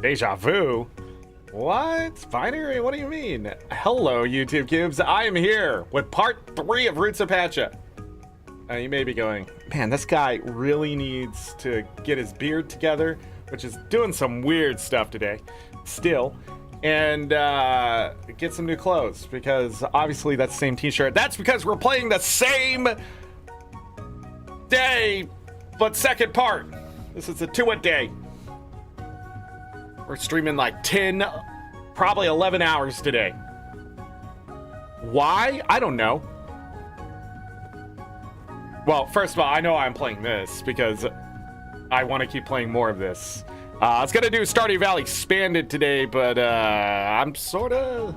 Deja vu? What? Binary? What do you mean? Hello, YouTube cubes. I am here with part 3 of Roots of Pacha. You may be going, man, this guy really needs to get his beard together, which is doing some weird stuff today, still, and get some new clothes, because obviously that's the same t-shirt. That's because we're playing the same day, but second part. This is a 2-a-day. We're streaming like 10, probably 11 hours today. Why? I don't know. Well, first of all, I know I'm playing this because I want to keep playing more of this. I was gonna do Stardew Valley Expanded today, but I'm sort of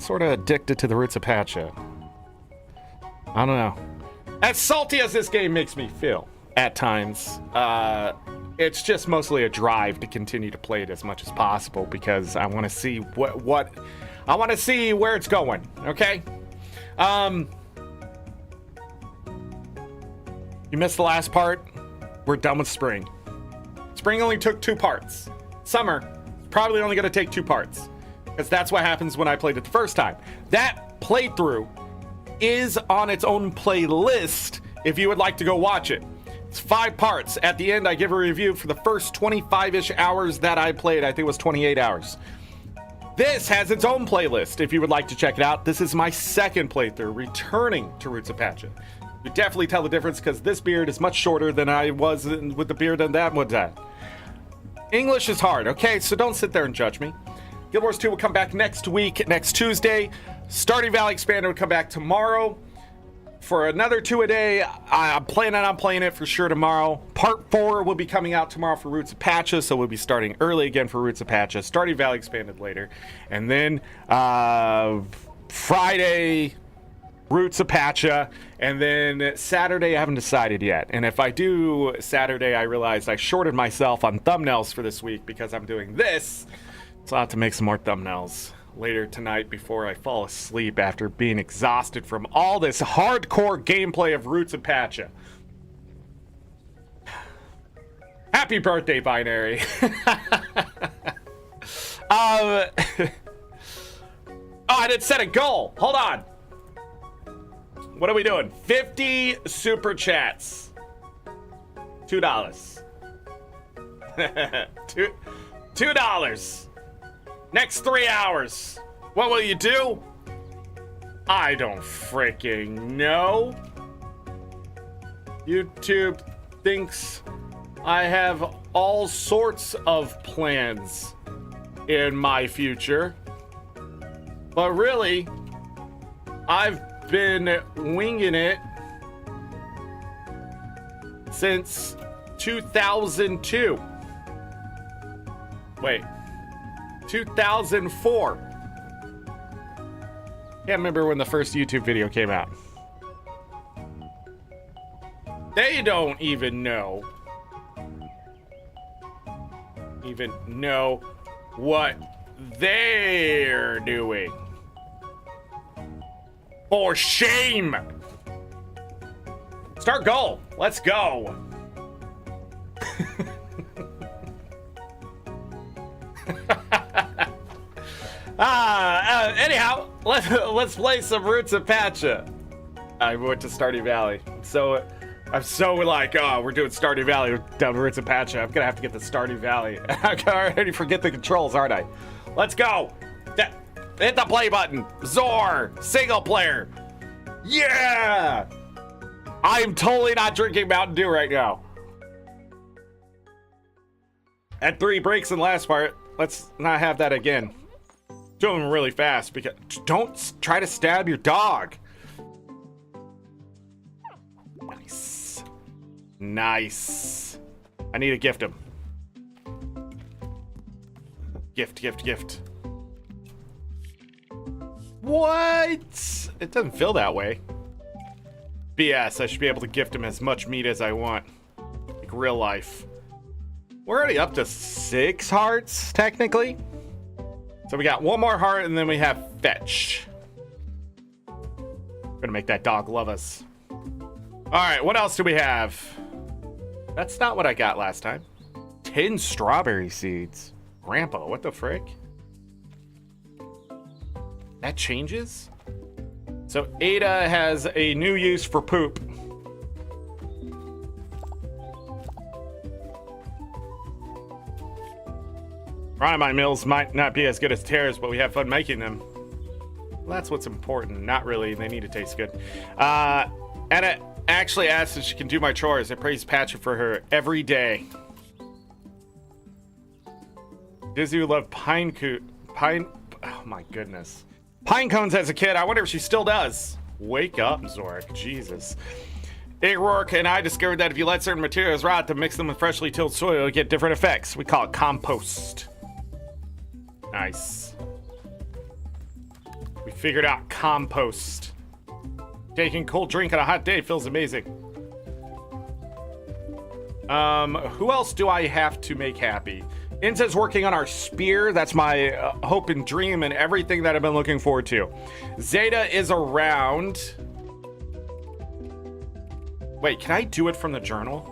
addicted to the Roots of Pacha. I don't know. As salty as this game makes me feel at times, it's just mostly a drive to continue to play it as much as possible because I want to see what I want to see where it's going. Okay. You missed the last part. We're done with spring. Spring only took 2 parts. Summer, probably only going to take 2 parts. Because that's what happens when I played it the first time. That playthrough is on its own playlist if you would like to go watch it. It's 5 parts. At the end, I give a review for the first 25-ish hours that I played. I think it was 28 hours. This has its own playlist if you would like to check it out. This is my second playthrough, returning to Roots of Pacha. You definitely tell the difference because this beard is much shorter than I was with the beard and that was that. English is hard, okay? So don't sit there and judge me. Guild Wars 2 will come back next week, next Tuesday. Stardew Valley Expanded will come back tomorrow for another 2-a-day. I'm planning on playing it for sure tomorrow. Part 4 will be coming out tomorrow for Roots of Pacha, so we'll be starting early again for Roots of Pacha. Stardew Valley Expanded later. And then Friday, Roots of Pacha, and then Saturday I haven't decided yet. And if I do Saturday, I realized I shorted myself on thumbnails for this week because I'm doing this. So I'll have to make some more thumbnails later tonight before I fall asleep after being exhausted from all this hardcore gameplay of Roots of Pacha. Happy birthday, Binary. Oh, I didn't set a goal. Hold on. What are we doing? 50 super chats. $2. $2. Next 3 hours. What will you do? I don't freaking know. YouTube thinks I have all sorts of plans in my future. But really, I've been winging it since 2002. Wait, 2004. Can't remember when the first YouTube video came out. They don't even know what they're doing. For shame! Start goal. Let's go. Anyhow, let's play some Roots of Pacha. I went to Stardew Valley. I'm so like, oh, we're doing Stardew Valley down Roots of Pacha. I'm gonna have to get the Stardew Valley. I already forget the controls, aren't I? Let's go. Hit the play button. Zor, single player. Yeah! I'm totally not drinking Mountain Dew right now. Had 3 breaks in the last part. Let's not have that again. Doing really fast because don't try to stab your dog. Nice. Nice. I need to gift him. Gift. What? It doesn't feel that way. BS, I should be able to gift him as much meat as I want. Like real life. We're already up to 6 hearts, technically. So we got 1 more heart and then we have fetch. Gonna make that dog love us. Alright, what else do we have? That's not what I got last time. 10 strawberry seeds. Grandpa, what the frick? That changes? So Ada has a new use for poop. My meals might not be as good as Tara's, but we have fun making them. Well, that's what's important. Not really. They need to taste good. Anna actually asked if she can do my chores. I praise Pacha for her every day. Dizzy loved oh my goodness. Pine cones as a kid. I wonder if she still does. Wake up, Zorric. Jesus. AngryZorric and I discovered that if you let certain materials rot to mix them with freshly tilled soil, you get different effects. We call it compost. Nice. We figured out compost. Taking a cold drink on a hot day feels amazing. Who else do I have to make happy? Insa's working on our spear. That's my hope and dream and everything that I've been looking forward to. Zeta is around. Wait, can I do it from the journal?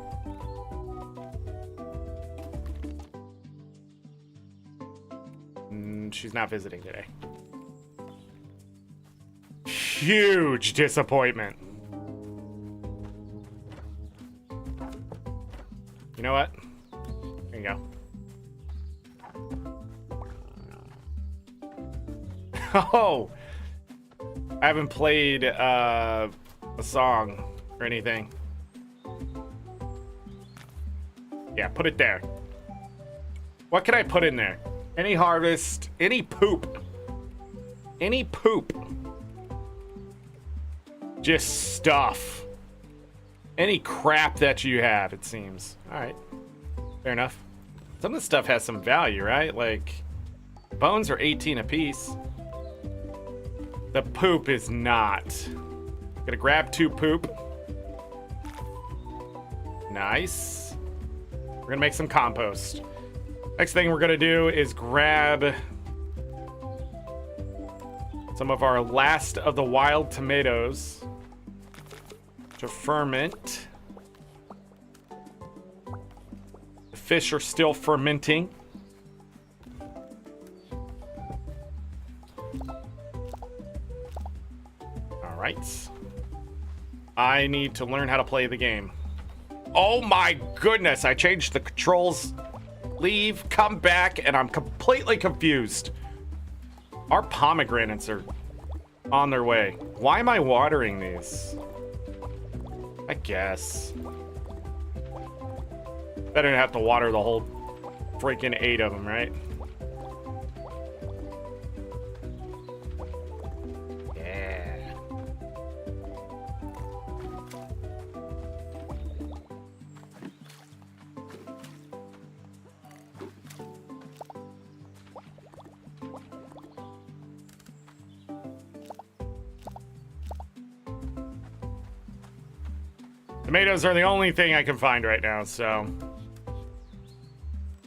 She's not visiting today. Huge disappointment. You know what? There you go. Oh, I haven't played a song or anything. Yeah, put it there. What can I put in there? Any harvest, any poop. Any poop. Just stuff. Any crap that you have, it seems. All right, fair enough. Some of the stuff has some value, right? Like, bones are 18 apiece. The poop is not. Gonna grab 2 poop. Nice. We're gonna make some compost. Next thing we're gonna do is grab some of our last of the wild tomatoes to ferment. The fish are still fermenting. All right. I need to learn how to play the game. Oh my goodness, I changed the controls. Leave, come back, and I'm completely confused. Our pomegranates are on their way. Why am I watering these? I guess. I didn't have to water the whole freaking 8 of them, right? Yeah. Tomatoes are the only thing I can find right now, so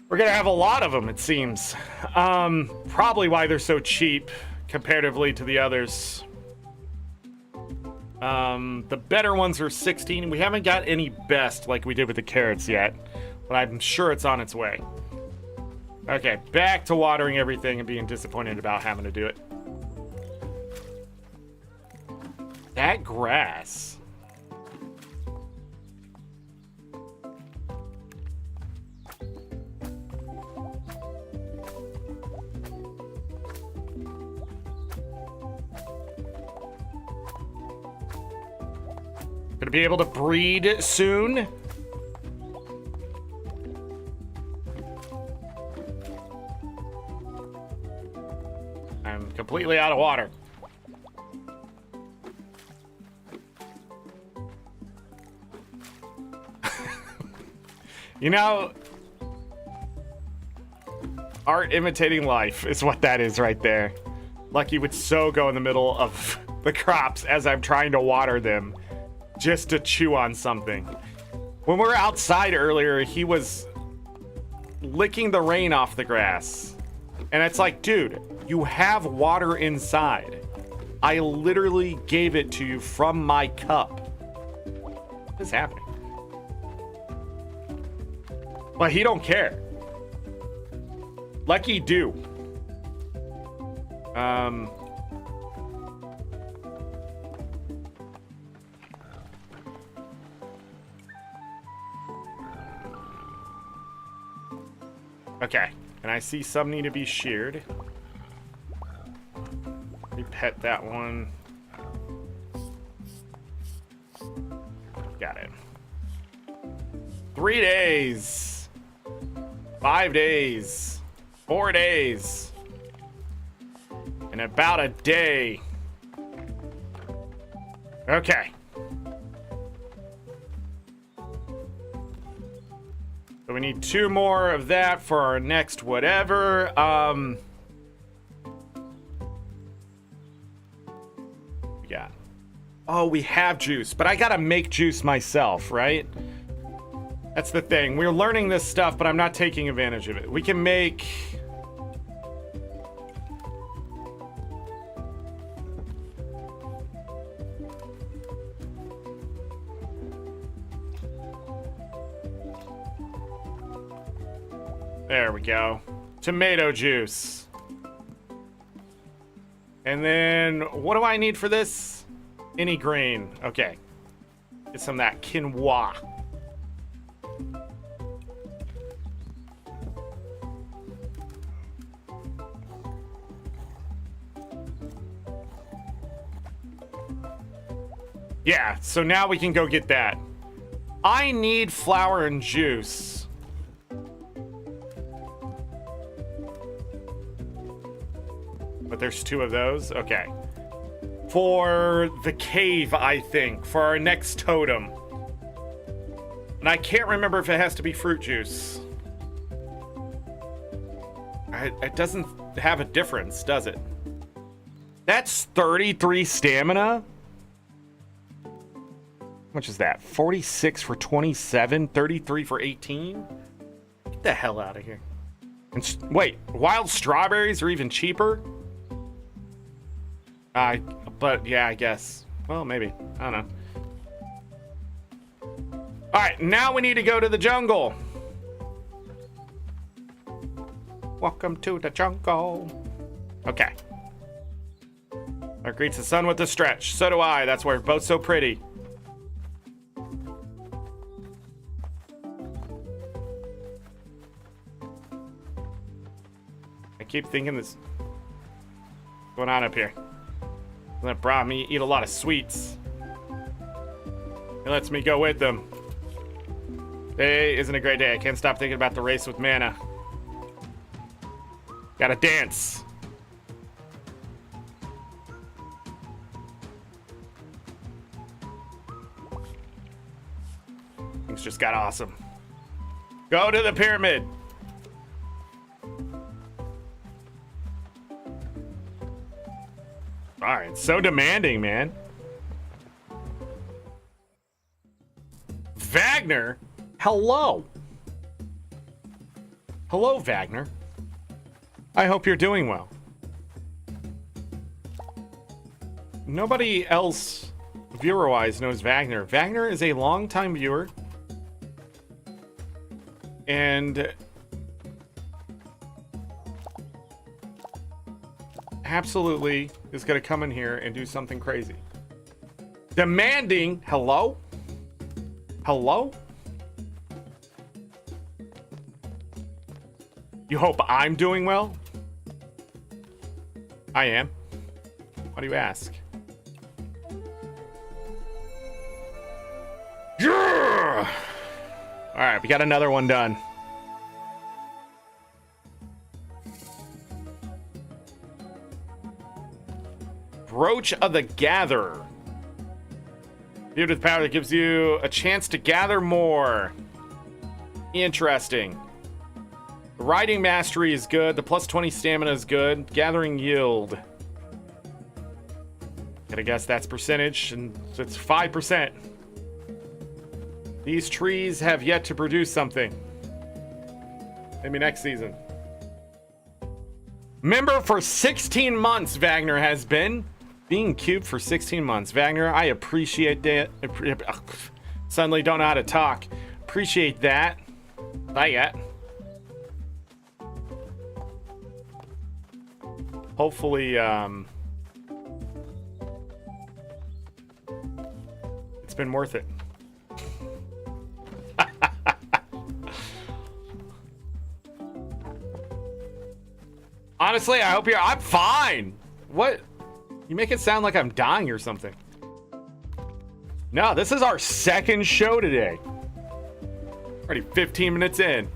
we're gonna have a lot of them, it seems. Probably why they're so cheap comparatively to the others. The better ones are 16. We haven't got any best like we did with the carrots yet, but I'm sure it's on its way. Okay, back to watering everything and being disappointed about having to do it. That grass. Gonna be able to breed soon. I'm completely out of water. You know, art imitating life is what that is right there. Lucky would so go in the middle of the crops as I'm trying to water them. Just to chew on something. When we were outside earlier, he was licking the rain off the grass. And it's like, dude, you have water inside. I literally gave it to you from my cup. What is happening? But he don't care. Lucky do. Okay, and I see some need to be sheared. We pet that one. Got it. 3 days. 5 days. 4 days. In about a day. Okay. So we need 2 more of that for our next whatever. We got. Oh, we have juice, but I gotta make juice myself, right? That's the thing. We're learning this stuff, but I'm not taking advantage of it. We can make... There we go. Tomato juice. And then, what do I need for this? Any grain. Okay. Get some of that quinoa. Yeah, so now we can go get that. I need flour and juice. But there's 2 of those. Okay. For the cave, I think. For our next totem. And I can't remember if it has to be fruit juice. It doesn't have a difference, does it? That's 33 stamina? How much is that? 46 for 27? 33 for 18? Get the hell out of here. And wait, wild strawberries are even cheaper? But yeah, I guess. Well, maybe. I don't know. All right, now we need to go to the jungle. Welcome to the jungle. Okay. That greets the sun with a stretch. So do I. That's why we're both so pretty. I keep thinking this. What's going on up here? That brought me eat a lot of sweets. It lets me go with them. Today isn't a great day. I can't stop thinking about the race with Mana. Gotta dance. Things just got awesome. Go to the pyramid. All right, so demanding, man. Wagner? Hello. Hello, Wagner. I hope you're doing well. Nobody else viewer-wise knows Wagner. Wagner is a longtime viewer. And absolutely is going to come in here and do something crazy. Demanding. Hello? Hello? You hope I'm doing well? I am. Why do you ask? Yeah! All right, we got another one done. Brooch of the Gatherer. Viewed with power that gives you a chance to gather more. Interesting. The riding mastery is good. The plus 20 stamina is good. Gathering yield. Gotta guess that's percentage, and it's 5%. These trees have yet to produce something. Maybe next season. Member for 16 months, Wagner has been. Being cubed for 16 months. Wagner, I appreciate that. Suddenly don't know how to talk. Appreciate that. Not yet. hopefully, it's been worth it. Honestly, I hope I'm fine. What? You make it sound like I'm dying or something. No, this is our second show today. Already 15 minutes in.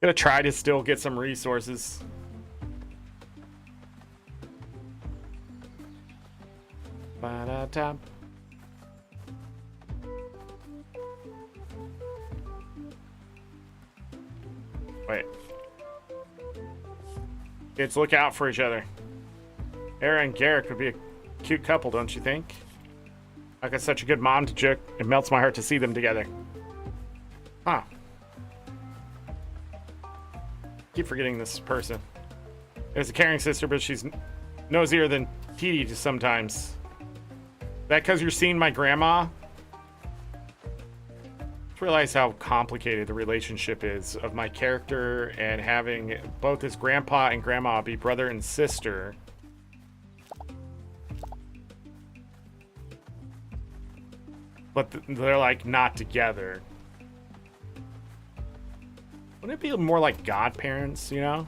Gonna try to still get some resources. Ba-da-da. Wait. Kids, look out for each other. Era and Garrick would be a cute couple, don't you think? I got such a good mom to joke. It melts my heart to see them together. Huh. Keep forgetting this person. There's a caring sister, but she's nosier than Petey sometimes. That because you're seeing my grandma? Realize how complicated the relationship is of my character and having both his grandpa and grandma be brother and sister. But they're like not together. Wouldn't it be more like godparents, you know?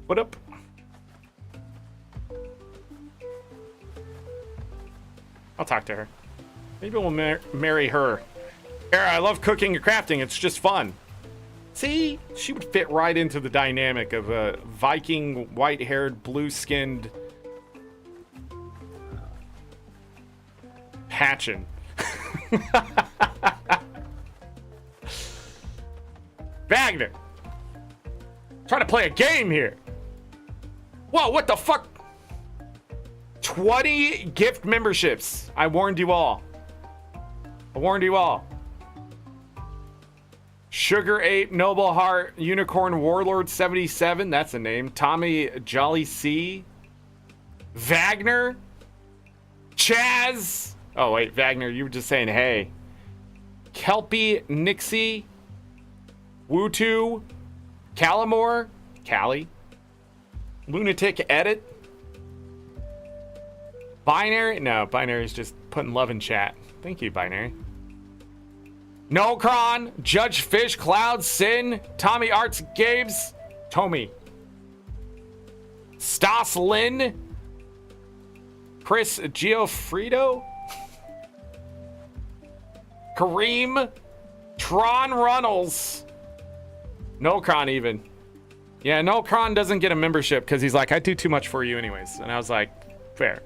What up? I'll talk to her. Maybe we'll marry her. Era, I love cooking and crafting. It's just fun. See? She would fit right into the dynamic of a Viking, white-haired, blue-skinned Patchin. Wagner! Trying to play a game here. Whoa, what the fuck? 20 gift memberships. I warned you all. I warned you all. Sugar Ape, Noble Heart, Unicorn Warlord 77. That's a name. Tommy Jolly C. Wagner. Chaz. Oh, wait, Wagner, you were just saying hey. Kelpie Nixie. Wootu. Calamore. Callie. Lunatic Edit. Binary? No, Binary is just putting love in chat. Thank you, Binary. Nocron, Judge Fish, Cloud, Sin, Tommy Arts Games, Tommy. Stas Lin, Chris Giofrido, Kareem, Tron Runnels, Nocron even. Yeah, Nocron doesn't get a membership because he's like, I do too much for you anyways. And I was like, fair.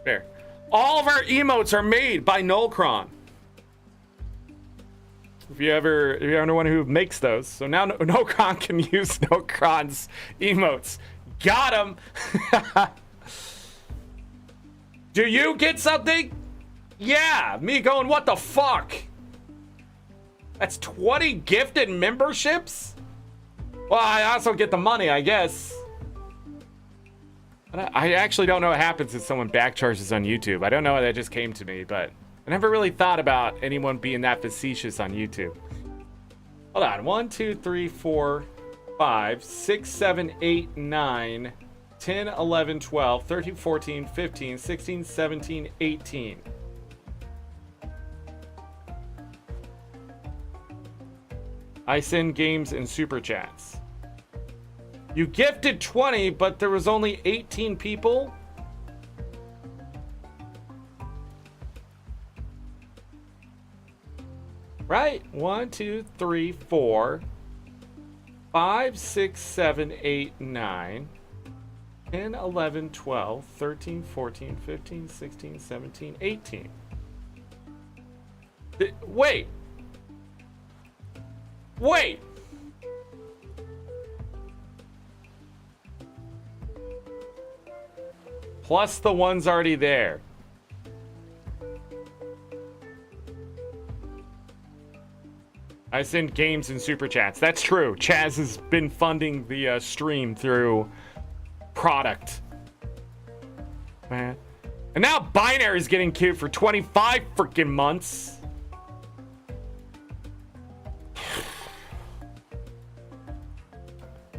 Fair. All of our emotes are made by Nolcron. If you ever wonder who makes those, so now Nolcron can use Nolcron's emotes. Got him. Do you get something? Yeah, me going, what the fuck? That's 20 gifted memberships? Well, I also get the money, I guess. I actually don't know what happens if someone backcharges on YouTube. I don't know, that just came to me, but I never really thought about anyone being that facetious on YouTube. Hold on. 1, 2, 3, 4, 5, 6, 7, 8, 9, 10, 11, 12, 13, 14, 15, 16, 17, 18. I send games and super chats. You gifted 20, but there was only 18 people? Right? 1, 2, 3, 4, 5, 6, 7, 8, 9, 10, 11, 12, 13, 14, 15, 16, 17, 18. Wait. Wait. Plus the ones already there. I send games and super chats. That's true. Chaz has been funding the stream through product. Man. And now Binary is getting cute for 25 freaking months.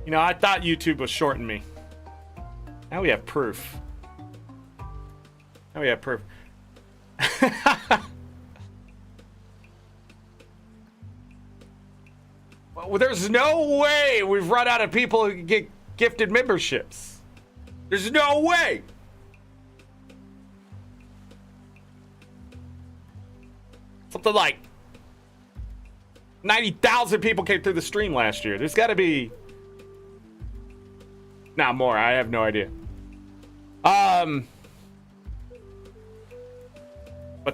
You know, I thought YouTube was shorting me. Now we have proof. Now we have proof. Well, there's no way we've run out of people who can get gifted memberships. There's no way. Something like 90,000 people came through the stream last year. There's got to be... Nah, more. I have no idea. But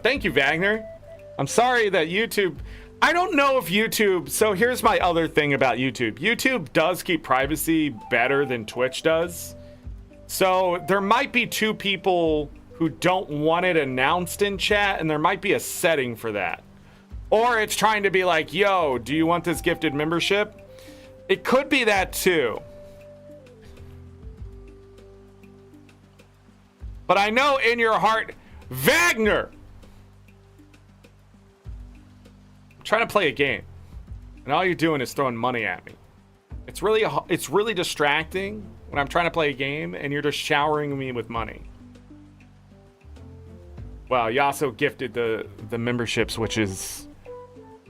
thank you, Wagner. I'm sorry that YouTube... I don't know if YouTube... So here's my other thing about YouTube. YouTube does keep privacy better than Twitch does. So there might be two people who don't want it announced in chat, and there might be a setting for that. Or it's trying to be like, yo, do you want this gifted membership? It could be that too. But I know in your heart, Wagner! I'm trying to play a game. And all you're doing is throwing money at me. It's really distracting when I'm trying to play a game and you're just showering me with money. Well, you also gifted the memberships, which is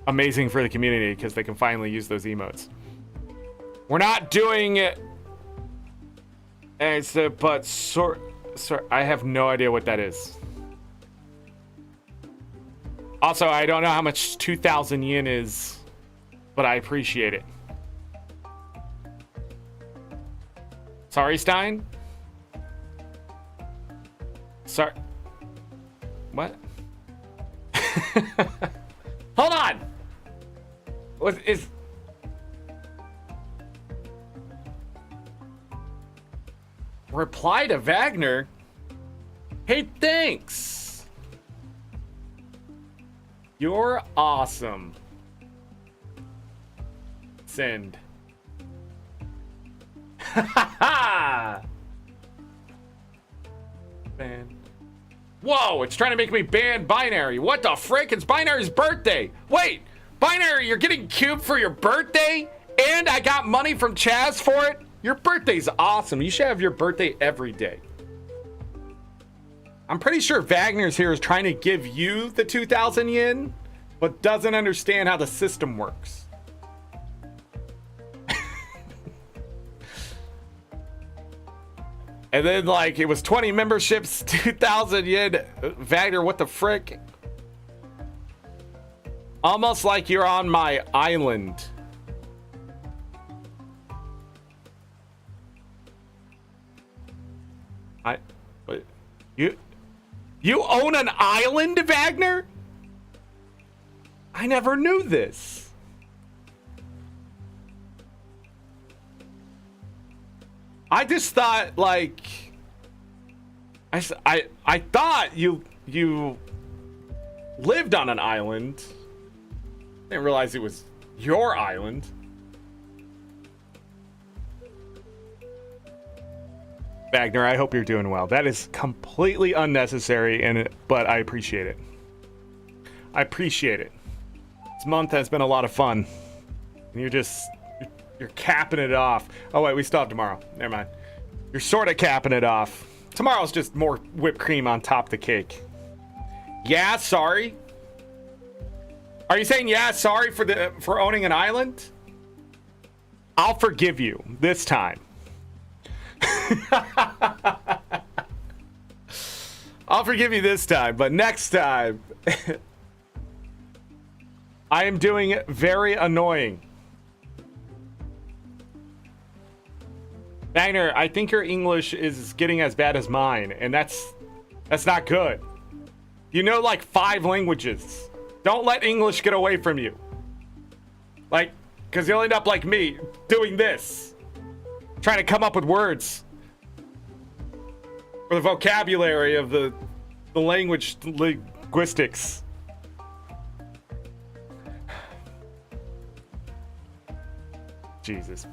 amazing for the community because they can finally use those emotes. We're not doing it. I have no idea what that is. Also, I don't know how much 2,000 yen is, but I appreciate it. Sorry, Stein? Sorry. What? Hold on! What is... Reply to Wagner? Hey, thanks! You're awesome. Send. Ha ha ha! Ban. Whoa, it's trying to make me ban Binary. What the frick? It's Binary's birthday. Wait, Binary, you're getting cubed for your birthday? And I got money from Chaz for it? Your birthday's awesome. You should have your birthday every day. I'm pretty sure Wagner's here is trying to give you the 2,000 yen, but doesn't understand how the system works. And then, like, it was 20 memberships, 2,000 yen. Wagner, what the frick? Almost like you're on my island. Wait, you own an island, Wagner? I never knew this. I just thought, like, I thought you lived on an island. Didn't realize it was your island. Wagner, I hope you're doing well. That is completely unnecessary, but I appreciate it. I appreciate it. This month has been a lot of fun. And you're capping it off. Oh wait, we still have tomorrow. Never mind. You're sort of capping it off. Tomorrow's just more whipped cream on top of the cake. Yeah, sorry. Are you saying yeah, sorry for owning an island? I'll forgive you this time. I'll forgive you this time, but next time I am doing it very annoying. Wagner, I think your English is getting as bad as mine, and that's not good. You know, like 5 languages. Don't let English get away from you. Like, because you'll end up like me, doing this. Trying to come up with words. For the vocabulary of the language linguistics. Jesus.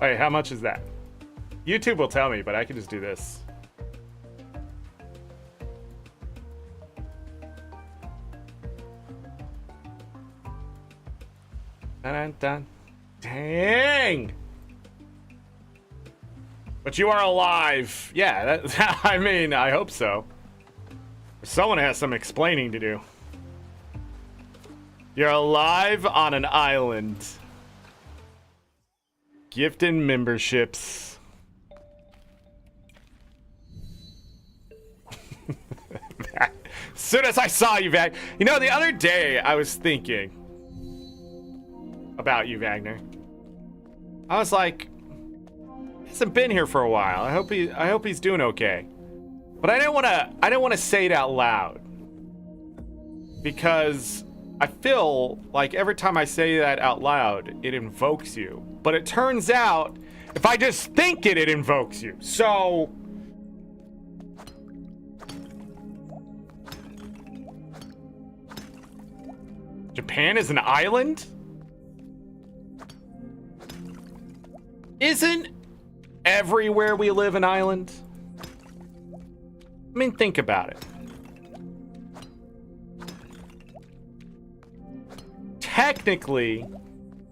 Wait, how much is that? YouTube will tell me, but I can just do this. Dun, dun, dun. Dang! But you are alive. Yeah, that, I mean, I hope so. Someone has some explaining to do. You're alive on an island. Gifted memberships. As soon as I saw you, Vag. You know, the other day I was thinking about you, Wagner. I was like, he hasn't been here for a while. I hope he's doing okay. But I didn't want to say it out loud because I feel like every time I say that out loud, it invokes you. But it turns out, if I just think it, it invokes you. So Japan is an island? Isn't everywhere we live an island? I mean, think about it. Technically,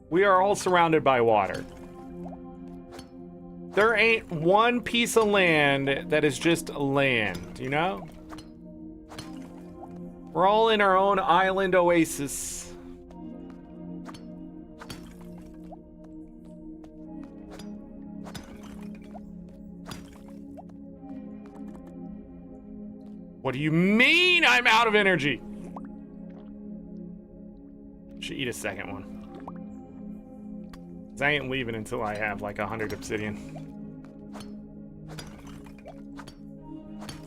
we are all surrounded by water. There ain't one piece of land that is just land, you know? We're all in our own island oasis. What do you mean I'm out of energy? Should eat a second one. 'Cause I ain't leaving until I have like 100 obsidian.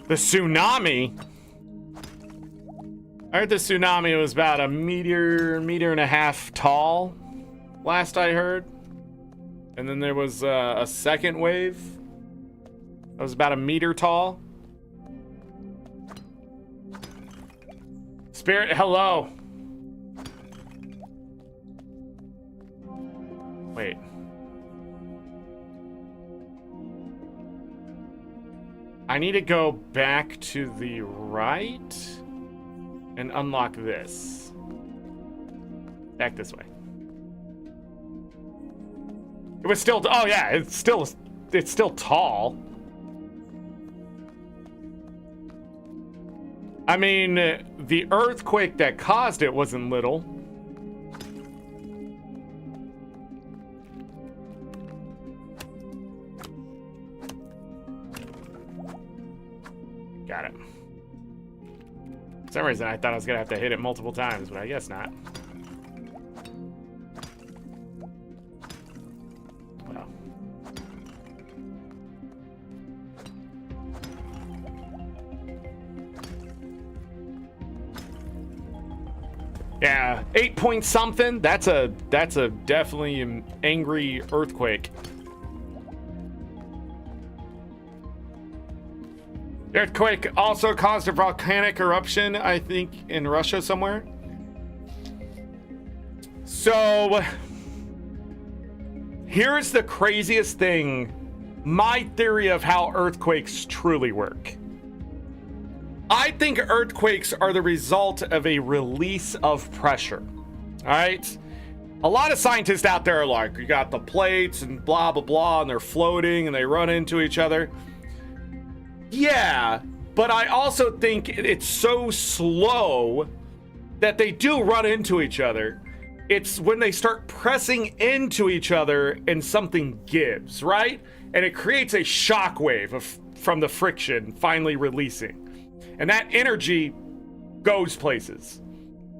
The tsunami? I heard the tsunami was about a meter and a half tall, last I heard. And then there was a second wave that was about a meter tall. Spirit, hello. Wait. I need to go back to the right and unlock this. Back this way. It was still, oh yeah, it's still tall. I mean, the earthquake that caused it wasn't little. Got it. For some reason, I thought I was gonna have to hit it multiple times, but I guess not. Well. Yeah, 8 point something. That's a definitely an angry earthquake. The earthquake also caused a volcanic eruption, I think, in Russia somewhere. So, here's the craziest thing. My theory of how earthquakes truly work. I think earthquakes are the result of a release of pressure. All right? A lot of scientists out there are like, you got the plates and blah, blah, blah, and they're floating and they run into each other. Yeah, but I also think it's so slow that they do run into each other. It's when they start pressing into each other and something gives, right? And it creates a shock wave from the friction finally releasing. And that energy goes places.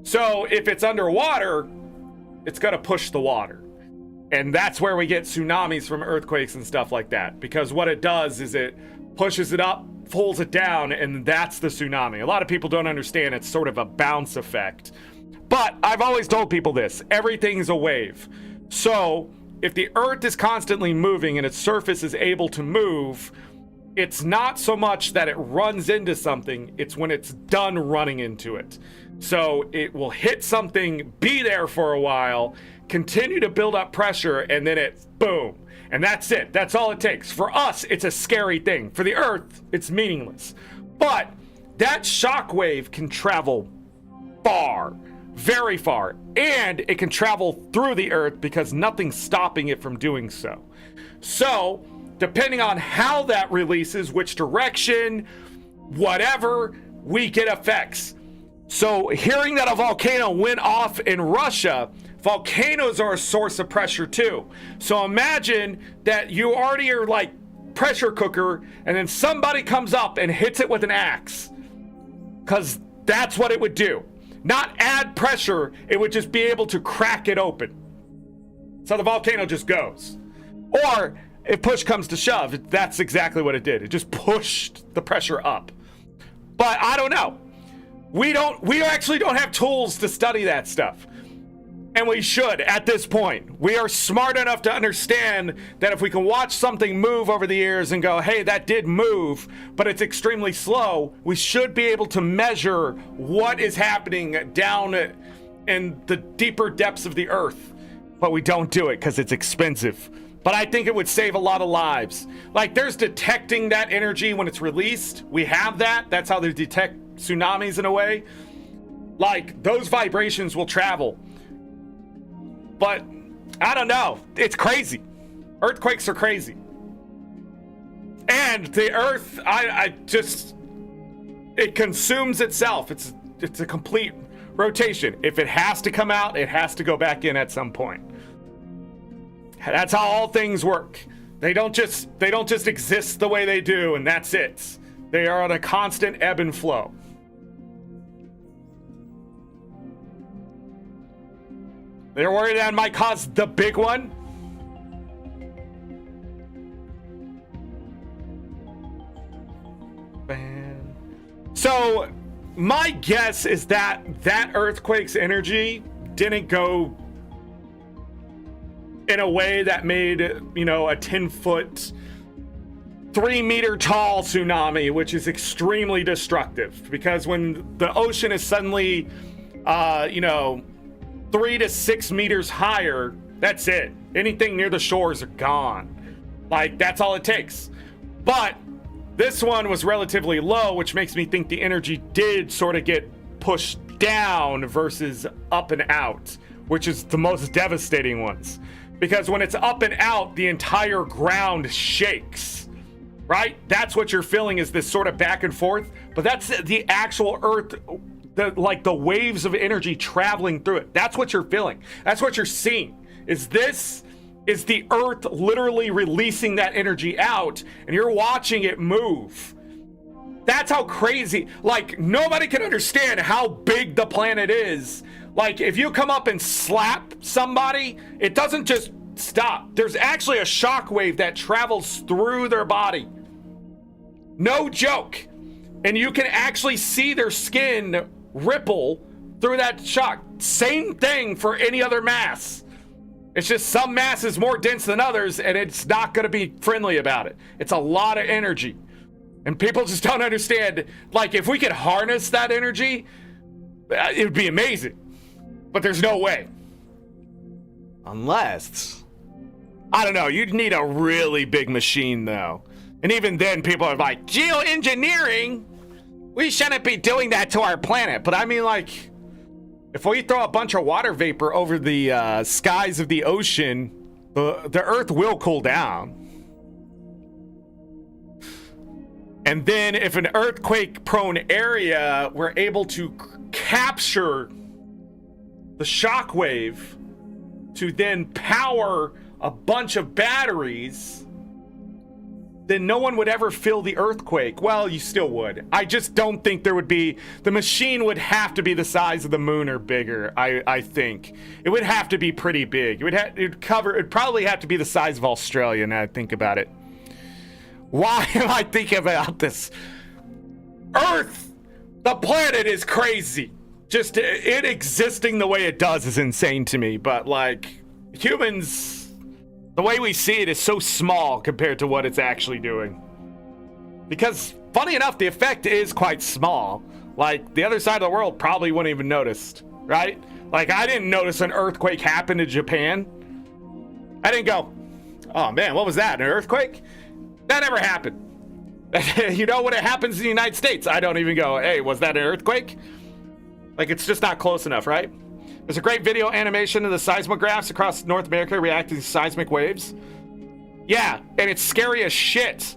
So if it's underwater, it's gonna push the water. And that's where we get tsunamis from earthquakes and stuff like that. Because what it does is it pushes it up, pulls it down, and that's the tsunami. A lot of people don't understand it's sort of a bounce effect. But I've always told people this, everything's a wave. So if the earth is constantly moving and its surface is able to move, it's not so much that it runs into something, it's when it's done running into it. So it will hit something, be there for a while, continue to build up pressure, and then it, boom. And that's it. That's all it takes. For us, it's a scary thing. For the Earth, it's meaningless. But that shockwave can travel far, very far. And it can travel through the Earth because nothing's stopping it from doing so. So depending on how that releases, which direction, whatever, we get effects. So hearing that a volcano went off in Russia, volcanoes are a source of pressure too. So imagine that you already are like pressure cooker, and then somebody comes up and hits it with an axe, because that's what it would do. Not add pressure, it would just be able to crack it open. So the volcano just goes. Or if push comes to shove, that's exactly what it did. It just pushed the pressure up. But I don't know. We actually don't have tools to study that stuff. And we should at this point. We are smart enough to understand that if we can watch something move over the years and go, hey, that did move, but it's extremely slow, we should be able to measure what is happening down in the deeper depths of the earth. But we don't do it because it's expensive. But I think it would save a lot of lives. Like, there's detecting that energy when it's released. We have that. That's how they detect tsunamis in a way. Like, those vibrations will travel. But I don't know. It's crazy. Earthquakes are crazy. And the earth, it consumes itself. It's a complete rotation. If it has to come out, it has to go back in at some point. That's how all things work. They don't just exist the way they do, and that's it. They are on a constant ebb and flow. They're worried that might cause the big one. So my guess is that earthquake's energy didn't go in a way that made, a 10-foot, 3-meter tall tsunami, which is extremely destructive. Because when the ocean is suddenly, 3 to 6 meters higher, that's it. Anything near the shores are gone. Like, that's all it takes. But this one was relatively low, which makes me think the energy did sort of get pushed down versus up and out, which is the most devastating ones. Because when it's up and out, the entire ground shakes, right? That's what you're feeling, is this sort of back and forth. But that's the actual earth, the waves of energy traveling through it. That's what you're feeling. That's what you're seeing. Is the earth literally releasing that energy out, and you're watching it move. That's how crazy. Like, nobody can understand how big the planet is. Like, if you come up and slap somebody, it doesn't just stop. There's actually a shock wave that travels through their body. No joke. And you can actually see their skin ripple through that shock. Same thing for any other mass. It's just some mass is more dense than others, and it's not going to be friendly about it. It's a lot of energy. And people just don't understand. Like, if we could harness that energy, it would be amazing. But there's no way. Unless, I don't know, you'd need a really big machine, though. And even then, people are like, geoengineering? We shouldn't be doing that to our planet. But I mean, like, if we throw a bunch of water vapor over the skies of the ocean, the Earth will cool down. And then if an earthquake-prone area, we're able to capture the shockwave to then power a bunch of batteries, then no one would ever feel the earthquake. Well, you still would. I just don't think there would be... The machine would have to be the size of the moon or bigger, I think. It would have to be pretty big. It'd probably have to be the size of Australia, now I think about it. Why am I thinking about this? Earth! The planet is crazy. Just it existing the way it does is insane to me. But, like, humans, the way we see it is so small compared to what it's actually doing. Because, funny enough, the effect is quite small. Like, the other side of the world probably wouldn't even notice, right? Like, I didn't notice an earthquake happen in Japan. I didn't go, oh man, what was that, an earthquake? That never happened. You know, when it happens in the United States, I don't even go, hey, was that an earthquake? Like, it's just not close enough, right? There's a great video animation of the seismographs across North America reacting to seismic waves. Yeah, and it's scary as shit.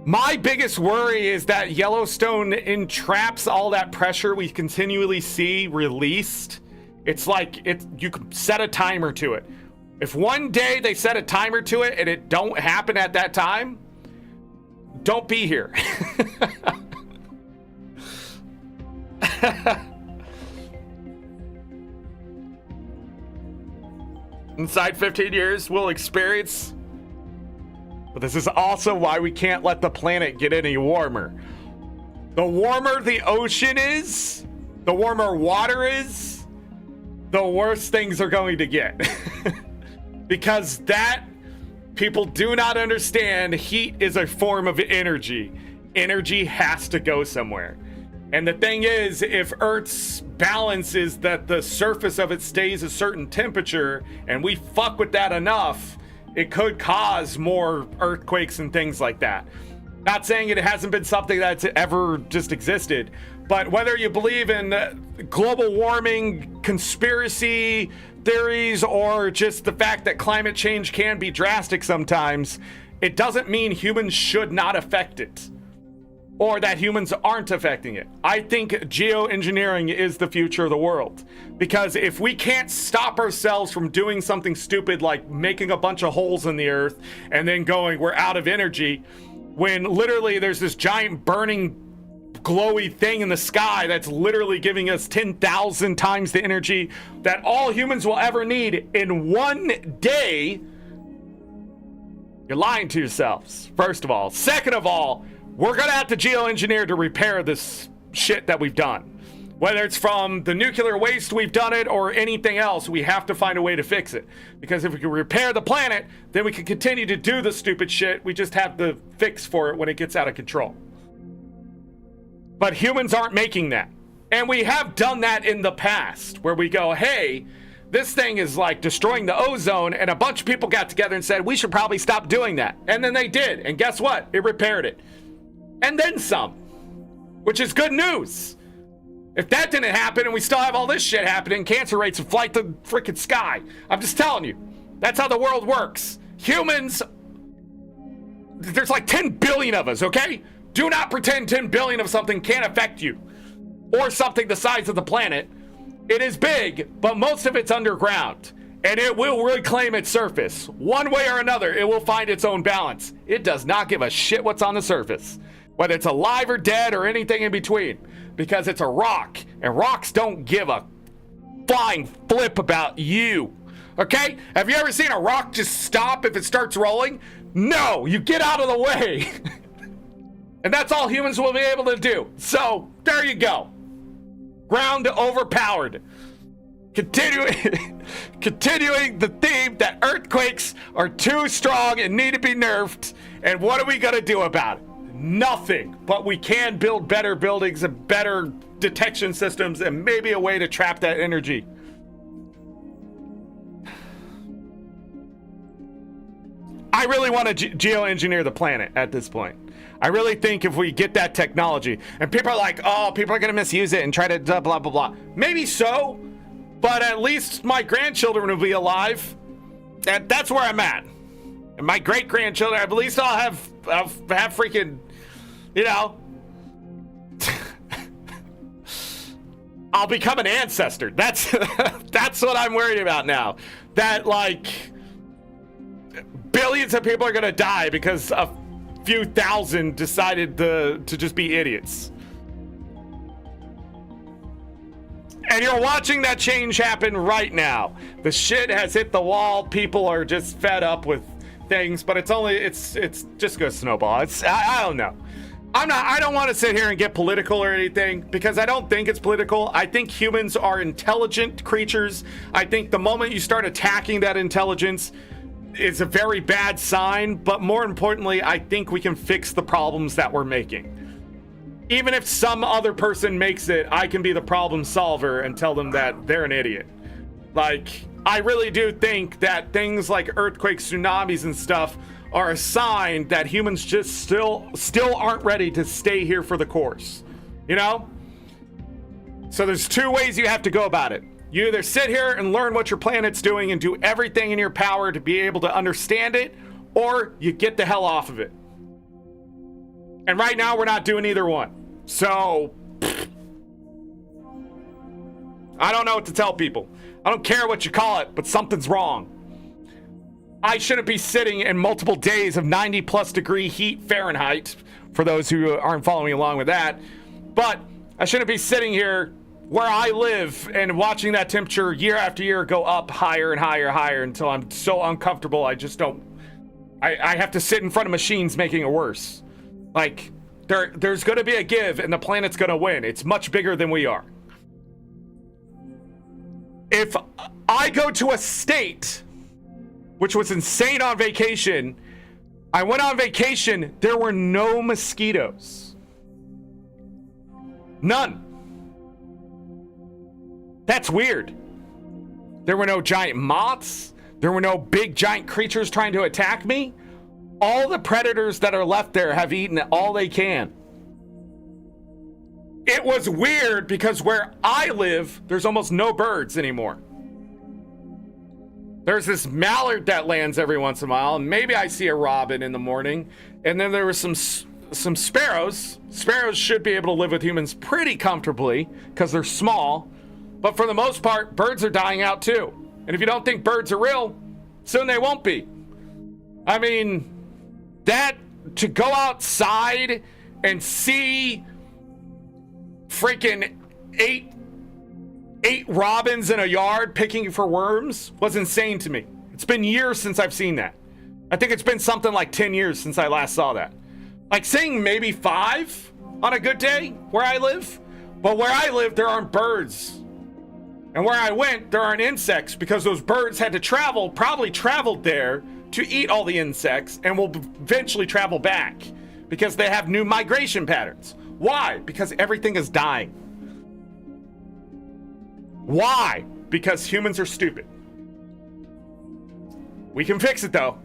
My biggest worry is that Yellowstone entraps all that pressure we continually see released. It's like you can set a timer to it. If one day they set a timer to it and it don't happen at that time, don't be here. Inside 15 years, we'll experience. But this is also why we can't let the planet get any warmer. The warmer the ocean is, the warmer water is, the worse things are going to get. Because that, people do not understand, heat is a form of energy. Energy has to go somewhere. And the thing is, if Earth's balance is that the surface of it stays a certain temperature, and we fuck with that enough, it could cause more earthquakes and things like that. Not saying it hasn't been something that's ever just existed, but whether you believe in global warming, conspiracy theories, or just the fact that climate change can be drastic sometimes, it doesn't mean humans should not affect it, or that humans aren't affecting it. I think geoengineering is the future of the world, because if we can't stop ourselves from doing something stupid like making a bunch of holes in the earth and then going, we're out of energy, when literally there's this giant burning glowy thing in the sky that's literally giving us 10,000 times the energy that all humans will ever need in one day, you're lying to yourselves, first of all. Second of all, we're gonna have to geoengineer to repair this shit that we've done. Whether it's from the nuclear waste we've done it or anything else, we have to find a way to fix it. Because if we can repair the planet, then we can continue to do the stupid shit. We just have to fix for it when it gets out of control. But humans aren't making that. And we have done that in the past, where we go, hey, this thing is like destroying the ozone, and a bunch of people got together and said, we should probably stop doing that. And then they did, and guess what? It repaired it. And then some, which is good news. If that didn't happen and we still have all this shit happening, cancer rates would fly to the freaking sky. I'm just telling you, that's how the world works. Humans, there's like 10 billion of us, okay? Do not pretend 10 billion of something can't affect you, or something the size of the planet. It is big, but most of it's underground, and it will reclaim its surface. One way or another, it will find its own balance. It does not give a shit what's on the surface, whether it's alive or dead or anything in between, because it's a rock, and rocks don't give a flying flip about you, okay? Have you ever seen a rock just stop if it starts rolling? No, you get out of the way. And that's all humans will be able to do. So, there you go. Ground overpowered. Continuing the theme that earthquakes are too strong and need to be nerfed. And what are we going to do about it? Nothing. But we can build better buildings and better detection systems and maybe a way to trap that energy. I really want to geoengineer the planet at this point. I really think if we get that technology, and people are like, oh, people are going to misuse it and try to blah, blah, blah. Maybe so, but at least my grandchildren will be alive. And that's where I'm at. And my great-grandchildren, at least I'll have freaking, you know, I'll become an ancestor. That's what I'm worried about now. That, like, billions of people are going to die because of few thousand decided to just be idiots. And you're watching that change happen right now. The shit has hit the wall. People are just fed up with things, but it's just gonna snowball. I don't know. I don't want to sit here and get political or anything, because I don't think it's political. I think humans are intelligent creatures. I think the moment you start attacking that intelligence, it's a very bad sign, but more importantly, I think we can fix the problems that we're making. Even if some other person makes it, I can be the problem solver and tell them that they're an idiot. Like, I really do think that things like earthquakes, tsunamis, and stuff are a sign that humans just still aren't ready to stay here for the course, you know? So there's two ways you have to go about it. You either sit here and learn what your planet's doing and do everything in your power to be able to understand it, or you get the hell off of it. And right now we're not doing either one. So I don't know what to tell people. I don't care what you call it, but something's wrong. I shouldn't be sitting in multiple days of 90+ degree heat Fahrenheit, for those who aren't following along with that. But I shouldn't be sitting here where I live and watching that temperature year after year go up higher and higher and higher until I'm so uncomfortable I just don't... I have to sit in front of machines making it worse. Like, there's going to be a give and the planet's going to win. It's much bigger than we are. If I go to a state, which was insane on vacation, I went on vacation, there were no mosquitoes. None. That's weird. There were no giant moths. There were no big giant creatures trying to attack me. All the predators that are left there have eaten all they can. It was weird because where I live, there's almost no birds anymore. There's this mallard that lands every once in a while, and maybe I see a robin in the morning. And then there were some sparrows. Sparrows should be able to live with humans pretty comfortably because they're small. But for the most part, birds are dying out too. And if you don't think birds are real, soon they won't be. I mean, that to go outside and see freaking eight robins in a yard picking for worms was insane to me. It's been years since I've seen that. I think it's been something like 10 years since I last saw that. Like saying maybe 5 on a good day where I live. But where I live, there aren't birds. And where I went, there aren't insects because those birds had to travel, probably traveled there to eat all the insects and will eventually travel back because they have new migration patterns. Why? Because everything is dying. Why? Because humans are stupid. We can fix it though.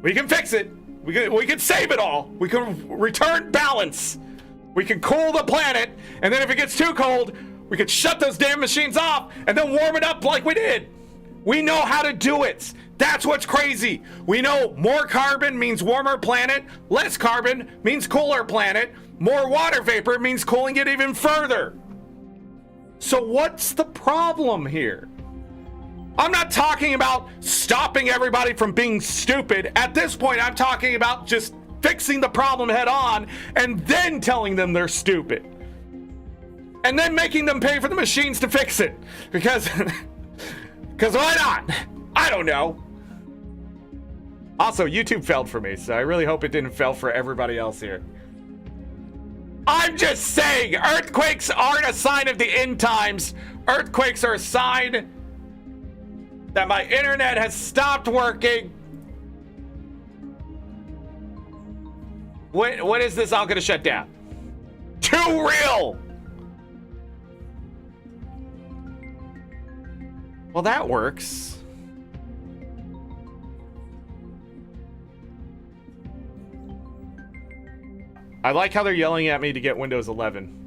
We can fix it. We can save it all. We can return balance. We can cool the planet, and then if it gets too cold, we could shut those damn machines off and then warm it up like we did. We know how to do it. That's what's crazy. We know more carbon means warmer planet, less carbon means cooler planet, more water vapor means cooling it even further. So what's the problem here? I'm not talking about stopping everybody from being stupid. At this point, I'm talking about just fixing the problem head on and then telling them they're stupid. And then making them pay for the machines to fix it. Because why not? I don't know. Also, YouTube failed for me, so I really hope it didn't fail for everybody else here. I'm just saying, earthquakes aren't a sign of the end times. Earthquakes are a sign that my internet has stopped working. When is this all gonna shut down? Too real! Well, that works. I like how they're yelling at me to get Windows 11.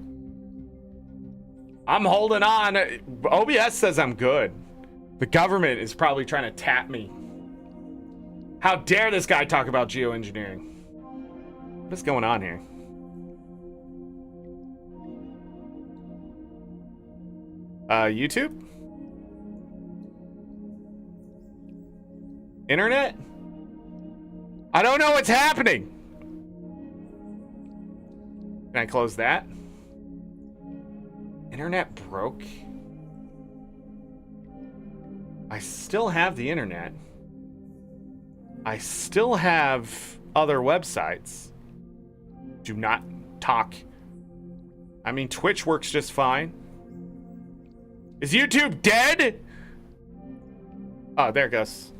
I'm holding on. OBS says I'm good. The government is probably trying to tap me. How dare this guy talk about geoengineering? What's going on here? YouTube? Internet? I don't know what's happening. Can I close that? Internet broke. I still have the internet. I still have other websites. Do not talk. I mean, Twitch works just fine. Is YouTube dead? Oh, there it goes.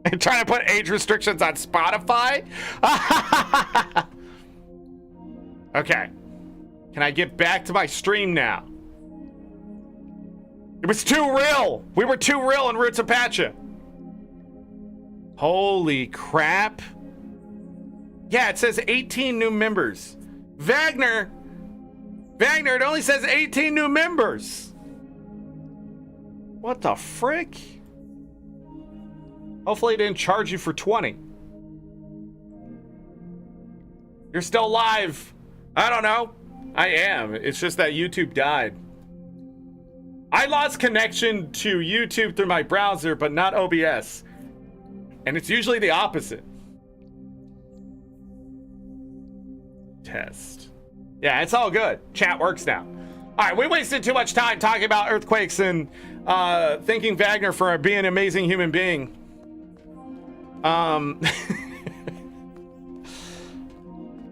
I'm trying to put age restrictions on Spotify? Okay. Can I get back to my stream now? It was too real. We were too real in Roots of Pacha. Holy crap. Yeah, it says 18 new members. Wagner, Wagner, it only says 18 new members. What the frick? Hopefully it didn't charge you for 20. You're still live. I don't know. I am. It's just that YouTube died. I lost connection to YouTube through my browser, but not OBS. And it's usually the opposite. Test. Yeah, it's all good. Chat works now. All right, we wasted too much time talking about earthquakes and thanking Wagner for being an amazing human being.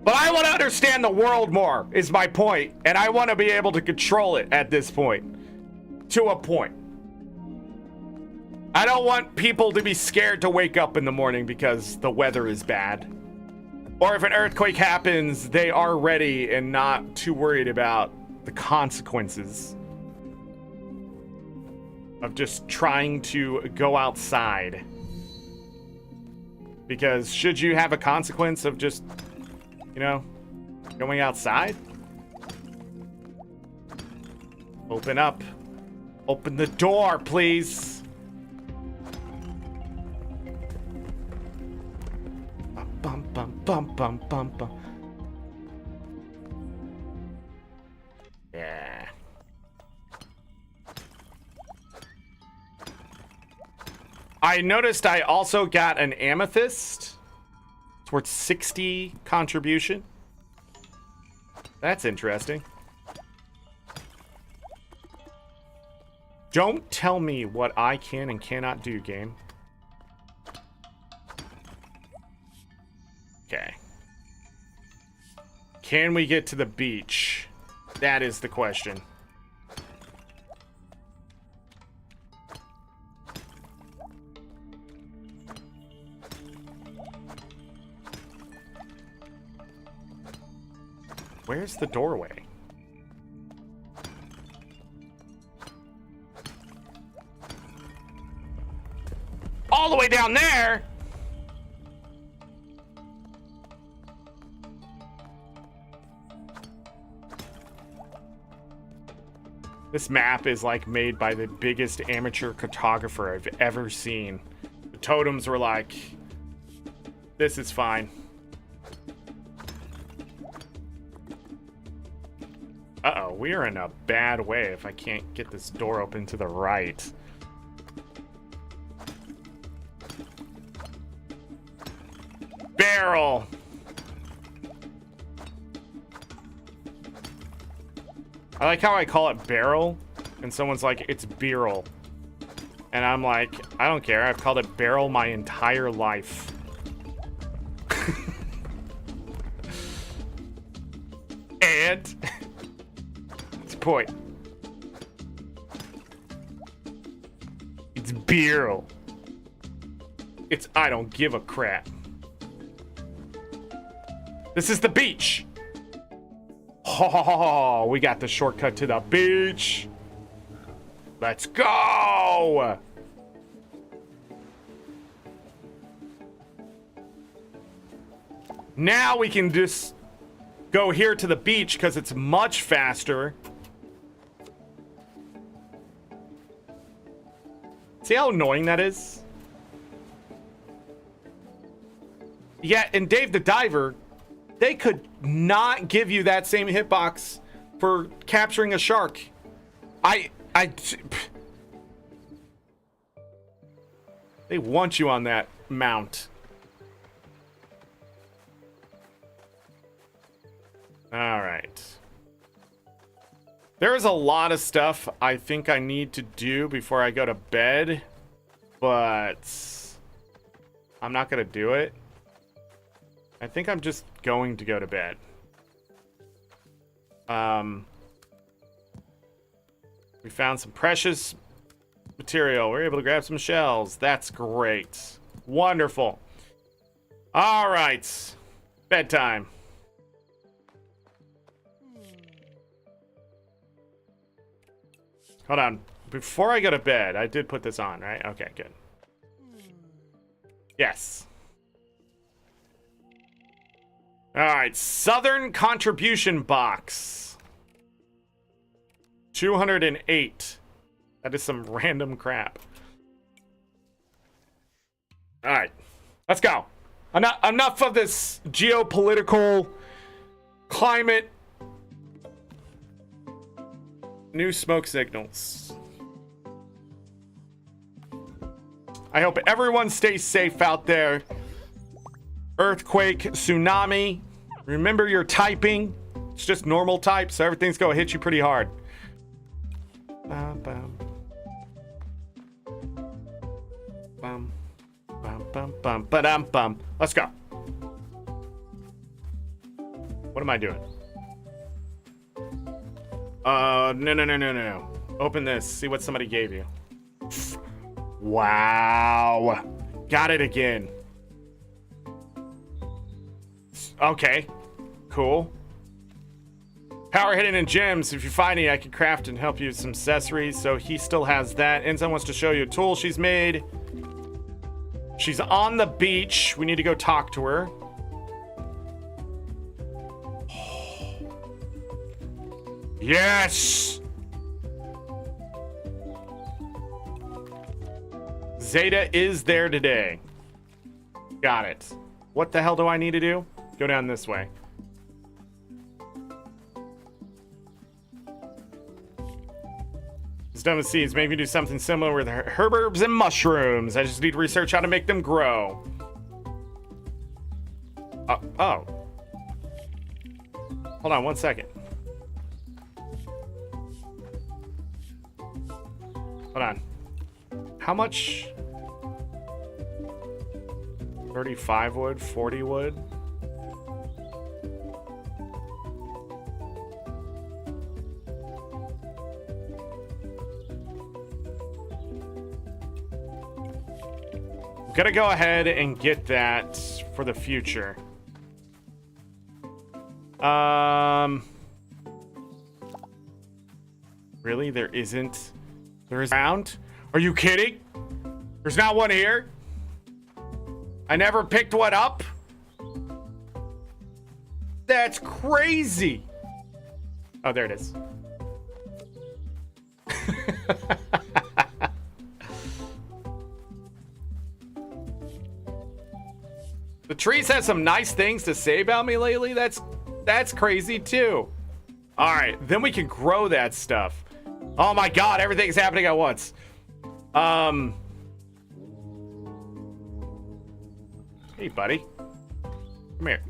But I want to understand the world more, is my point. And I want to be able to control it at this point. To a point. I don't want people to be scared to wake up in the morning because the weather is bad. Or if an earthquake happens, they are ready and not too worried about the consequences of just trying to go outside. Because should you have a consequence of just, you know, going outside? Open up. Open the door, please. Bum, bum, bum, bum, bum, bum. Yeah. I noticed I also got an amethyst. It's worth 60 contribution. That's interesting. Don't tell me what I can and cannot do, game. Okay. Can we get to the beach? That is the question. Where's the doorway? All the way down there? This map is like made by the biggest amateur cartographer I've ever seen. The totems were like, this is fine. Uh-oh, we are in a bad way if I can't get this door open to the right. Barrel! I like how I call it barrel, and someone's like, it's beerel. And I'm like, I don't care, I've called it barrel my entire life. And... it's point. It's beerel. It's I don't give a crap. This is the beach. Oh, we got the shortcut to the beach. Let's go. Now we can just go here to the beach because it's much faster. See how annoying that is? Yeah, and Dave the Diver, they could not give you that same hitbox for capturing a shark. They want you on that mount. All right. There's a lot of stuff I think I need to do before I go to bed, but I'm not gonna do it. I think I'm just going to go to bed. We found some precious material. We're able to grab some shells. That's great. Wonderful. All right. Bedtime. Hold on. Before I go to bed, I did put this on, right? Okay, good. Yes. All right, Southern Contribution Box. 208. That is some random crap. All right, let's go. Enough of this geopolitical climate. New smoke signals. I hope everyone stays safe out there. Earthquake, tsunami. Remember your typing. It's just normal type, so everything's gonna hit you pretty hard. Bum, bum. Bum, bum, bum, bum, ba-dum, bum. Let's go. What am I doing? No. Open this. See what somebody gave you. Wow. Got it again. Okay. Cool. Power hidden in gems. If you find any, I can craft and help you with some accessories. So he still has that. Enzo wants to show you a tool she's made. She's on the beach. We need to go talk to her. Yes! Zeta is there today. Got it. What the hell do I need to do? Go down this way. Stem of seeds. Maybe do something similar with herbs and mushrooms. I just need to research how to make them grow. Oh. Hold on 1 second. Hold on. How much? 35 wood, 40 wood. Gotta go ahead and get that for the future. Really? There isn't? There is around? Are you kidding? There's not one here? I never picked one up? That's crazy. Oh, there it is. The trees have some nice things to say about me lately. That's crazy too. All right, then we can grow that stuff. Oh my God, everything's happening at once. Hey, buddy. Come here.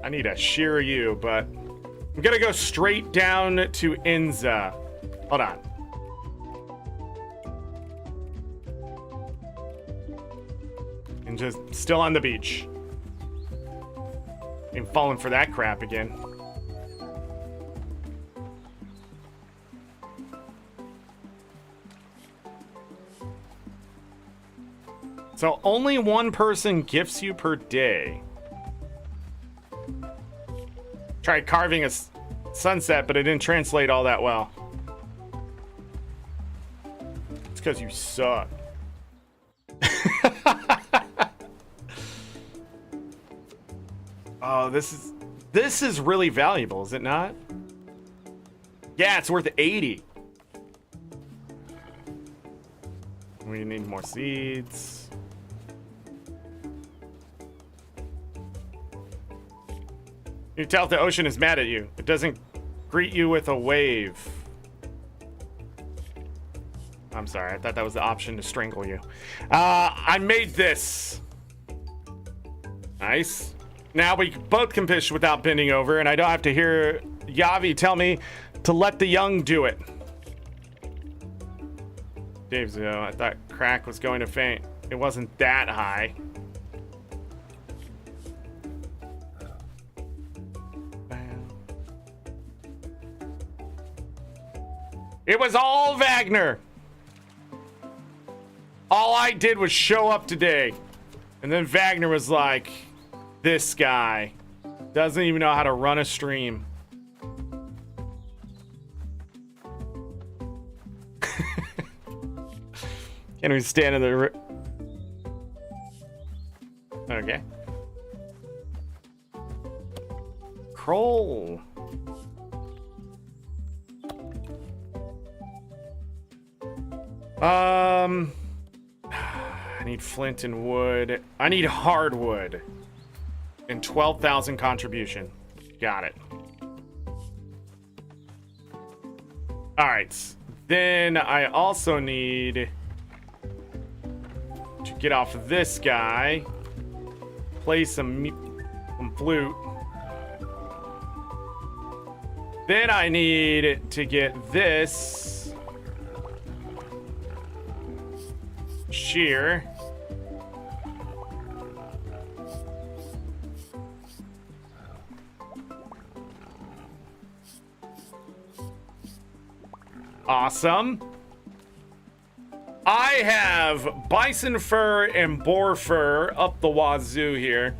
I need to shear you, but I'm gonna go straight down to Enza. Hold on. And just still on the beach. I'm falling for that crap again. So only one person gifts you per day. Tried carving a sunset, but it didn't translate all that well. It's because you suck. Oh, this is really valuable, is it not? Yeah, it's worth 80. We need more seeds. You tell if the ocean is mad at you. It doesn't greet you with a wave. I'm sorry, I thought that was the option to strangle you. I made this. Nice. Now we both can fish without bending over, and I don't have to hear Yavi tell me to let the young do it. Dave's, I thought crack was going to faint. It wasn't that high. It was all Wagner. All I did was show up today. And then Wagner was like, this guy doesn't even know how to run a stream. Can't even stand in the... Okay. Kroll. I need flint and wood. I need hardwood. And 12,000 contribution. Got it. Alright. Then I also need to get off of this guy. Play some flute. Then I need to get this shear. Awesome. I have bison fur and boar fur up the wazoo here.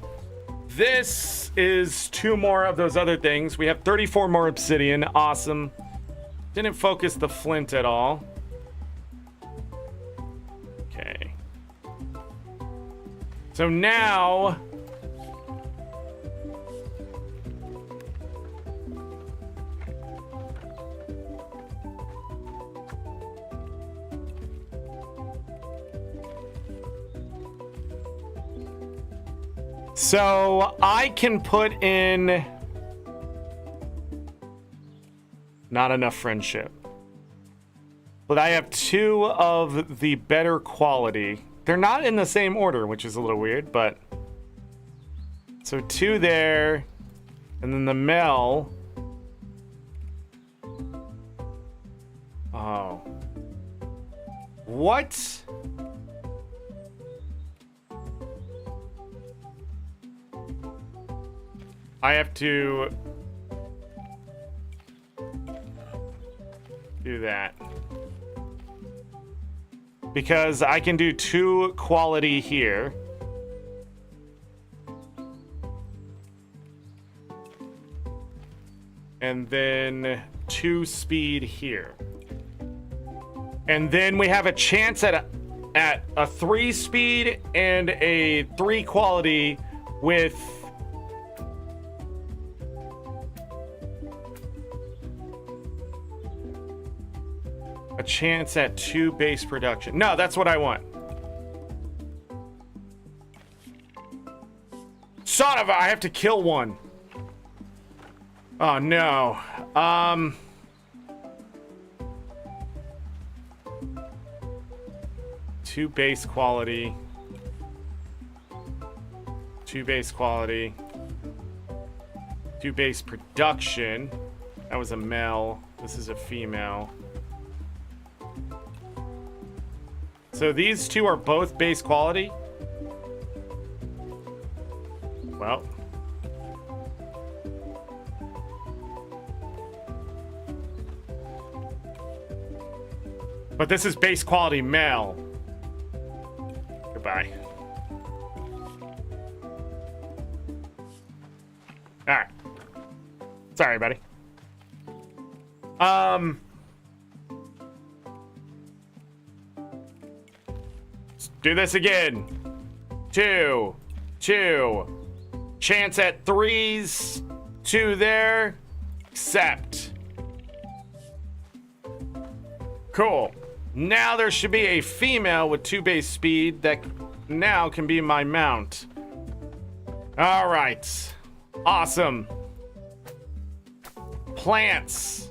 This is 2 more of those other things. We have 34 more obsidian. Awesome. Didn't focus the flint at all. Okay. So now... So I can put in not enough friendship, but I have 2 of the better quality. They're not in the same order, which is a little weird, but so 2 there, and then the Mel. Oh, what? I have to do that because I can do 2 quality here. And then 2 speed here. And then we have a chance at a 3 speed and a 3 quality with a chance at 2 base production. No, that's what I want. Son of a, I have to kill one. Oh no. 2 base quality. 2 base quality. 2 base production. That was a male. This is a female. So these 2 are both base quality. Well. But this is base quality male. Goodbye. Alright. Sorry, buddy. Let's do this again. 2. Chance at 3s. 2 there. Accept. Cool. Now there should be a female with 2 base speed that now can be my mount. All right. Awesome. Plants.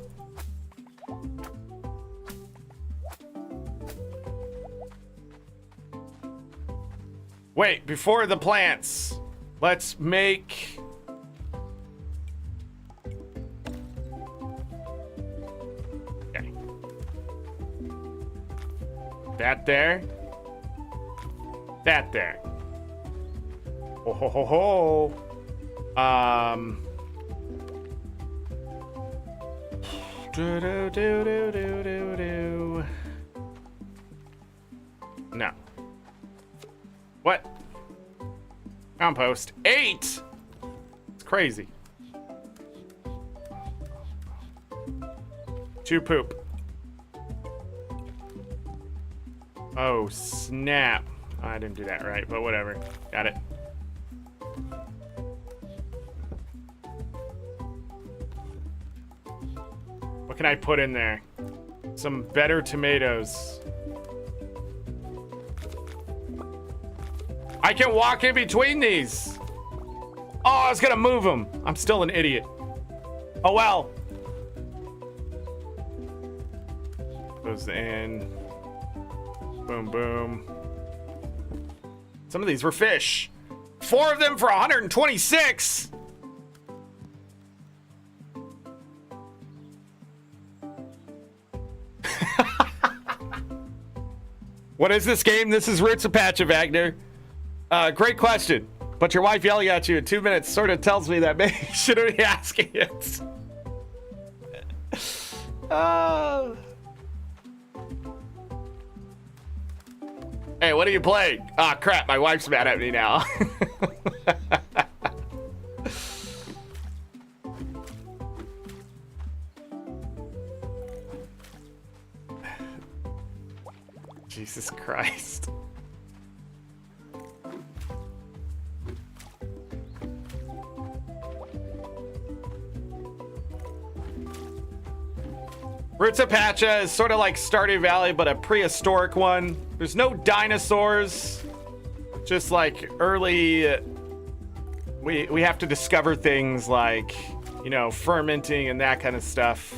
Wait, before the plants, let's make... Okay. That there. That there. Oh ho ho ho. Do. No. What? Compost. 8! It's crazy. 2 poop. Oh, snap. I didn't do that right, but whatever. Got it. What can I put in there? Some better tomatoes. I can walk in between these. Oh, I was gonna move them. I'm still an idiot. Oh well. Goes in. Boom, boom. Some of these were fish. 4 of them for 126. What is this game? This is Roots of Pacha, Wagner. Great question. But your wife yelling at you in 2 minutes sort of tells me that maybe you shouldn't be asking it. Hey, what are you playing? Ah, crap, my wife's mad at me now. Jesus Christ. Roots of Pacha is sort of like Stardew Valley, but a prehistoric one. There's no dinosaurs. Just like early... We have to discover things like, you know, fermenting and that kind of stuff.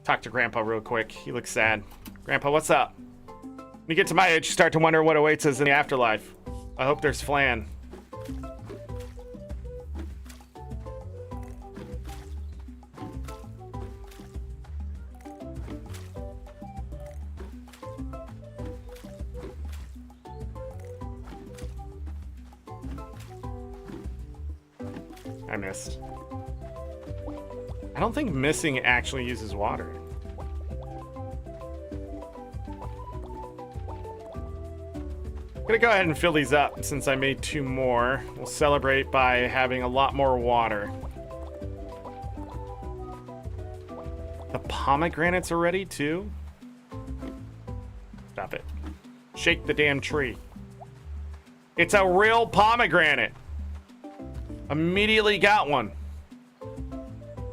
Talk to Grandpa real quick. He looks sad. Grandpa, what's up? When you get to my age, you start to wonder what awaits us in the afterlife. I hope there's flan. I missed. I don't think missing actually uses water. I'm gonna go ahead and fill these up since I made 2 more. We'll celebrate by having a lot more water. The pomegranates are ready too? Stop it. Shake the damn tree. It's a real pomegranate. Immediately got one.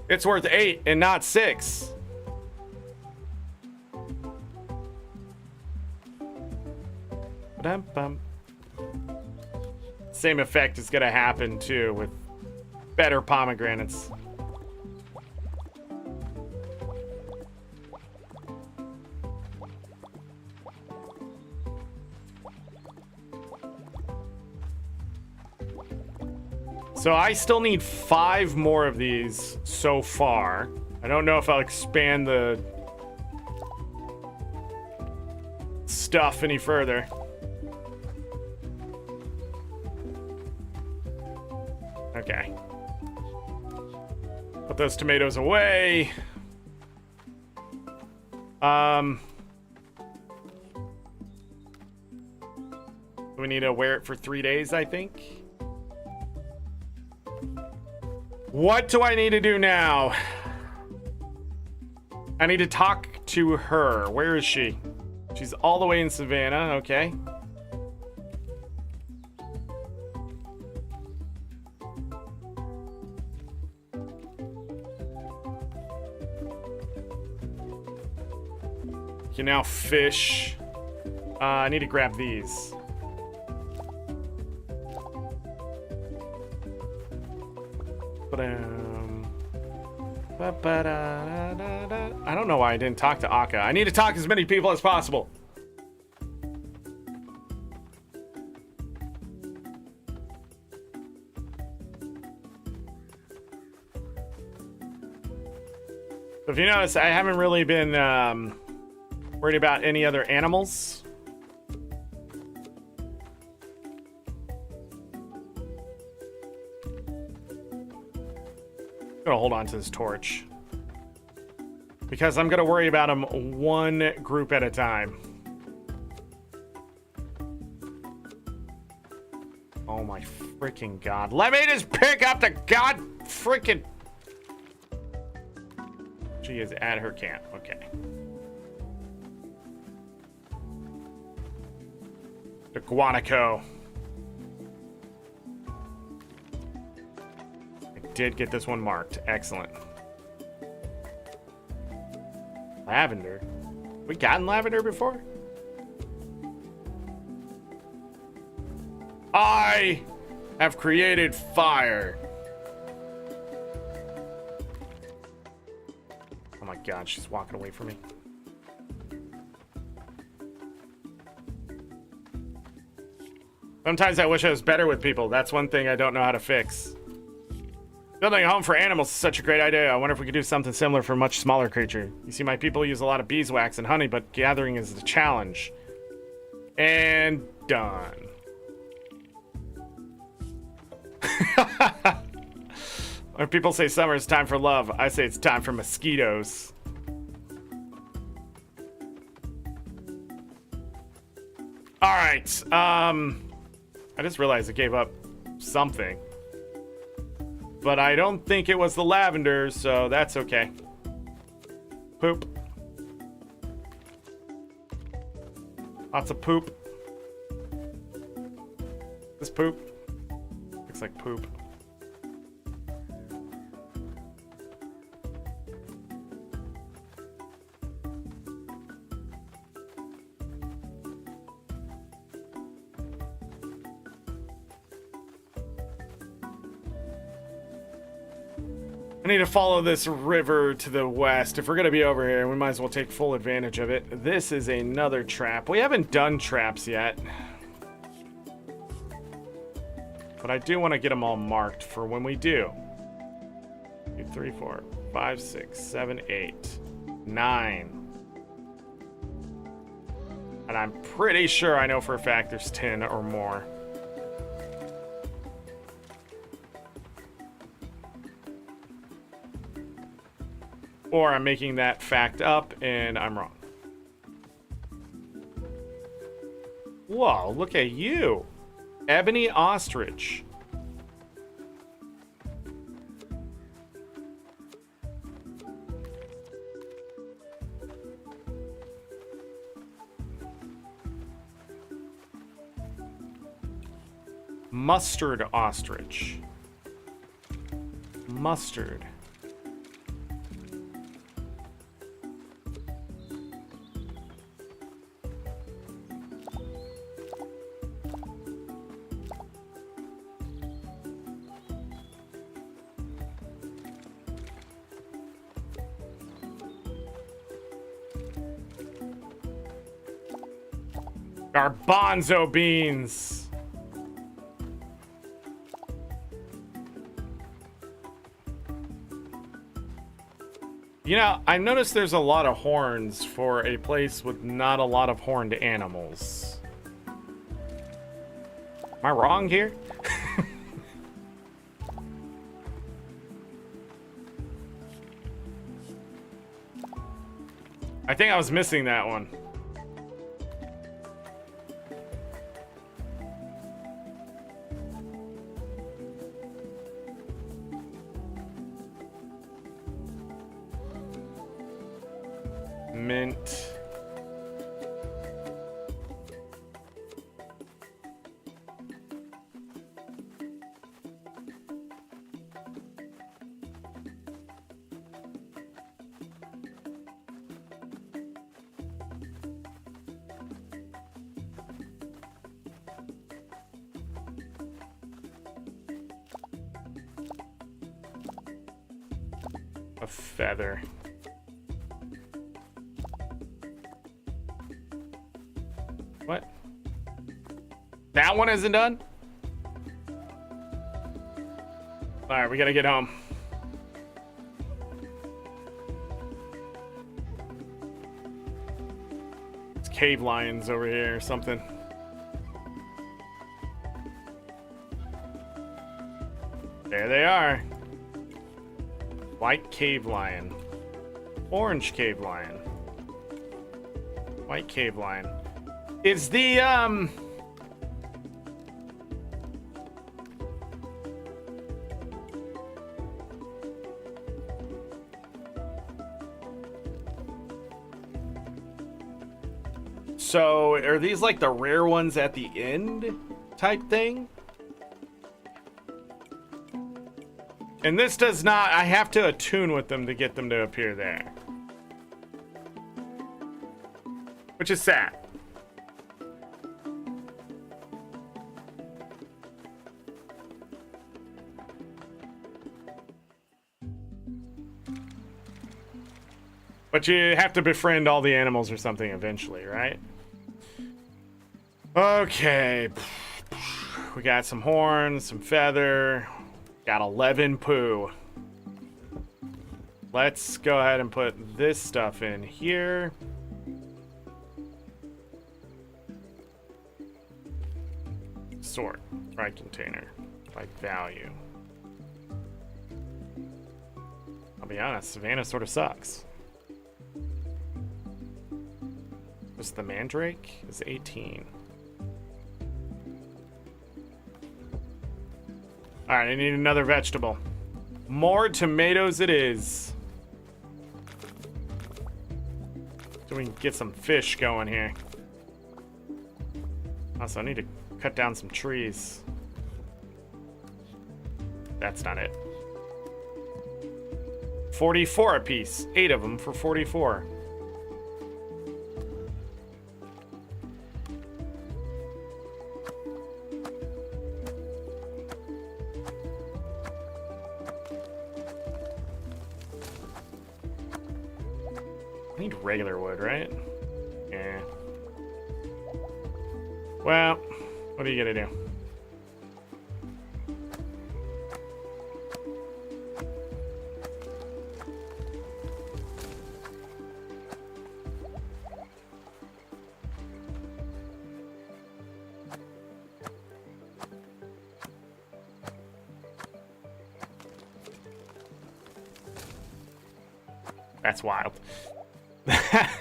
It's worth 8 and not 6. Ba-dum-bum. Same effect is gonna happen too with better pomegranates. So I still need 5 more of these so far. I don't know if I'll expand the stuff any further. Okay. Put those tomatoes away. We need to wear it for 3 days, I think. What do I need to do now? I need to talk to her. Where is she? She's all the way in Savannah. Okay. You can now fish. I need to grab these. I don't know why I didn't talk to Akka. I need to talk to as many people as possible. If you notice, I haven't really been worried about any other animals. I'm gonna hold on to this torch because I'm gonna worry about them one group at a time. Oh my freaking god. Let me just pick up the god freaking... She is at her camp. Okay. The guanaco. Did get this one marked. Excellent. Lavender. We gotten lavender before? I have created fire. Oh my god, she's walking away from me. Sometimes I wish I was better with people. That's one thing I don't know how to fix. Building a home for animals is such a great idea. I wonder if we could do something similar for a much smaller creature. You see, my people use a lot of beeswax and honey, but gathering is the challenge. And done. When people say summer is time for love, I say it's time for mosquitoes. All right. I just realized I gave up something. But I don't think it was the lavender, so that's okay. Poop. Lots of poop. This poop. Looks like poop. I need to follow this river to the west. If we're going to be over here, we might as well take full advantage of it. This is another trap. We haven't done traps yet. But I do want to get them all marked for when we do. 2, 3, 4, 5, 6, 7, 8, 9. And I'm pretty sure I know for a fact there's 10 or more. Or I'm making that fact up and I'm wrong. Whoa, look at you. Ebony ostrich. Mustard ostrich. Mustard. Garbanzo beans. You know, I noticed there's a lot of horns for a place with not a lot of horned animals. Am I wrong here? I think I was missing that one. Mint. A feather. What? That one isn't done? Alright, we gotta get home. It's cave lions over here or something. There they are. White cave lion. Orange cave lion. White cave lion. Is the, so are these like the rare ones at the end type thing? And this does not, I have to attune with them to get them to appear there. Which is sad. But you have to befriend all the animals or something eventually, right? Okay. We got some horns, some feather. Got 11 poo. Let's go ahead and put this stuff in here. Sort. Right container. By value. I'll be honest, Savannah sort of sucks. What's the mandrake? Is 18. Alright, I need another vegetable. More tomatoes it is. So we can get some fish going here. Also, I need to cut down some trees. That's not it. 44 apiece. 8 of them for 44. I need regular wood, right? Yeah. Well, what are you gonna do? That's wild.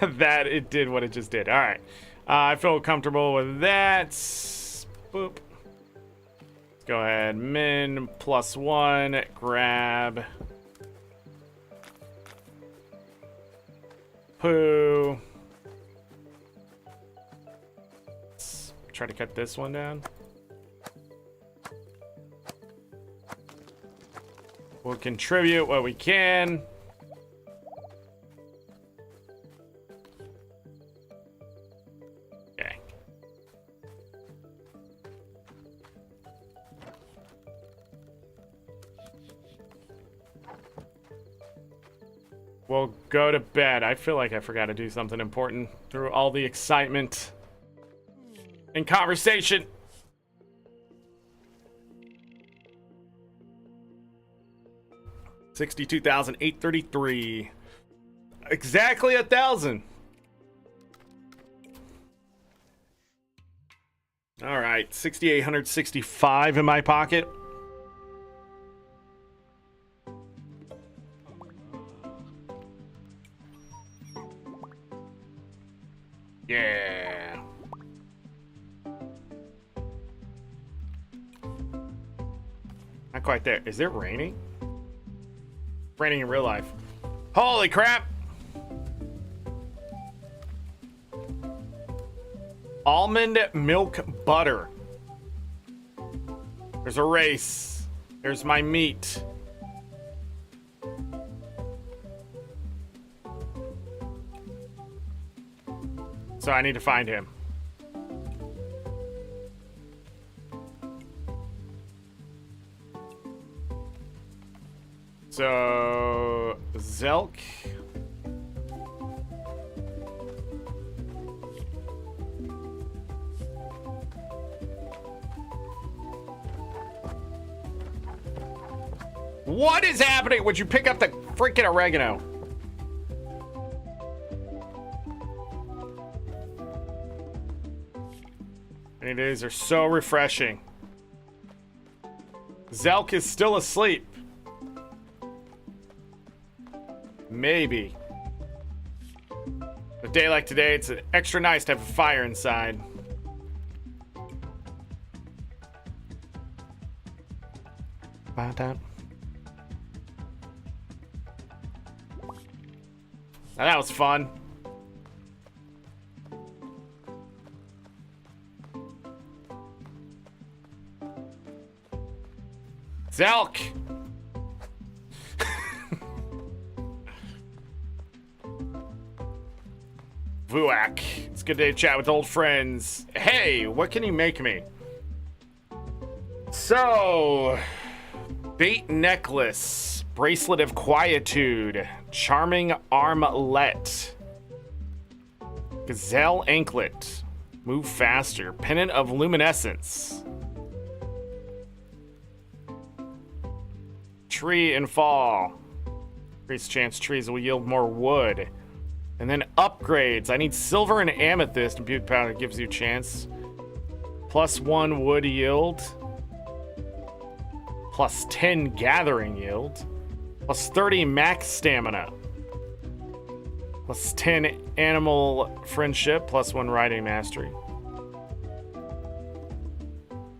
That it did what it just did. All right. I feel comfortable with that. Boop. Let's go ahead. Min +1. Grab. Poo. Let's try to cut this one down. We'll contribute what we can. We'll go to bed. I feel like I forgot to do something important through all the excitement and conversation. $62,833. Exactly 1,000. All right, 6,865 in my pocket. Yeah. Not quite there. Is it raining? Raining in real life. Holy crap! Almond milk butter. There's a race. There's my meat. So I need to find him. So Zelk. What is happening? Would you pick up the freaking oregano? Rainy days are so refreshing. Zelk is still asleep. Maybe. A day like today, it's extra nice to have a fire inside. Now that was fun. Zelk! Vuak. It's good to chat with old friends. Hey, what can you make me? So, bait necklace. Bracelet of Quietude. Charming Armlet. Gazelle Anklet. Move faster. Pennant of Luminescence. Tree and Fall. Increased chance trees will yield more wood. And then upgrades. I need silver and amethyst. Imbued powder gives you a chance. +1 wood yield. +10 gathering yield. +30 max stamina. +10 animal friendship. +1 riding mastery.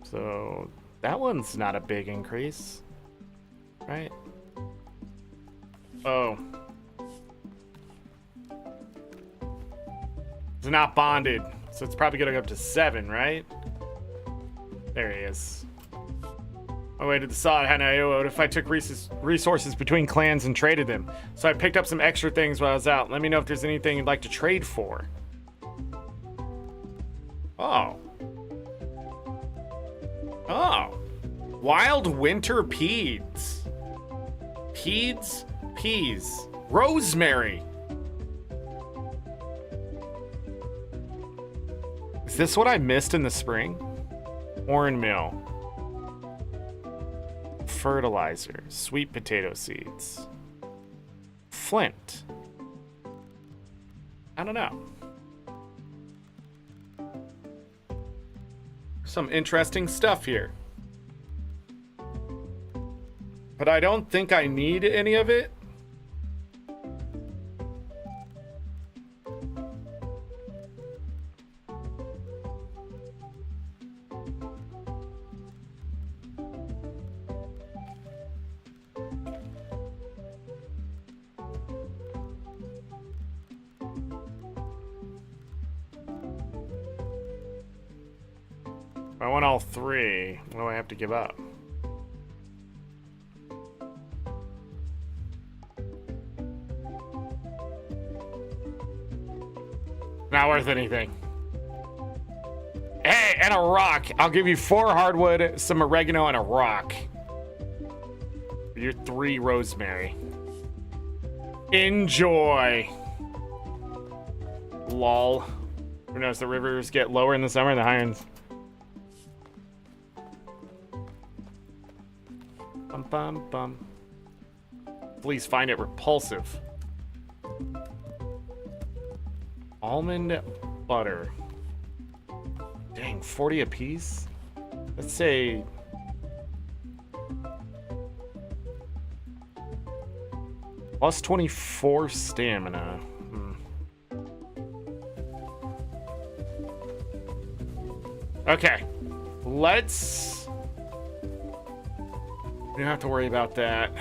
So that one's not a big increase, right? Oh. It's not bonded, so it's probably gonna go up to 7, right? There he is. I waited to saw how what if I took resources between clans and traded them. So I picked up some extra things while I was out. Let me know if there's anything you'd like to trade for. Oh. Oh. Wild winter peas. Peas. Rosemary. Is this what I missed in the spring? Oran meal. Fertilizer. Sweet potato seeds. Flint. I don't know. Some interesting stuff here. But I don't think I need any of it. I want all 3. What do I have to give up? Not worth anything. Hey, and a rock. I'll give you 4 hardwood, some oregano, and a rock. You're 3 rosemary. Enjoy. Lol. Who knows? The rivers get lower in the summer and the higher in... Bum. Please find it repulsive. Almond butter. Dang, 40 a piece? Let's say... +24 stamina. Okay. Let's... We don't have to worry about that.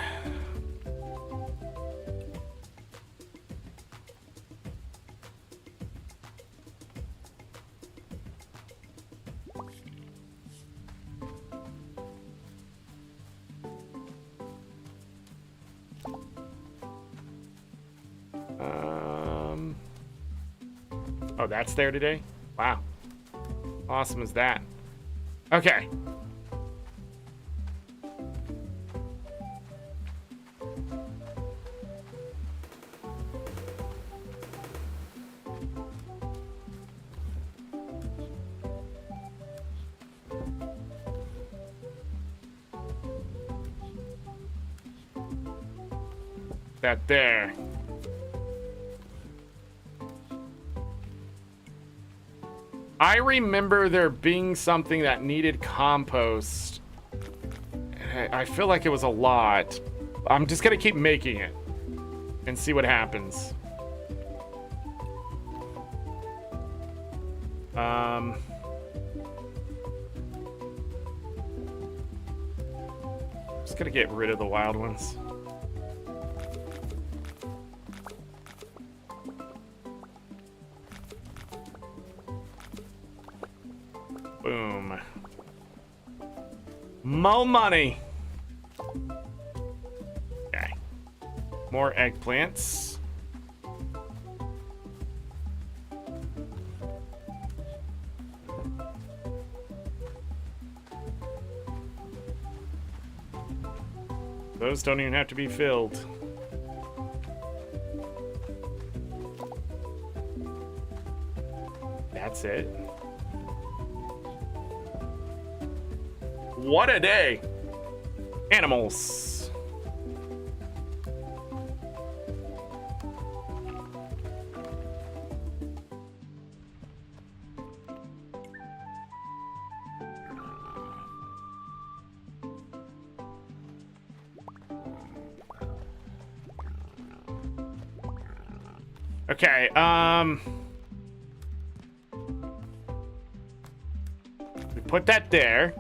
Oh, that's there today? Wow. Awesome is that? Okay. That there. I remember there being something that needed compost. I feel like it was a lot. I'm just gonna keep making it and see what happens. Just gonna get rid of the wild ones. Boom. Mo money. Okay. More eggplants. Those don't even have to be filled. That's it. What a day. Animals. Okay, we put that there.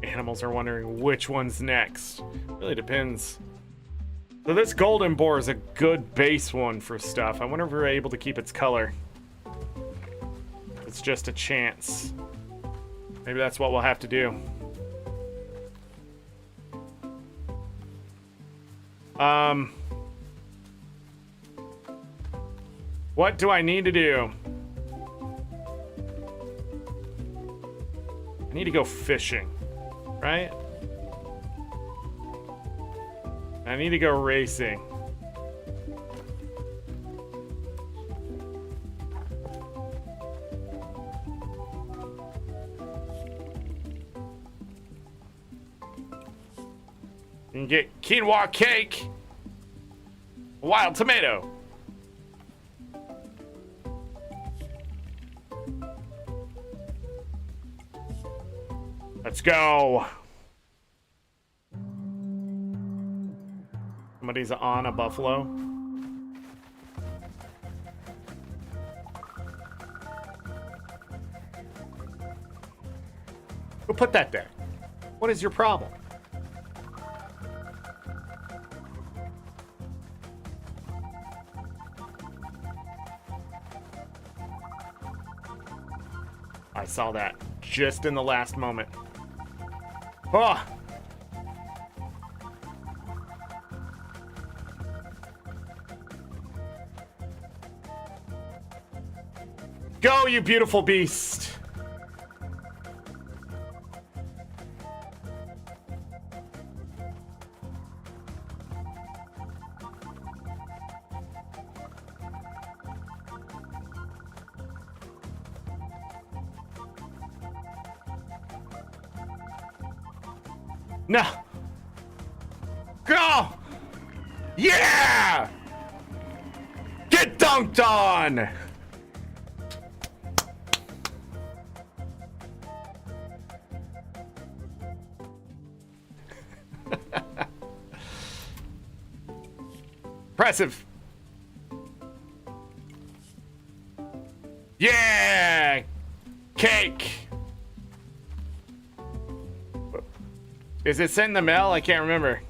Animals are wondering which one's next. Really depends. So this golden boar is a good base one for stuff. I wonder if we're able to keep its color. It's just a chance. Maybe that's what we'll have to do. What do I need to do? I need to go fishing, right? I need to go racing. You can get quinoa cake, a wild tomato. Let's go. Somebody's on a buffalo. Who put that there? What is your problem? I saw that just in the last moment. Oh! Go, you beautiful beast! No! Go! Yeah! Get dunked on! Impressive. Yeah! Cake! Is it sent in the mail? I can't remember.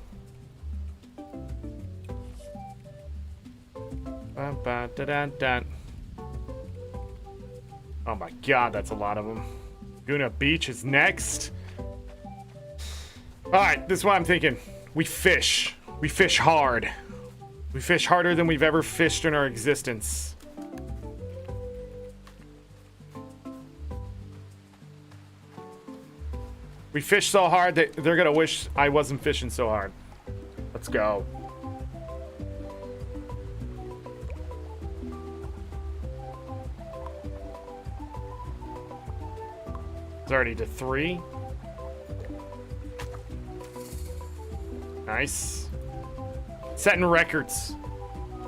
Oh my god, that's a lot of them. Laguna Beach is next. Alright, this is what I'm thinking. We fish. We fish hard. We fish harder than we've ever fished in our existence. We fish so hard that they're gonna wish I wasn't fishing so hard. Let's go. It's already to 3. Nice. Setting records.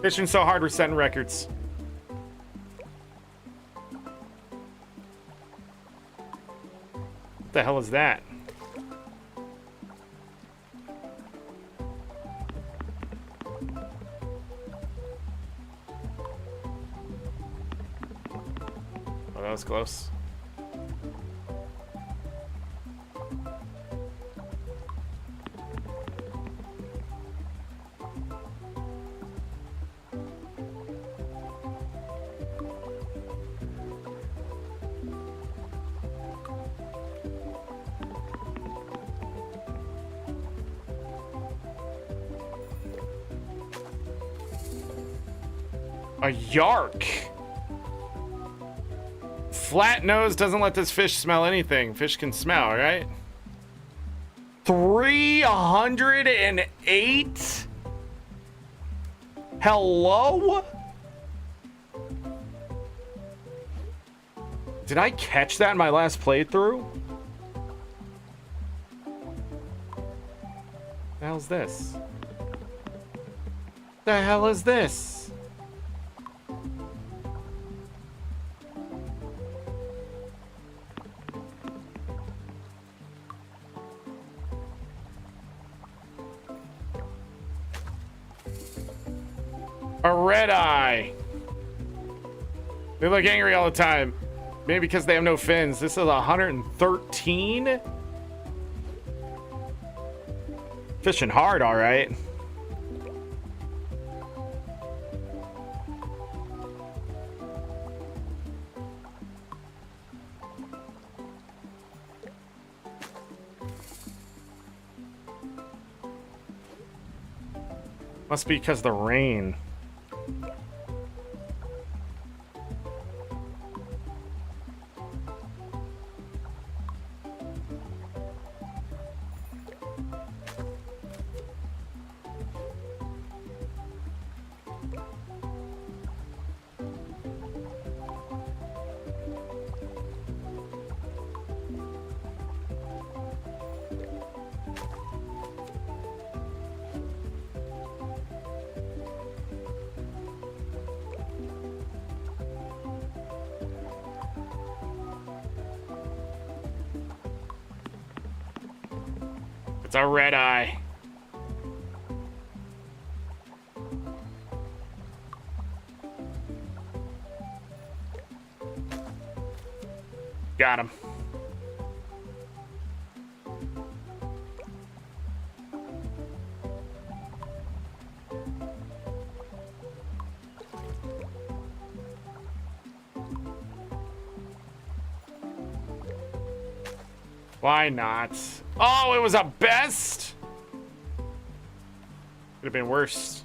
Fishing so hard, we're setting records. What the hell is that? Oh, that was close. A yark. Flat nose doesn't let this fish smell anything. Fish can smell, right? 308? Hello? Did I catch that in my last playthrough? The hell's this? The hell is this? A red eye. They look angry all the time. Maybe because they have no fins. This is 113. Fishing hard, all right. Must be because of the rain. It's a red eye. Got him. Why not? Oh, it was a best? Could have been worse.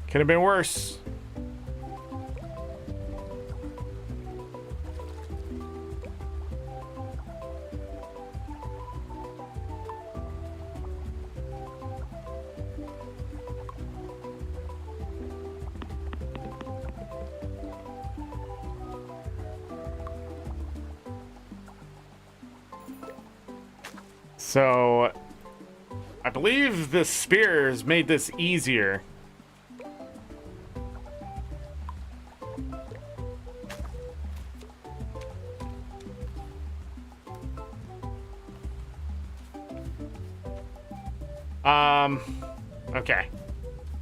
Could have been worse. So, I believe the spears made this easier. Okay.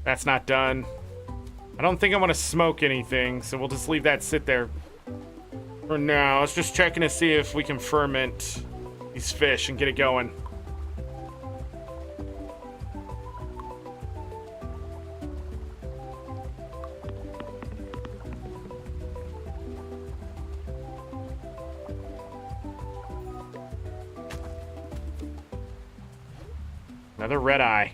That's not done. I don't think I want to smoke anything, so we'll just leave that sit there for now. Let's just checking to see if we can ferment these fish and get it going. Another red eye.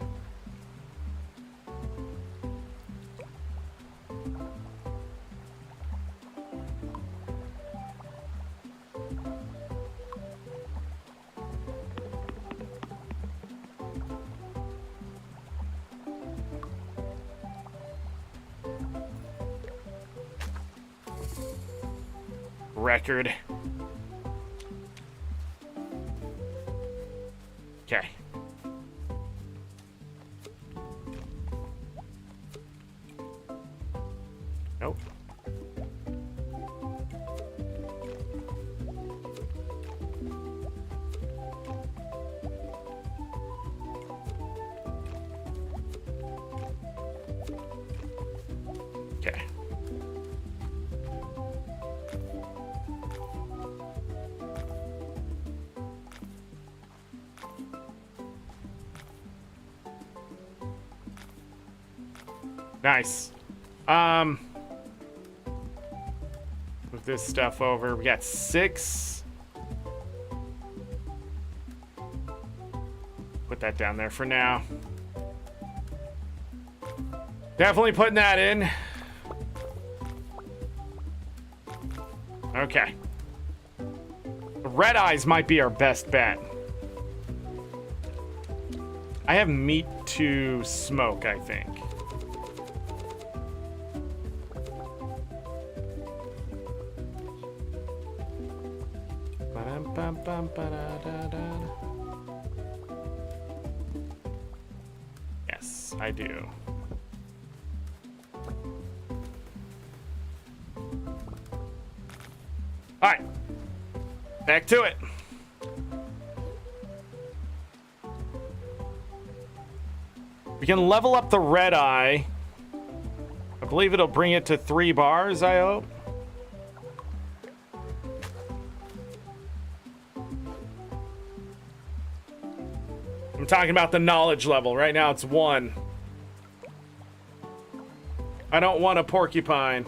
Record. Okay. Nope. Okay. Nice. Move this stuff over. We got 6. Put that down there for now. Definitely putting that in. Okay. The red eyes might be our best bet. I have meat to smoke, I think. Yes, I do. All right, back to it. We can level up the red eye. I believe it'll bring it to 3 bars, I hope. I'm talking about the knowledge level. Right now it's 1. I don't want a porcupine.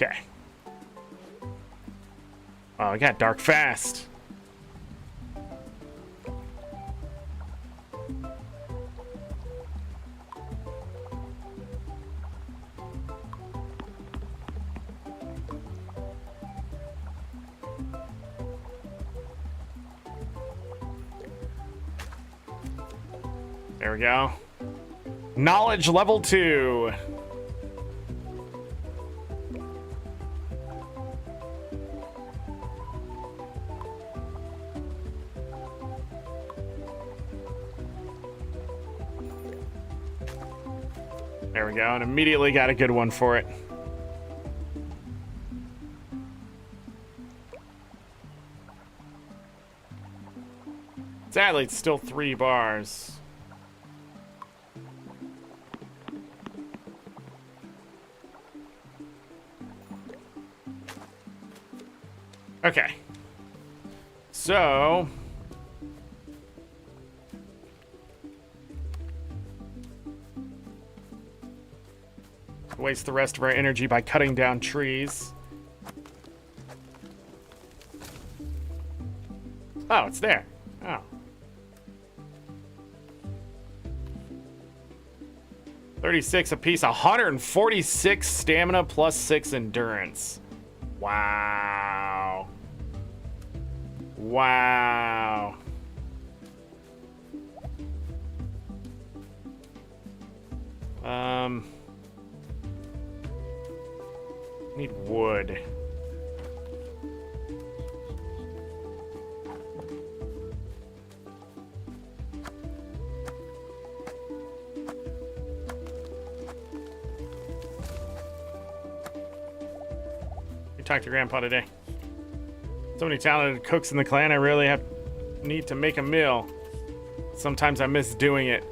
Okay. Oh, it got dark fast. There we go. Knowledge level 2. There we go, and immediately got a good one for it. Sadly, it's still 3 bars. Okay. So... waste the rest of our energy by cutting down trees. Oh, it's there. Oh. $36 apiece, 146 stamina plus 6 endurance. Wow. Wow. Need wood. You talked to Grandpa today. So many talented cooks in the clan, I really need to make a meal. Sometimes I miss doing it.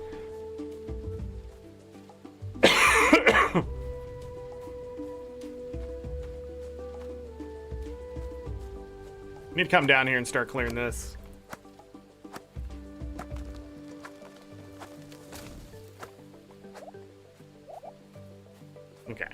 Need to come down here and start clearing this. Okay.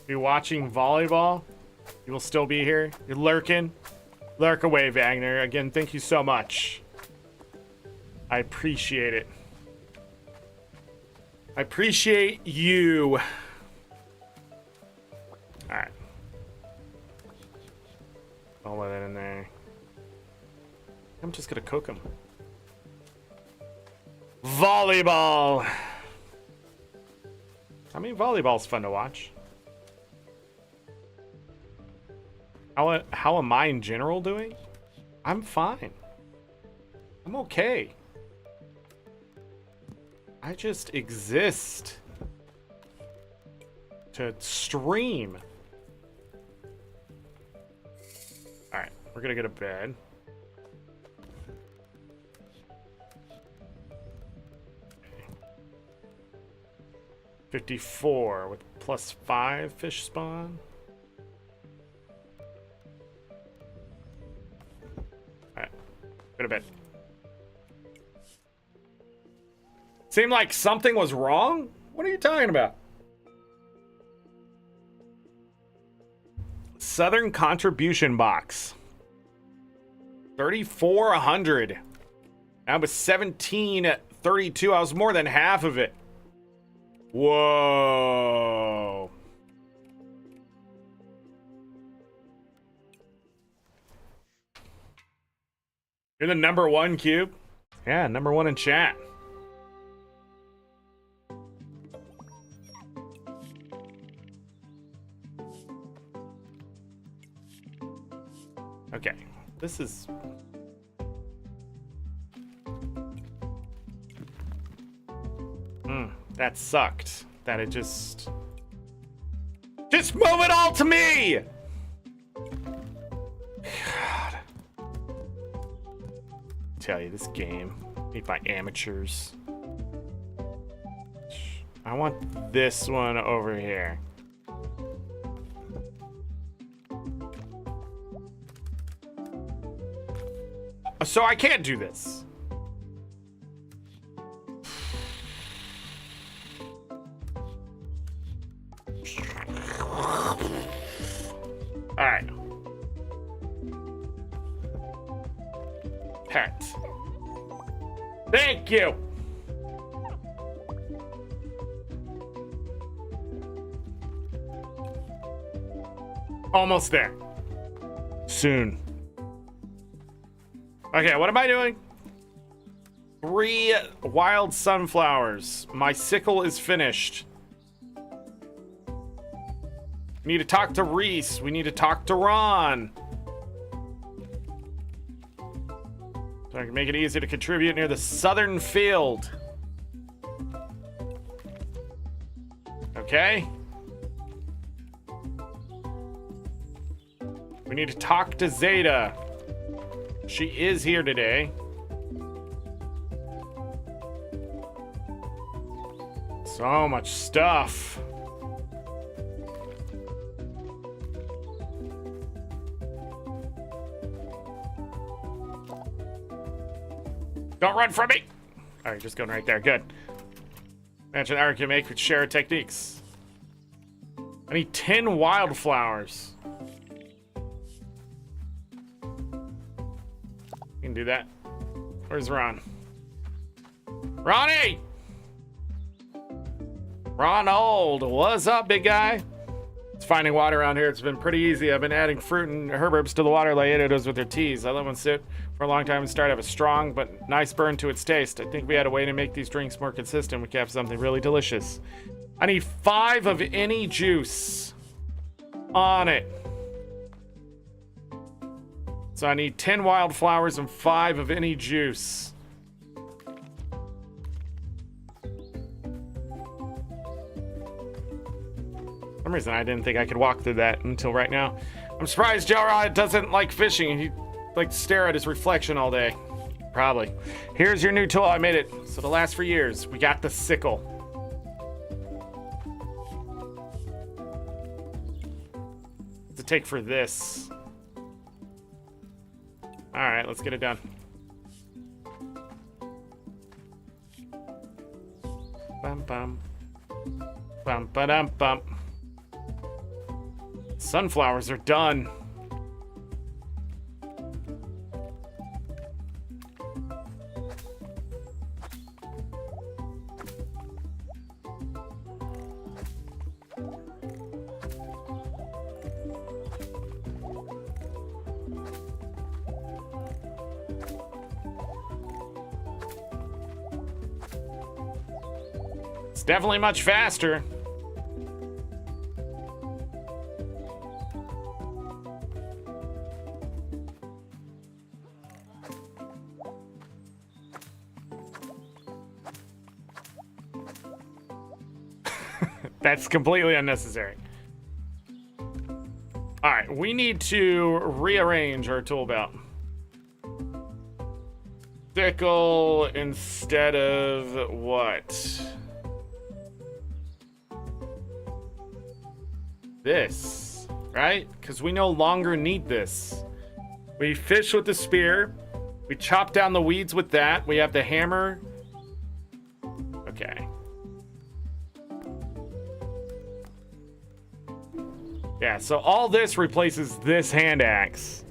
Be watching volleyball. You will still be here. You're lurking. Lurk away, Wagner. Again, thank you so much. I appreciate it. I appreciate you. Alright. I'll let that in there. I'm just gonna cook them. Volleyball. I mean, volleyball's fun to watch. How am I in general doing? I'm fine. I'm okay. I just exist to stream. we're gonna go to bed. $54 with +5 fish spawn. Alright, go to bed. Seemed like something was wrong? What are you talking about? Southern contribution box. 3,400. That was 1732. I was more than half of it. Whoa. You're the #1 cube? Yeah, #1 in chat. Okay, this is... that sucked. That it just... Just move it all to me! God. Tell you, this game made by amateurs. I want this one over here. So I can't do this. All right. Pet. Thank you. Almost there. Soon. Okay, what am I doing? 3 wild sunflowers. My sickle is finished. We need to talk to Reese. We need to talk to Ron. So I can make it easy to contribute near the southern field. Okay. We need to talk to Zeta. She is here today. So much stuff. Don't run from me! Alright, just going right there. Good. Imagine Eric can make with share techniques. I need 10 wildflowers. You can do that. Where's Ron? Ronnie! Ronald, what's up, big guy? It's finding water around here. It's been pretty easy. I've been adding fruit and herbs to the water like it does with their teas. I let one sit for a long time and started to have a strong but nice burn to its taste. I think we had a way to make these drinks more consistent. We could have something really delicious. I need 5 of any juice on it. So I need 10 wildflowers and 5 of any juice. For some reason I didn't think I could walk through that until right now. I'm surprised Jalrod doesn't like fishing. He likes to stare at his reflection all day. Probably. Here's your new tool. I made it so it'll last for years. We got the sickle. What's it take for this? Alright, let's get it done. Bum bum. Bum ba dum bum. Sunflowers are done. It's definitely much faster. That's completely unnecessary. All right, we need to rearrange our tool belt. Sickle instead of what? This, right? Because we no longer need this. We fish with the spear. We chop down the weeds with that. We have the hammer. Okay. Yeah, so all this replaces this hand axe.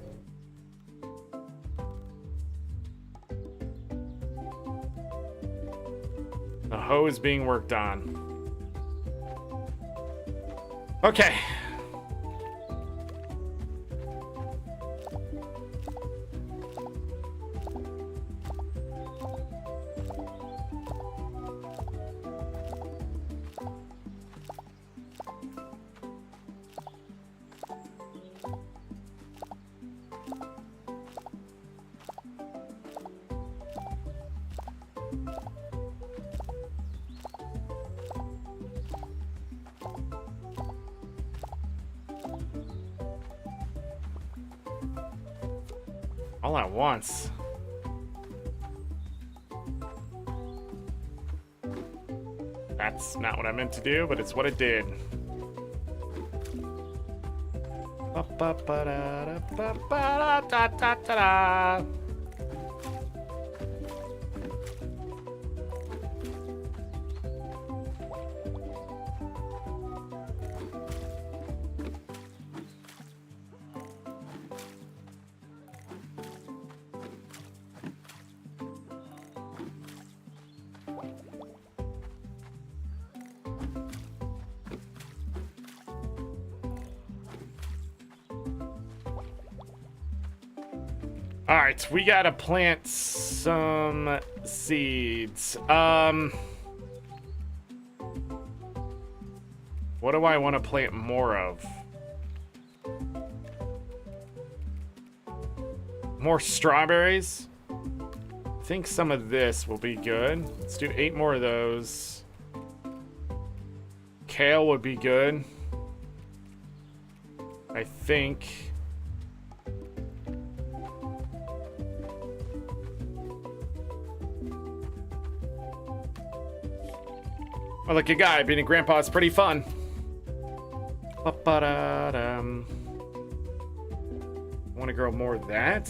The hoe is being worked on. Okay. All at once. That's not what I meant to do, but it's what it did. Ba-ba-ba-da-da-ba-ba-da-da-da-da. All right, we gotta plant some seeds. What do I want to plant more of? More strawberries? I think some of this will be good. Let's do 8 more of those. Kale would be good, I think. Oh, look, a guy being a grandpa is pretty fun. Ba-ba-da-dum. Want to grow more of that?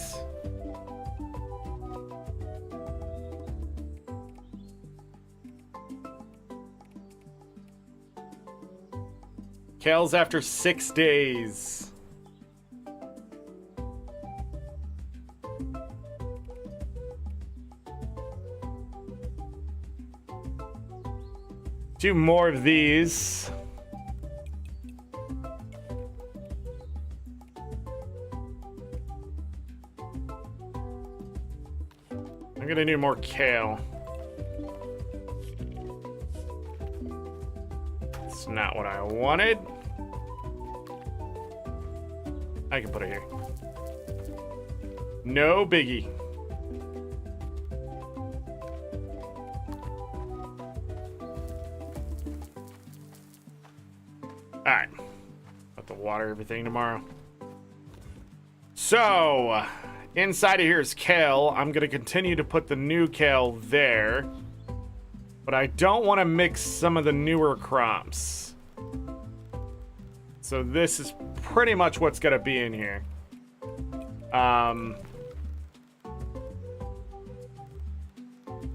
Kale's after 6 days. Do more of these. I'm gonna do more kale. It's not what I wanted. I can put it here. No biggie. Alright. Have to water everything tomorrow. So, inside of here is kale. I'm going to continue to put the new kale there. But I don't want to mix some of the newer crops. So this is pretty much what's going to be in here. And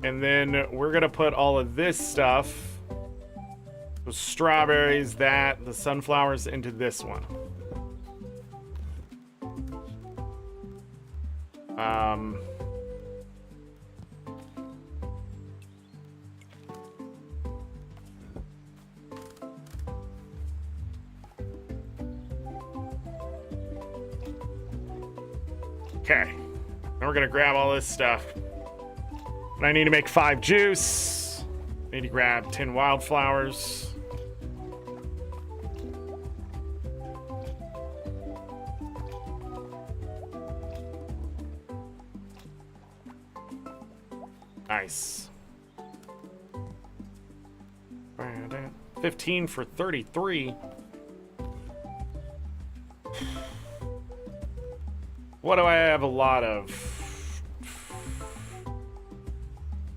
then we're going to put all of this stuff. The strawberries, the sunflowers into this one. Okay. Now we're gonna grab all this stuff. And I need to make 5 juice. I need to grab 10 wildflowers. Nice. 15 for 33. What do I have a lot of?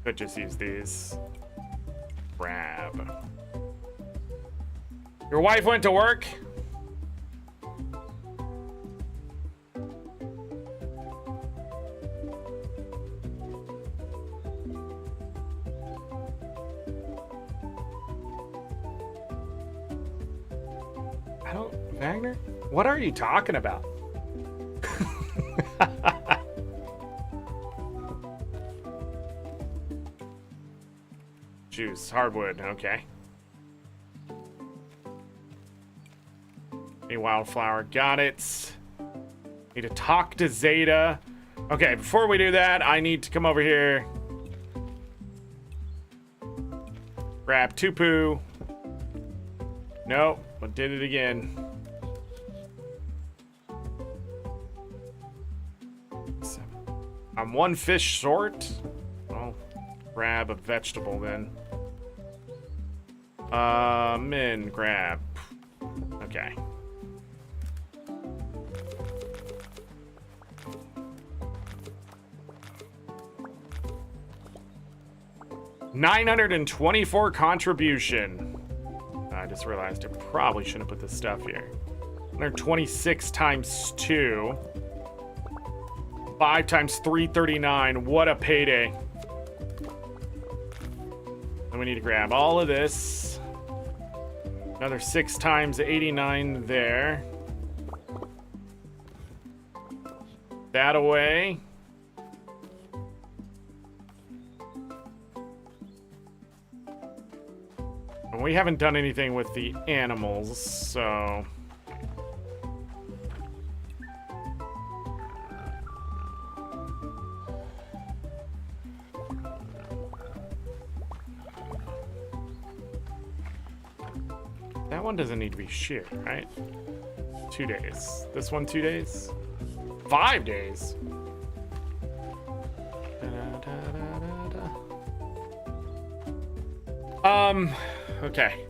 Could just use these. Grab. Your wife went to work? I don't... Wagner? What are you talking about? Juice, hardwood, okay. A wildflower, got it. Need to talk to Zeta. Okay, before we do that, I need to come over here. Grab Tupu. Nope, I did it again. I'm one fish short. I'll grab a vegetable then. Min, grab. Okay. $924 contribution. I just realized I probably shouldn't put this stuff here. 126 times 2. 5 times 339. What a payday. And we need to grab all of this. Another 6 times 89 there. That away. And we haven't done anything with the animals, so... That one doesn't need to be sheared, right? 2 days. This one 2 days? 5 days? Okay.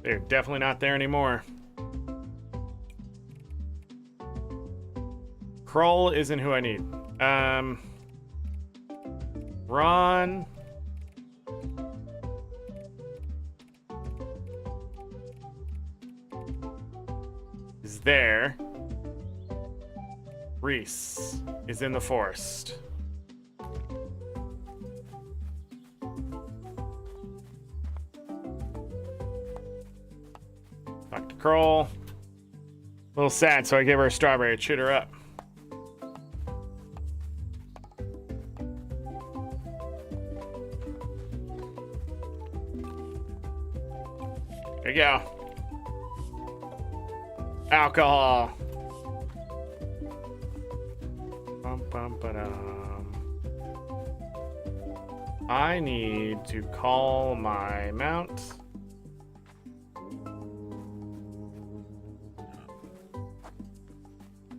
They're definitely not there anymore. Kroll isn't who I need. Ron. Is there. Reese is in the forest. Talk to Kroll. A little sad, so I gave her a strawberry to cheer her up. There you go. Alcohol. I need to call my mount.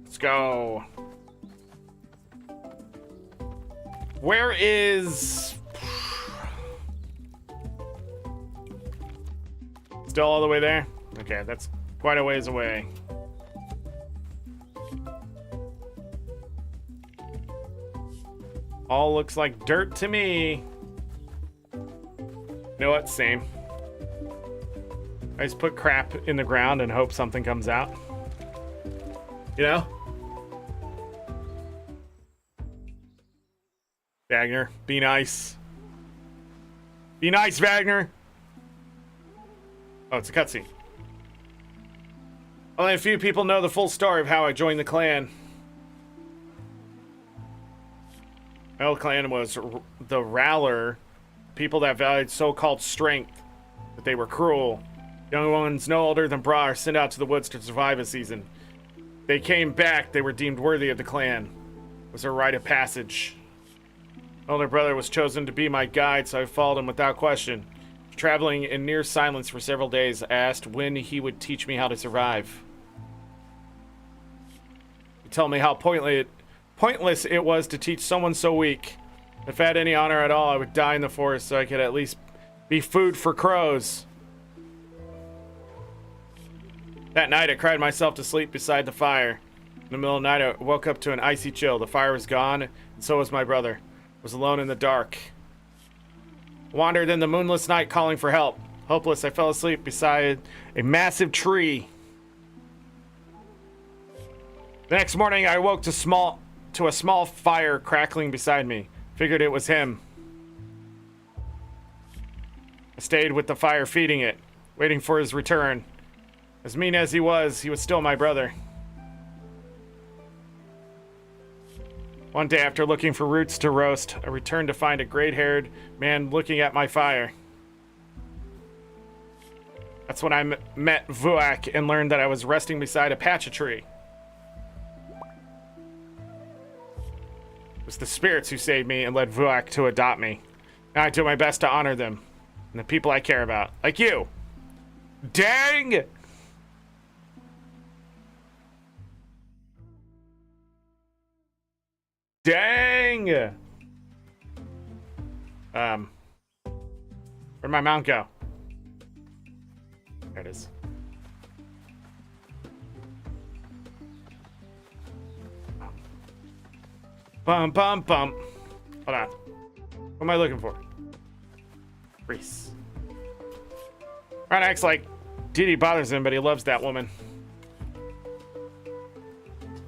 Let's go. Where is... Still all the way there? Okay, that's quite a ways away. All looks like dirt to me. You know what? Same. I just put crap in the ground and hope something comes out. You know? Wagner, be nice. Be nice, Wagner. Oh, it's a cutscene. Only a few people know the full story of how I joined the clan. My old clan was the Rowler, people that valued so-called strength, but they were cruel. Young ones no older than Bra are sent out to the woods to survive a season. They came back, they were deemed worthy of the clan. It was a rite of passage. My older brother was chosen to be my guide, so I followed him without question. Traveling in near silence for several days, I asked when he would teach me how to survive. He told me how pointless it was to teach someone so weak. If I had any honor at all, I would die in the forest so I could at least be food for crows. That night, I cried myself to sleep beside the fire. In the middle of the night, I woke up to an icy chill. The fire was gone, and so was my brother. I was alone in the dark. I wandered in the moonless night calling for help. Hopeless, I fell asleep beside a massive tree. The next morning, I awoke to a small fire crackling beside me. Figured it was him. I stayed with the fire, feeding it, waiting for his return. As mean as he was still my brother. One day, after looking for roots to roast, I returned to find a gray-haired man looking at my fire. That's when I met Vuak and learned that I was resting beside a pacha tree. It was the spirits who saved me and led Vuak to adopt me. Now I do my best to honor them and the people I care about, like you. Dang! Dang! Where'd my mount go? There it is. Bum, bum, bum. Hold on. What am I looking for? Reese. Ron acts like Didi bothers him, but he loves that woman.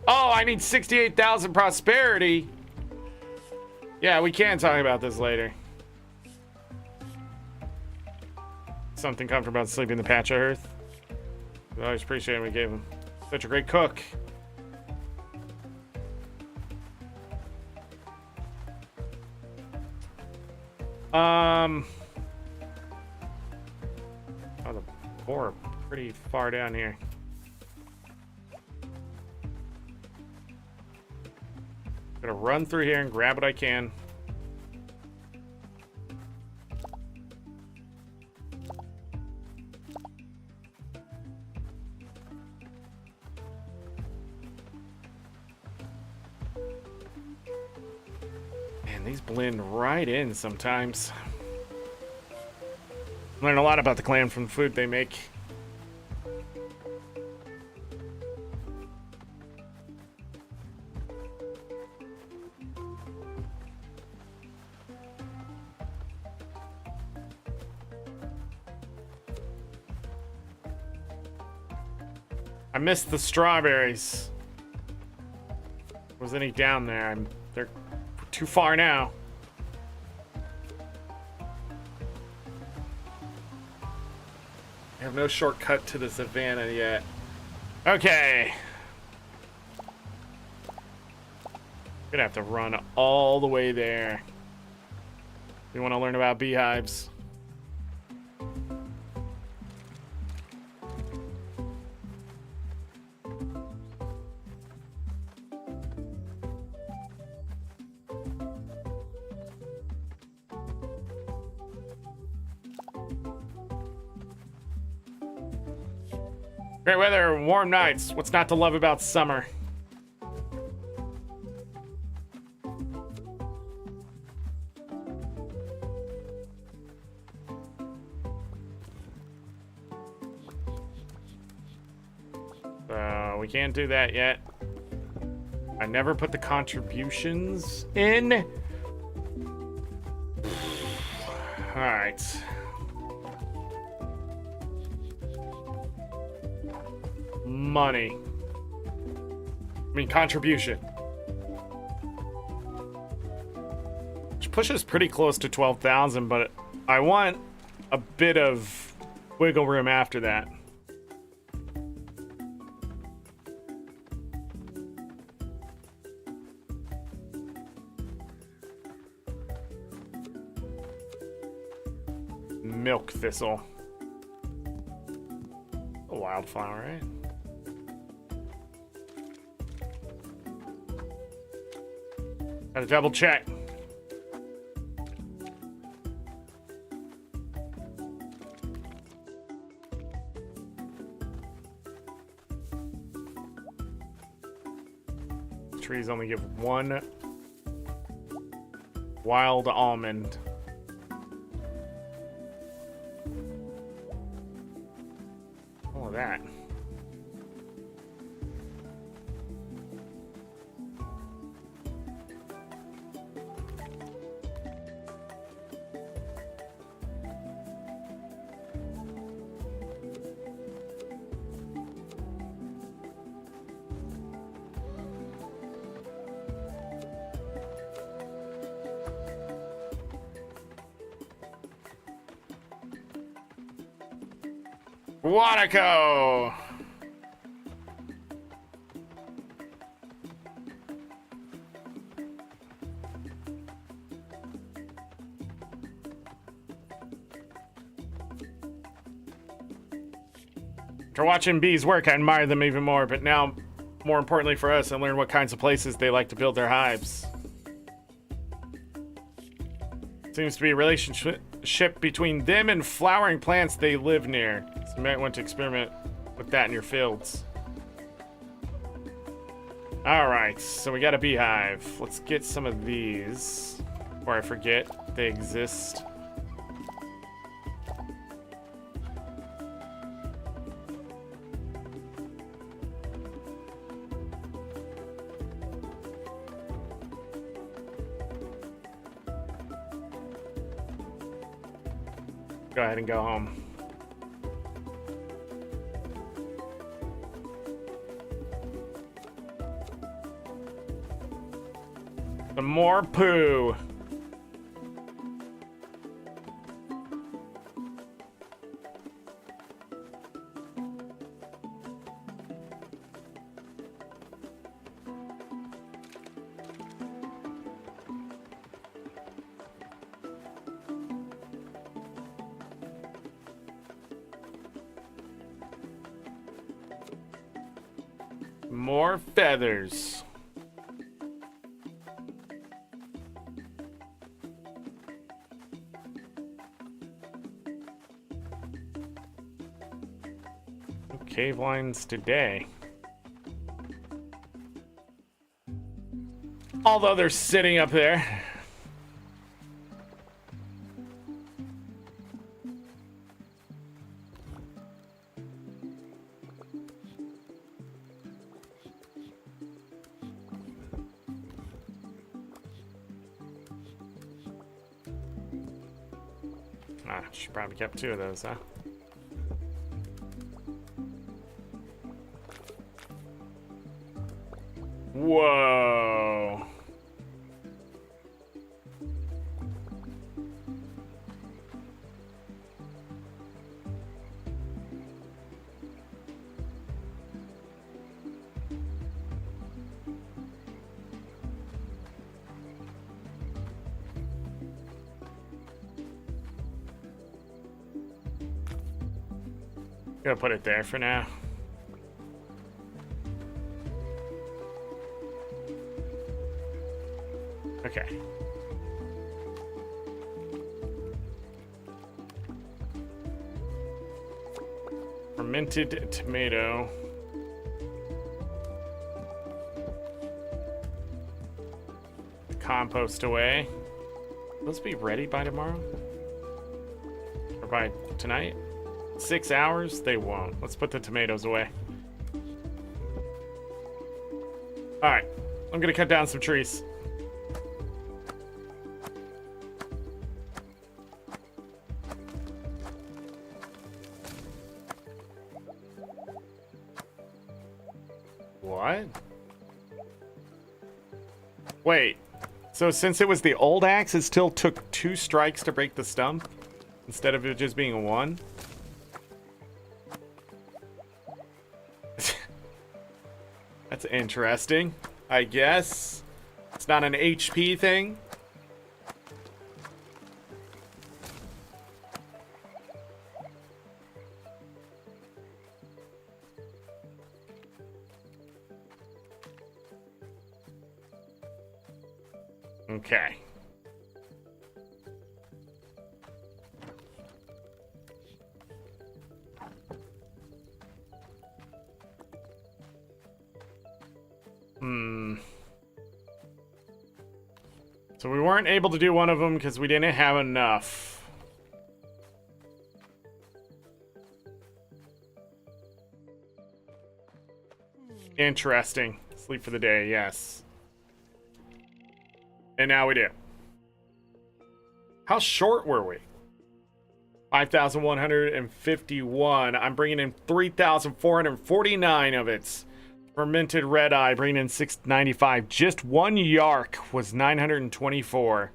Oh, I need 68,000 prosperity. Yeah, we can talk about this later. Something comfortable about sleeping in the patch of earth. I always appreciate we gave him such a great cook. Oh, the boar pretty far down here. Gonna run through here and grab what I can. Man, these blend right in sometimes. Learn a lot about the clan from the food they make. I missed the strawberries. Was any down there? They're too far now. I have no shortcut to the savannah yet. Okay. Gonna have to run all the way there. We want to learn about beehives. Great weather, warm nights. What's not to love about summer? We can't do that yet. I never put the contributions in. All right. Money. I mean, contribution. Which pushes pretty close to 12,000, but I want a bit of wiggle room after that. Milk thistle. A wildflower, right? Gotta double check. Trees only give one wild almond. All of that. Wanaco! After watching bees work, I admire them even more, but now, more importantly for us, I learn what kinds of places they like to build their hives. Seems to be a relationship between them and flowering plants they live near. So you might want to experiment with that in your fields. Alright, so we got a beehive. Let's get some of these before I forget they exist. Go ahead and go home. Some more poo. More feathers. Cave lines today. Although they're sitting up there. She probably kept 2 of those, huh? Whoa. Gonna put it there for now. Okay. Fermented tomato. Compost away. Will this be ready by tomorrow? Or by tonight? 6 hours? They won't. Let's put the tomatoes away. Alright. I'm gonna cut down some trees. What? Wait. So since it was the old axe, it still took 2 strikes to break the stump? Instead of it just being a 1? That's interesting, I guess. It's not an HP thing. Okay. So we weren't able to do one of them because we didn't have enough. Interesting. Sleep for the day, yes. And now we do. How short were we? 5,151. I'm bringing in 3,449 of it. Fermented red eye, bringing in 695. Just 1 yark was 924.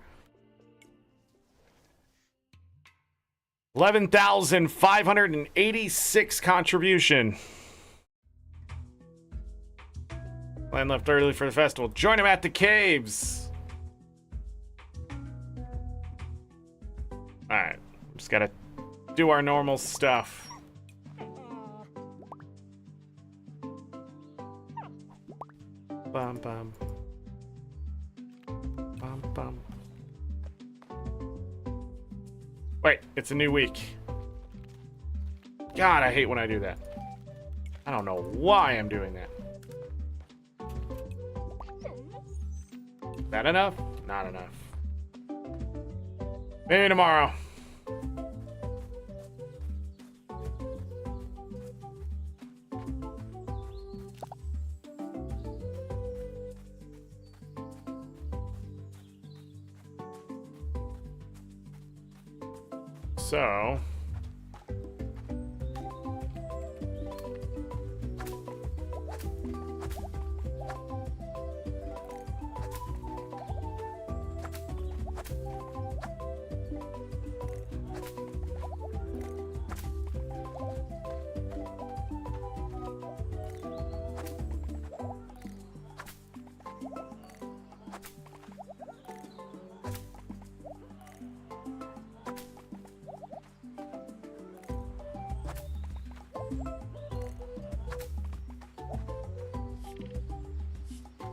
11,586 contribution. Land left early for the festival. Join him at the caves. Alright. Just gotta do our normal stuff. Bum bum. Bum bum. Wait, it's a new week. God, I hate when I do that. I don't know why I'm doing that. Is that enough? Not enough. Maybe tomorrow. So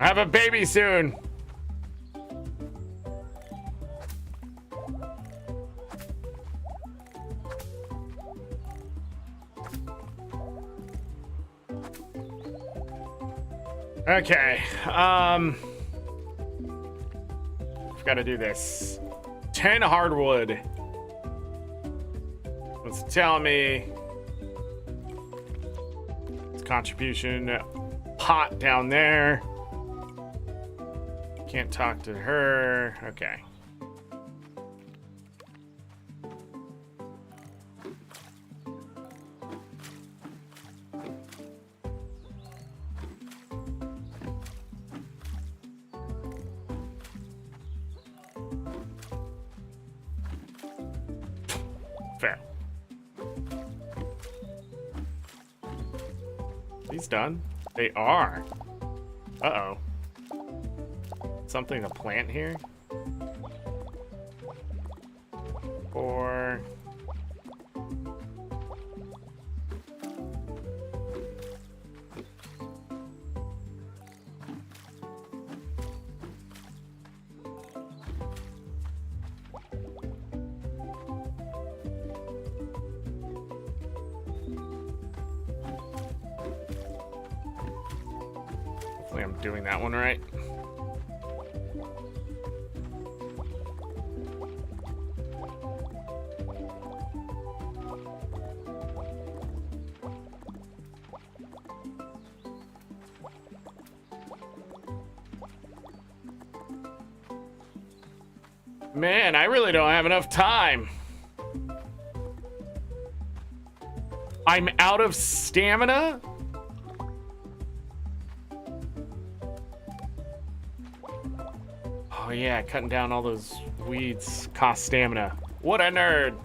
I have a baby soon. Okay. I've got to do this. 10 hardwood. Let's tell me it's contribution pot down there. Can't talk to her. Okay. Fair. These done? They are. Uh-oh. Something to plant here? Or... hopefully I'm doing that one right. Man, I really don't have enough time. I'm out of stamina? Oh yeah, cutting down all those weeds costs stamina. What a nerd.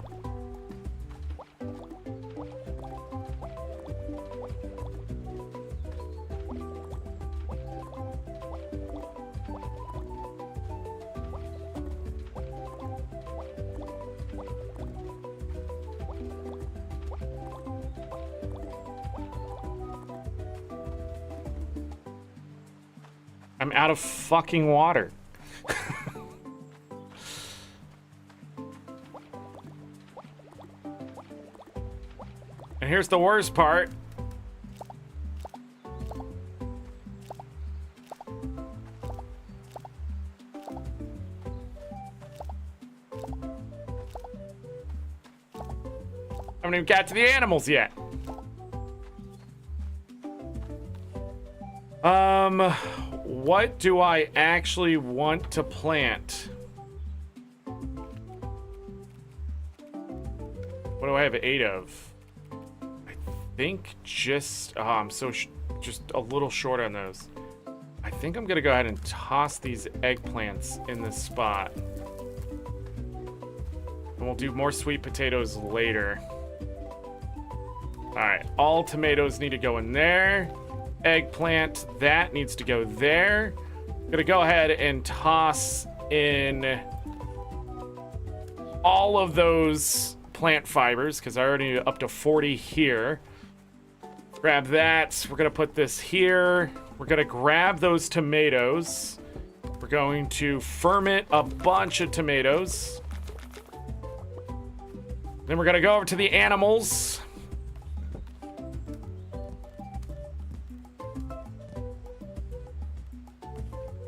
I'm out of fucking water. And here's the worst part. I haven't even got to the animals yet. What do I actually want to plant? What do I have 8 of? I think just, oh, I'm so, just a little short on those. I think I'm gonna go ahead and toss these eggplants in this spot. And we'll do more sweet potatoes later. Alright, all tomatoes need to go in there. Eggplant, that needs to go there. I'm gonna go ahead and toss in all of those plant fibers, because I already up to 40 here. Grab that. We're gonna put this here. We're gonna grab those tomatoes. We're going to ferment a bunch of tomatoes. Then we're gonna go over to the animals.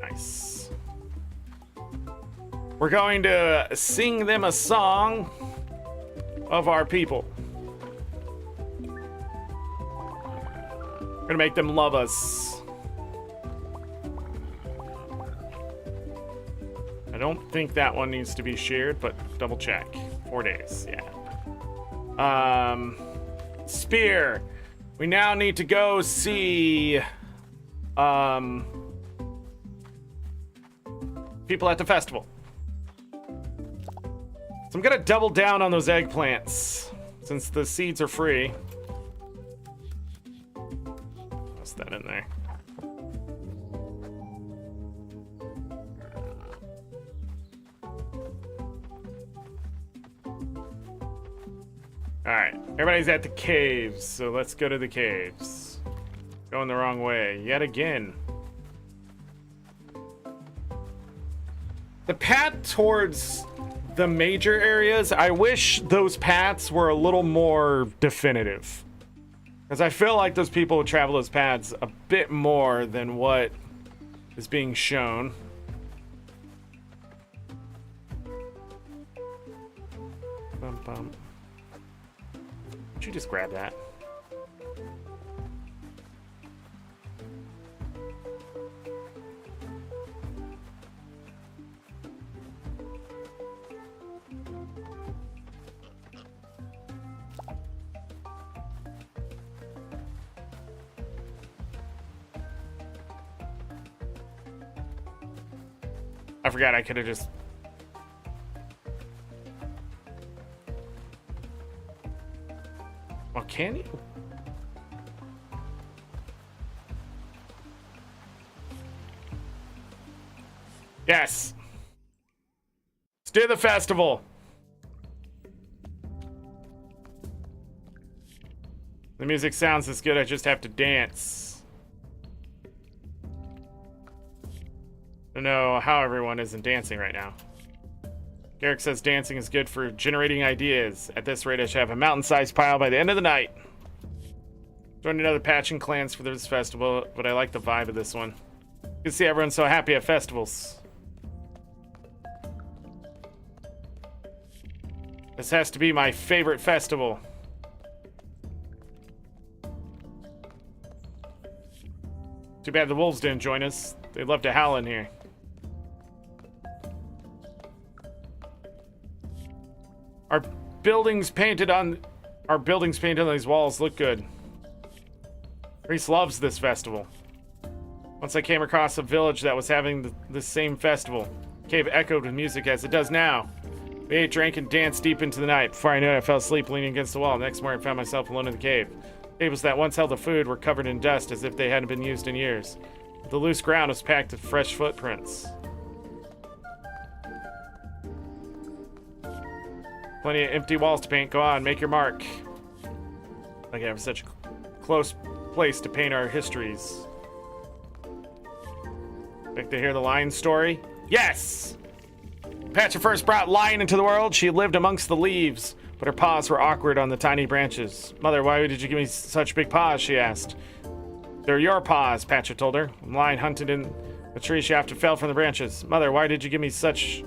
Nice. We're going to sing them a song of our people. We're gonna make them love us. I don't think that one needs to be shared, but double check. 4 days, yeah. Spear. We now need to go see people at the festival. So I'm gonna double down on those eggplants since the seeds are free. What's that in there? Alright, everybody's at the caves, so let's go to the caves. Going the wrong way, yet again. The path towards the major areas, I wish those paths were a little more definitive. Because I feel like those people would travel those paths a bit more than what is being shown. Bum, bum. Would you just grab that? I forgot I could have just... Well, can you? Yes. Let's do the festival. The music sounds as good, I just have to dance. I don't know how everyone isn't dancing right now. Garrick says dancing is good for generating ideas. At this rate, I should have a mountain-sized pile by the end of the night. Join another patching clans for this festival, but I like the vibe of this one. You can see everyone's so happy at festivals. This has to be my favorite festival. Too bad the wolves didn't join us. They'd love to howl in here. Our buildings painted on these walls look good. Reese loves this festival. Once I came across a village that was having the same festival. The cave echoed with music as it does now. We ate, drank, and danced deep into the night. Before I knew it, I fell asleep leaning against the wall. Next morning, I found myself alone in the cave. Tables that once held the food were covered in dust as if they hadn't been used in years. The loose ground was packed with fresh footprints. Plenty of empty walls to paint. Go on, make your mark. Like I have such a close place to paint our histories. Like to hear the lion story? Yes! Pacha first brought Lion into the world. She lived amongst the leaves, but her paws were awkward on the tiny branches. Mother, why did you give me such big paws? She asked. They're your paws, Pacha told her. When Lion hunted in the tree, she often fell from the branches. Mother, why did you give me such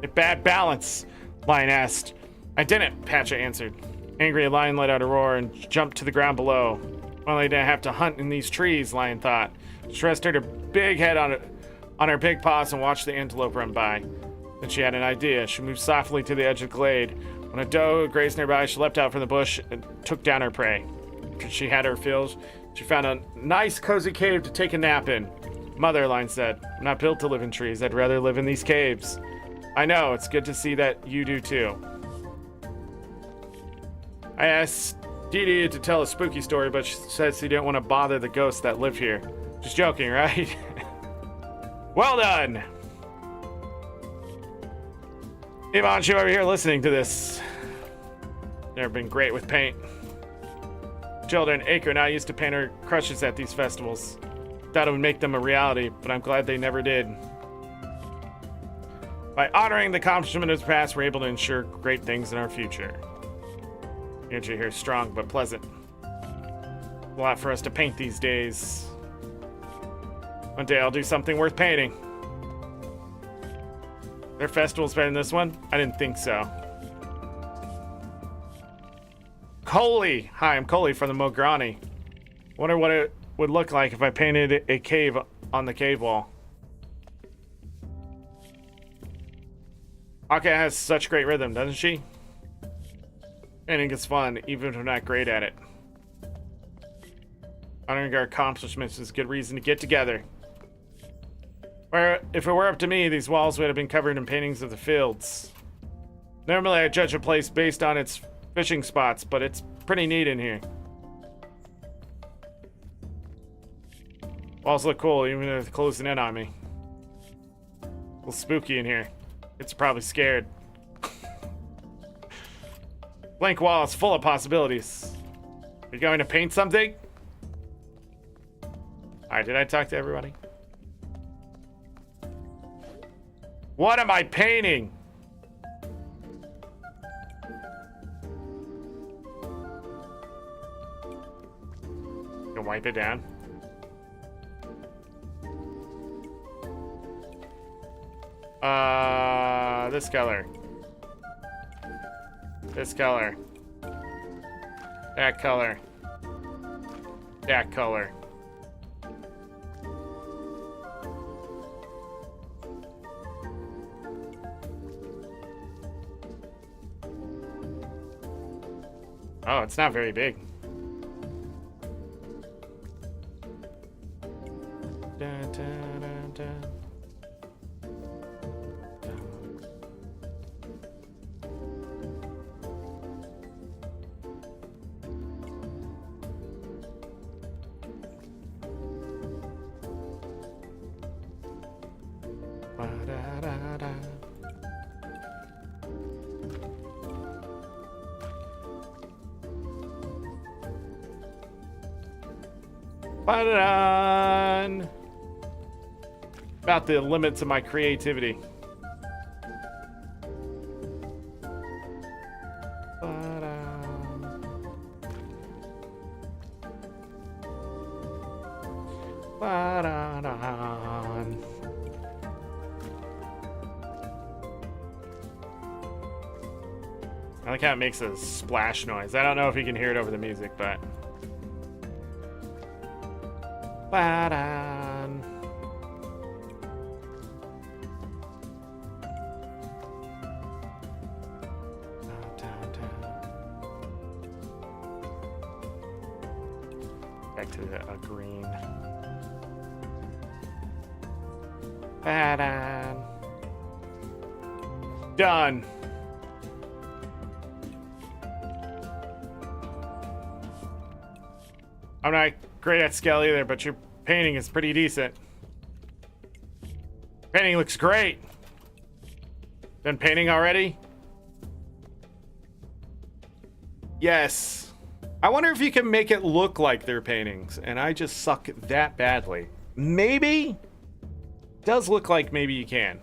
a bad balance? Lion asked. I didn't, Pacha answered. Angry, Lion let out a roar and jumped to the ground below. Well, I didn't have to hunt in these trees, Lion thought. She rested her big head on her big paws and watched the antelope run by. Then she had an idea. She moved softly to the edge of the glade. When a doe grazed nearby, she leapt out from the bush and took down her prey. After she had her filled, she found a nice, cozy cave to take a nap in. Mother, Lion said, I'm not built to live in trees. I'd rather live in these caves. I know. It's good to see that you do too. I asked Dee Dee to tell a spooky story, but she says she didn't want to bother the ghosts that live here. Just joking, right? Well done! Ivan, you over here listening to this. Never been great with paint. Children, Acre and I used to paint our crushes at these festivals. Thought it would make them a reality, but I'm glad they never did. By honoring the accomplishment of the past, we're able to ensure great things in our future. Energy here is strong but pleasant. A lot for us to paint these days. One day I'll do something worth painting. Their festival's better than this one? I didn't think so. Coley! Hi, I'm Coley from the Mograni. Wonder what it would look like if I painted a cave on the cave wall. Aka has such great rhythm, doesn't she? Painting is fun, even if I'm not great at it. Honoring our accomplishments is a good reason to get together. Or if it were up to me, these walls would have been covered in paintings of the fields. Normally I judge a place based on its fishing spots, but it's pretty neat in here. Walls look cool, even if they're closing in on me. A little spooky in here. It's probably scared. Blank wall is full of possibilities. Are you going to paint something? Alright, did I talk to everybody? What am I painting? You wipe it down. This color. This color. That color. That color. Oh, it's not very big. Dun, dun, dun, dun. Ba-da-da-da. Ba-da-dun. About the limits of my creativity. Ba-dun. Ba-da-dun. I like how it makes a splash noise. I don't know if you can hear it over the music, but... Ba-dun. Back to a green. Ba-dun. Done. I'm not great at scale either, but your painting is pretty decent. Painting looks great. Done painting already? Yes. I wonder if you can make it look like they're paintings, and I just suck that badly. Maybe? Does look like maybe you can.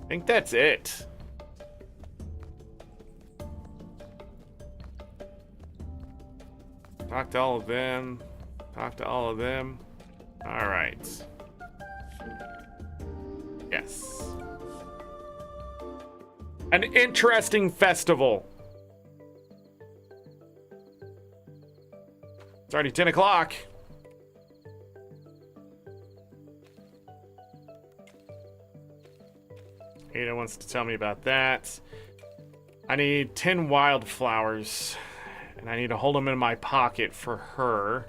I think that's it. Talk to all of them. Talk to all of them. All right. Yes. An interesting festival. It's already 10 o'clock. Ada wants to tell me about that. I need 10 wildflowers, and I need to hold them in my pocket for her.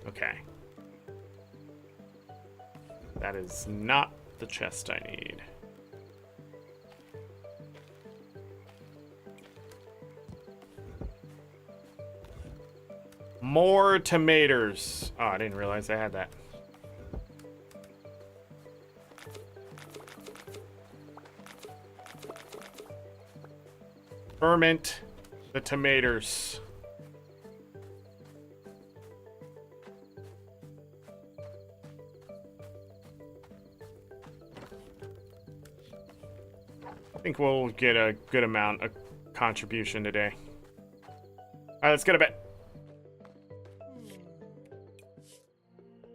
Okay. That is not the chest I need. More tomatoes. Oh, I didn't realize I had that. Ferment the tomatoes. I think we'll get a good amount of contribution today. All right, let's go to bed.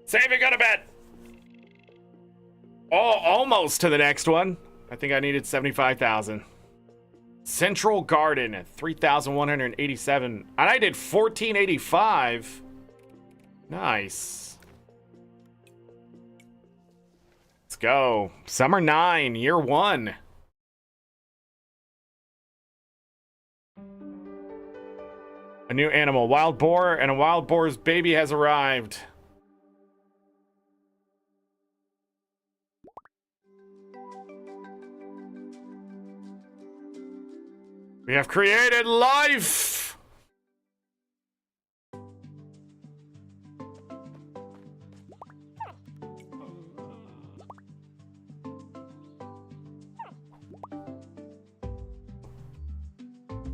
Save and go to bed. Oh, almost to the next one. I think I needed 75,000. Central Garden at 3,187. And I did 1,485. Nice. Let's go. Summer 9, year 1. A new animal, wild boar, and a wild boar's baby has arrived. We have created life!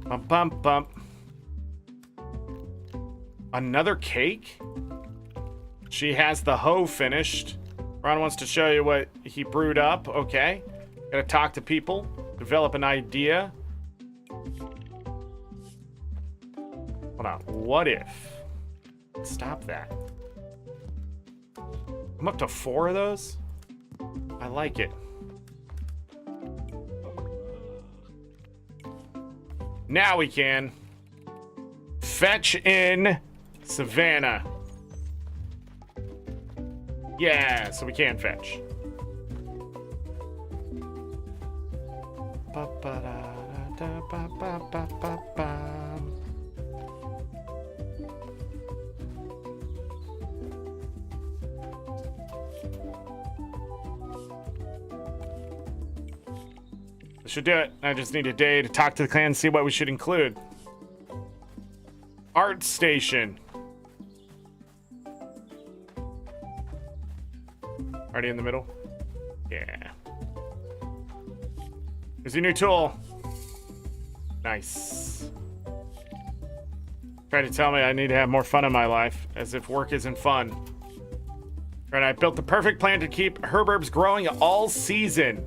Bump, bump, bump. Another cake? She has the hoe finished. Ron wants to show you what he brewed up. Okay. Gotta talk to people. Develop an idea. Hold on. What if? Stop that. I'm up to 4 of those? I like it. Now we can fetch in Savannah. Yeah, so we can fetch. This should do it. I just need a day to talk to the clan and see what we should include. Art station. Already in the middle? Yeah. Here's your new tool. Nice. Try to tell me I need to have more fun in my life, as if work isn't fun. Right, I built the perfect plan to keep herb growing all season.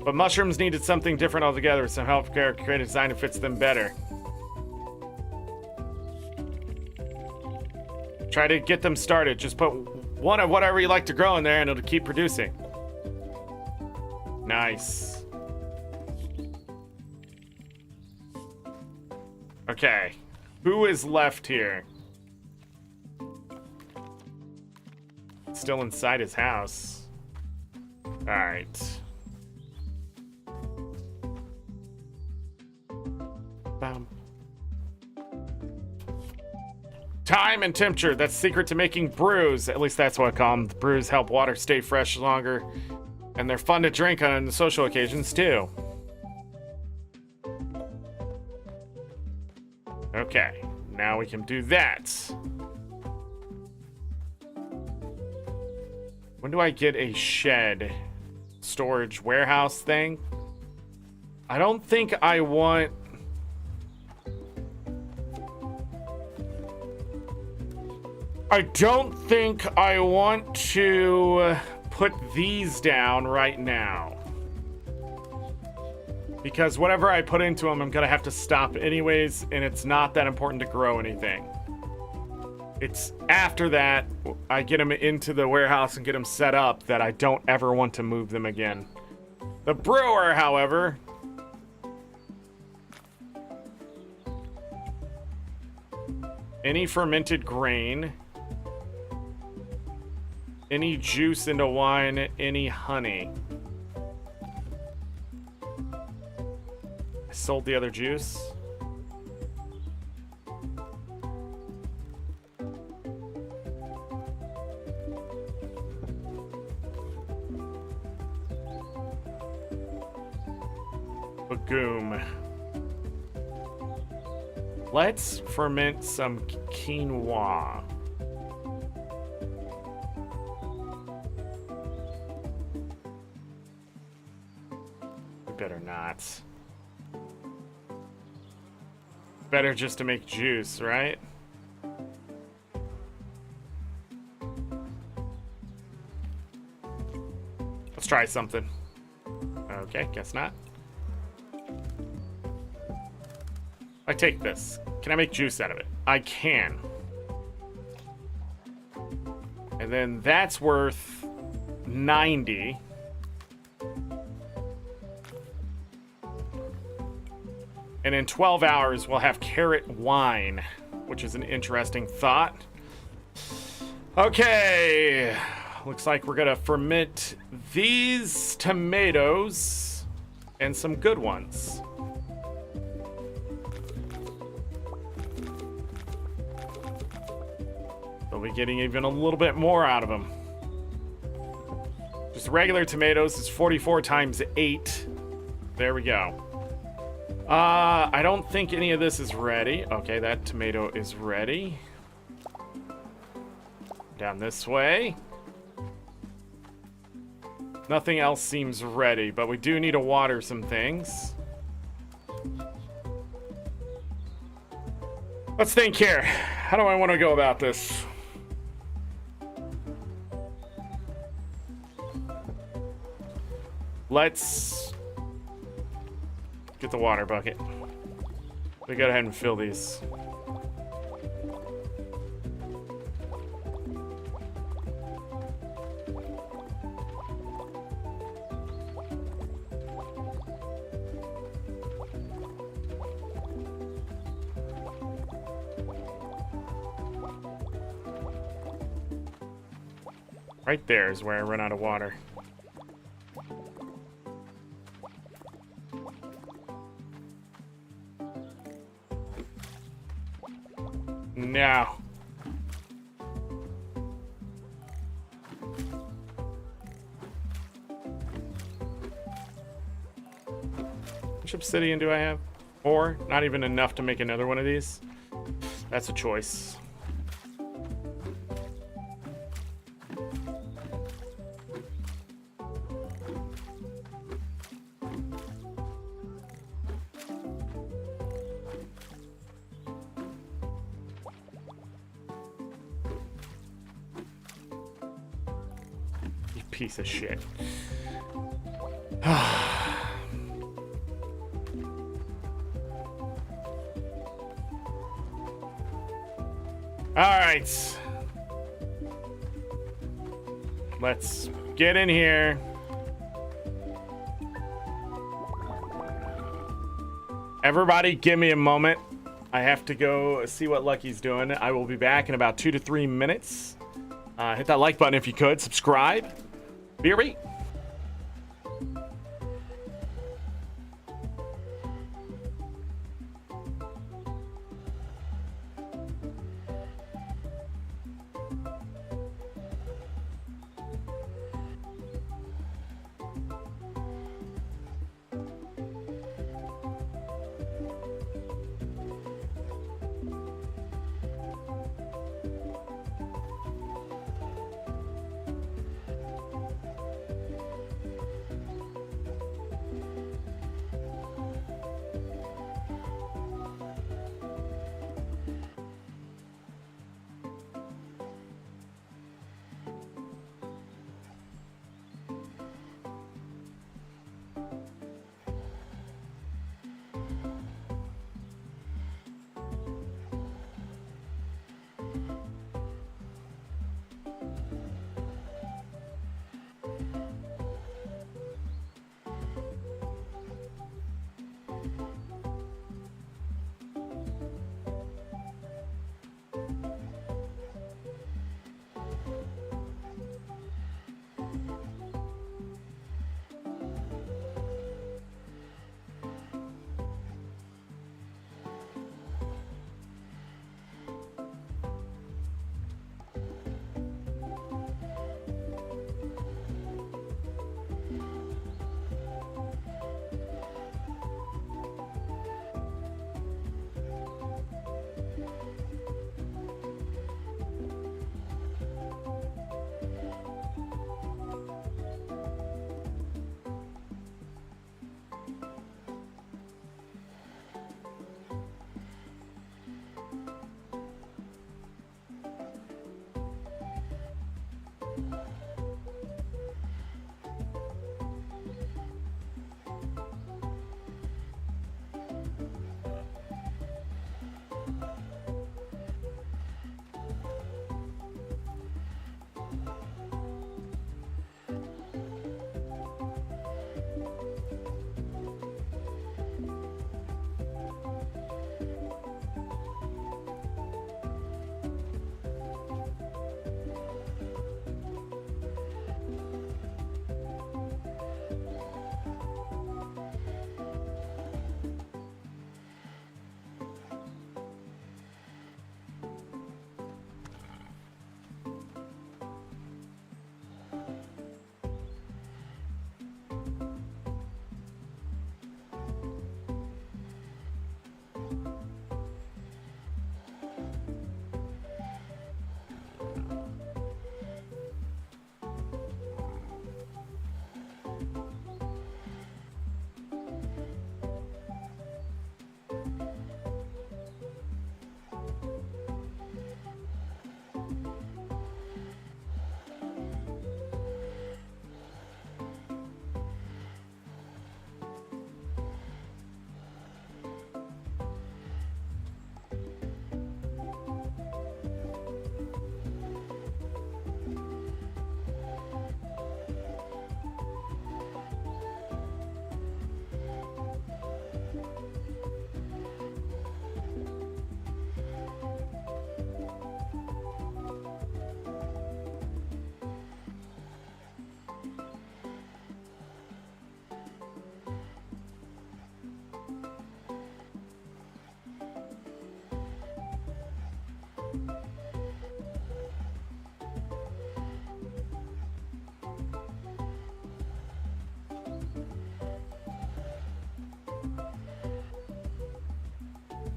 But mushrooms needed something different altogether, with some help create a design that fits them better. Try to get them started. Just put one of whatever you like to grow in there and it'll keep producing. Nice. Okay. Who is left here? Still inside his house. Alright. Bam. Time and temperature. That's the secret to making brews. At least that's what I call them. The brews help water stay fresh longer. And they're fun to drink on social occasions, too. Okay. Now we can do that. When do I get a shed? Storage warehouse thing? I don't think I want... I don't think I want to put these down right now. Because whatever I put into them, I'm gonna have to stop anyways, and it's not that important to grow anything. It's after that, I get them into the warehouse and get them set up that I don't ever want to move them again. The brewer, however... Any fermented grain. Any juice into wine. Any honey. I sold the other juice. Bagoom. Let's ferment some quinoa. We better not. Better just to make juice, right? Let's try something. Okay, guess not. I take this. Can I make juice out of it? I can. And then that's worth 90. And in 12 hours, we'll have carrot wine, which is an interesting thought. Okay. Looks like we're gonna ferment these tomatoes and some good ones. We'll be getting even a little bit more out of them. Just regular tomatoes is 44 times 8. There we go. I don't think any of this is ready. Okay, that tomato is ready. Down this way. Nothing else seems ready, but we do need to water some things. Let's think here. How do I want to go about this? Let's get the water bucket. We go ahead and fill these. Right there is where I run out of water. No. Which obsidian do I have? 4? Not even enough to make another one of these. That's a choice. Piece of shit. Alright. Let's get in here. Everybody give me a moment. I have to go see what Lucky's doing. I will be back in about 2 to 3 minutes. Hit that like button if you could. Subscribe. BRB.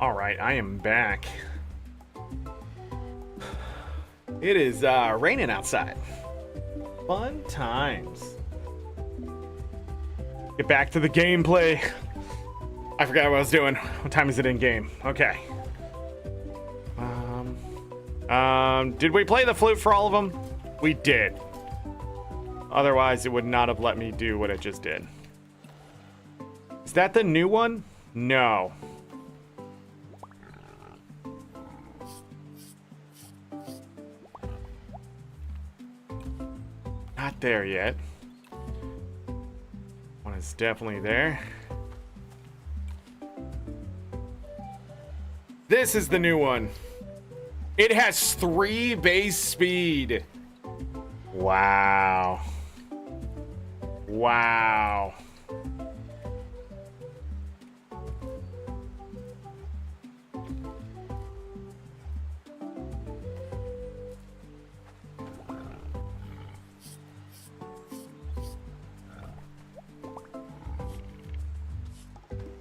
All right, I am back. It is raining outside. Fun times. Get back to the gameplay. I forgot what I was doing. What time is it in game? Okay. Did we play the flute for all of them? We did. Otherwise, it would not have let me do what it just did. Is that the new one? No. Not there yet. One is definitely there. This is the new one. It has 3 base speed. Wow. Wow.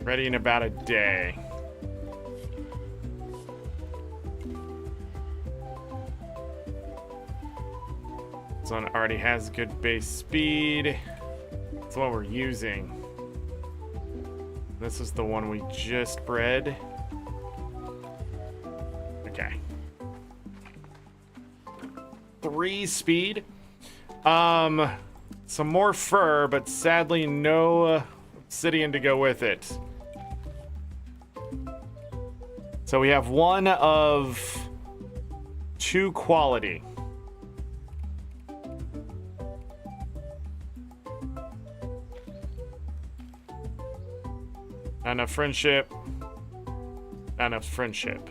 Ready in about a day. This one already has good base speed. That's what we're using. This is the one we just bred. Okay. 3 speed. Some more fur, but sadly no obsidian to go with it. So we have 1 of 2 quality. Not enough friendship. Not enough friendship.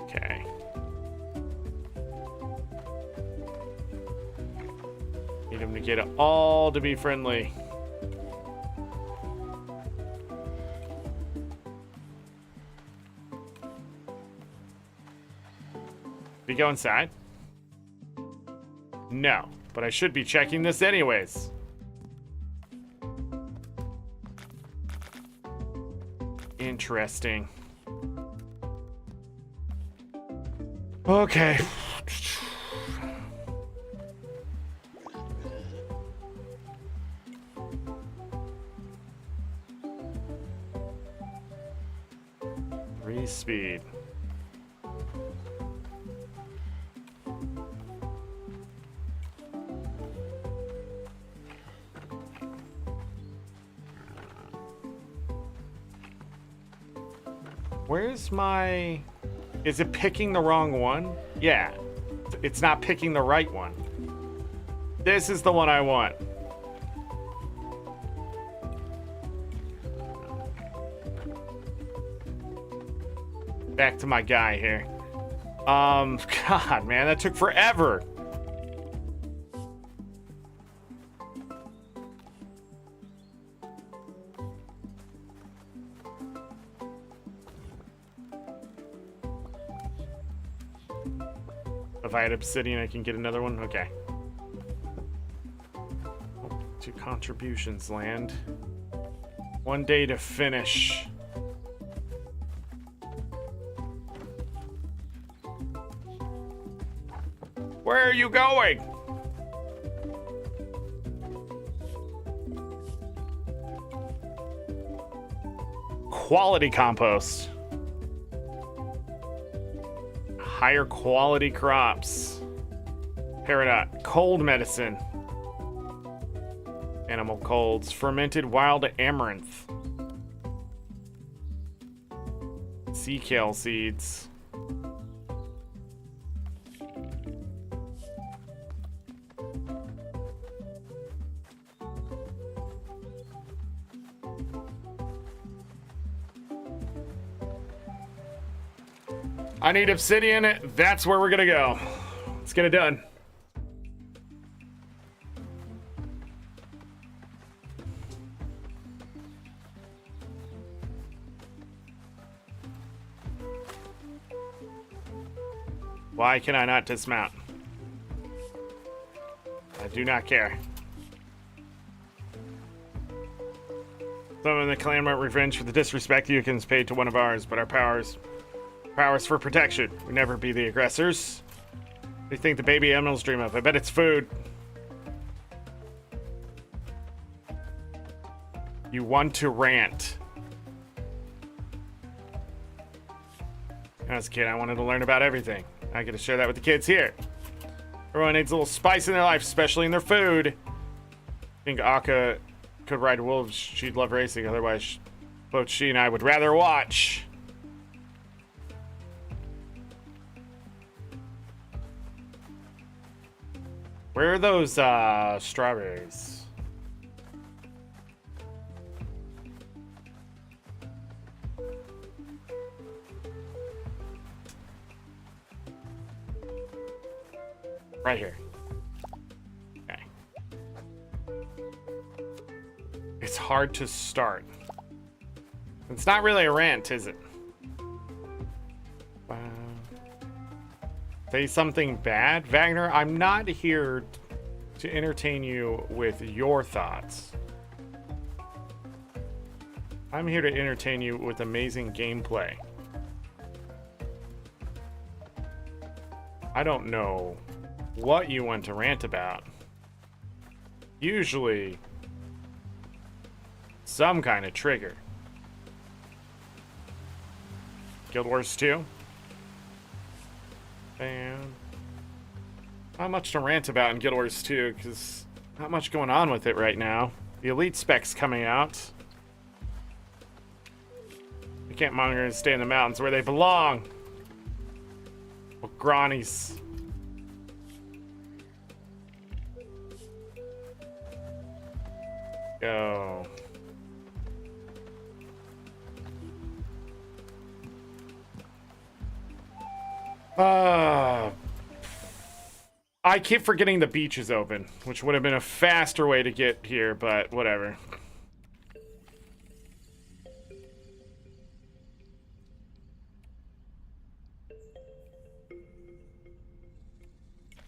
Okay. Need him to get it all to be friendly. We go inside? No, but I should be checking this anyways. Interesting. Okay. Three speed. Where's my... Is it picking the wrong one? Yeah. It's not picking the right one. This is the one I want. Back to my guy here. God, man, that took forever. If I had obsidian, I can get another one. Okay. 2 contributions land. 1 day to finish. Where are you going? Quality compost. Higher quality crops. Peridot. Cold medicine. Animal colds. Fermented wild amaranth. Sea kale seeds. I need obsidian. That's where we're gonna go. Let's get it done. Why can I not dismount? I do not care. Some of the clan want revenge for the disrespect the Yukins paid to one of ours, but our powers for protection. We never be the aggressors. What do you think the baby animals dream of? I bet it's food. You want to rant. As a kid, I wanted to learn about everything. I get to share that with the kids here. Everyone needs a little spice in their life, especially in their food. I think Akka could ride wolves. She'd love racing. Otherwise, both she and I would rather watch. Where are those strawberries? Right here. Okay. It's hard to start. It's not really a rant, is it? Wow. Say something bad? Wagner, I'm not here to entertain you with your thoughts. I'm here to entertain you with amazing gameplay. I don't know what you want to rant about. Usually some kind of trigger. Guild Wars 2? And not much to rant about in Guild Wars 2 because not much going on with it right now. The elite spec's coming out. The camp monitors stay in the mountains where they belong. Well, Grannies. Go. I keep forgetting the beach is open, which would have been a faster way to get here, but whatever.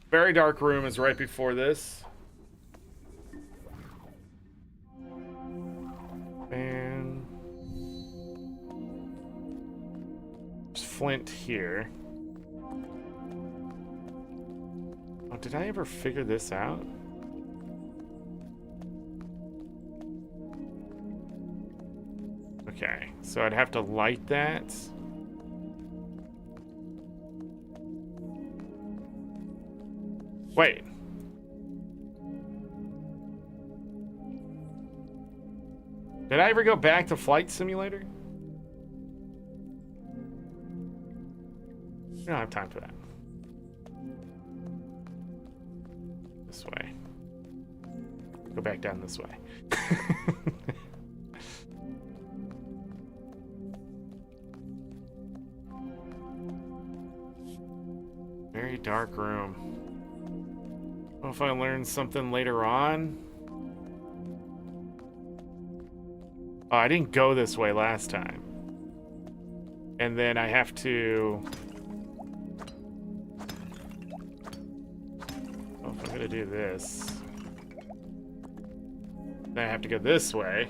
Very dark room is right before this. And there's flint here. Oh, did I ever figure this out? Okay, so I'd have to light that. Wait. Did I ever go back to Flight Simulator? I don't have time for that. This way. Go back down this way. Very dark room. I don't know if I learned something later on. Oh, I didn't go this way last time. And then I have to... Oh, if I'm gonna do this... Then I have to go this way.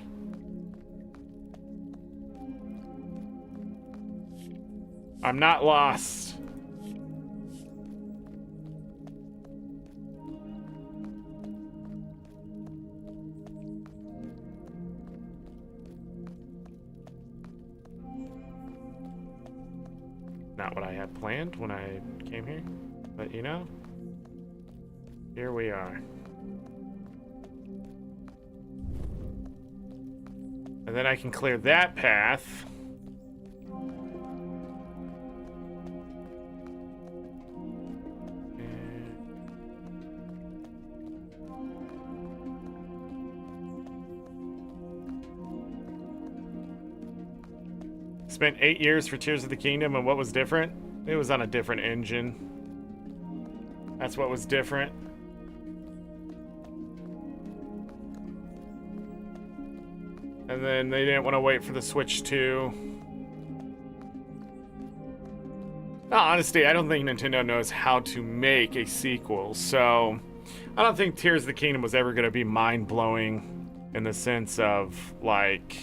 I'm not lost. Not what I had planned when I came here, but you know, here we are. And then I can clear that path. Spent 8 years for Tears of the Kingdom, and what was different? It was on a different engine. That's what was different. And then they didn't want to wait for the Switch 2. No, honestly, I don't think Nintendo knows how to make a sequel, so I don't think Tears of the Kingdom was ever going to be mind-blowing in the sense of, like,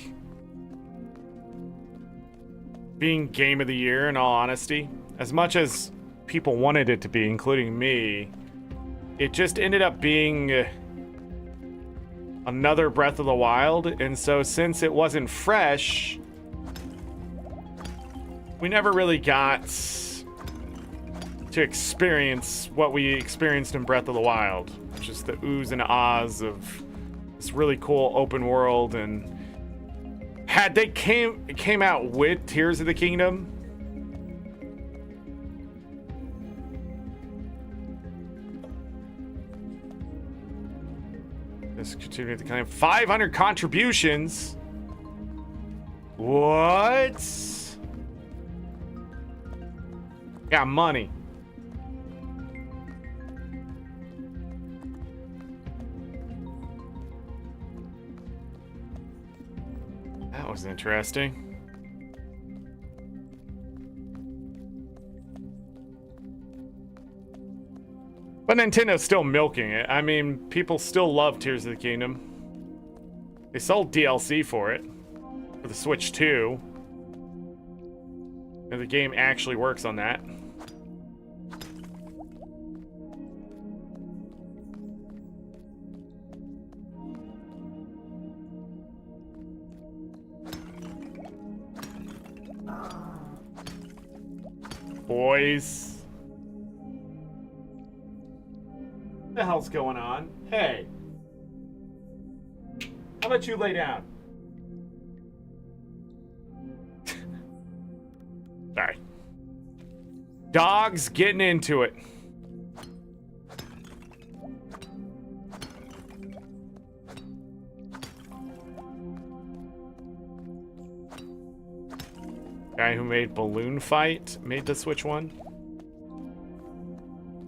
being game of the year, in all honesty. As much as people wanted it to be, including me, it just ended up being another Breath of the Wild. And so since it wasn't fresh, we never really got to experience what we experienced in Breath of the Wild, which is the oohs and ahs of this really cool open world. And had they came out with Tears of the Kingdom, let's continue with the kind of 500 contributions. What? Got money. That was interesting. But Nintendo's still milking it. I mean, people still love Tears of the Kingdom. They sold DLC for it, for the Switch 2. And the game actually works on that. Boys. What the hell's going on? Hey. How about you lay down? Sorry. Dogs getting into it. Guy who made Balloon Fight made the Switch one.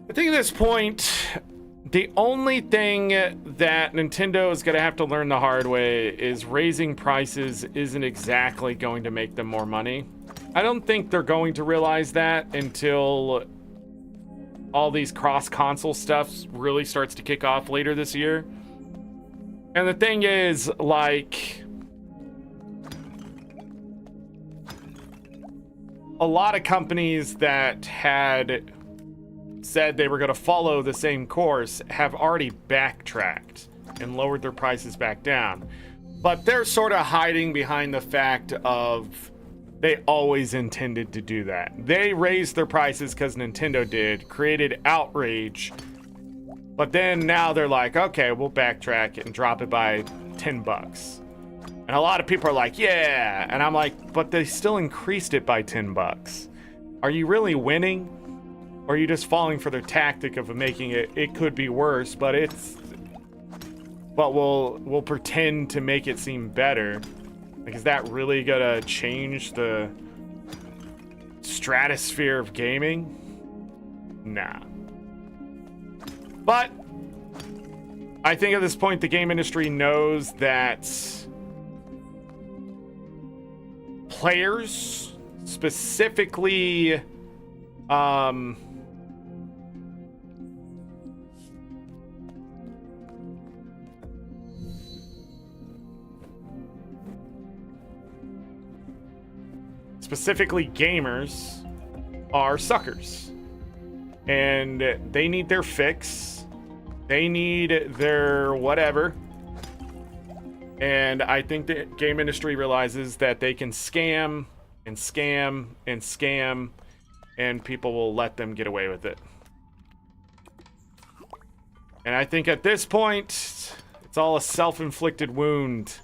I think at this point, the only thing that Nintendo is going to have to learn the hard way is raising prices isn't exactly going to make them more money. I don't think they're going to realize that until all these cross-console stuff really starts to kick off later this year. And the thing is, like, a lot of companies that had said they were going to follow the same course have already backtracked and lowered their prices back down. But they're sort of hiding behind the fact of they always intended to do that. They raised their prices because Nintendo did, created outrage. But then now they're like, okay, we'll backtrack and drop it by $10. And a lot of people are like, yeah. And I'm like, but they still increased it by $10. Are you really winning? Or are you just falling for their tactic of making it could be worse, but we'll pretend to make it seem better. Like, is that really gonna change the stratosphere of gaming? Nah. But I think at this point the game industry knows that players, specifically gamers, are suckers. And they need their fix. They need their whatever. And I think the game industry realizes that they can scam and scam and scam, and people will let them get away with it. And I think at this point, it's all a self-inflicted wound.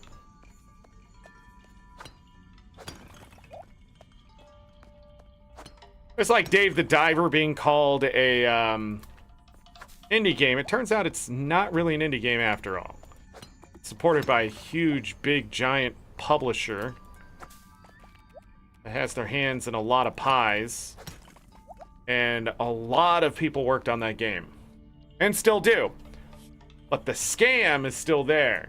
It's like Dave the Diver being called a indie game. It turns out it's not really an indie game after all. It's supported by a huge, big, giant publisher that has their hands in a lot of pies. And a lot of people worked on that game. And still do. But the scam is still there.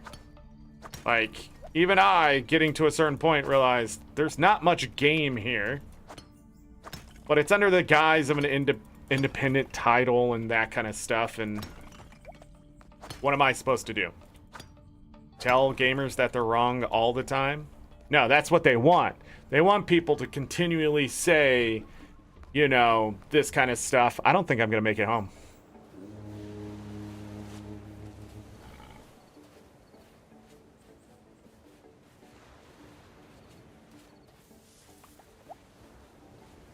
Like, even I, getting to a certain point, realized there's not much game here. But it's under the guise of an independent title and that kind of stuff. And What am I supposed to do? Tell gamers that they're wrong all the time? No, that's what they want. They want people to continually say, you know, this kind of stuff. I don't think I'm going to make it home.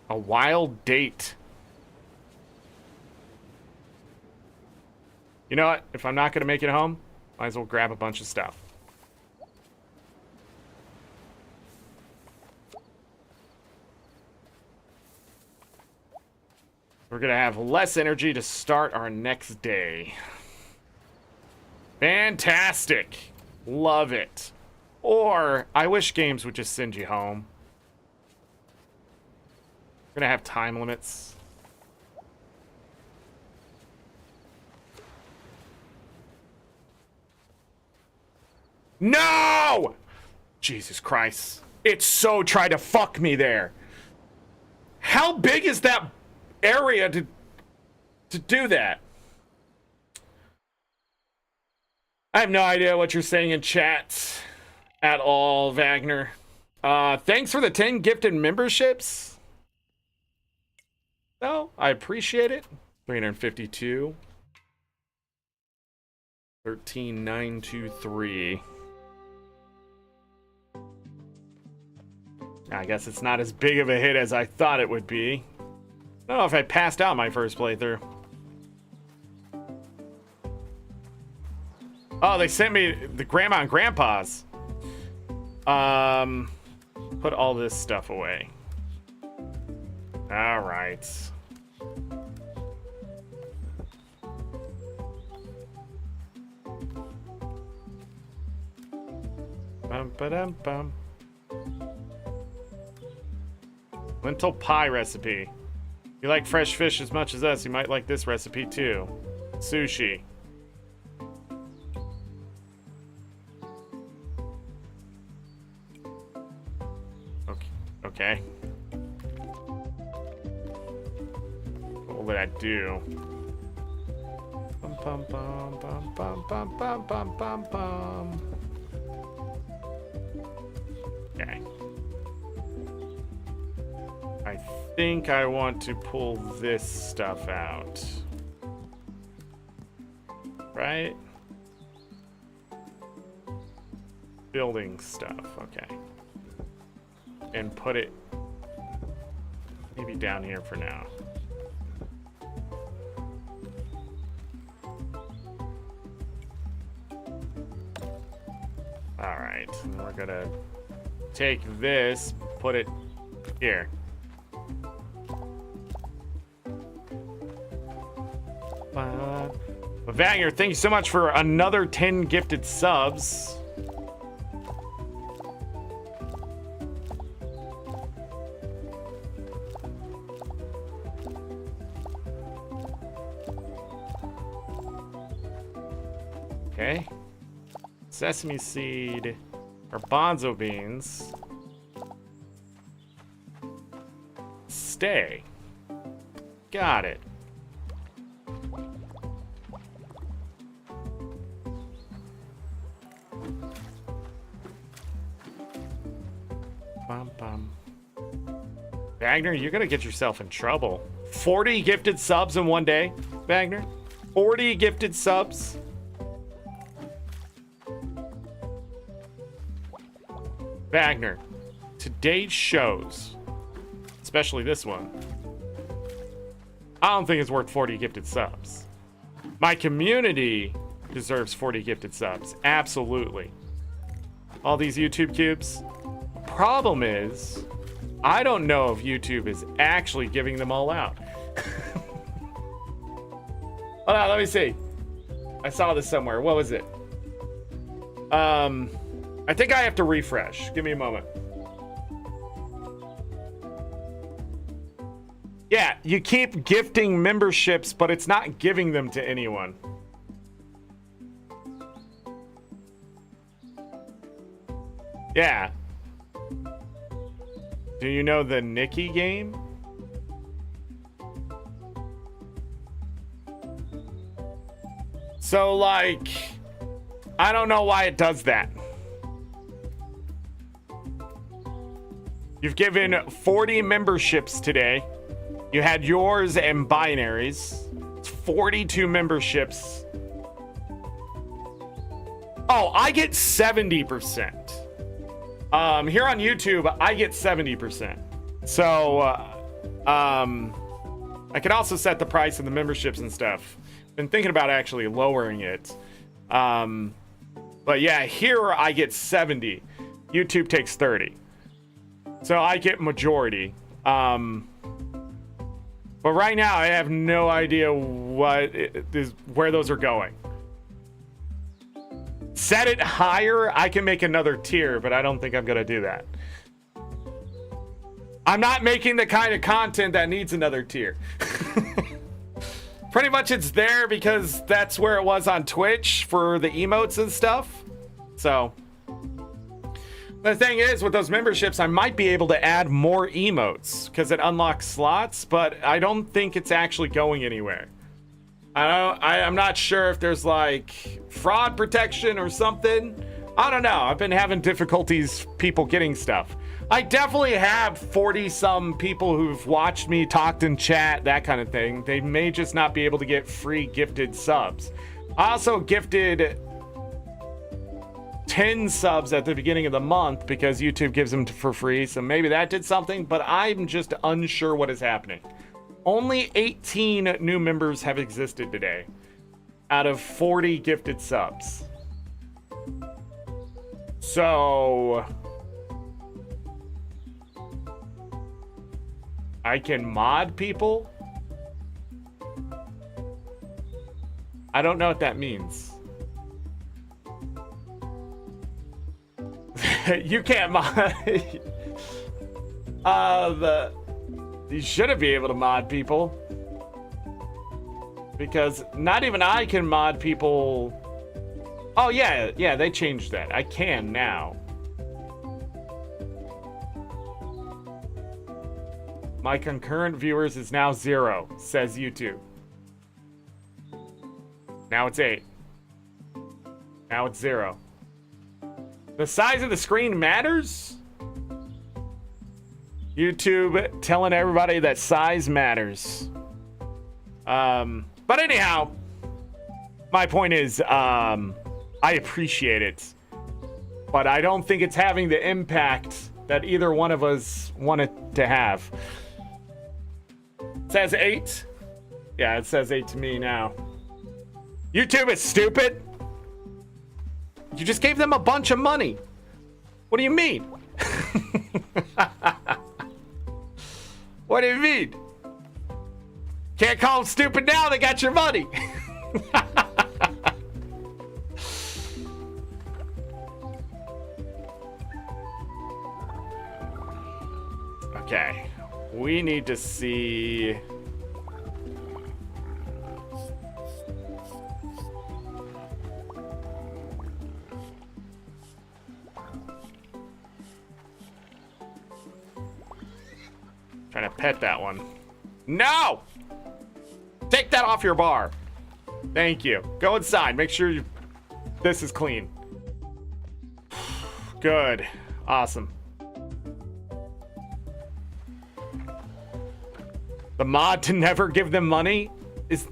A wild date. You know what? If I'm not going to make it home, might as well grab a bunch of stuff. We're going to have less energy to start our next day. Fantastic. Love it. Or, I wish games would just send you home. We're going to have time limits. No! Jesus Christ. It so tried to fuck me there. How big is that area to do that? I have no idea what you're saying in chat at all, Wagner. Thanks for the 10 gifted memberships. No, I appreciate it. 352. 13923. I guess it's not as big of a hit as I thought it would be. I don't know if I passed out my first playthrough. Oh, they sent me the grandma and grandpa's. Put all this stuff away. All right. Bum ba dum bum. Lentil pie recipe. If you like fresh fish as much as us, you might like this recipe too. Sushi. Okay. What will that do? Bum bum bum bum bum bum bum bum bum bum. Okay. I think I want to pull this stuff out. Right? Building stuff, okay. And put it maybe down here for now. All right, and we're gonna take this, put it here. Wagner, thank you so much for another 10 gifted subs. Okay. Sesame seed or bonzo beans. Stay. Got it. Bum, bum. Wagner, you're gonna get yourself in trouble. 40 gifted subs in one day, Wagner. 40 gifted subs. Wagner, today's shows, especially this one, I don't think it's worth 40 gifted subs. My community deserves 40 gifted subs, absolutely. All these YouTube cubes. Problem is, I don't know if YouTube is actually giving them all out. Hold on, let me see. I saw this somewhere. What was it? I think I have to refresh. Give me a moment. Yeah, you keep gifting memberships, but it's not giving them to anyone. Yeah. Do you know the Nikki game? So, like, I don't know why it does that. You've given 40 memberships today. You had yours and binaries. It's 42 memberships. Oh, I get 70%. Here on YouTube, I get 70%. So, I could also set the price of the memberships and stuff. Been thinking about actually lowering it. But yeah, here I get 70. YouTube takes 30. So I get majority. But right now I have no idea where those are going. Set it higher, I can make another tier, but I don't think I'm gonna do that. I'm not making the kind of content that needs another tier. Pretty much it's there because that's where it was on Twitch for the emotes and stuff. So the thing is, with those memberships, I might be able to add more emotes because it unlocks slots, but I don't think it's actually going anywhere. I'm not sure if there's like fraud protection or something. I don't know. I've been having difficulties people getting stuff. I definitely have 40 some people who've watched me, talked in chat, that kind of thing. They may just not be able to get free gifted subs. I also gifted 10 subs at the beginning of the month because YouTube gives them for free. So maybe that did something, but I'm just unsure what is happening. Only 18 new members have existed today out of 40 gifted subs. So I can mod people. I don't know what that means. You can't mod. You shouldn't be able to mod people. Because not even I can mod people. Oh, yeah, they changed that. I can now. My concurrent viewers is now 0, says YouTube. Now it's 8. Now it's 0. The size of the screen matters? YouTube telling everybody that size matters. But anyhow, my point is, I appreciate it. But I don't think it's having the impact that either one of us wanted to have. It says 8. Yeah, it says 8 to me now. YouTube is stupid. You just gave them a bunch of money. What do you mean? What do you mean? Can't call them stupid now, they got your money. Okay, we need to see. Trying to pet that one. No! Take that off your bar. Thank you. Go inside. Make sure this is clean. Good. Awesome. The mod to never give them money? Is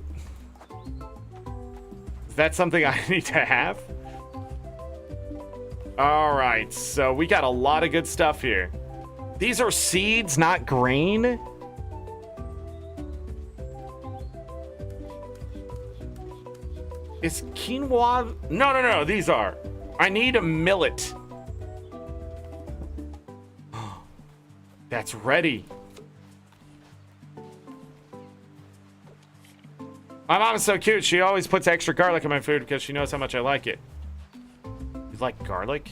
that something I need to have? All right. So we got a lot of good stuff here. These are seeds, not grain. Is quinoa? No. These are. I need a millet. That's ready. My mom is so cute. She always puts extra garlic in my food because she knows how much I like it. You like garlic?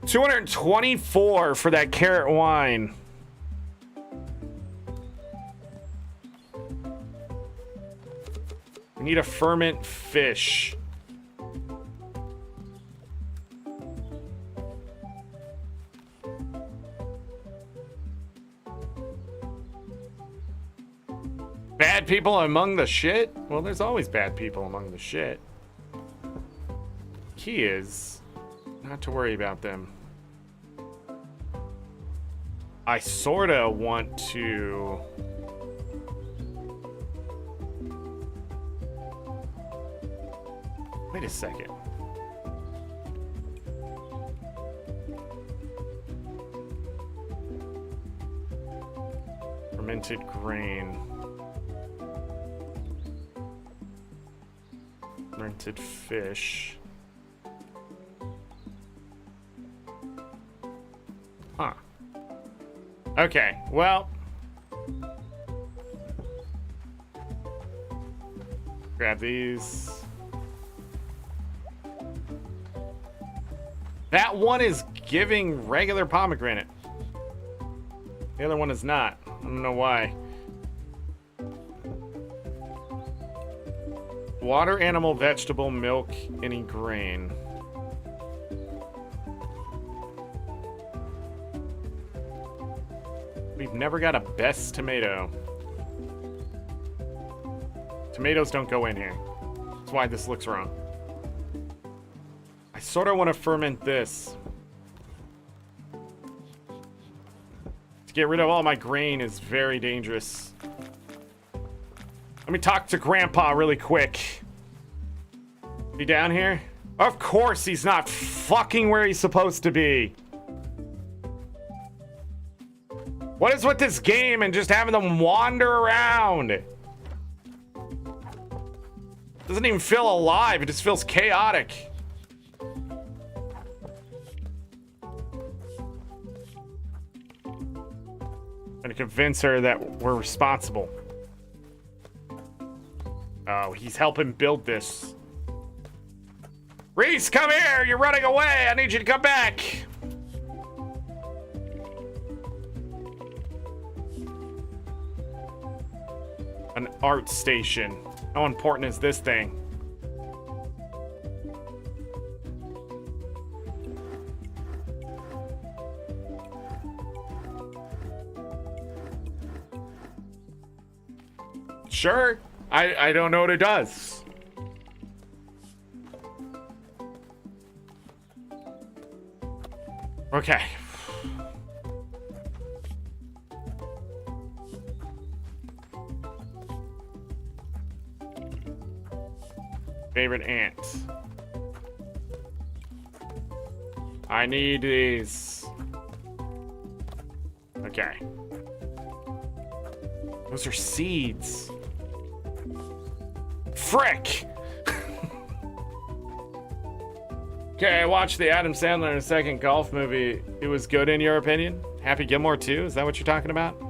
224 for that carrot wine. We need a ferment fish. Bad people among the shit? Well, there's always bad people among the shit. Key is not to worry about them. I sorta want to... Wait a second. Fermented grain. Fermented fish. Huh. Okay, well. Grab these. That one is giving regular pomegranate. The other one is not. I don't know why. Water, animal, vegetable, milk, any grain. We've never got a best tomato. Tomatoes don't go in here. That's why this looks wrong. I sort of want to ferment this. To get rid of all my grain is very dangerous. Let me talk to Grandpa really quick. He down here? Of course he's not fucking where he's supposed to be. What is with this game and just having them wander around? Doesn't even feel alive, it just feels chaotic. Trying to convince her that we're responsible. Oh, he's helping build this. Reese, come here! You're running away! I need you to come back! An art station. How important is this thing? Sure. I don't know what it does. Okay. Favorite ant. I need these. Okay. Those are seeds. Frick! Okay, I watched the Adam Sandler and second golf movie. It was good in your opinion? Happy Gilmore too? Is that what you're talking about?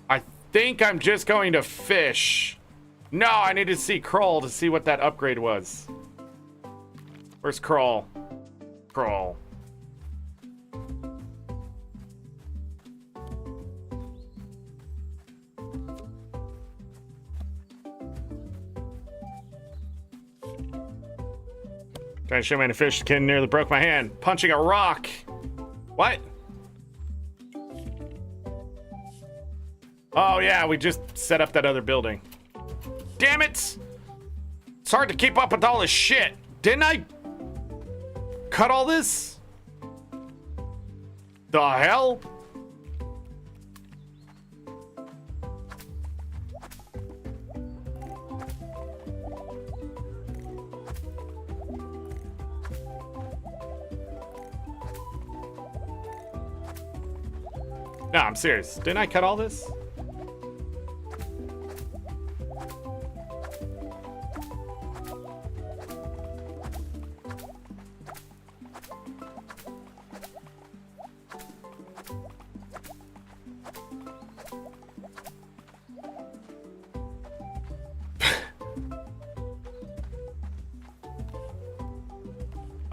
I think I'm just going to fish. No, I need to see Kroll to see what that upgrade was. Where's Kroll? Kroll. Trying to show me a fish kid nearly broke my hand. Punching a rock. What? Oh yeah, we just set up that other building. Damn it! It's hard to keep up with all this shit. Didn't I cut all this? The hell? No, I'm serious. Didn't I cut all this?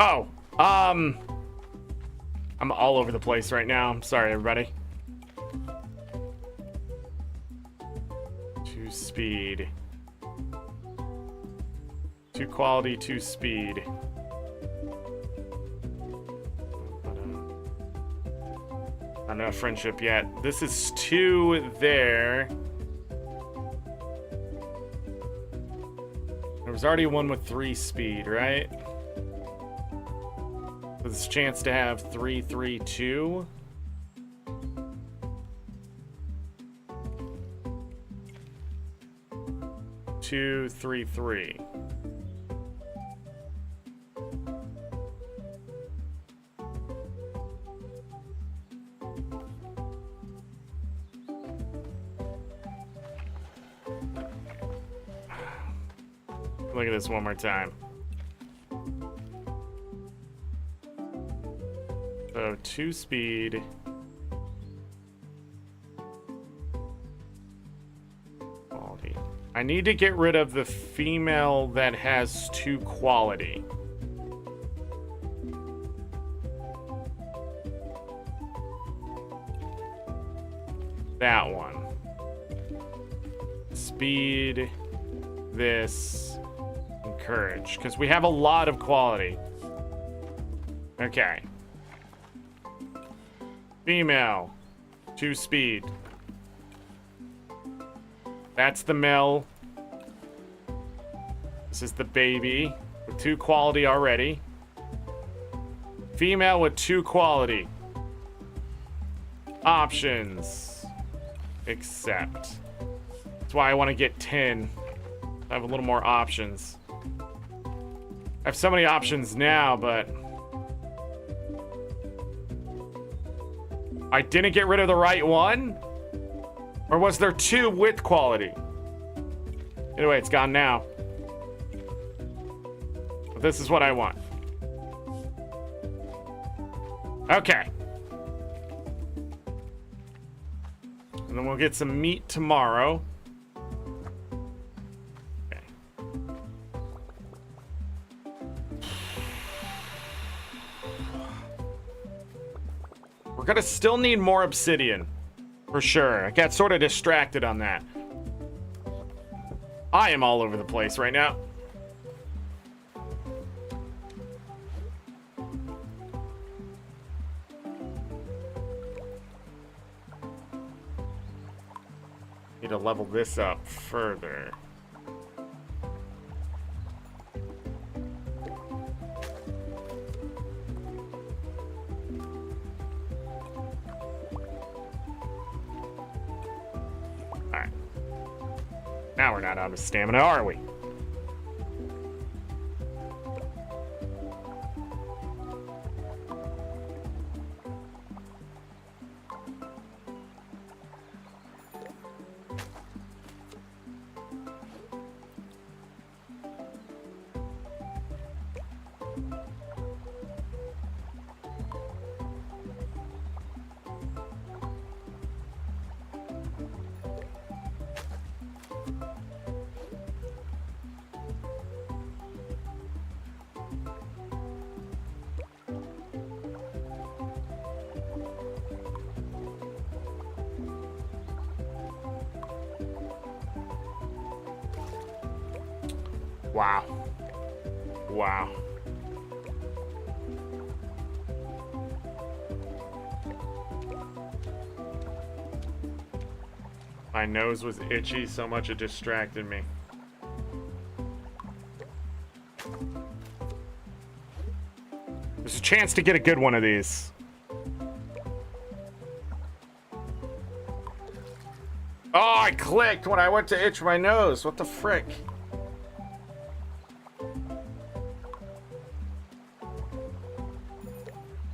Oh, I'm all over the place right now. I'm sorry, everybody. 2 speed. 2 quality, 2 speed. Not enough friendship yet. This is 2 there. There was already one with 3 speed, right? There's a chance to have 3, 3, 2. Two, 3, 3. Look at this one more time. So 2 speed. Quality. I need to get rid of the female that has 2 quality. That one. Speed. This. And courage. Because we have a lot of quality. Okay. Female. 2 speed. That's the male. This is the baby. With 2 quality already. Female with 2 quality. Options. Accept. That's why I want to get 10. I have a little more options. I have so many options now, but I didn't get rid of the right one? Or was there 2 with quality? Anyway, it's gone now. But this is what I want. Okay. And then we'll get some meat tomorrow. Okay. We're gonna still need more obsidian. For sure. I got sort of distracted on that. I am all over the place right now. Need to level this up further. Now we're not out of stamina, are we? Wow. Wow. My nose was itchy so much it distracted me. There's a chance to get a good one of these. Oh, I clicked when I went to itch my nose. What the frick?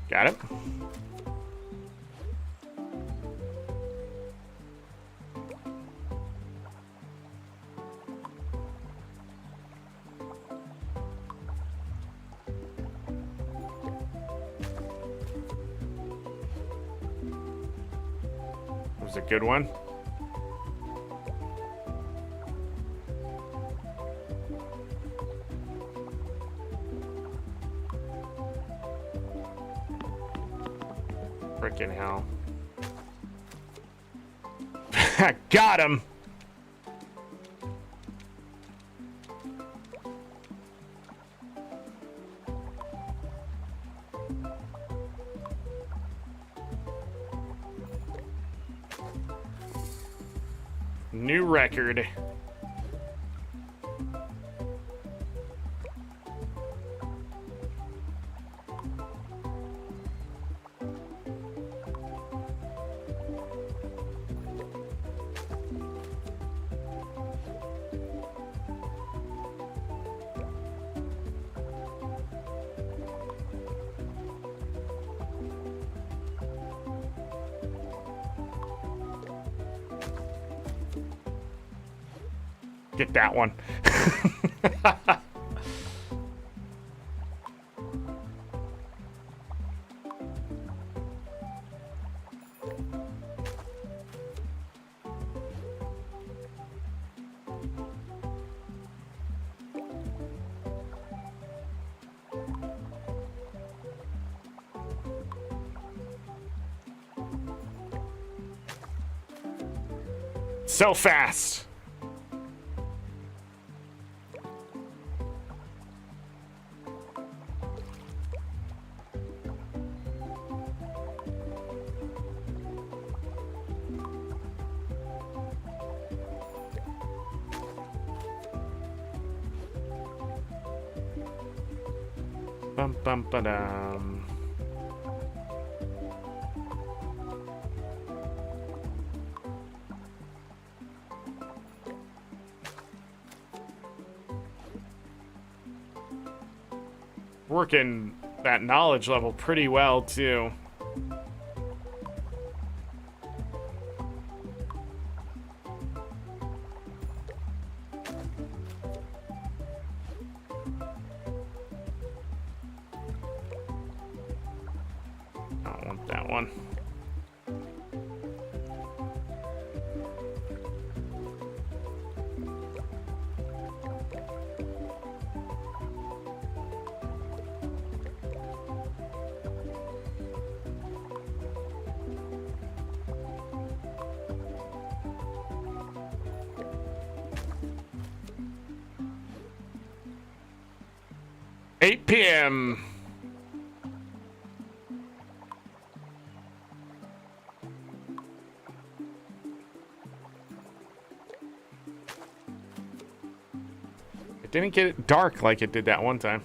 Got it. That was a good one. Frickin' hell. Got him! New record. Get that one. So fast. Bum bum ba-dum. Working that knowledge level pretty well too. I don't want that one. $8 p.m. It didn't get dark like it did that one time.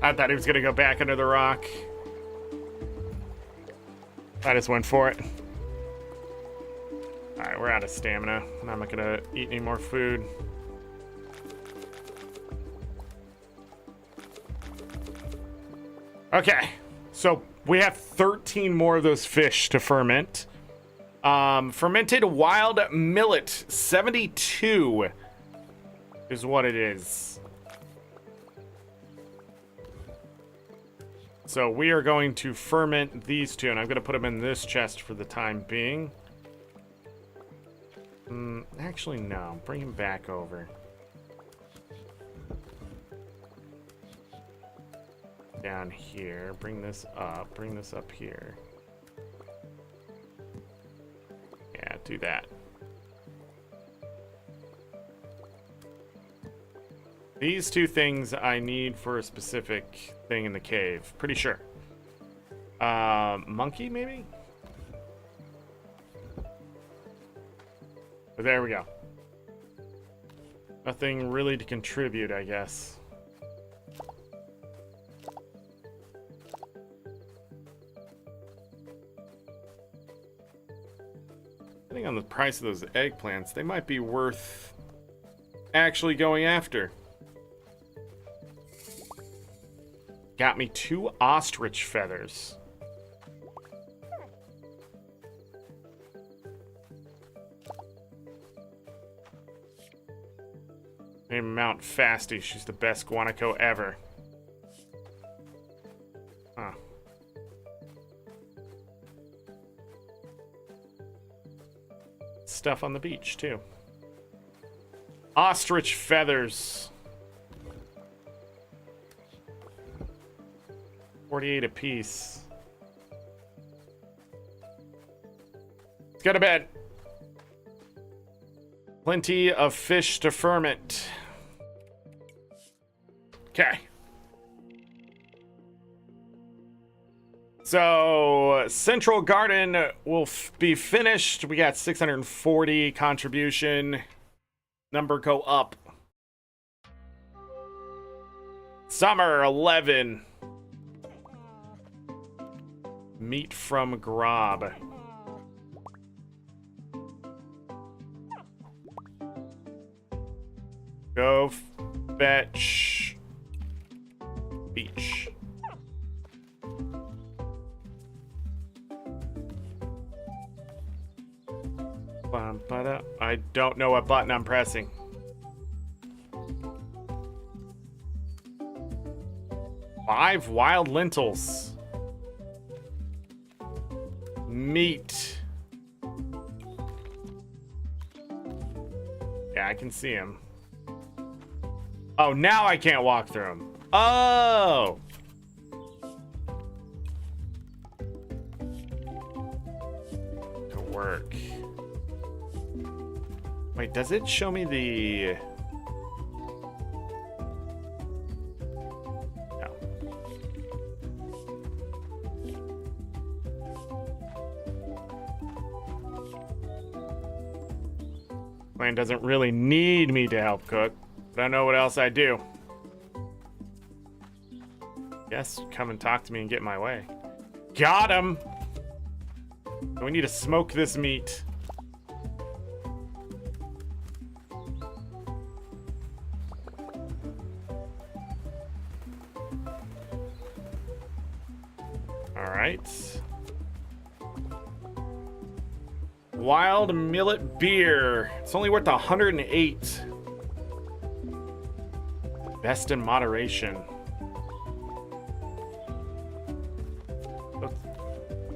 I thought he was gonna go back under the rock. I just went for it. Alright, we're out of stamina. I'm not gonna eat any more food. Okay, so we have 13 more of those fish to ferment. Fermented wild millet, 72 is what it is. So we are going to ferment these two, and I'm going to put them in this chest for the time being. Actually, no. Bring him back over. Down here. Bring this up. Bring this up here. Yeah, do that. These two things I need for a specific thing in the cave. Pretty sure. Monkey, maybe? But there we go. Nothing really to contribute, I guess. price of those eggplants. They might be worth actually going after. Got me 2 ostrich feathers. Name Mount Fasty. She's the best guanaco ever. Huh. Stuff on the beach, too. Ostrich feathers. 48 apiece. Let's go to bed. Plenty of fish to ferment. Okay. So, Central Garden will be finished. We got 640 contribution. Number go up. Summer 11. Meat from Grob. Go fetch beach. I don't know what button I'm pressing. Five wild lentils. Meat. Yeah, I can see him. Oh, now I can't walk through them. Oh! To work. Wait, does it show me the... No. Plan doesn't really need me to help cook. But I know what else I do. Yes, come and talk to me and get in my way. Got him! We need to smoke this meat. Alright. Wild millet beer. It's only worth 108. Best in moderation.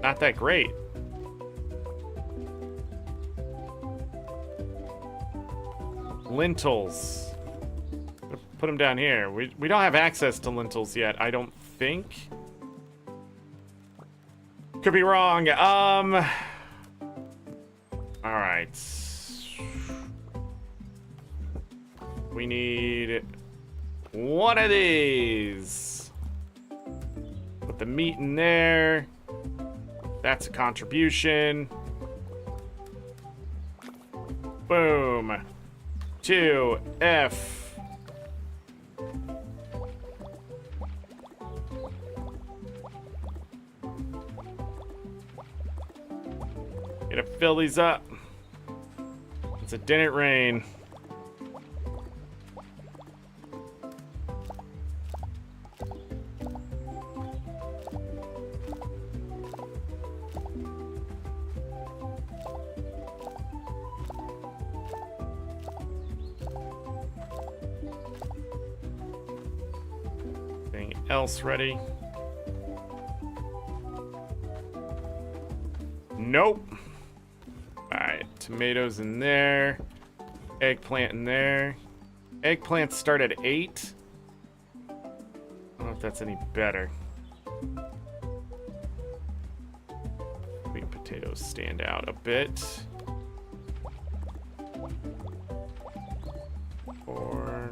Not that great. Lentils. Put them down here. We don't have access to lentils yet, I don't think. Could be wrong. Alright. We need one of these. Put the meat in there. That's a contribution. Boom. 2F. Gotta fill these up. It's a didn't rain. Else ready? Nope. Alright, tomatoes in there. Eggplant in there. Eggplants start at 8. I don't know if that's any better. Sweet potatoes stand out a bit. 4.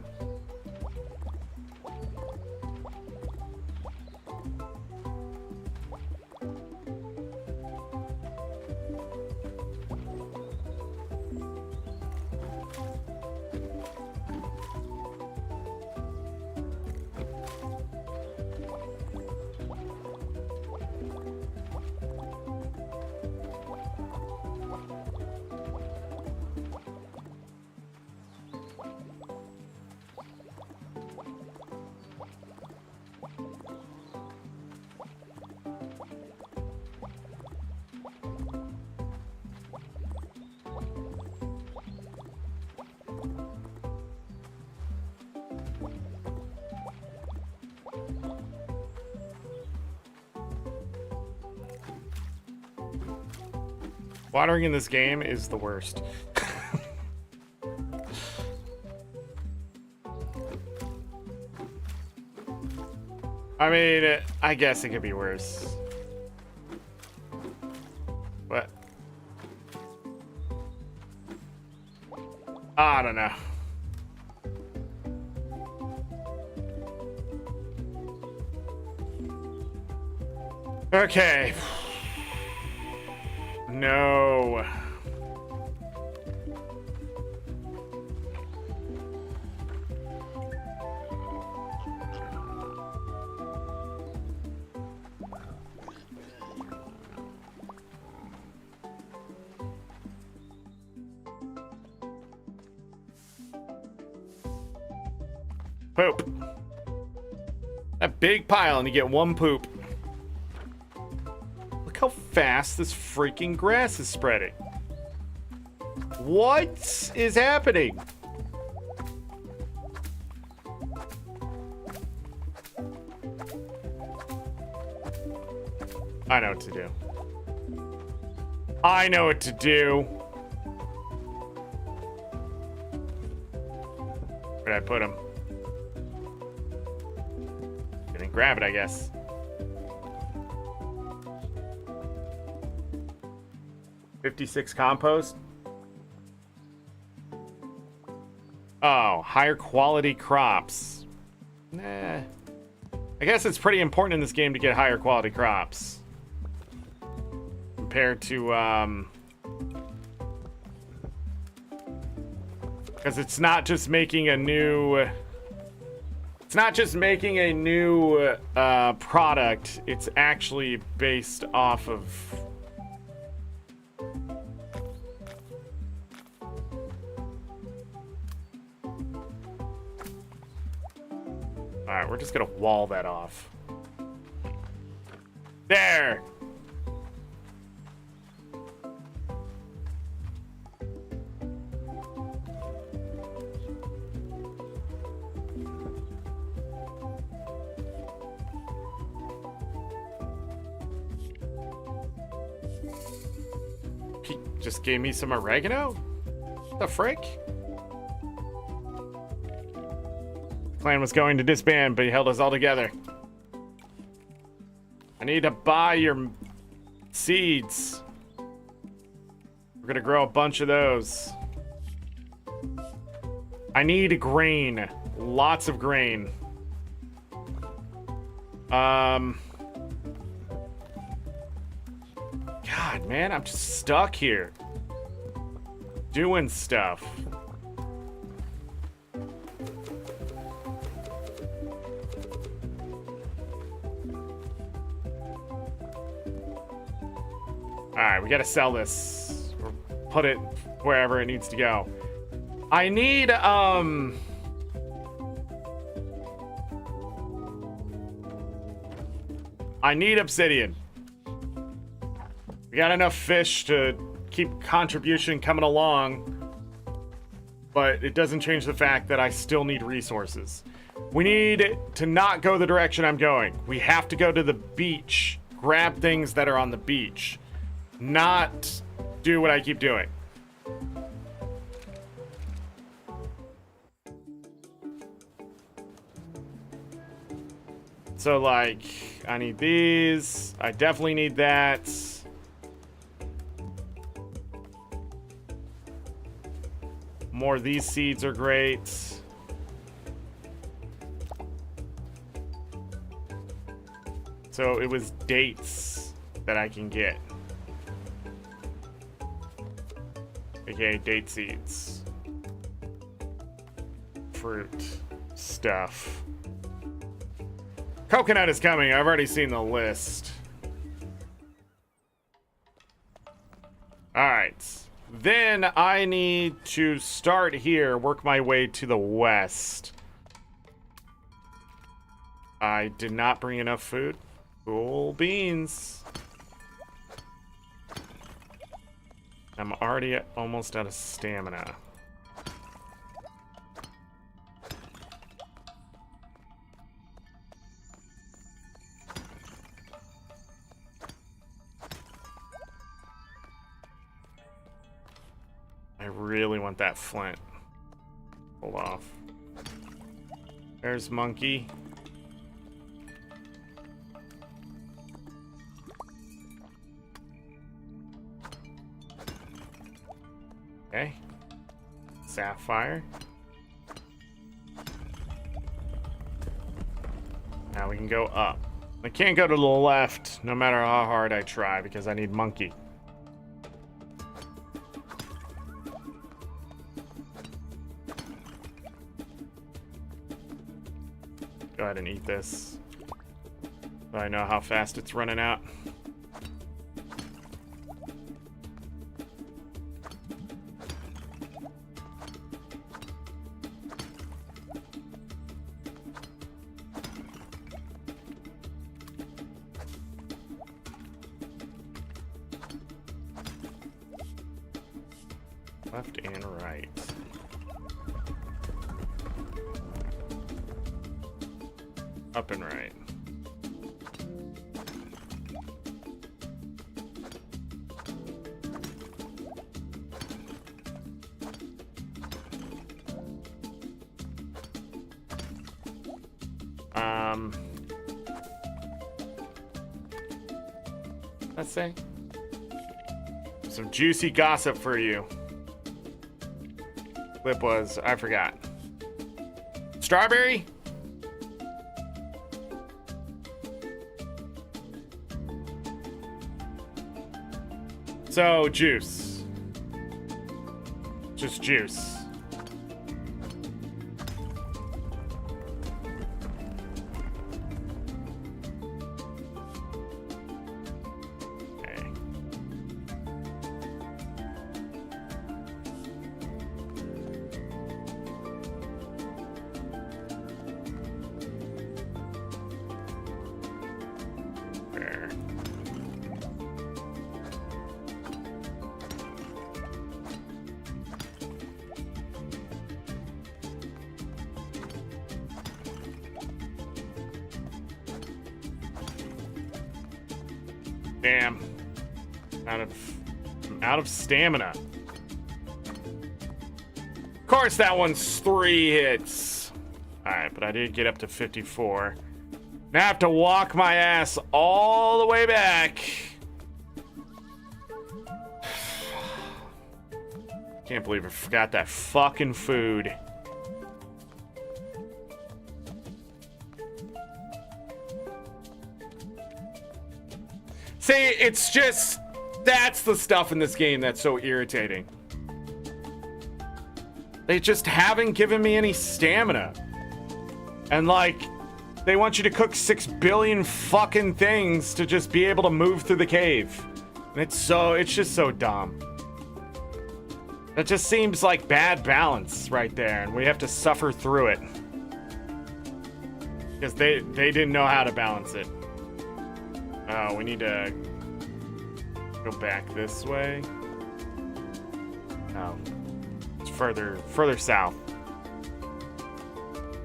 Watering in this game is the worst. I mean, I guess it could be worse. What? I don't know. Okay. No. Poop. That big pile and you get one poop. Look how fast this freaking grass is spreading. What is happening? I know what to do. I know what to do. Where'd I put him? Didn't grab it, I guess. $56 compost. Oh, higher quality crops. Nah. I guess it's pretty important in this game to get higher quality crops. Compared to, because it's not just making a new... It's not just making a new product. It's actually based off of... Alright, we're just gonna wall that off. There! He just gave me some oregano? What the frick? Clan was going to disband, but he held us all together. I need to buy your seeds. We're gonna grow a bunch of those. I need grain. Lots of grain. God, man, I'm just stuck here. Doing stuff. Alright, we gotta sell this. Or put it wherever it needs to go. I need, I need obsidian. We got enough fish to keep contribution coming along, but it doesn't change the fact that I still need resources. We need to not go the direction I'm going. We have to go to the beach, grab things that are on the beach, not do what I keep doing. So, like, I need these. I definitely need that. More of these seeds are great. So it was dates that I can get. Okay, date seeds. Fruit stuff. Coconut is coming. I've already seen the list. Alright. Then I need to start here, work my way to the west. I did not bring enough food. Cool beans. I'm already almost out of stamina. really want that flint. Hold off. There's monkey. Okay. Sapphire. Now we can go up. I can't go to the left no matter how hard I try because I need monkey. Go ahead and eat this. So I know how fast it's running out. Left and right. Up and right. Let's say some juicy gossip for you. Clip was, I forgot. Strawberry? So, juice. Just juice. Okay. There. Damn. I'm out of stamina. Of course that one's 3 hits. Alright, but I did get up to 54. Now I have to walk my ass all the way back. Can't believe I forgot that fucking food. See, it's just, that's the stuff in this game that's so irritating. They just haven't given me any stamina. And like, they want you to cook 6 billion fucking things to just be able to move through the cave. And it's just so dumb. That just seems like bad balance right there, and we have to suffer through it. Because they didn't know how to balance it. Oh, we need to go back this way. Oh, it's further south.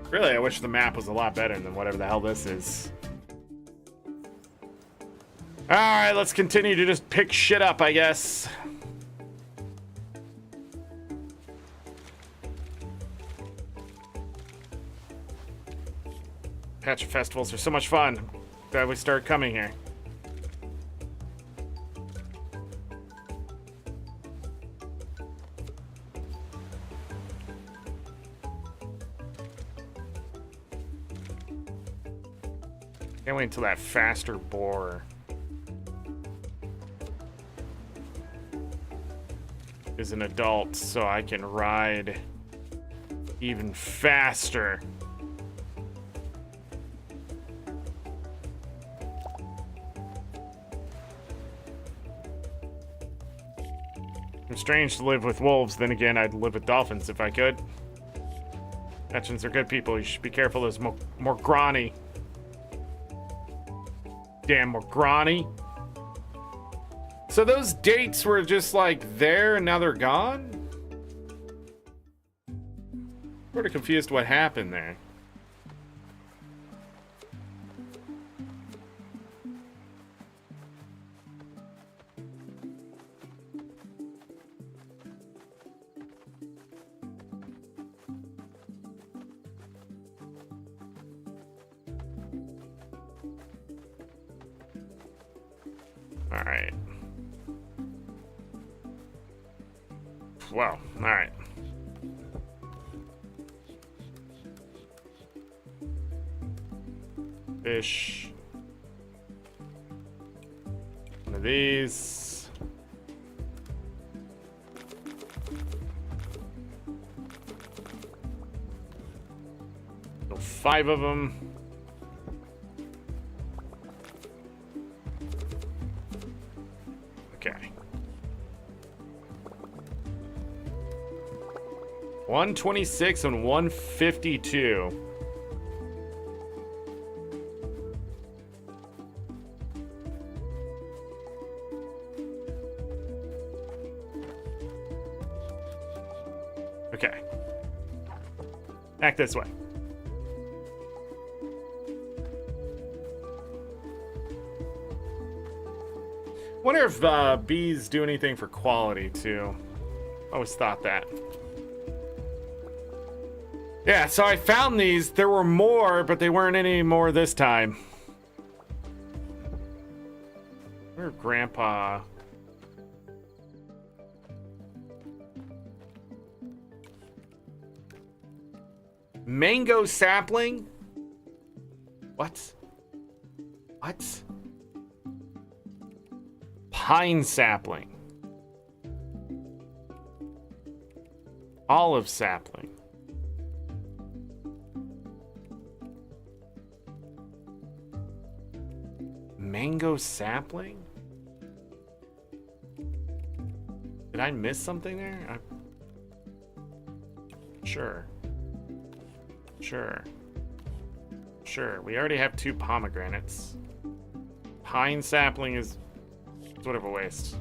Really, I wish the map was a lot better than whatever the hell this is. Alright, let's continue to just pick shit up, I guess. Pacha festivals are so much fun. Glad we started coming here. Can't wait until that faster boar is an adult so I can ride even faster. It's strange to live with wolves, then again, I'd live with dolphins if I could. Pachans are good people, you should be careful, there's Morgrani. Damn Morgrani. So those dates were just like there and now they're gone? Sort of confused what happened there. All right. Well, all right. Fish. One of these. So 5 of them. Okay. 126 and 152. Okay. Back this way. Wonder if bees do anything for quality too. Always thought that. Yeah, so I found these. There were more, but they weren't any more this time. Where's Grandpa? Mango sapling? What? What? Pine sapling. Olive sapling. Mango sapling? Did I miss something there? Sure. Sure. Sure. We already have 2 pomegranates. Pine sapling is sort of a waste.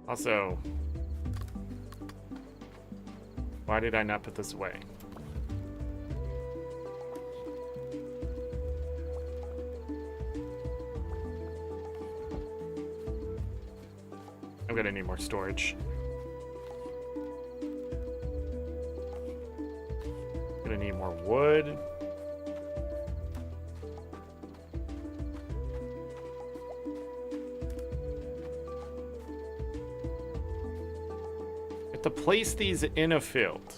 Also, why did I not put this away? I'm gonna need more storage. Gonna need more wood. Have to place these in a field.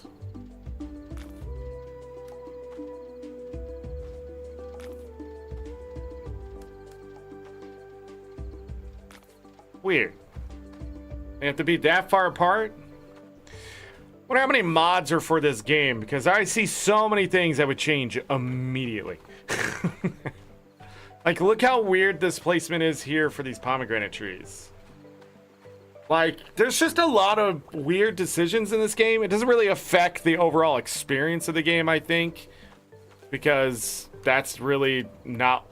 Weird. They have to be that far apart? Wonder how many mods are for this game, because I see so many things that would change immediately. Like, look how weird this placement is here for these pomegranate trees. Like, there's just a lot of weird decisions in this game. It doesn't really affect the overall experience of the game, I think, because that's really not...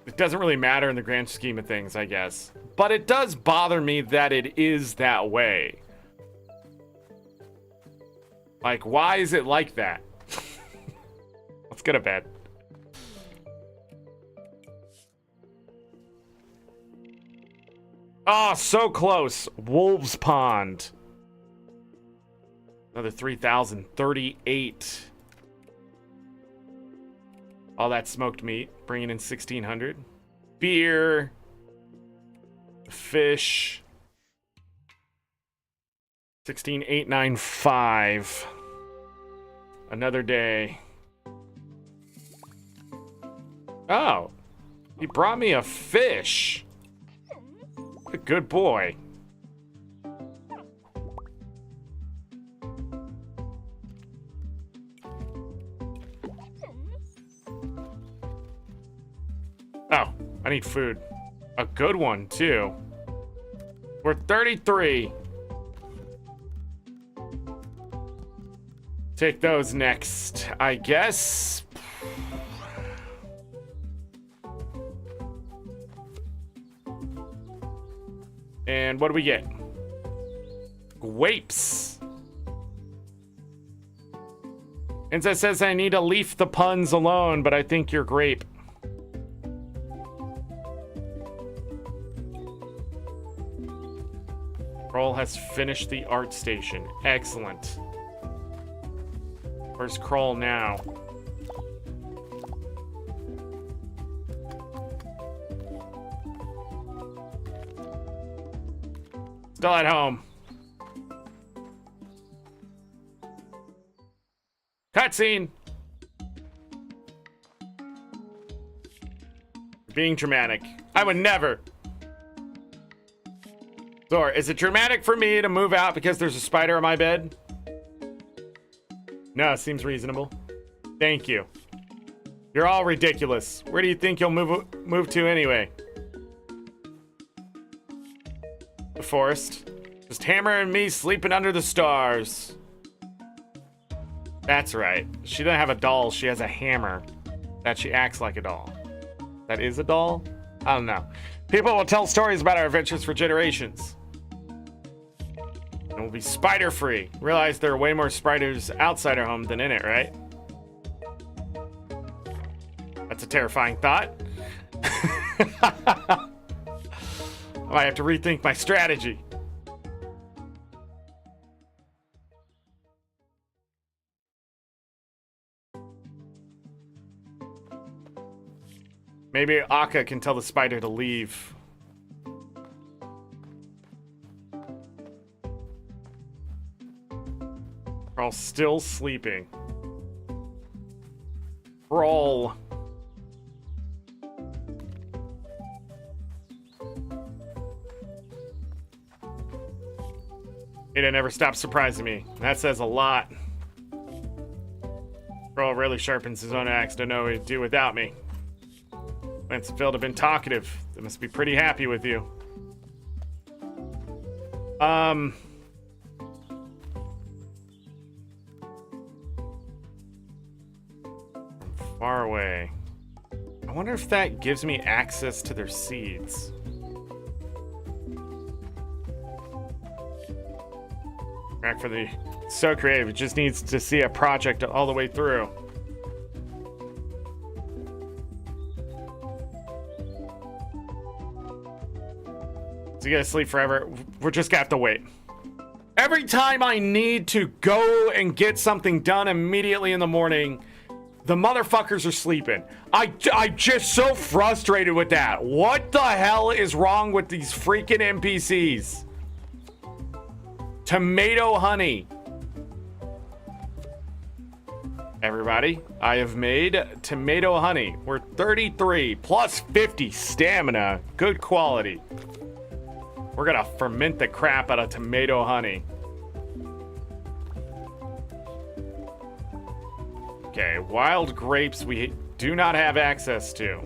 It doesn't really matter in the grand scheme of things, I guess. But it does bother me that it is that way. Like, why is it like that? Let's go to bed. Oh, so close. Wolves Pond. Another 3,038. All that smoked meat, bringing in 1,600. Beer. Fish. 16,895. Another day. Oh, he brought me a fish. What a good boy. Oh, I need food. A good one, too. We're 33. Take those next, I guess. And what do we get? Grapes. Inza says I need to leave the puns alone, but I think you're grape. Kroll has finished the art station. Excellent. Where's Kroll now? Still at home. Cutscene. Being dramatic. I would never. Zor, is it dramatic for me to move out because there's a spider on my bed? No, it seems reasonable. Thank you. You're all ridiculous. Where do you think you'll move to anyway? The forest. Just Hammer and me sleeping under the stars. That's right. She doesn't have a doll. She has a hammer that she acts like a doll. That is a doll? I don't know. People will tell stories about our adventures for generations. And we'll be spider-free. Realize there are way more spiders outside our home than in it, right? That's a terrifying thought. I might have to rethink my strategy. Maybe Akka can tell the spider to leave. We're all still sleeping. Roll. It never stops surprising me. That says a lot. Roll really sharpens his own axe to know what he'd do without me. Lance and Phil have been talkative. They must be pretty happy with you. From far away. I wonder if that gives me access to their seeds. Back for the so creative. It just needs to see a project all the way through. So you gotta sleep forever. We're just gonna have to wait. Every time I need to go and get something done immediately in the morning, the motherfuckers are sleeping. I'm just so frustrated with that. What the hell is wrong with these freaking NPCs? Tomato honey. Everybody, I have made tomato honey. We're 33 plus 50 stamina. Good quality. We're gonna ferment the crap out of tomato honey. Okay, wild grapes we do not have access to.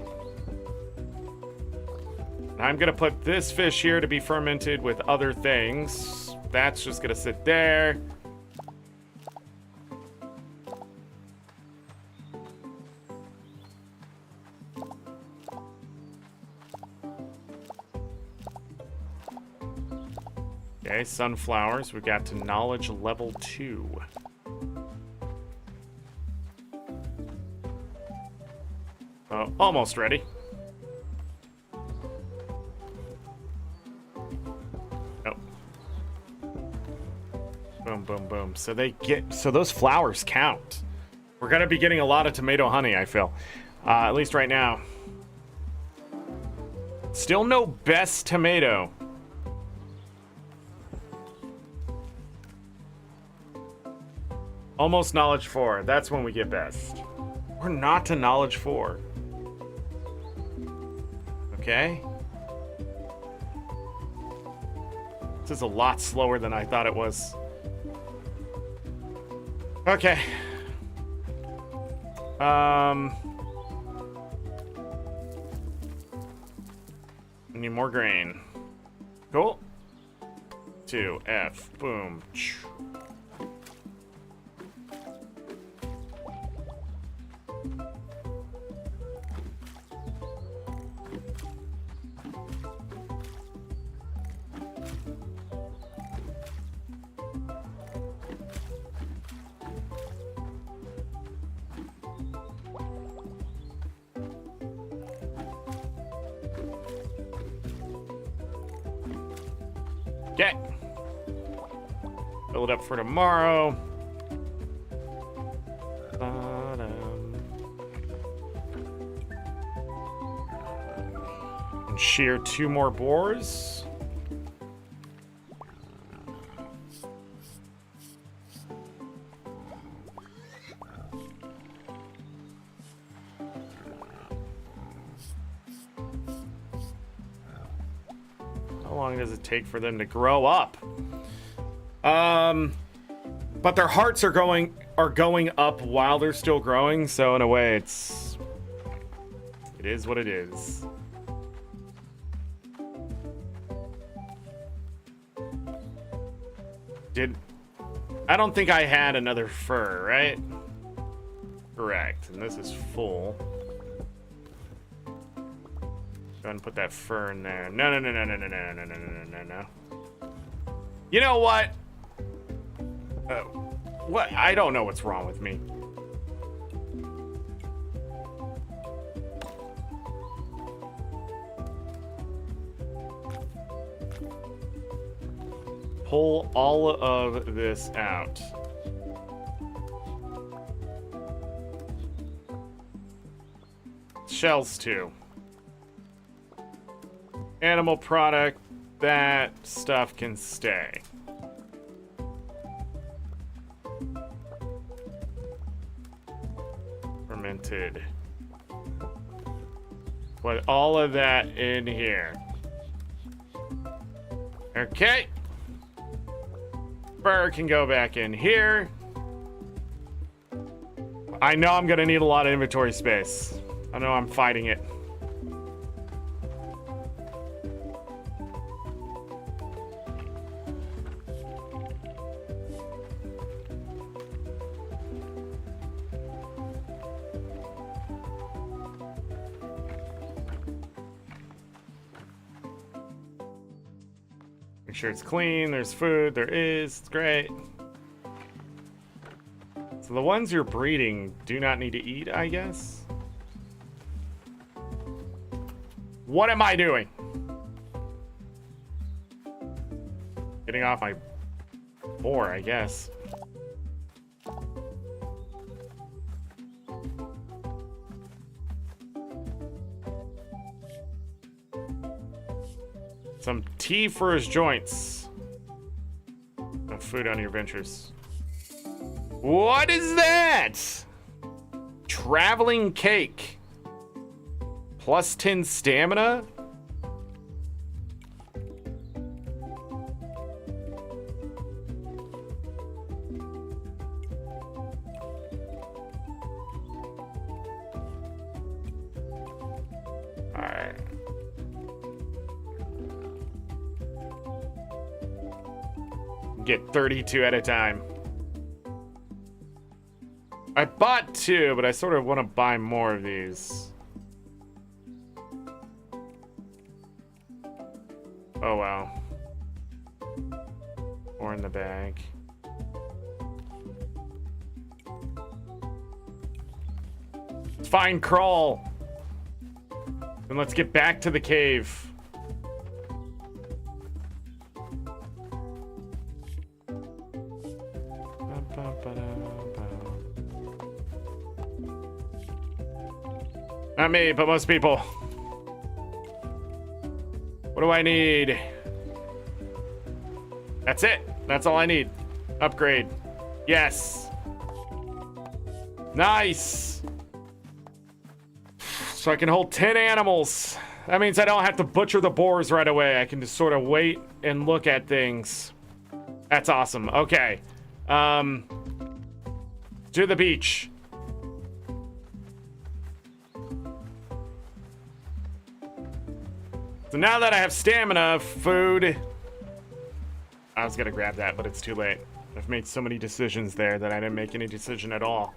I'm gonna put this fish here to be fermented with other things. That's just gonna sit there. Okay, sunflowers. We got to knowledge level 2. Almost ready. Oh. Boom, boom, boom. So those flowers count. We're gonna be getting a lot of tomato honey, I feel. At least right now. Still no best tomato. Almost knowledge 4. That's when we get best. We're not to knowledge 4. Okay. This is a lot slower than I thought it was. Okay. I need more grain. Cool. 2F. Boom. Okay. Fill it up for tomorrow. And shear 2 more boars. long does it take for them to grow up? But their hearts are going up while they're still growing, so in a way it is what it is. I don't think I had another fur, right? Correct, and this is full. Go ahead and put that fur in there. No. You know what? What? I don't know what's wrong with me. Pull all of this out. Shells too. Animal product, that stuff can stay. Fermented. Put all of that in here. Okay. Fur can go back in here. I know I'm gonna need a lot of inventory space. I know I'm fighting it. Make sure it's clean, there's food, there is, it's great. So the ones you're breeding do not need to eat, I guess? What am I doing? Getting off my boar, I guess. Some tea for his joints. No food on your ventures. What is that? Traveling cake. Plus 10 stamina? Alright. Get 32 at a time. I bought 2, but I sort of want to buy more of these. Oh wow. Or in the bag. It's fine, crawl. Then let's get back to the cave. Not me, but most people. What do I need? That's it. That's all I need. Upgrade. Yes. Nice. So I can hold 10 animals. That means I don't have to butcher the boars right away. I can just sort of wait and look at things. That's awesome. Okay. To the beach. So now that I have stamina, food... I was gonna grab that, but it's too late. I've made so many decisions there that I didn't make any decision at all.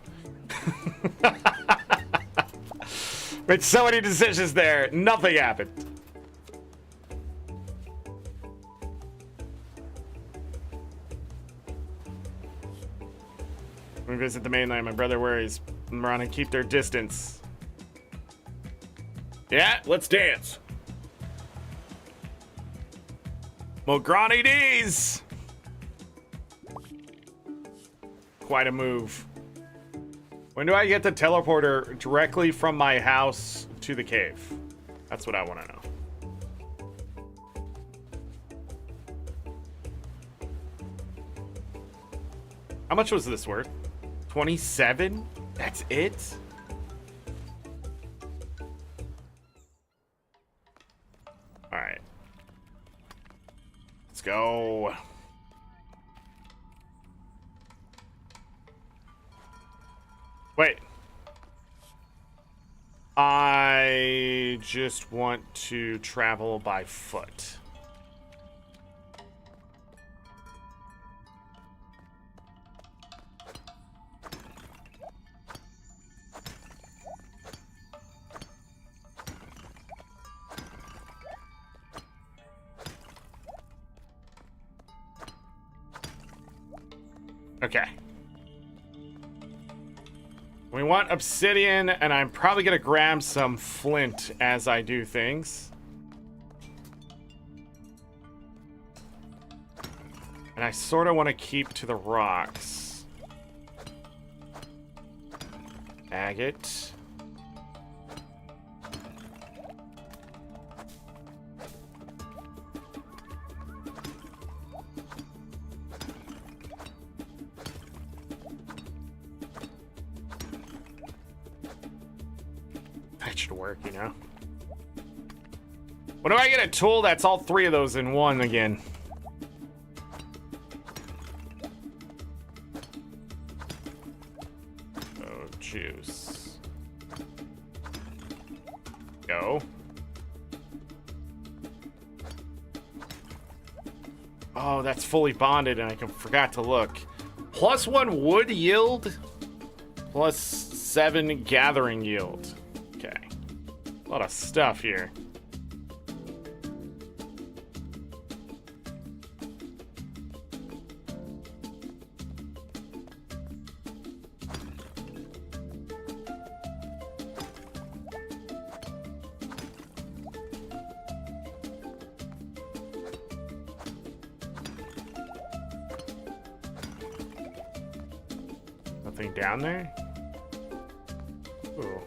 Made so many decisions there, nothing happened. We visit the mainland. My brother worries. I'm around and keep their distance. Yeah, let's dance. Mograni D's! Quite a move. When do I get the teleporter directly from my house to the cave? That's what I want to know. How much was this worth? 27? That's it? Alright. Let's go. Wait. I just want to travel by foot. Okay. We want obsidian, and I'm probably gonna grab some flint as I do things. And I sort of want to keep to the rocks. Agate. That should work, you know. When do I get a tool that's all three of those in one again? Oh, juice. Go. Oh, that's fully bonded and I forgot to look. +1 wood yield, +7 gathering yield. Okay. A lot of stuff here. Nothing down there? Ooh.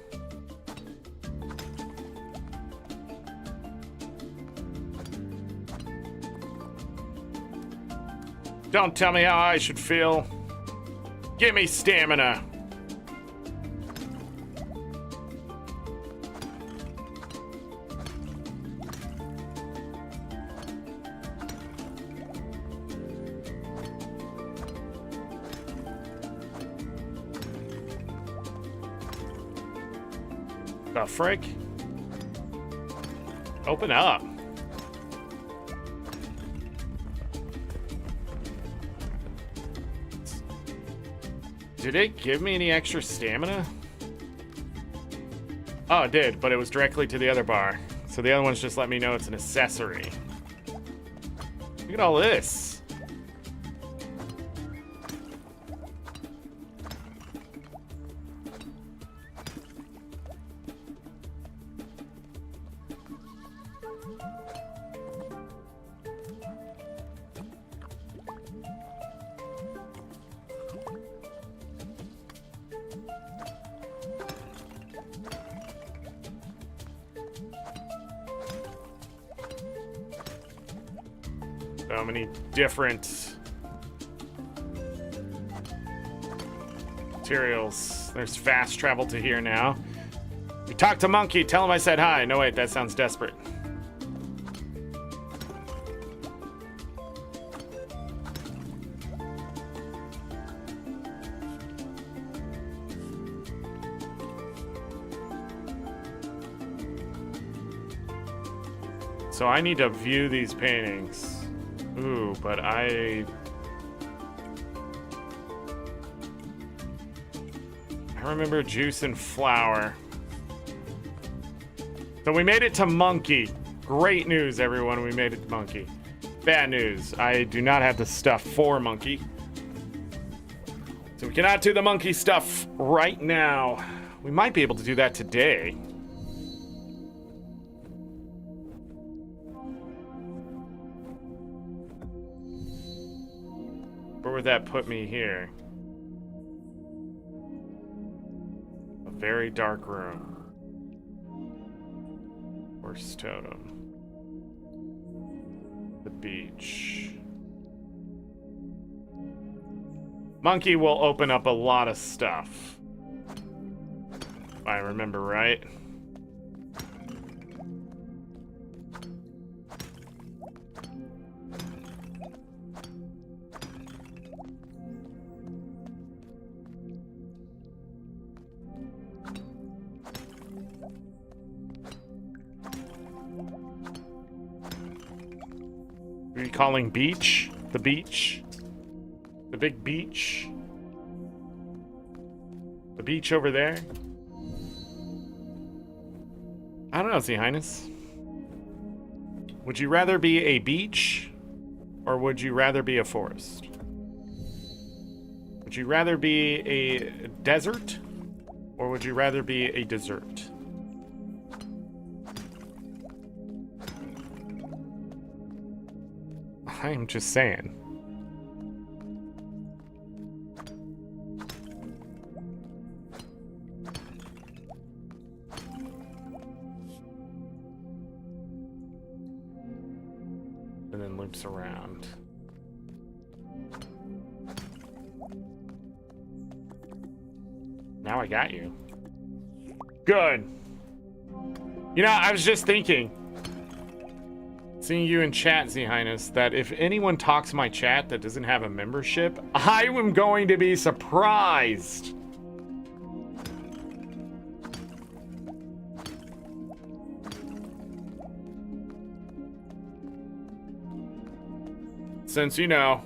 Don't tell me how I should feel. Give me stamina. The frick? Open up. Did it give me any extra stamina? Oh, it did, but it was directly to the other bar. So the other ones just let me know it's an accessory. Look at all this. So many different materials. There's fast travel to here now. We talked to Monkey. Tell him I said hi. No, wait, that sounds desperate. So I need to view these paintings. Ooh, but I remember juice and flour. So we made it to Monkey. Great news, everyone. We made it to Monkey. Bad news. I do not have the stuff for Monkey. So we cannot do the Monkey stuff right now. We might be able to do that today. Where would that put me here? A very dark room. Horse totem. The beach. Monkey will open up a lot of stuff. If I remember right. calling beach? The beach? The big beach? The beach over there? I don't know, His Highness. Would you rather be a beach, or would you rather be a forest? Would you rather be a desert, or would you rather be a dessert? I'm just saying. And then loops around. Now I got you. Good. You know, I was just thinking, seeing you in chat, Z Highness, that if anyone talks my chat that doesn't have a membership, I am going to be surprised. Since, you know,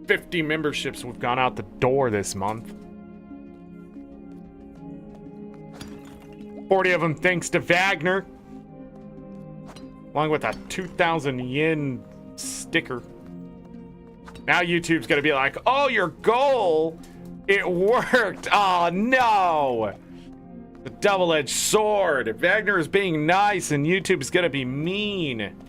50 memberships we've gone out the door this month. 40 of them thanks to Wagner. Along with a 2,000 yen sticker. Now YouTube's gonna be like, oh, your goal, it worked. Oh, no. The double-edged sword. Wagner is being nice and YouTube's gonna be mean.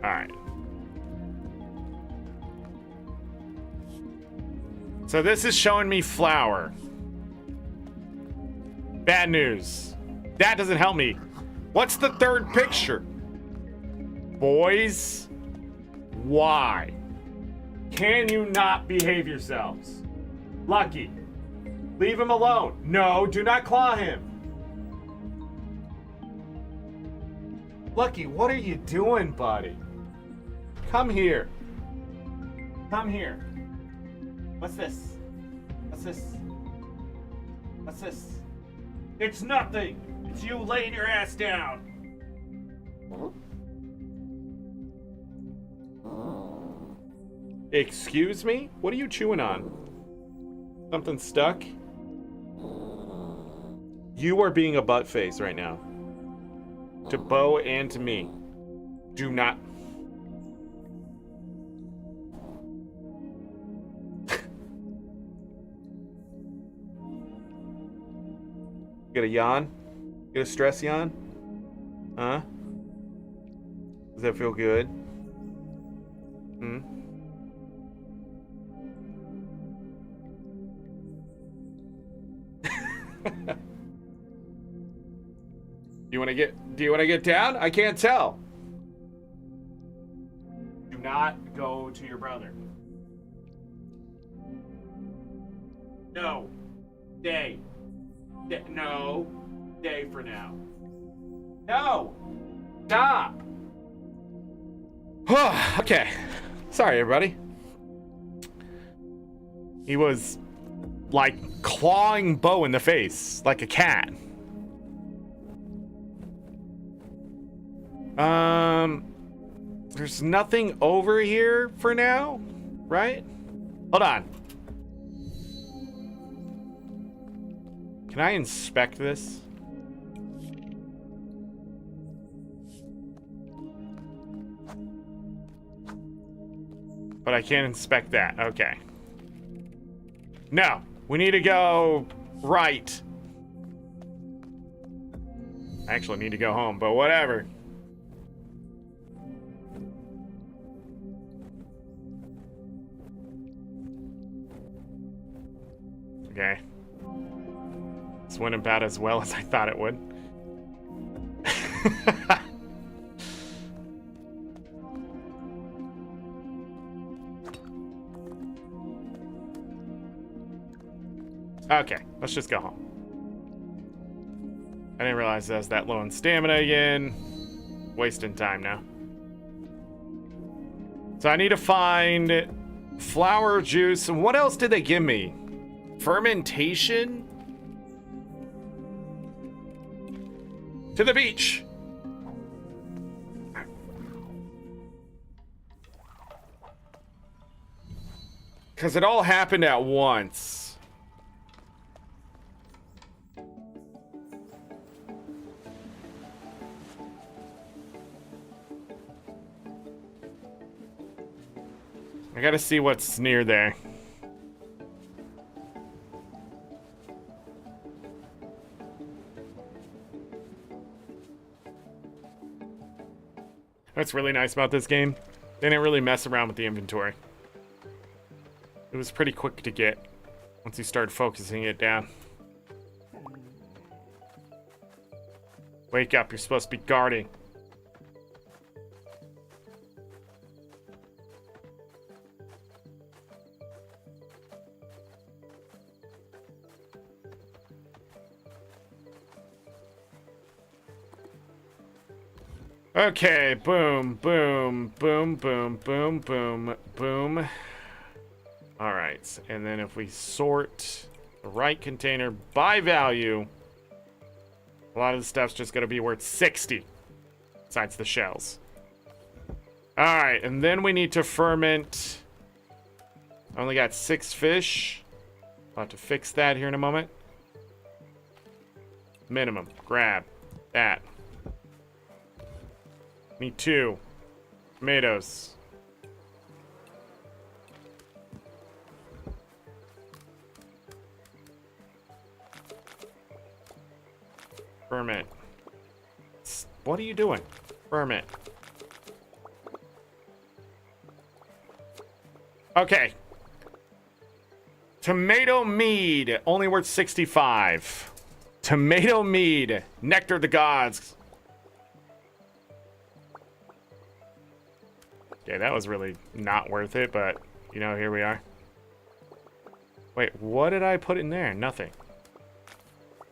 All right. So this is showing me flour. Bad news. That doesn't help me. What's the third picture? Boys, why? Can you not behave yourselves? Lucky, leave him alone. No, do not claw him. Lucky, what are you doing, buddy? Come here. Come here. What's this? What's this? What's this? It's nothing. It's you laying your ass down. Excuse me? What are you chewing on? Something stuck? You are being a butt face right now. To Bo and to me. Do not. Get a yawn? Get a stress yawn? Huh? Does that feel good? Hmm? Do you want to get down? I can't tell. Do not go to your brother. No. Stay. No. Stay for now. No. Stop. Okay. Sorry, everybody. He was like clawing Bo in the face like a cat. There's nothing over here for now, right? Hold on. Can I inspect this? But I can't inspect that. Okay. No, we need to go right. I actually need to go home, but whatever. Okay. This went about as well as I thought it would. Okay, let's just go home. I didn't realize I was that low on stamina again. Wasting time now. So I need to find Flower juice. And what else did they give me? Fermentation? To the beach. Because it all happened at once. I gotta see what's near there. What's really nice about this game, they didn't really mess around with the inventory. It was pretty quick to get once you started focusing it down. Wake up, you're supposed to be guarding. Okay, boom, boom, boom, boom, boom, boom, boom. All right, and then if we sort the right container by value, a lot of the stuff's just gonna be worth 60, besides the shells. All right, and then we need to ferment. I only got 6 fish. I'll have to fix that here in a moment. Minimum, grab that. Need 2 tomatoes. Ferment. What are you doing? Ferment. Okay. Tomato mead, only worth 65. Tomato mead, nectar of the gods. Okay, that was really not worth it, but, you know, here we are. Wait, what did I put in there? Nothing.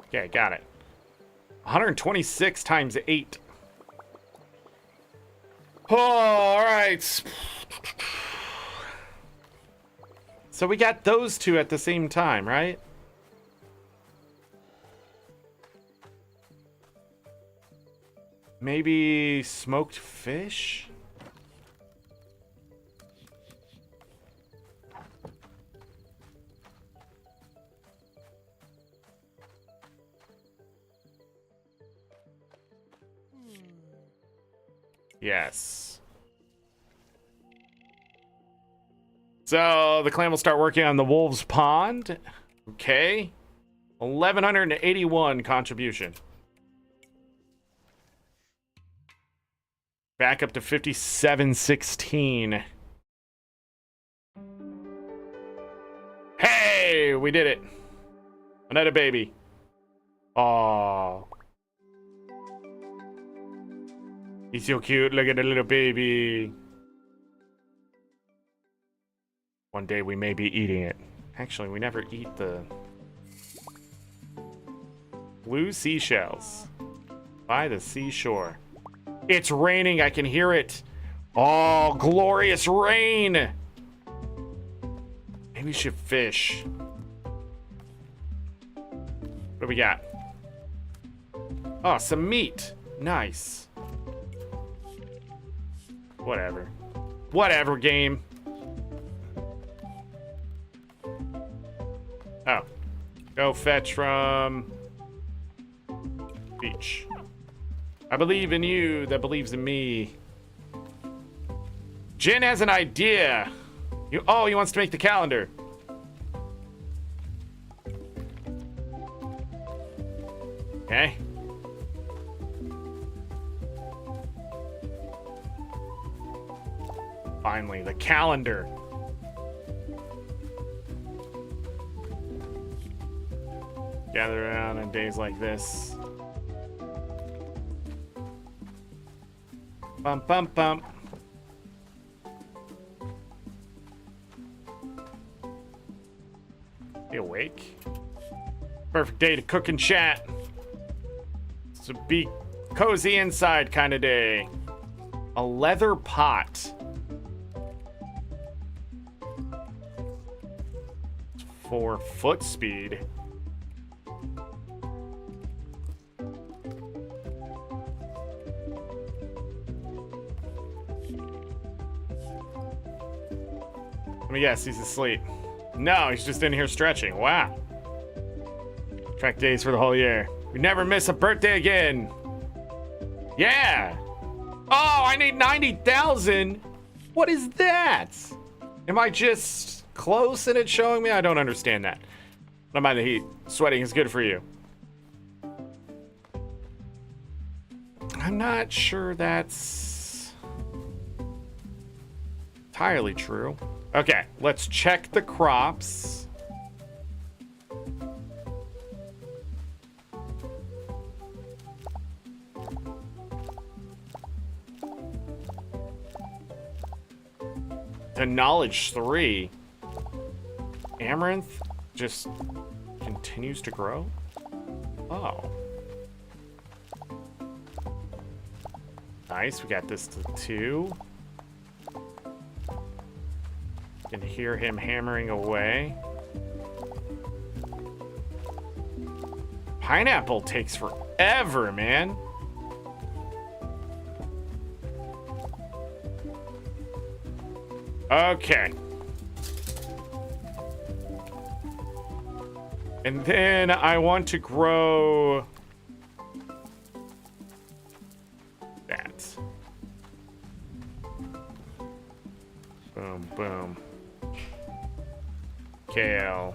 Okay, got it. 126 times 8. Oh, all right. So we got those two at the same time, right? Maybe smoked fish? Yes. So the clan will start working on the Wolves Pond. Okay. 1,181 contribution. Back up to 5716. Hey, we did it. Another baby. Aww. He's so cute. Look at the little baby. One day we may be eating it. Actually, we never eat the blue seashells by the seashore. It's raining. I can hear it. Oh, glorious rain. Maybe we should fish. What do we got? Oh, some meat. Nice. Whatever. Whatever, game. Oh. Go fetch from beach. I believe in you that believes in me. Jin has an idea. He wants to make the calendar. Okay. Finally, the calendar. Gather around on days like this. Bump, bump, bump. Be awake. Perfect day to cook and chat. It's a be cozy inside kind of day. A leather pot. for foot speed. Let me guess, he's asleep. No, he's just in here stretching. Wow. Track days for the whole year. We never miss a birthday again. Yeah. Oh, I need 90,000. What is that? Am I just close and it's showing me? I don't understand that. Don't mind the heat. Sweating is good for you. I'm not sure that's entirely true. Okay, let's check the crops. The knowledge 3. Amaranth just continues to grow? Oh. Nice, we got this to 2. Can hear him hammering away. Pineapple takes forever, man. Okay. And then I want to grow that. Boom, boom. Kale.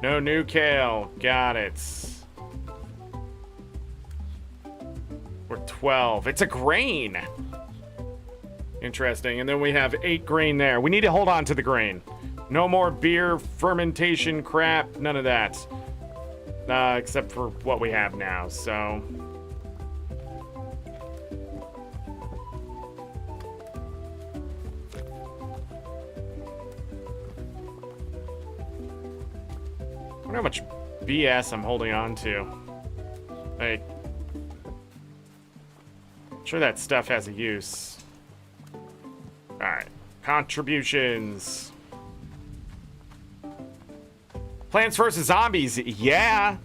No new kale. Got it. We're 12. It's a grain. Interesting. And then we have 8 grain there. We need to hold on to the grain. No more beer fermentation crap. None of that. Except for what we have now. So... I wonder how much BS I'm holding on to. Like, I'm sure that stuff has a use. Alright. Contributions. Plants vs. Zombies. Yeah.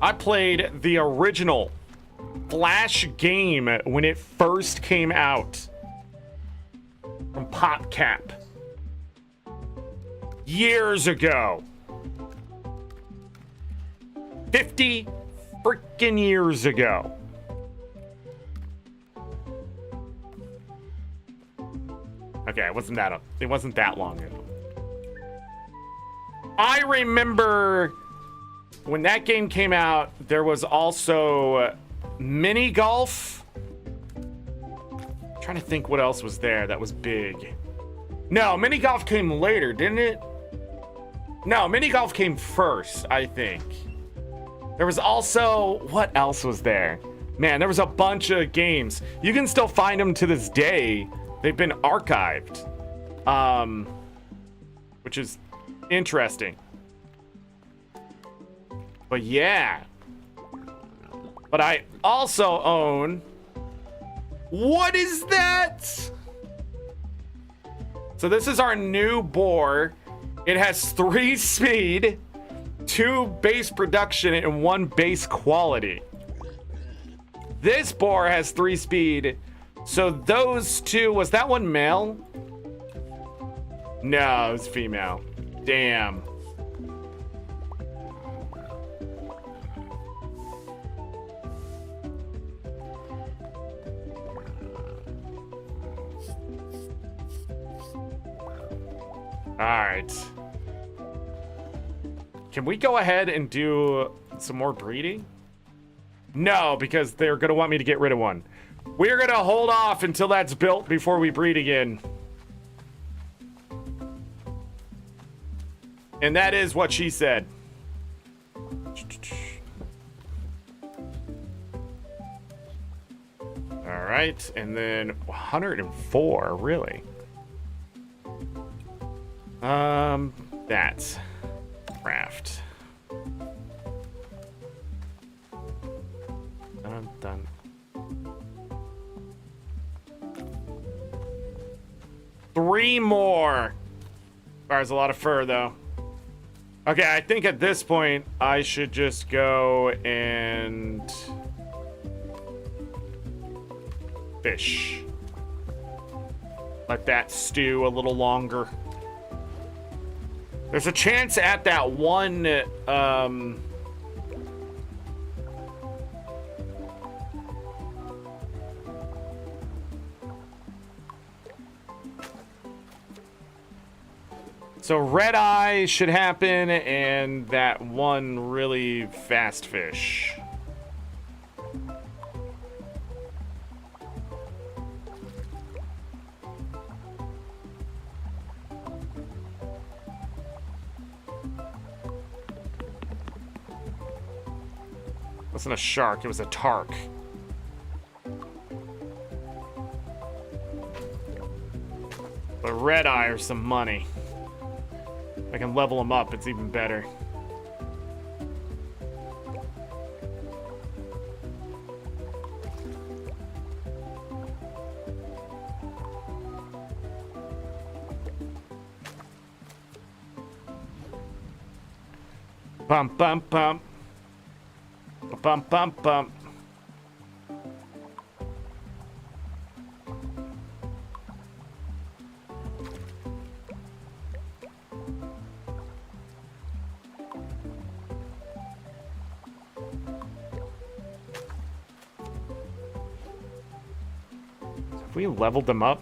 I played the original Flash game when it first came out. From PopCap. Years ago. 50 freaking years ago. Okay, it wasn't that long ago. I remember when that game came out, there was also mini golf. I'm trying to think what else was there that was big. No, mini golf came later, didn't it? No, mini golf came first, I think. There was also, what else was there? Man, there was a bunch of games. You can still find them to this day. They've been archived. Which is interesting. But yeah. But I also own... What is that? So this is our new boar. It has 3 speed, 2 base production, and 1 base quality. This boar has 3 speed. So those 2, was that one male? No, it was female. Damn. All right. Can we go ahead and do some more breeding? No, because they're going to want me to get rid of one. We're going to hold off until that's built before we breed again. And that is what she said. All right, and then 104, really? That's craft. Done. 3 more. Requires a lot of fur, though. Okay, I think at this point, I should just go and... fish. Let that stew a little longer. There's a chance at that one, So red eye should happen, and that one really fast fish. It wasn't a shark, it was a tark. But red eye or some money. If I can level them up, it's even better. Bump, bump, bump. Bump, bump, bump. We leveled them up.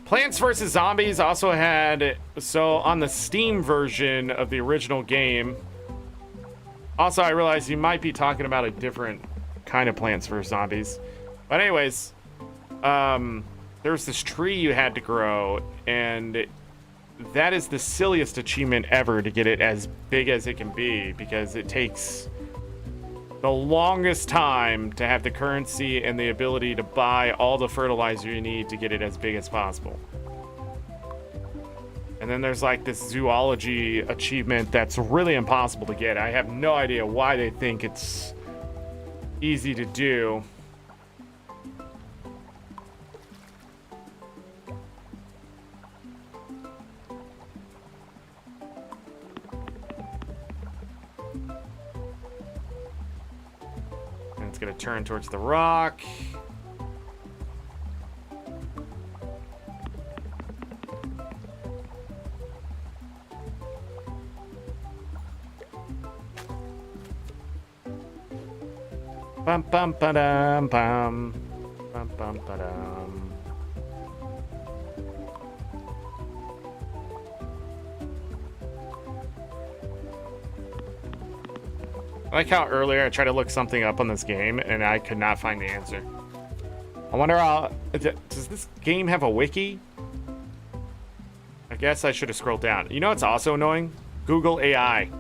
Plants vs. Zombies also had, so on the Steam version of the original game. Also, I realized you might be talking about a different kind of Plants vs. Zombies. But anyways, there's this tree you had to grow, and that is the silliest achievement ever to get it as big as it can be, because it takes the longest time to have the currency and the ability to buy all the fertilizer you need to get it as big as possible. And then there's like this zoology achievement that's really impossible to get. I have no idea why they think it's easy to do. Gonna turn towards the rock. Bum bum ba dum bum bum bum ba dum. I like how earlier I tried to look something up on this game and I could not find the answer. I wonder how... Does this game have a wiki? I guess I should have scrolled down. You know what's also annoying? Google AI.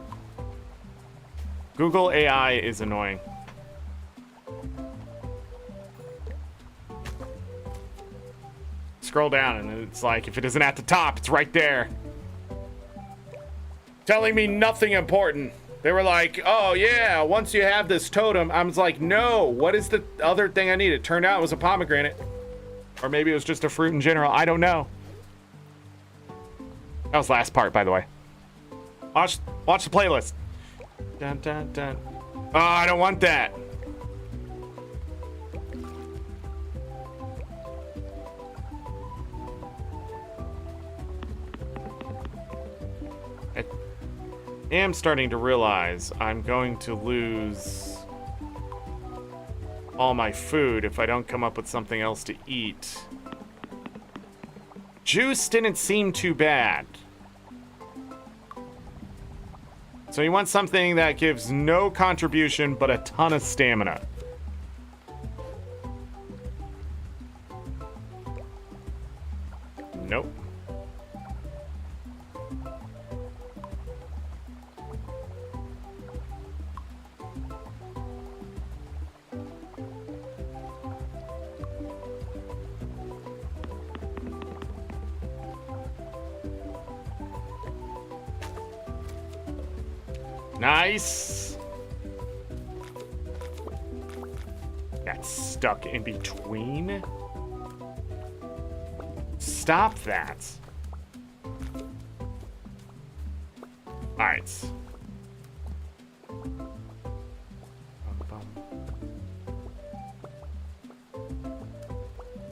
Google AI is annoying. Scroll down and it's like, if it isn't at the top, it's right there. Telling me nothing important. They were like, oh yeah, once you have this totem. I was like, no, what is the other thing I need? It turned out it was a pomegranate. Or maybe it was just a fruit in general. I don't know. That was the last part, by the way. Watch the playlist. Dun, dun, dun. Oh, I don't want that. I am starting to realize I'm going to lose all my food if I don't come up with something else to eat. Juice didn't seem too bad. So you want something that gives no contribution but a ton of stamina. Nope. Nice. Got stuck in between. Stop that. All right.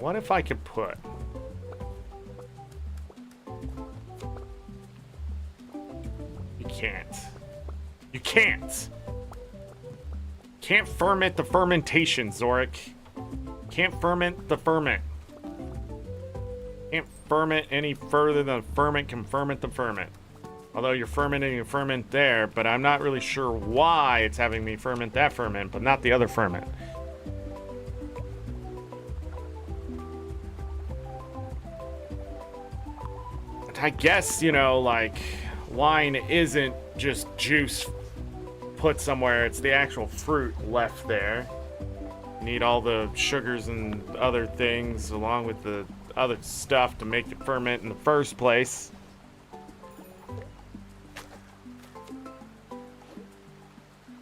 What if I could put... You can't. You can't. Can't ferment the fermentation, Zorric. Can't ferment the ferment. Can't ferment any further than ferment can ferment the ferment. Although you're fermenting a ferment there, but I'm not really sure why it's having me ferment that ferment, but not the other ferment. I guess, you know, like, wine isn't just juice put somewhere. It's the actual fruit left there. You need all the sugars and other things along with the other stuff to make it ferment in the first place.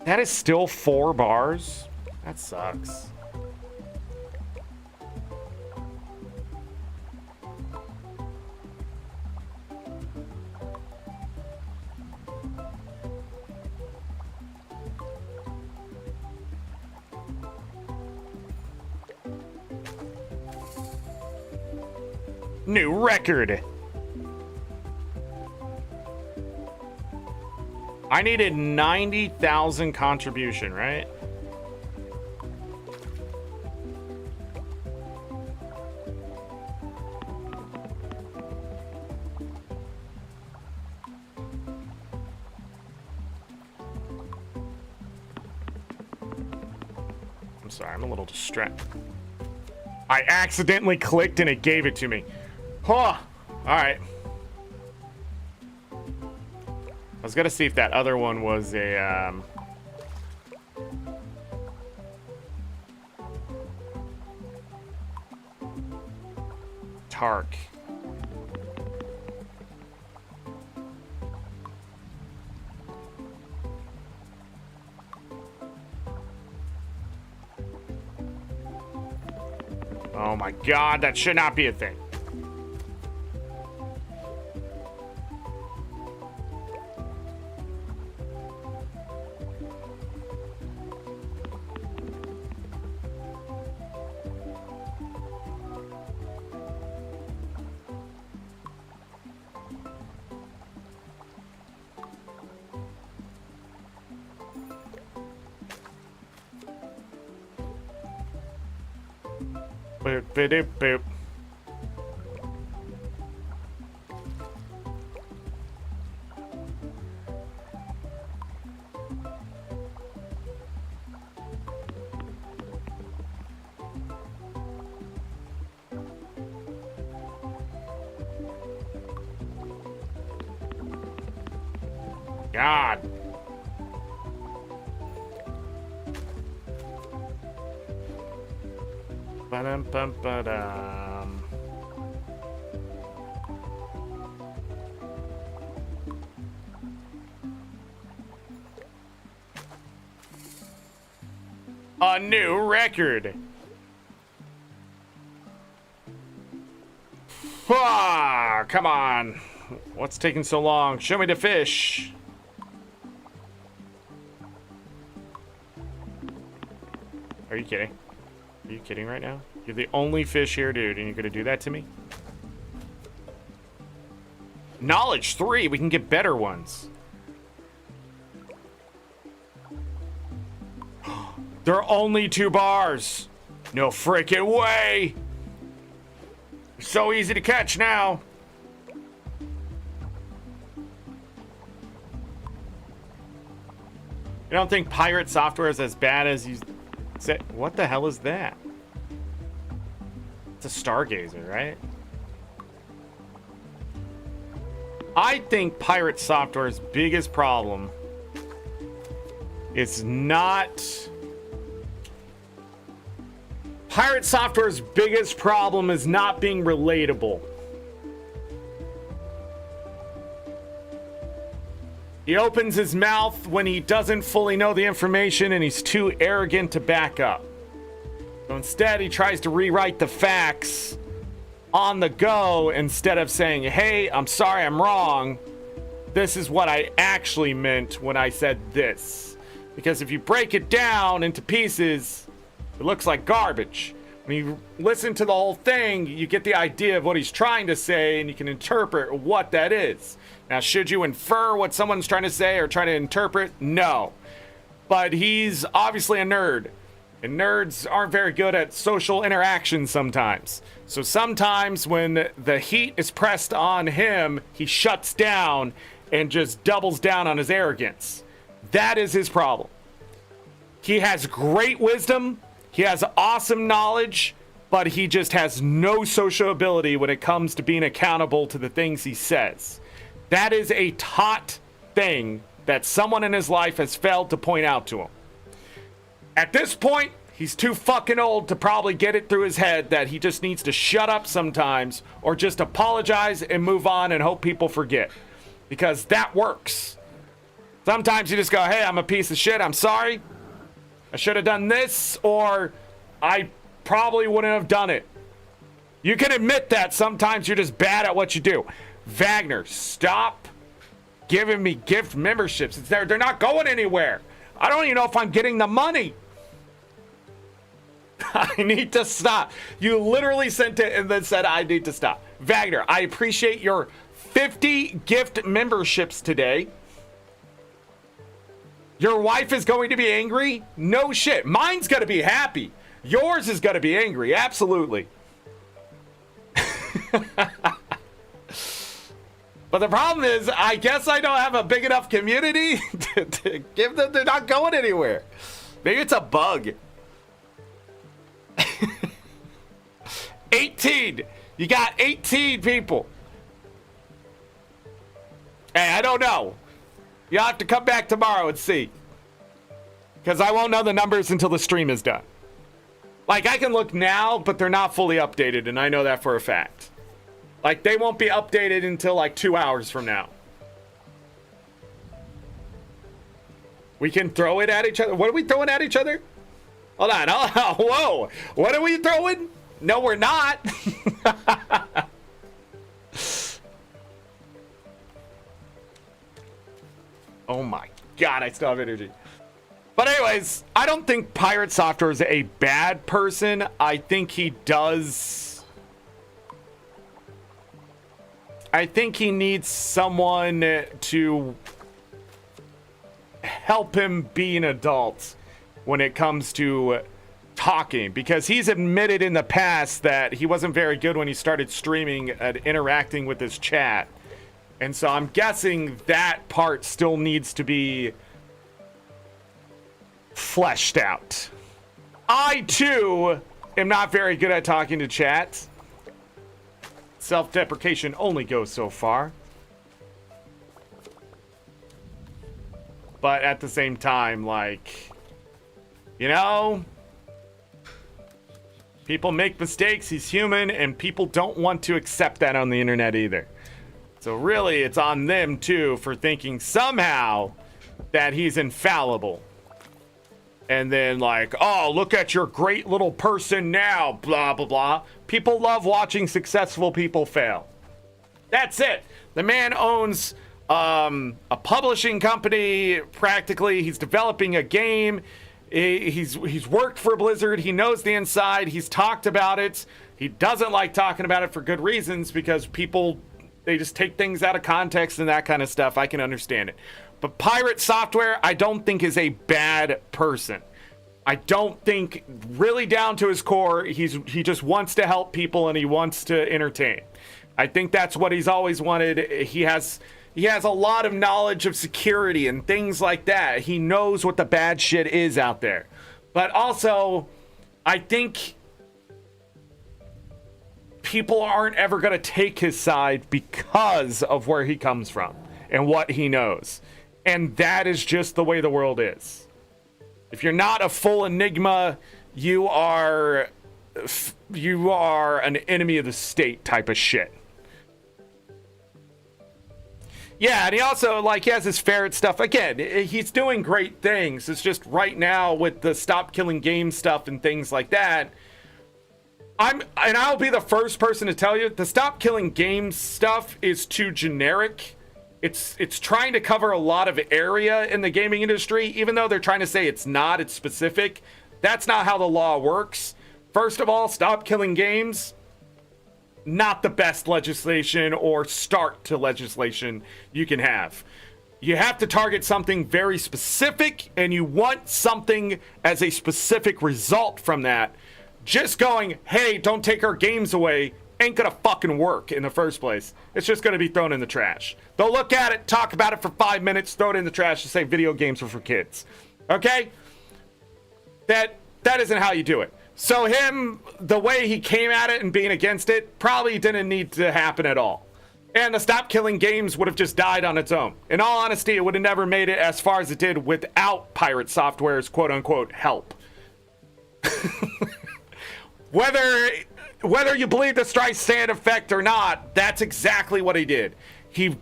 That is still 4 bars? That sucks. New record. I needed 90,000 contribution, right? I'm sorry, I'm a little distracted. I accidentally clicked and it gave it to me. Huh. Alright. I was gonna see if that other one was a, Tark. Oh my god, that should not be a thing. Boop, boop, boop. God. Ba-dum-bum-ba-dum. A new record. Ah, come on. What's taking so long? Show me the fish. Are you kidding? Are you kidding right now? You're the only fish here, dude, and you're gonna do that to me? Knowledge 3, we can get better ones. They're only 2 bars. No frickin' way. They're so easy to catch now. You don't think pirate software is as bad as you said? What the hell is that? It's a stargazer, right? I think pirate software's biggest problem is not... Pirate software's biggest problem is not being relatable. He opens his mouth when he doesn't fully know the information and he's too arrogant to back up. So instead, he tries to rewrite the facts on the go instead of saying, hey, I'm sorry, I'm wrong. this is what I actually meant when I said this. Because if you break it down into pieces, it looks like garbage. When you listen to the whole thing, you get the idea of what he's trying to say, and you can interpret what that is. Now, should you infer what someone's trying to say or try to interpret? No. But he's obviously a nerd. And nerds aren't very good at social interaction sometimes. So sometimes when the heat is pressed on him, he shuts down and just doubles down on his arrogance. That is his problem. He has great wisdom. He has awesome knowledge, but he just has no social ability when it comes to being accountable to the things he says. That is a taught thing that someone in his life has failed to point out to him. At this point, he's too fucking old to probably get it through his head that he just needs to shut up sometimes or just apologize and move on and hope people forget. Because that works. Sometimes you just go, hey, I'm a piece of shit, I'm sorry. I should have done this, or I probably wouldn't have done it. You can admit that sometimes you're just bad at what you do. Wagner, stop giving me gift memberships. They're not going anywhere. I don't even know if I'm getting the money. I need to stop. You literally sent it and then said I need to stop. Wagner, I appreciate your 50 gift memberships today. Your wife is going to be angry? No shit. Mine's going to be happy. Yours is going to be angry. Absolutely. But the problem is, I guess I don't have a big enough community to give them. They're not going anywhere. Maybe it's a bug. 18. You got 18 people. Hey, I don't know. You'll have to come back tomorrow and see. Because I won't know the numbers until the stream is done. Like, I can look now, but they're not fully updated, and I know that for a fact. Like, they won't be updated until, like, 2 hours from now. We can throw it at each other. What are we throwing at each other? Hold on. Oh, whoa. What are we throwing? No, we're not. Oh my God, I still have energy. But anyways, I don't think Pirate Software is a bad person. I think he needs someone to help him be an adult when it comes to talking, because he's admitted in the past that he wasn't very good when he started streaming and interacting with his chat. And so I'm guessing that part still needs to be fleshed out. I, too, am not very good at talking to chat. Self-deprecation only goes so far. But at the same time, like, you know, people make mistakes. He's human, and people don't want to accept that on the internet either. So really, it's on them, too, for thinking somehow that he's infallible. And then, like, oh, look at your great little person now, blah, blah, blah. People love watching successful people fail. That's it. The man owns a publishing company, practically. He's developing a game. He's worked for Blizzard. He knows the inside. He's talked about it. He doesn't like talking about it for good reasons, because people, they just take things out of context and that kind of stuff. I can understand it. But Pirate Software, I don't think is a bad person. I don't think, really down to his core, he just wants to help people and he wants to entertain. I think that's what he's always wanted. He has a lot of knowledge of security and things like that. He knows what the bad shit is out there. But also, I think people aren't ever going to take his side because of where he comes from and what he knows. And that is just the way the world is. If you're not a full enigma, you are an enemy of the state type of shit. Yeah, and he also, like, he has his ferret stuff. Again, he's doing great things. It's just right now with the Stop Killing Games stuff and things like that, I'll be the first person to tell you, the Stop Killing Games stuff is too generic it's trying to cover a lot of area in the gaming industry, even though they're trying to say it's not, it's specific. That's not how the law works. First of all, stop killing games. Not the best legislation or start to legislation you can have. You have to target something very specific, and you want something as a specific result from that. Just going, hey, don't take our games away, ain't gonna fucking work in the first place. It's just gonna be thrown in the trash. They'll look at it, talk about it for 5 minutes, throw it in the trash, and say video games are for kids. Okay? That isn't how you do it. So him, the way he came at it and being against it, probably didn't need to happen at all. And the Stop Killing Games would have just died on its own. In all honesty, it would have never made it as far as it did without Pirate Software's quote-unquote help. Whether you believe the strikes stay in effect or not, that's exactly what he did. He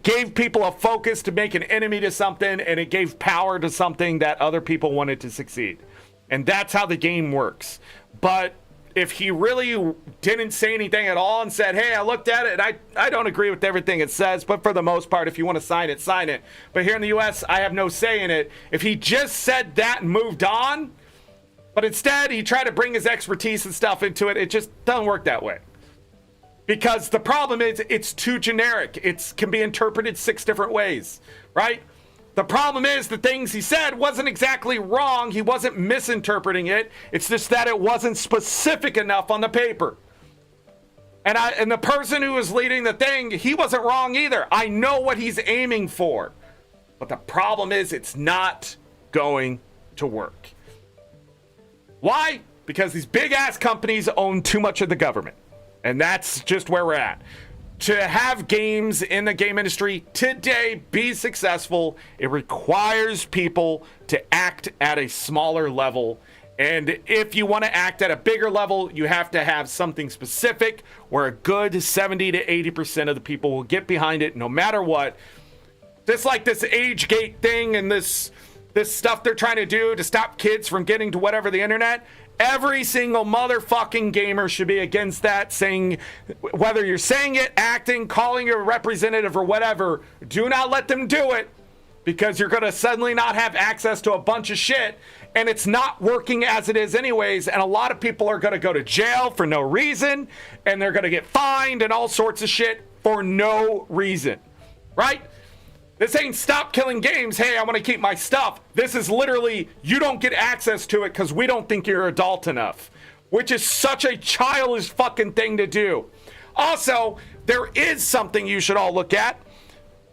gave people a focus to make an enemy to something, and it gave power to something that other people wanted to succeed. And that's how the game works. But if he really didn't say anything at all and said, hey, I looked at it and I don't agree with everything it says, but for the most part, if you want to sign it, sign it. But here in the US, I have no say in it. If he just said that and moved on, but instead he tried to bring his expertise and stuff into it, it just doesn't work that way. Because the problem is it's too generic. It can be interpreted 6 different ways, right? The problem is the things he said wasn't exactly wrong. He wasn't misinterpreting it. It's just that it wasn't specific enough on the paper. And the person who was leading the thing, he wasn't wrong either. I know what he's aiming for. But the problem is it's not going to work. Why? Because these big ass companies own too much of the government. And that's just where we're at. To have games in the game industry today be successful, it requires people to act at a smaller level. And if you want to act at a bigger level, you have to have something specific where a good 70 to 80% of the people will get behind it no matter what. Just like this age gate thing and this stuff they're trying to do to stop kids from getting to whatever the internet. Every single motherfucking gamer should be against that, saying, whether you're saying it, acting, calling your representative or whatever, do not let them do it, because you're going to suddenly not have access to a bunch of shit, and it's not working as it is anyways, and a lot of people are going to go to jail for no reason, and they're going to get fined and all sorts of shit for no reason, right? This ain't stop killing games. Hey, I want to keep my stuff. This is literally, you don't get access to it because we don't think you're adult enough, which is such a childish fucking thing to do. Also, there is something you should all look at.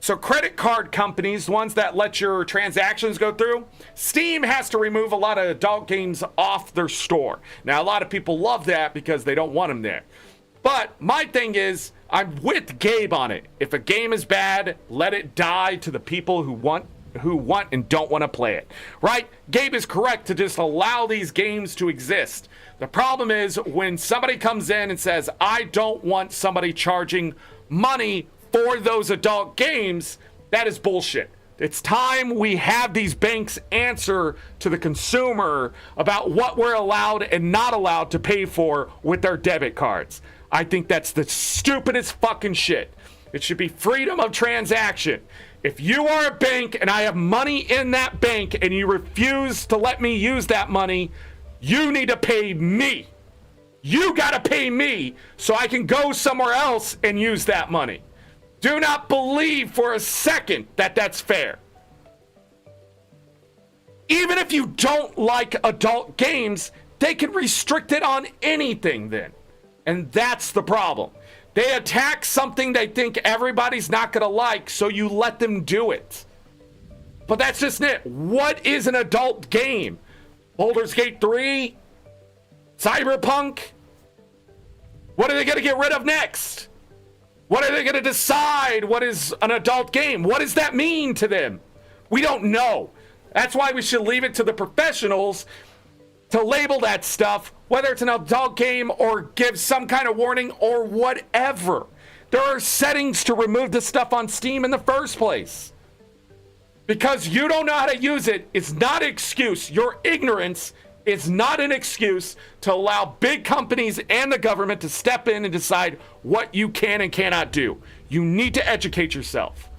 So credit card companies, ones that let your transactions go through, Steam has to remove a lot of adult games off their store. Now, a lot of people love that because they don't want them there. But my thing is, I'm with Gabe on it. If a game is bad, let it die to the people who want and don't want to play it. Right? Gabe is correct to just allow these games to exist. The problem is when somebody comes in and says, I don't want somebody charging money for those adult games, that is bullshit. It's time we have these banks answer to the consumer about what we're allowed and not allowed to pay for with their debit cards. I think that's the stupidest fucking shit. It should be freedom of transaction. If you are a bank and I have money in that bank and you refuse to let me use that money, you need to pay me. You gotta pay me so I can go somewhere else and use that money. Do not believe for a second that that's fair. Even if you don't like adult games, they can restrict it on anything then. And that's the problem. They attack something they think everybody's not going to like, so you let them do it. But that's just it. What is an adult game? Baldur's Gate 3? Cyberpunk? What are they going to get rid of next? What are they going to decide what is an adult game? What does that mean to them? We don't know. That's why we should leave it to the professionals to label that stuff, whether it's an adult game or give some kind of warning or whatever. There are settings to remove the stuff on Steam in the first place. Because you don't know how to use it, it's not an excuse. Your ignorance is not an excuse to allow big companies and the government to step in and decide what you can and cannot do. You need to educate yourself.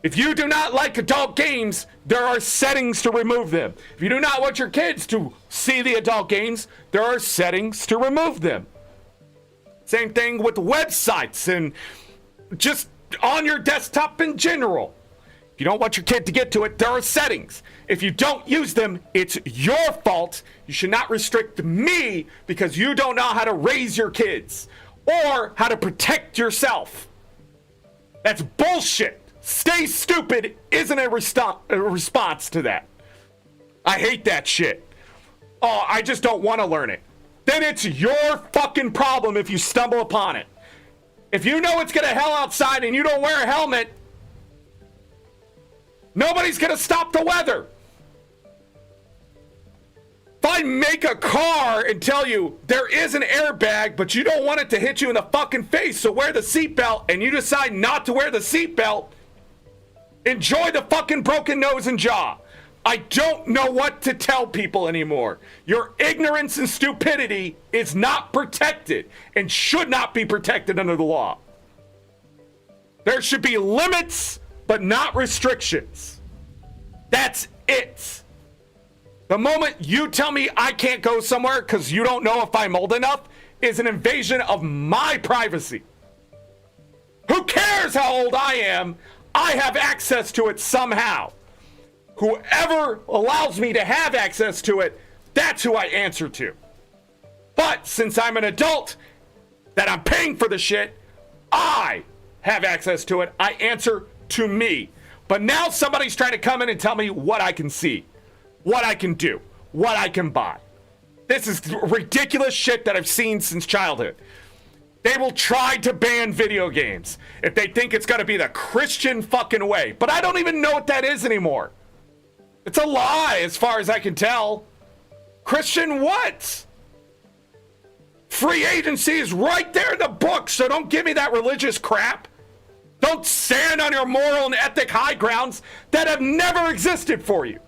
If you do not like adult games, there are settings to remove them. If you do not want your kids to see the adult games, there are settings to remove them. Same thing with websites and just on your desktop in general. If you don't want your kid to get to it, there are settings. If you don't use them, it's your fault. You should not restrict me because you don't know how to raise your kids or how to protect yourself. That's bullshit. Stay stupid isn't a response to that. I hate that shit. Oh, I just don't want to learn it. Then it's your fucking problem if you stumble upon it. If you know it's gonna hell outside and you don't wear a helmet, nobody's gonna stop the weather. If I make a car and tell you there is an airbag, but you don't want it to hit you in the fucking face, so wear the seatbelt, and you decide not to wear the seatbelt, enjoy the fucking broken nose and jaw. I don't know what to tell people anymore. Your ignorance and stupidity is not protected and should not be protected under the law. There should be limits, but not restrictions. That's it. The moment you tell me I can't go somewhere because you don't know if I'm old enough is an invasion of my privacy. Who cares how old I am? I have access to it somehow. Whoever allows me to have access to it, that's who I answer to. But since I'm an adult, that I'm paying for the shit, I have access to it. I answer to me. But now somebody's trying to come in and tell me what I can see, what I can do, what I can buy. This is ridiculous shit that I've seen since childhood. They will try to ban video games if they think it's going to be the Christian fucking way. But I don't even know what that is anymore. It's a lie as far as I can tell. Christian what? Free agency is right there in the book, so don't give me that religious crap. Don't stand on your moral and ethic high grounds that have never existed for you.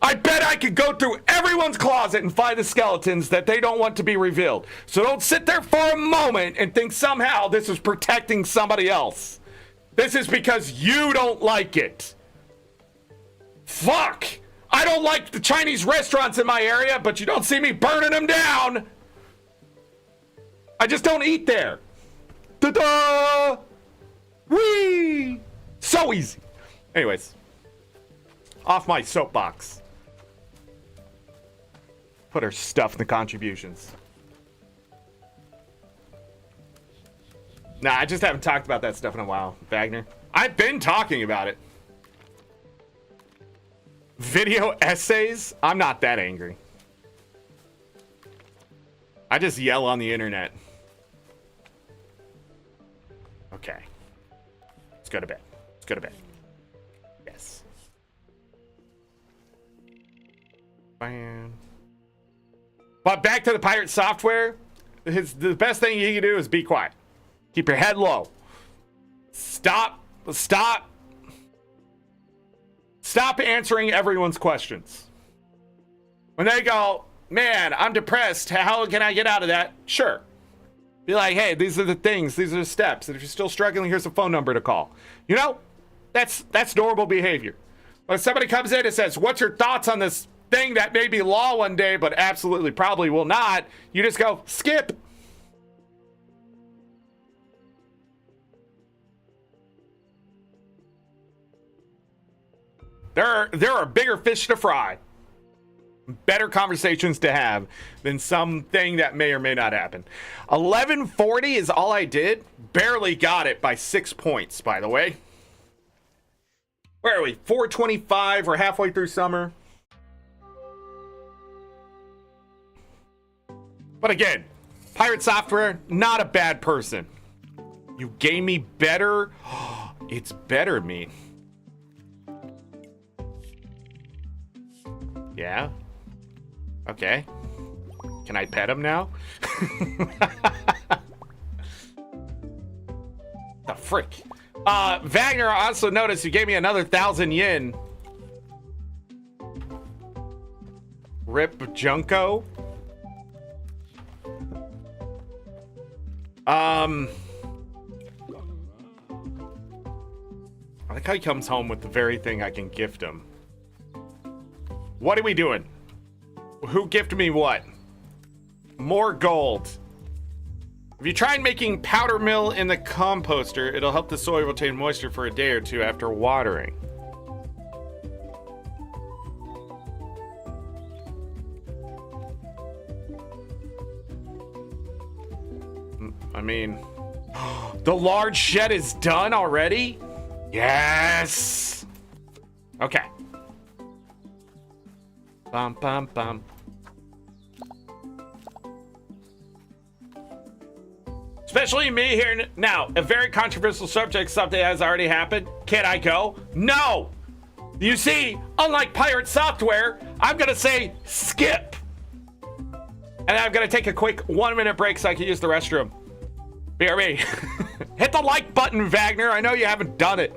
I bet I could go through everyone's closet and find the skeletons that they don't want to be revealed. So don't sit there for a moment and think somehow this is protecting somebody else. This is because you don't like it. Fuck! I don't like the Chinese restaurants in my area, but you don't see me burning them down. I just don't eat there. Ta-da! Whee! So easy. Anyways, off my soapbox. Put her stuff in the contributions. Nah, I just haven't talked about that stuff in a while, Wagner. I've been talking about it. Video essays? I'm not that angry. I just yell on the internet. Okay. Let's go to bed. Let's go to bed. Yes. Bam. But back to the pirate software. The best thing you can do is be quiet. Keep your head low. Stop answering everyone's questions. When they go, man, I'm depressed, how can I get out of that? Sure. Be like, hey, these are the things, these are the steps. And if you're still struggling, here's a phone number to call. You know, that's normal behavior. But if somebody comes in and says, what's your thoughts on this thing that may be law one day, but absolutely probably will not, you just go, skip. There are bigger fish to fry, better conversations to have than something that may or may not happen. 1140 is all I did. Barely got it by 6 points, by the way. Where are we? 425. We're halfway through summer. But again, Pirate Software, not a bad person. You gave me better. It's better meat. Yeah. Okay. Can I pet him now? The frick. Wagner also noticed you gave me another 1,000 yen. Rip Junko. I like how he comes home with the very thing I can gift him. What are we doing? Who gifted me what? More gold. If you try making powder mill in the composter, it'll help the soil retain moisture for a day or two after watering. I mean, the large shed is done already? Yes! Okay. Bum, bum, bum. Especially me here now. A very controversial subject, something has already happened. Can I go? No! You see, unlike pirate software, I'm gonna say skip. And I'm gonna take a quick 1-minute break so I can use the restroom. BRB. Hit the like button, Wagner. I know you haven't done it.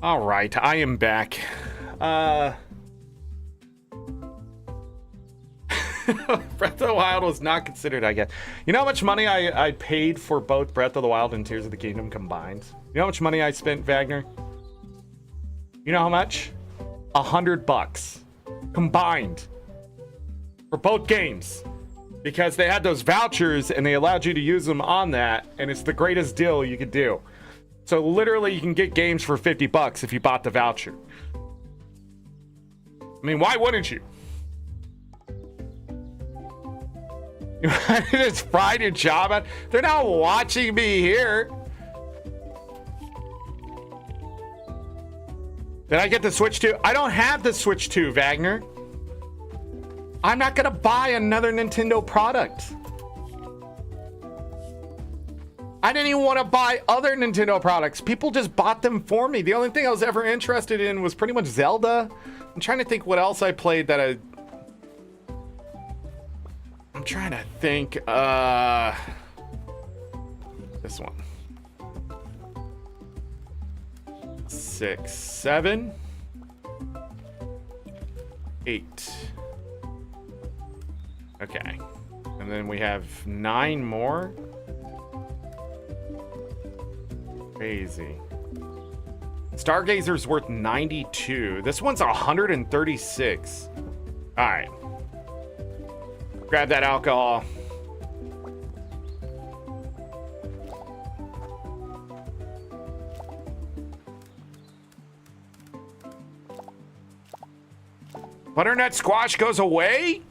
All right, I am back. Breath of the Wild was not considered, I guess. You know how much money I paid for both Breath of the Wild and Tears of the Kingdom combined? You know how much money I spent, Wagner? You know how much? $100 combined for both games, because they had those vouchers and they allowed you to use them on that, and it's the greatest deal you could do. So literally you can get games for $50 if you bought the voucher. I mean, why wouldn't you? You just fried your job out. They're not watching me here. Did I get the Switch 2? I don't have the Switch 2, Wagner. I'm not gonna buy another Nintendo product. I didn't even want to buy other Nintendo products. People just bought them for me. The only thing I was ever interested in was pretty much Zelda. I'm trying to think what else I played that I'm trying to think. This one. 6, 7, 8. Okay. And then we have 9 more. Crazy. Stargazer's worth 92. This one's 136. All right. Grab that alcohol. Butternut squash goes away?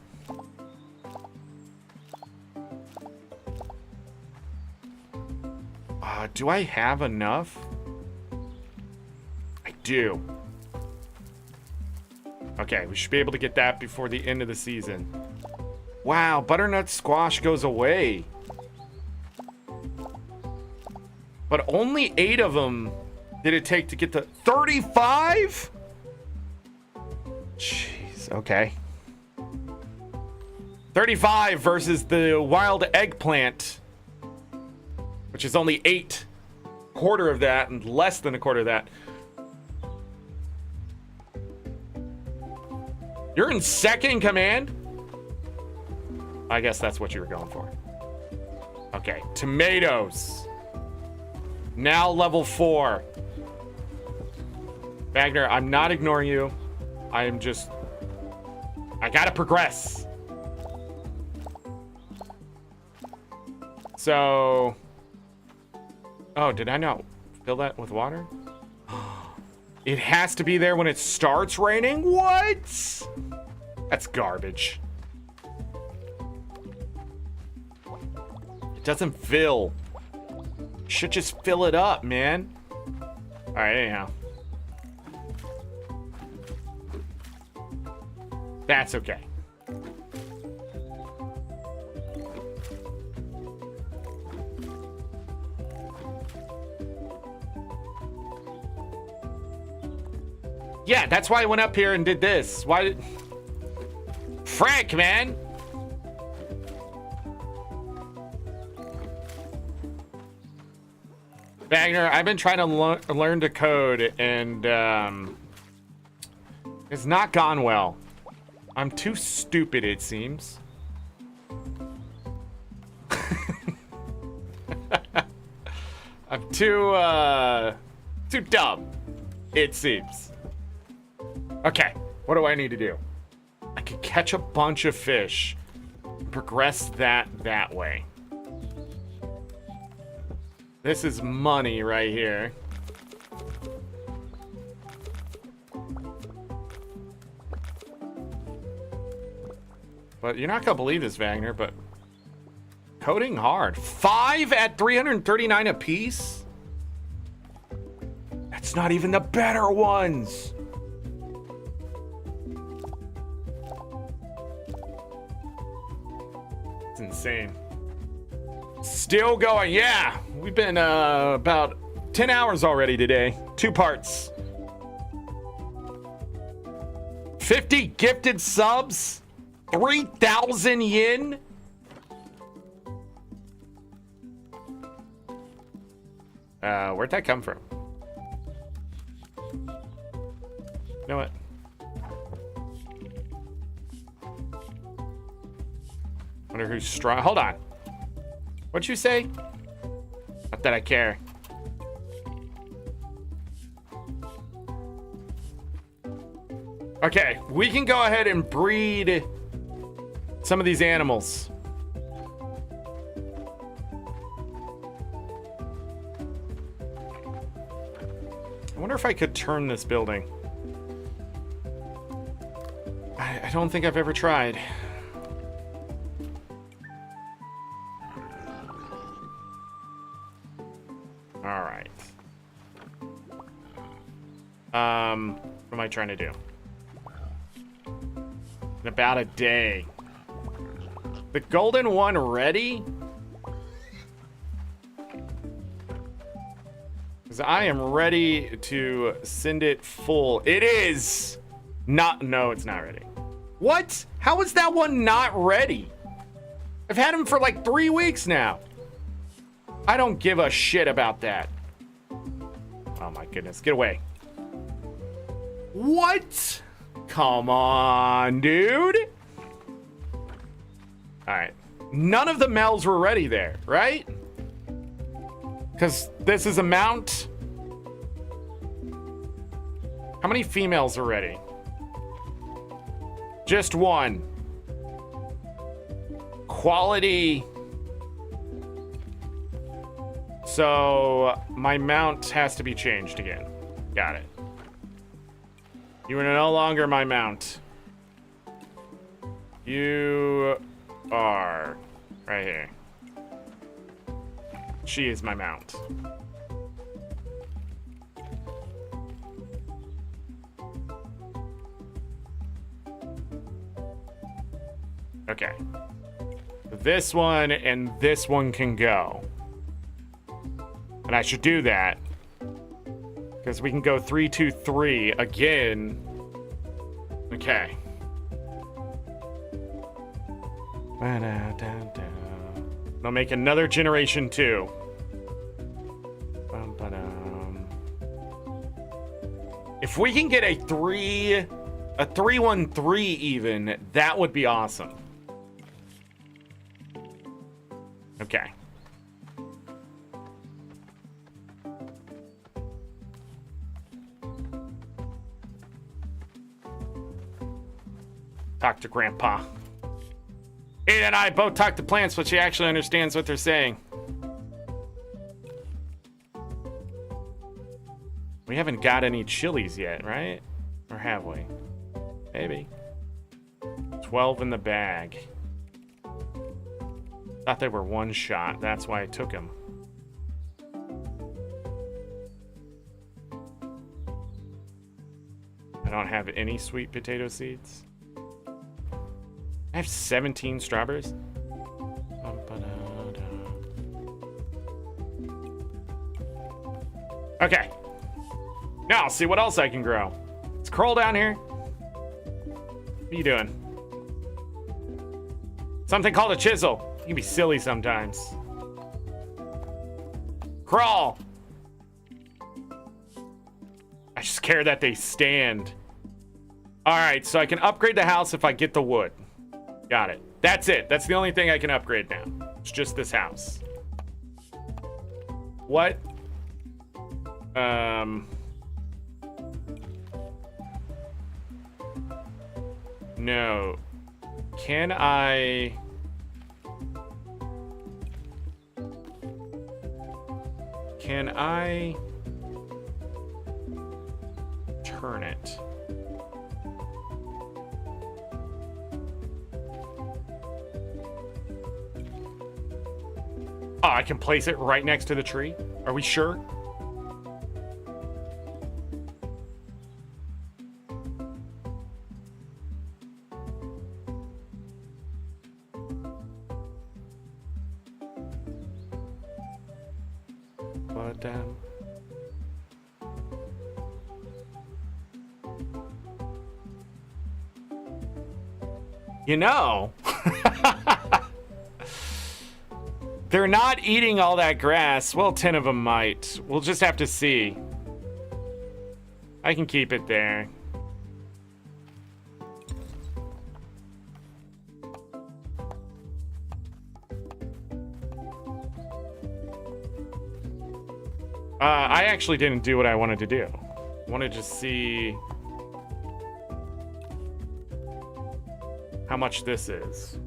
Do I have enough? I do. Okay, we should be able to get that before the end of the season. Wow, butternut squash goes away. But only 8 of them did it take to get to 35? Jeez, okay. 35 versus the wild eggplant, which is only 8. Quarter of that, and less than a quarter of that. You're in second command? I guess that's what you were going for. Okay, tomatoes. Now level 4. Wagner, I'm not ignoring you. I am just... I gotta progress. So... Oh, did I not fill that with water? It has to be there when it starts raining? What? That's garbage. It doesn't fill. Should just fill it up, man. All right, anyhow. That's okay. Yeah, that's why I went up here and did this. Why did... Frank, man! Wagner, I've been trying to learn to code, and it's not gone well. I'm too stupid, it seems. I'm too dumb, it seems. Okay, what do I need to do? I could catch a bunch of fish, progress that way. This is money right here. But you're not gonna believe this, Wagner, but coding hard. 5 at 339 apiece? That's not even the better ones. It's insane. Still going, yeah. We've been about 10 hours already today. 2 parts. 50 gifted subs. 3,000 yen. Where'd that come from? You know what? Wonder who's strong. Hold on. What'd you say? Not that I care. Okay, we can go ahead and breed some of these animals. I wonder if I could turn this building. I don't think I've ever tried. All right. What am I trying to do? In about a day. The golden one ready? Because I am ready to send it full. It is not. No, it's not ready. What? How is that one not ready? I've had him for like 3 weeks now. I don't give a shit about that. Oh my goodness. Get away. What? Come on, dude. All right. None of the Mel's were ready there, right? Because this is a mount. How many females are ready? Just one. Quality. So my mount has to be changed again. Got it. You are no longer my mount. You are right here. She is my mount. Okay. This one and this one can go. And I should do that. Because we can go 3, 2, 3 again. Okay. I'll make another generation 2. If we can get a 3-1-3 even, that would be awesome. Okay. Talk to Grandpa. Ada and I both talk to plants, but she actually understands what they're saying. We haven't got any chilies yet, right? Or have we? Maybe. 12 in the bag. Thought they were one shot. That's why I took them. I don't have any sweet potato seeds. I have 17 strawberries. Okay. Now I'll see what else I can grow. Let's crawl down here. What are you doing? Something called a chisel. You can be silly sometimes. Crawl. I just care that they stand. All right, so I can upgrade the house if I get the wood. Got it. That's it. That's the only thing I can upgrade now. It's just this house. What? No. Can I... Can I... turn it? Oh, I can place it right next to the tree? Are we sure? But, you know... They're not eating all that grass. Well, 10 of them might. We'll just have to see. I can keep it there. I actually didn't do what I wanted to do. I wanted to see how much this is.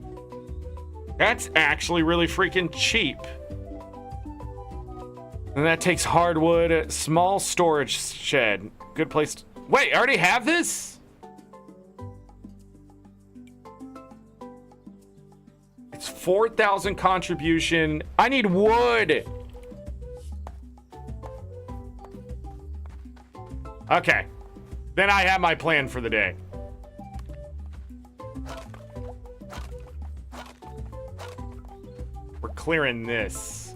That's actually really freaking cheap. And that takes hardwood. Small storage shed. Good place to... Wait, I already have this? It's 4,000 contribution. I need wood. Okay. Then I have my plan for the day. Clearing this.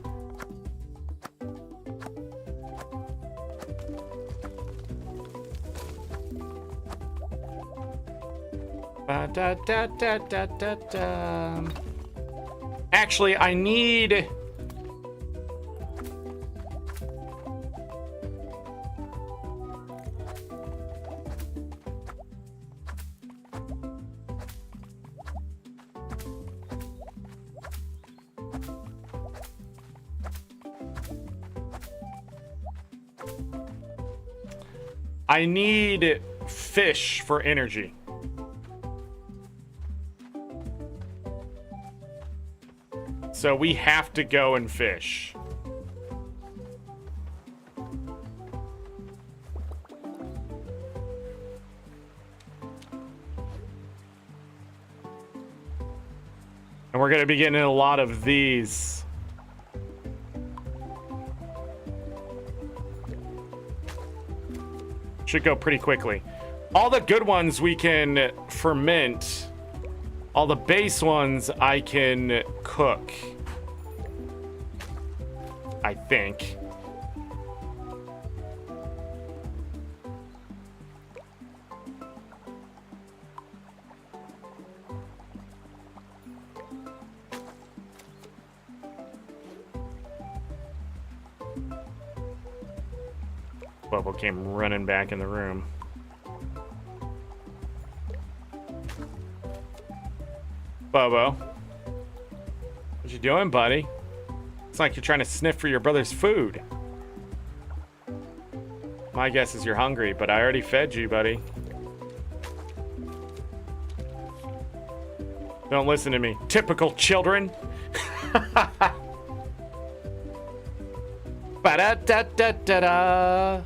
Actually, I need... I need fish for energy. So we have to go and fish. And we're going to be getting a lot of these. Should go pretty quickly. All the good ones we can ferment. All the base ones I can cook. I think. Bubble came running back in the room. Bobo. What you doing, buddy? It's like you're trying to sniff for your brother's food. My guess is you're hungry, but I already fed you, buddy. Don't listen to me. Typical children. Ba-da-da-da-da-da.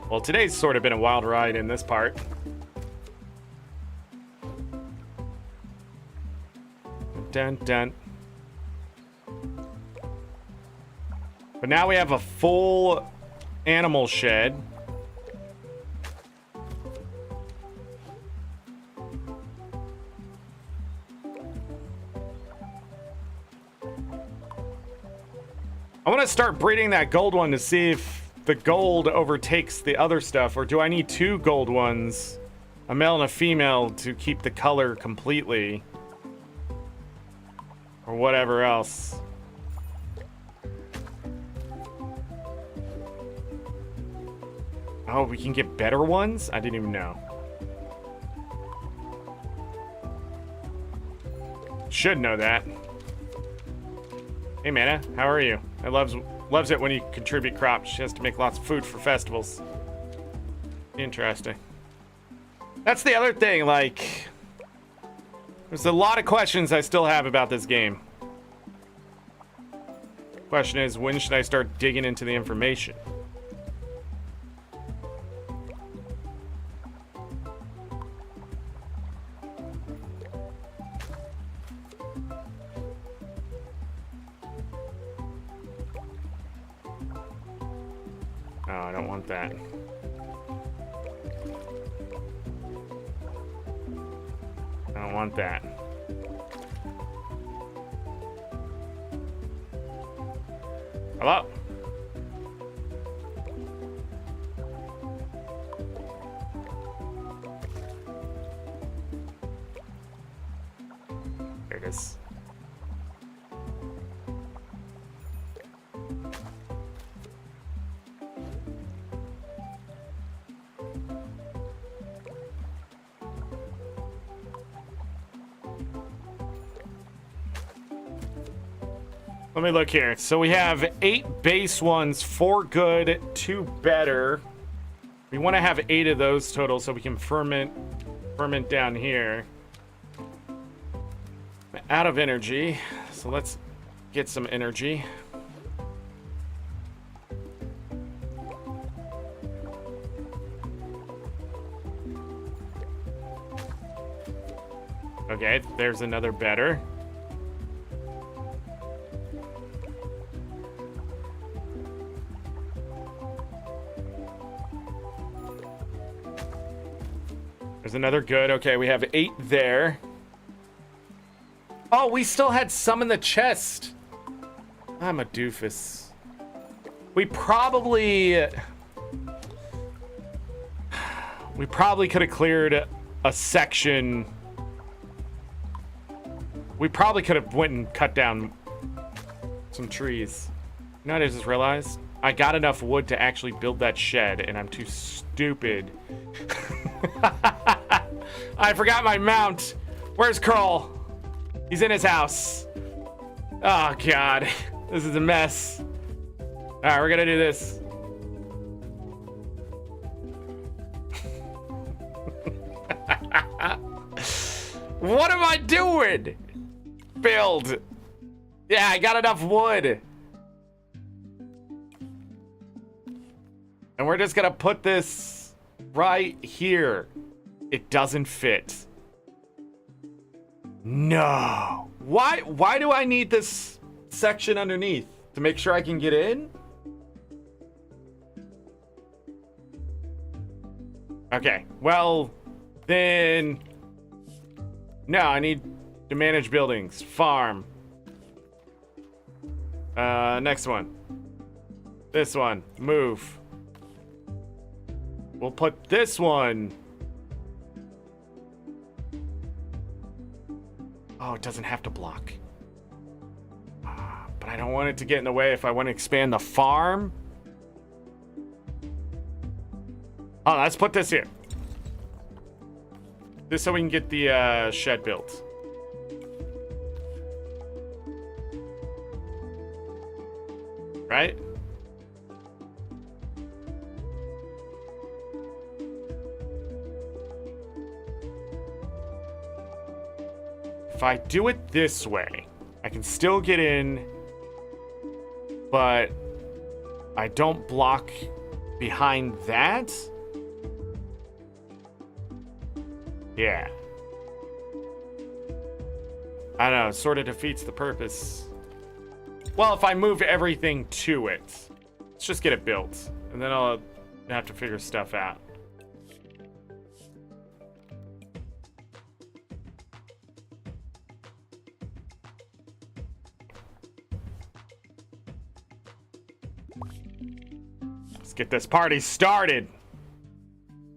Well, today's sort of been a wild ride in this part. Dun dun. But now we have a full animal shed. I want to start breeding that gold one to see if the gold overtakes the other stuff, or do I need two gold ones, a male and a female, to keep the color completely, or whatever else. Oh, we can get better ones? I didn't even know. Should know that. Hey, Mana, how are you? I loves it when you contribute crops. She has to make lots of food for festivals. Interesting. That's the other thing, like... There's a lot of questions I still have about this game. Question is, when should I start digging into the information? Oh, I don't want that. I don't want that. Hello? There it is. Let me look here. So we have 8 base ones, 4 good, 2 better. We want to have 8 of those total so we can ferment down here. I'm out of energy, so let's get some energy. Okay, there's another better. There's another good. Okay, we have 8 there. Oh, we still had some in the chest. I'm a doofus. We probably could have cleared a section. We probably could have went and cut down some trees. You know what I just realized? I got enough wood to actually build that shed, and I'm too stupid. I forgot my mount. Where's Curl? He's in his house. Oh, God. This is a mess. All right, we're going to do this. What am I doing? Build. Yeah, I got enough wood. And we're just gonna put this right here. It doesn't fit. No. Why do I need this section underneath? To make sure I can get in? Okay, well, then... No, I need to manage buildings. Farm. Next one. This one. Move. We'll put this one. Oh, it doesn't have to block. But I don't want it to get in the way if I want to expand the farm. Oh, let's put this here. This so we can get the shed built. Right? If I do it this way, I can still get in, but I don't block behind that. Yeah. I don't know, it sort of defeats the purpose. Well, if I move everything to it. Let's just get it built. And then I'll have to figure stuff out. Let's get this party started.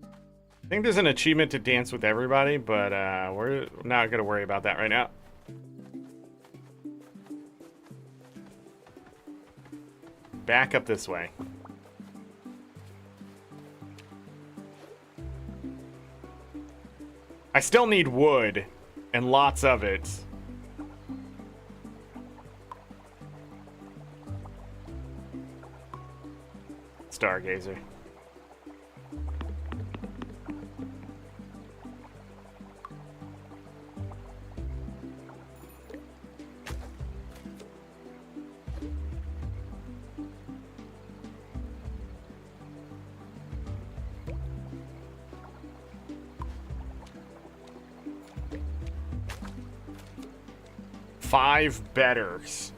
I think there's an achievement to dance with everybody, but we're not going to worry about that right now. Back up this way. I still need wood, and lots of it. Stargazer. Five betters.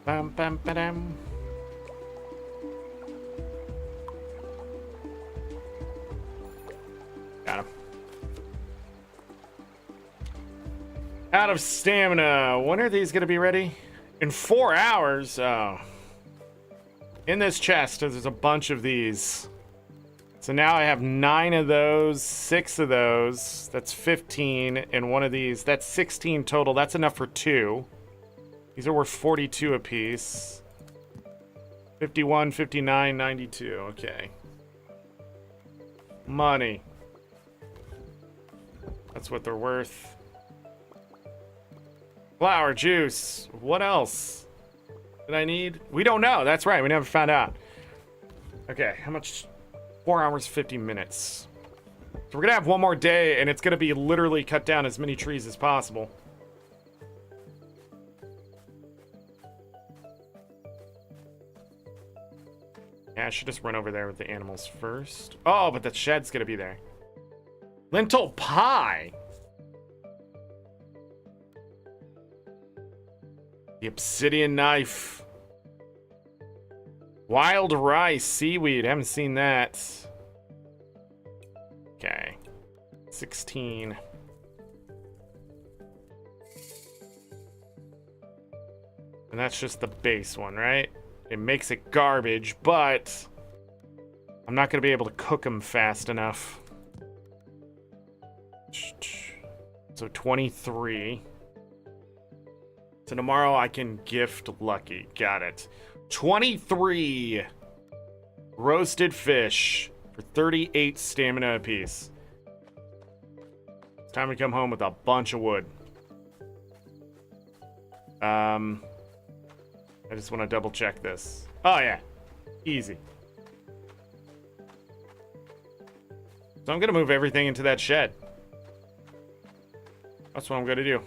Bam, bam, ba-dam. Got him. Out of stamina. When are these gonna be ready? In 4 hours. Oh. In this chest, there's a bunch of these. So now I have 9 of those, 6 of those. That's 15 in one of these. That's 16 total. That's enough for 2. These are worth 42 apiece. 51, 59, 92. Okay. Money. That's what they're worth. Flour, juice. What else did I need? We don't know. That's right. We never found out. Okay. How much? 4 hours, 50 minutes. So we're going to have one more day, and it's going to be literally cut down as many trees as possible. Yeah, I should just run over there with the animals first. Oh, but the shed's gonna be there. Lentil pie! The obsidian knife. Wild rice, seaweed. Haven't seen that. Okay. 16. And that's just the base one, right? It makes it garbage, but I'm not going to be able to cook them fast enough. So 23. So tomorrow I can gift Lucky. Got it. 23 roasted fish for 38 stamina apiece. It's time to come home with a bunch of wood. I just want to double check this. Oh yeah, easy. So I'm gonna move everything into that shed. That's what I'm gonna do.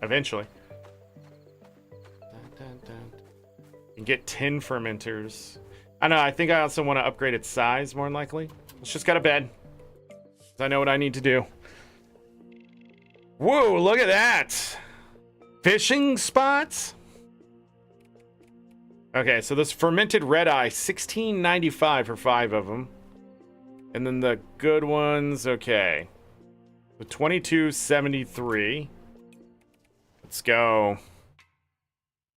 Eventually. You can get 10 fermenters. I know, I think I also want to upgrade its size, more than likely. Let's just go to bed. I know what I need to do. Whoa, look at that. Fishing spots? Okay, so this fermented red eye, $16.95 for 5 of them. And then the good ones, okay. The $22.73. Let's go.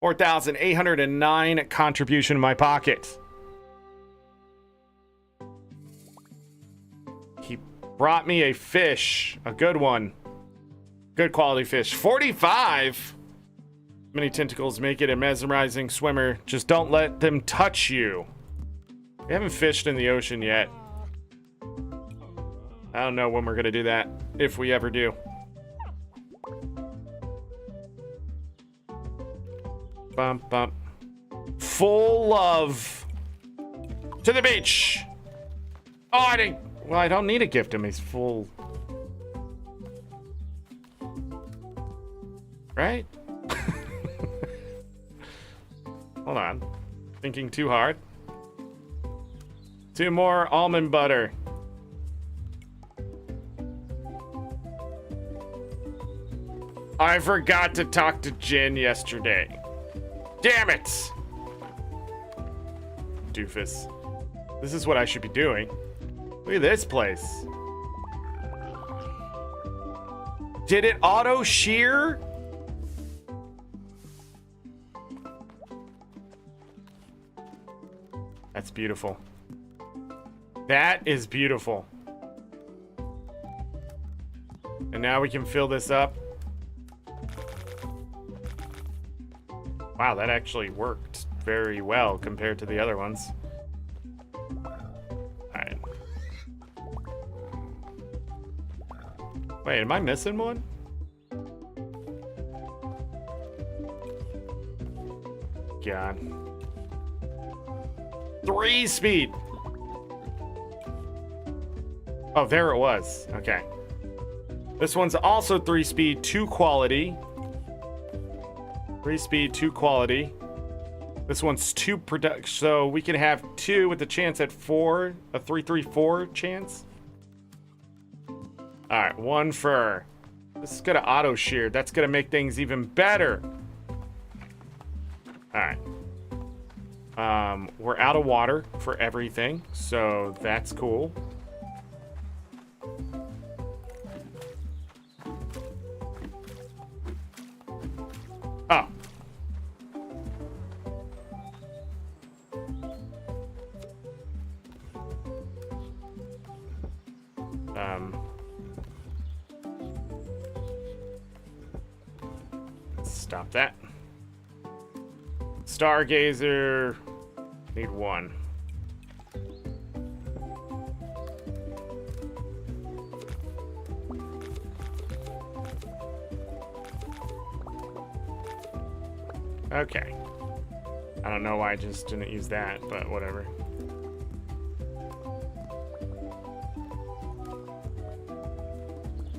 4,809 contribution in my pocket. He brought me a fish, a good one. Good quality fish. 45! Many tentacles make it a mesmerizing swimmer. Just don't let them touch you. We haven't fished in the ocean yet. I don't know when we're gonna do that, if we ever do. Bump, bump. Full love. To the beach. Oh, I didn't. Well, I don't need to gift him. He's full. Right? Hold on. Thinking too hard. 2 more almond butter. I forgot to talk to Jen yesterday. Damn it! Doofus. This is what I should be doing. Look at this place. Did it auto shear? That's beautiful. That is beautiful. And now we can fill this up. Wow, that actually worked very well compared to the other ones. Alright. Wait, am I missing one? God. 3 speed! Oh, there it was. Okay. This one's also 3 speed, 2 quality. 3 speed, 2 quality. This one's 2 product, so we can have 2 with a chance at 4, a 3-3-4 chance. All right, 1 fur. This is gonna auto shear. That's gonna make things even better. All right. We're out of water for everything, so that's cool. Oh. Stop that. Stargazer. Need 1. Okay. I don't know why I just didn't use that, but whatever.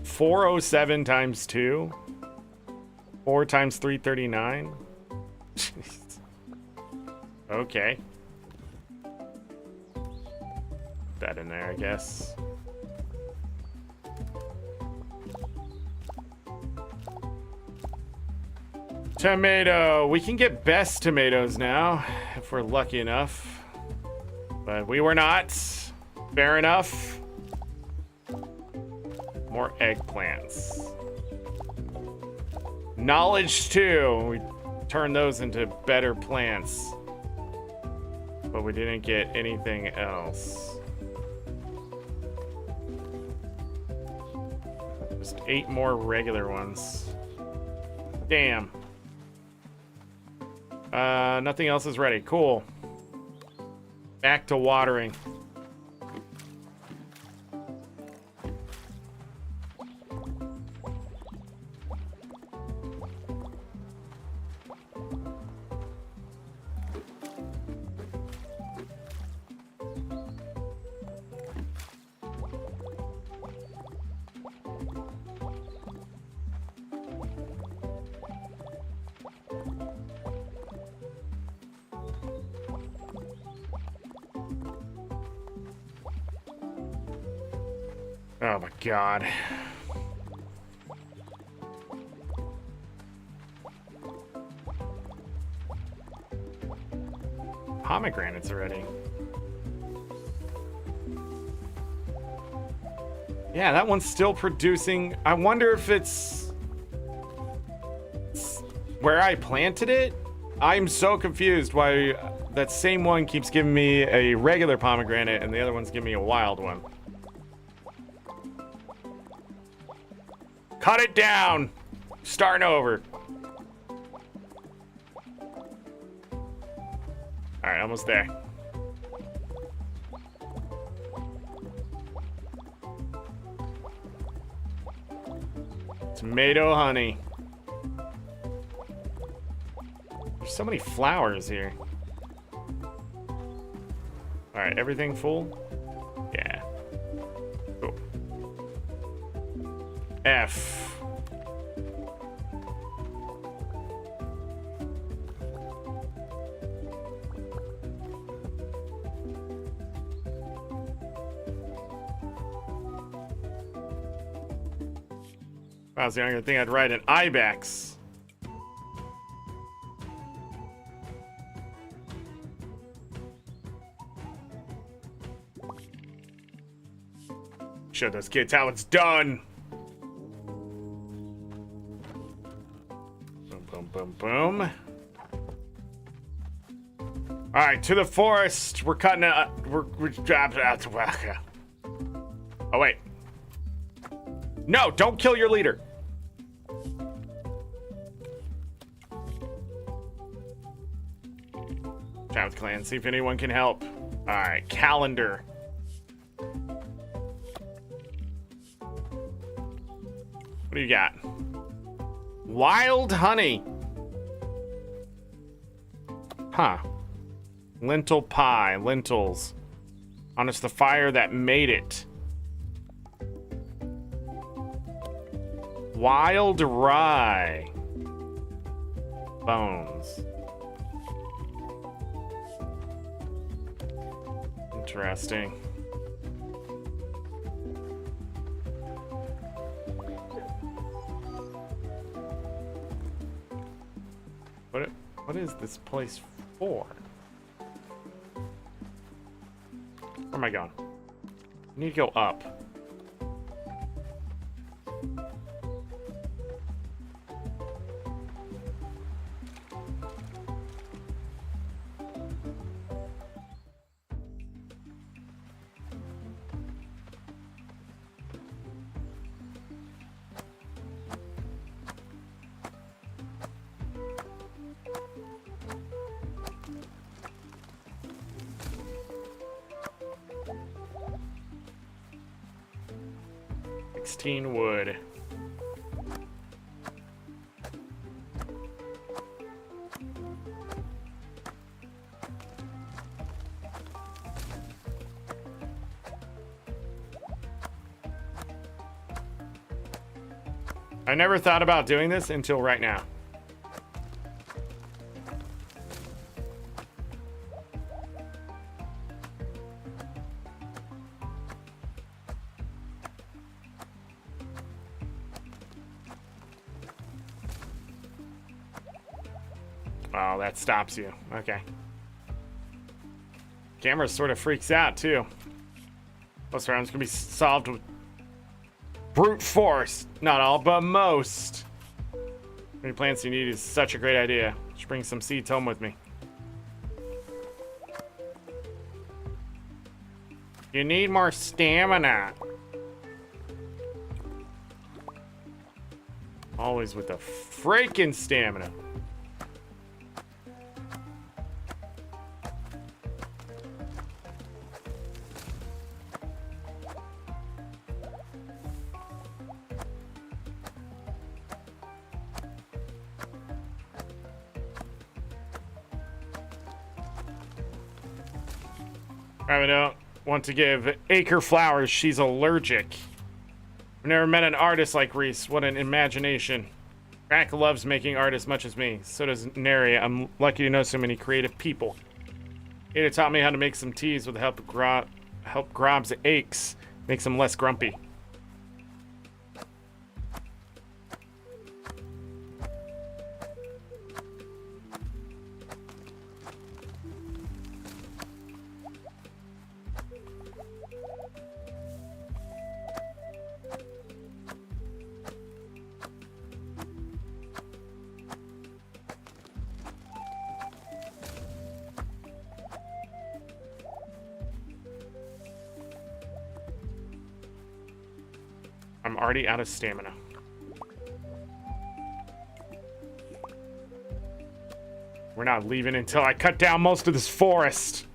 $407 times 2. 4 times 339. Okay. Put that in there, I guess. Tomato. We can get best tomatoes now, if we're lucky enough. But we were not. Fair enough. More eggplants. Knowledge 2. We turn those into better plants. But we didn't get anything else. Just 8 more regular ones. Damn. Nothing else is ready. Cool. Back to watering. Oh my god. Pomegranates already. Yeah, that one's still producing. I wonder if it's where I planted it. I'm so confused why that same one keeps giving me a regular pomegranate and the other one's giving me a wild one. Cut it down. Starting over. All right, almost there. Tomato honey. There's so many flowers here. All right, everything full? Yeah. Cool. F. That was the only thing I'd write an ibex. Show those kids how it's done. Boom, boom, boom, boom. All right, to the forest. We're cutting it. We're oh wait. No, don't kill your leader. Chat with clan, see if anyone can help. All right, calendar. What do you got? Wild honey. Huh. Lentil pie, lentils. Honest the fire that made it. Wild rye. Bones. Interesting. What is this place for? Where am I going? I need to go up. Wood. I never thought about doing this until right now. Oh, that stops you. Okay. Camera sort of freaks out, too. Most rounds can be solved with brute force. Not all, but most. How many plants you need is such a great idea. Just bring some seeds home with me. You need more stamina. Always with the freaking stamina. I don't want to give Acre flowers. She's allergic. I've never met an artist like Reese. What an imagination. Crack loves making art as much as me. So does Neri. I'm lucky to know so many creative people. Ada taught me how to make some teas with the help of Grob's aches. Makes him less grumpy. I'm already out of stamina. We're not leaving until I cut down most of this forest.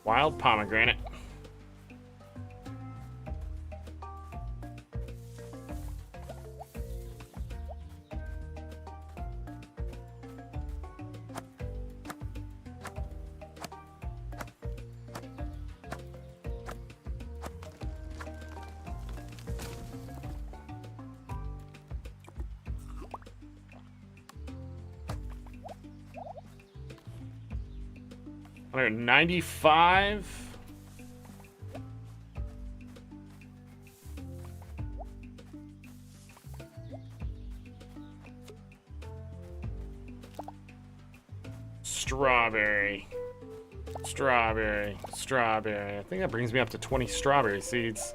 Wild pomegranate. $195. Strawberry. Strawberry. Strawberry. I think that brings me up to 20 strawberry seeds.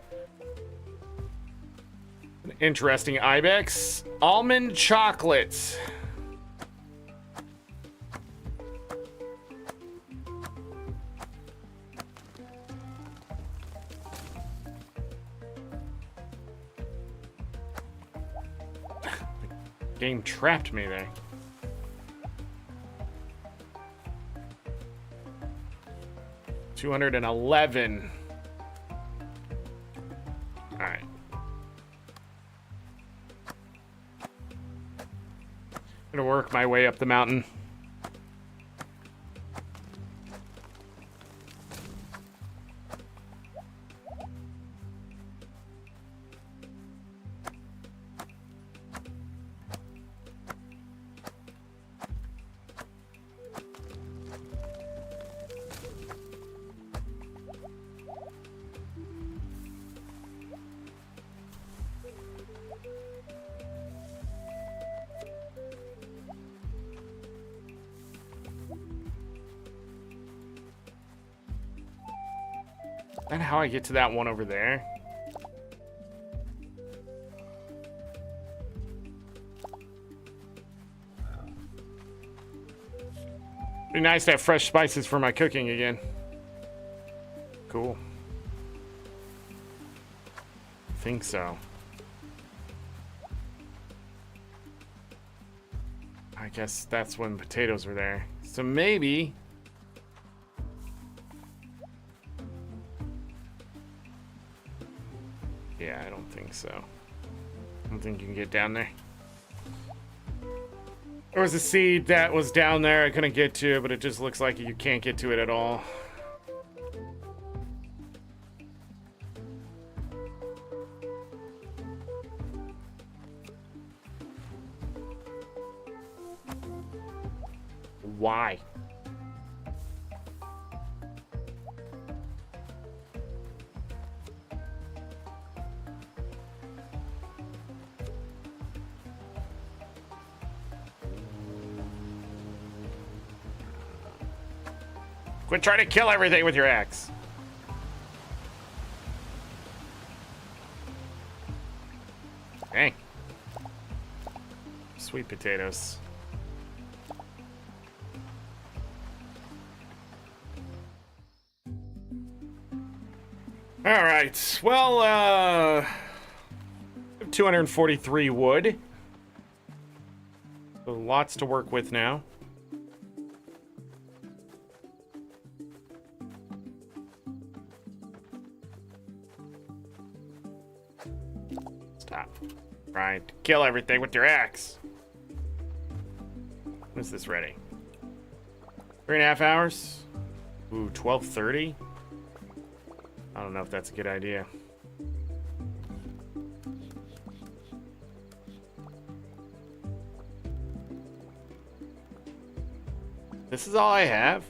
An interesting ibex. Almond chocolate. Game trapped me there. $211. All right. Gonna work my way up the mountain. Is that how I get to that one over there? Be nice to have fresh spices for my cooking again. Cool. I think so. I guess that's when potatoes were there. So maybe... Yeah, I don't think so. I don't think you can get down there. There was a seed that was down there I couldn't get to, but it just looks like you can't get to it at all. Why? Quit trying to kill everything with your axe. Dang. Sweet potatoes. All right. Well, 243 wood. So lots to work with now. Stop. Trying to kill everything with your axe. When is this ready? 3.5 hours? Ooh, 12:30? I don't know if that's a good idea. This is all I have?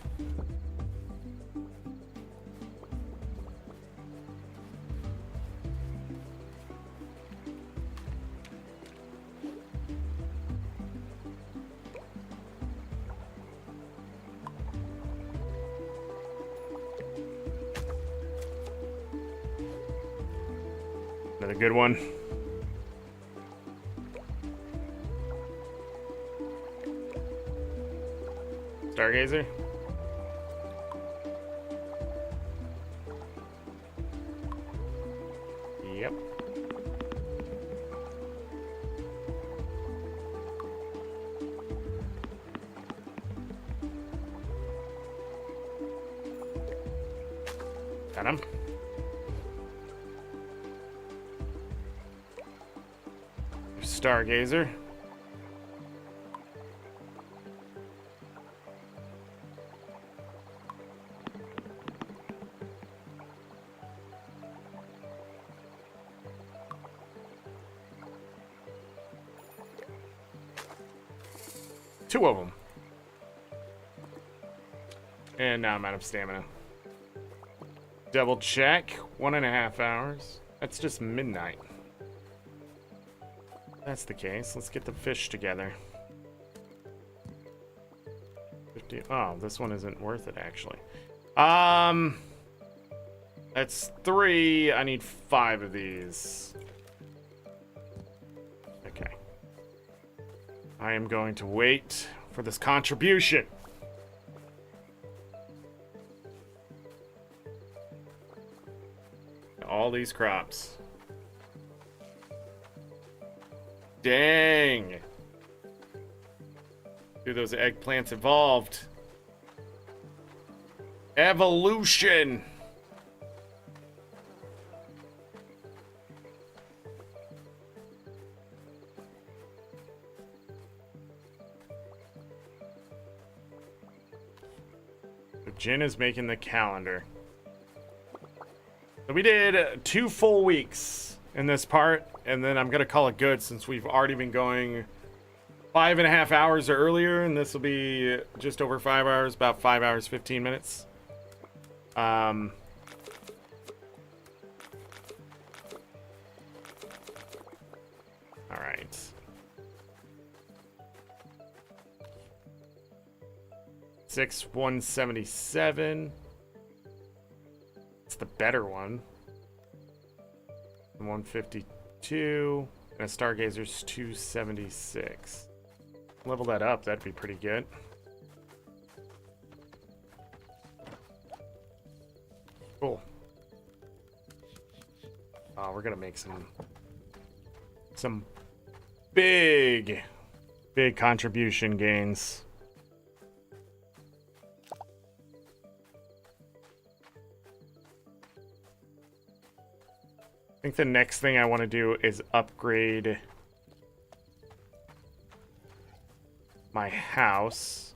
Another good one. Stargazer. Yep. Got him. Stargazer. Two of them. And now I'm out of stamina. Double check. 1.5 hours. That's just midnight. That's the case. Let's get the fish together. 50. Oh, this one isn't worth it, actually. That's 3. I need 5 of these. Okay. I am going to wait for this contribution. All these crops. Dang. Dude, those eggplants evolved. Evolution. Jen is making the calendar. So we did 2 full weeks in this part, and then I'm gonna call it good since we've already been going 5.5 hours earlier, and this will be just over 5 hours, about 5 hours 15 minutes. All right. Six 177. It's the better one. 152, and a Stargazer's 276. Level that up, that'd be pretty good. Cool. Oh, we're gonna make some big contribution gains. I think the next thing I want to do is upgrade my house.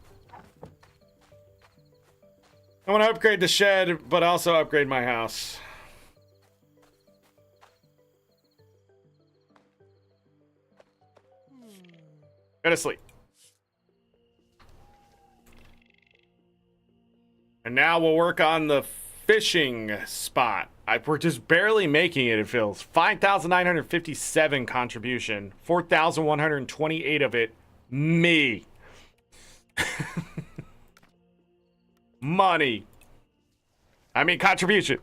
I want to upgrade the shed, but also upgrade my house. Go to sleep. And now we'll work on the fishing spot. We're just barely making it, it feels. 5,957 contribution. 4,128 of it, me. Money. I mean, contribution.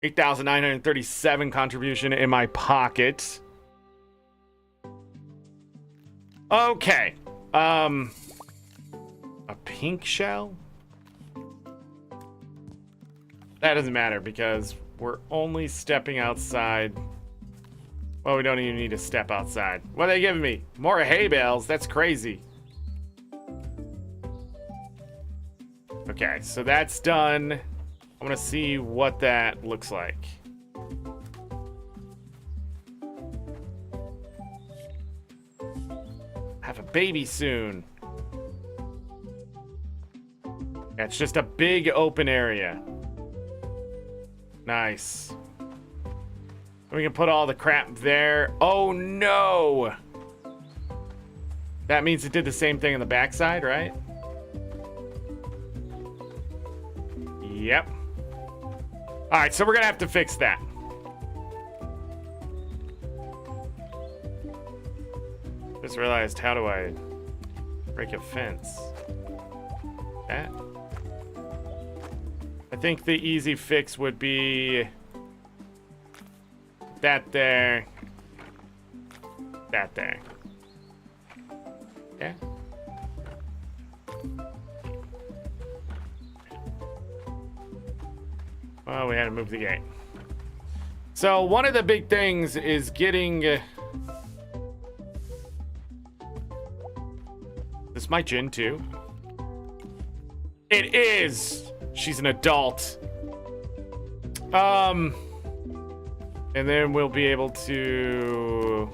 8,937 contribution in my pocket. Okay. A pink shell? That doesn't matter because we're only stepping outside. Well, we don't even need to step outside. What are they giving me? More hay bales? That's crazy. Okay, so that's done. I want to see what that looks like. Have a baby soon. Yeah, it's just a big open area. Nice. We can put all the crap there. Oh no! That means it did the same thing on the backside, right? Yep. Alright, so we're gonna have to fix that. Just realized, how do I break a fence? That? I think the easy fix would be that there. That there. Yeah. Well, we had to move the gate. So one of the big things is getting... This my Jin too? It is! She's an adult. And then we'll be able to...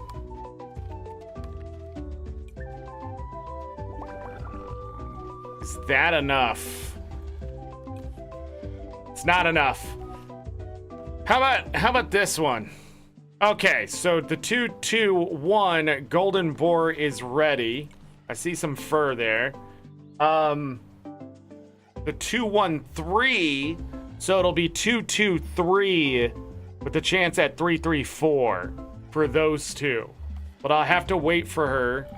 Is that enough? It's not enough. How about this one? Okay, so the 221 golden boar is ready. I see some fur there. The 213, so it'll be 223 with the chance at 334 for those two. But I'll have to wait for her.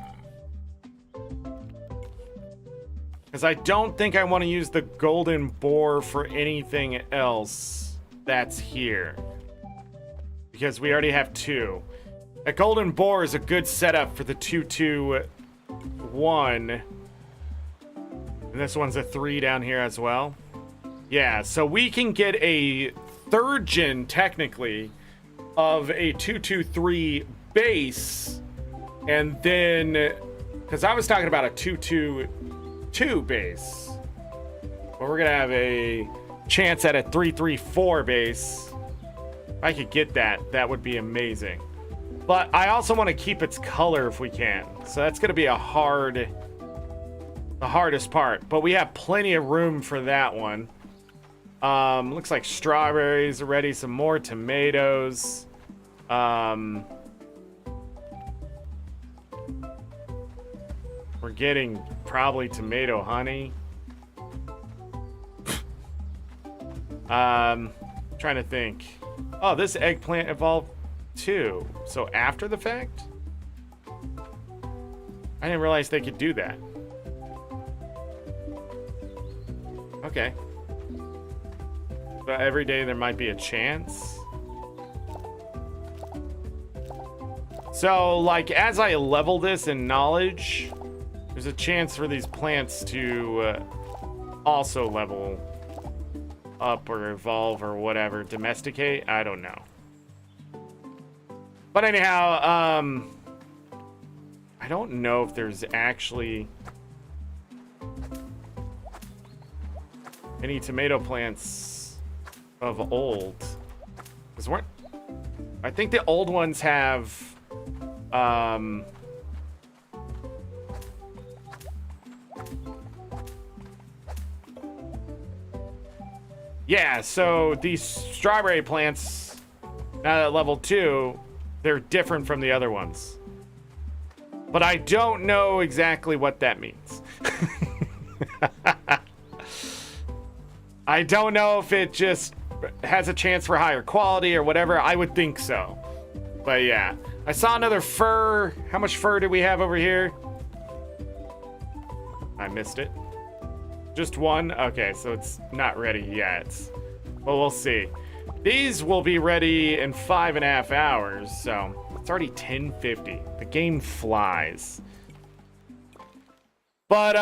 Because I don't think I want to use the golden boar for anything else that's here. Because we already have two. A golden boar is a good setup for the 221. And this one's a 3 down here as well. Yeah, so we can get a third gen, technically, of a 223 base. And then... Because I was talking about a 222 base. But we're going to have a chance at a 334 base. If I could get that, that would be amazing. But I also want to keep its color if we can. So that's going to be the hardest part. But we have plenty of room for that one. Looks like strawberries are ready. Some more tomatoes. We're getting probably tomato honey. Trying to think. Oh, this eggplant evolved too. So after the fact? I didn't realize they could do that. Okay. But every day there might be a chance. So, like, as I level this in knowledge, there's a chance for these plants to also level up or evolve or whatever. Domesticate? I don't know. But anyhow, I don't know if there's actually any tomato plants of old. Because weren't... I think the old ones have... yeah, so these strawberry plants, now at level 2, they're different from the other ones. But I don't know exactly what that means. I don't know if it just has a chance for higher quality or whatever. I would think so. But yeah. I saw another fur. How much fur do we have over here? I missed it. Just one? Okay, so it's not ready yet. But we'll see. These will be ready in 5.5 hours, so it's already 10:50. The game flies. But,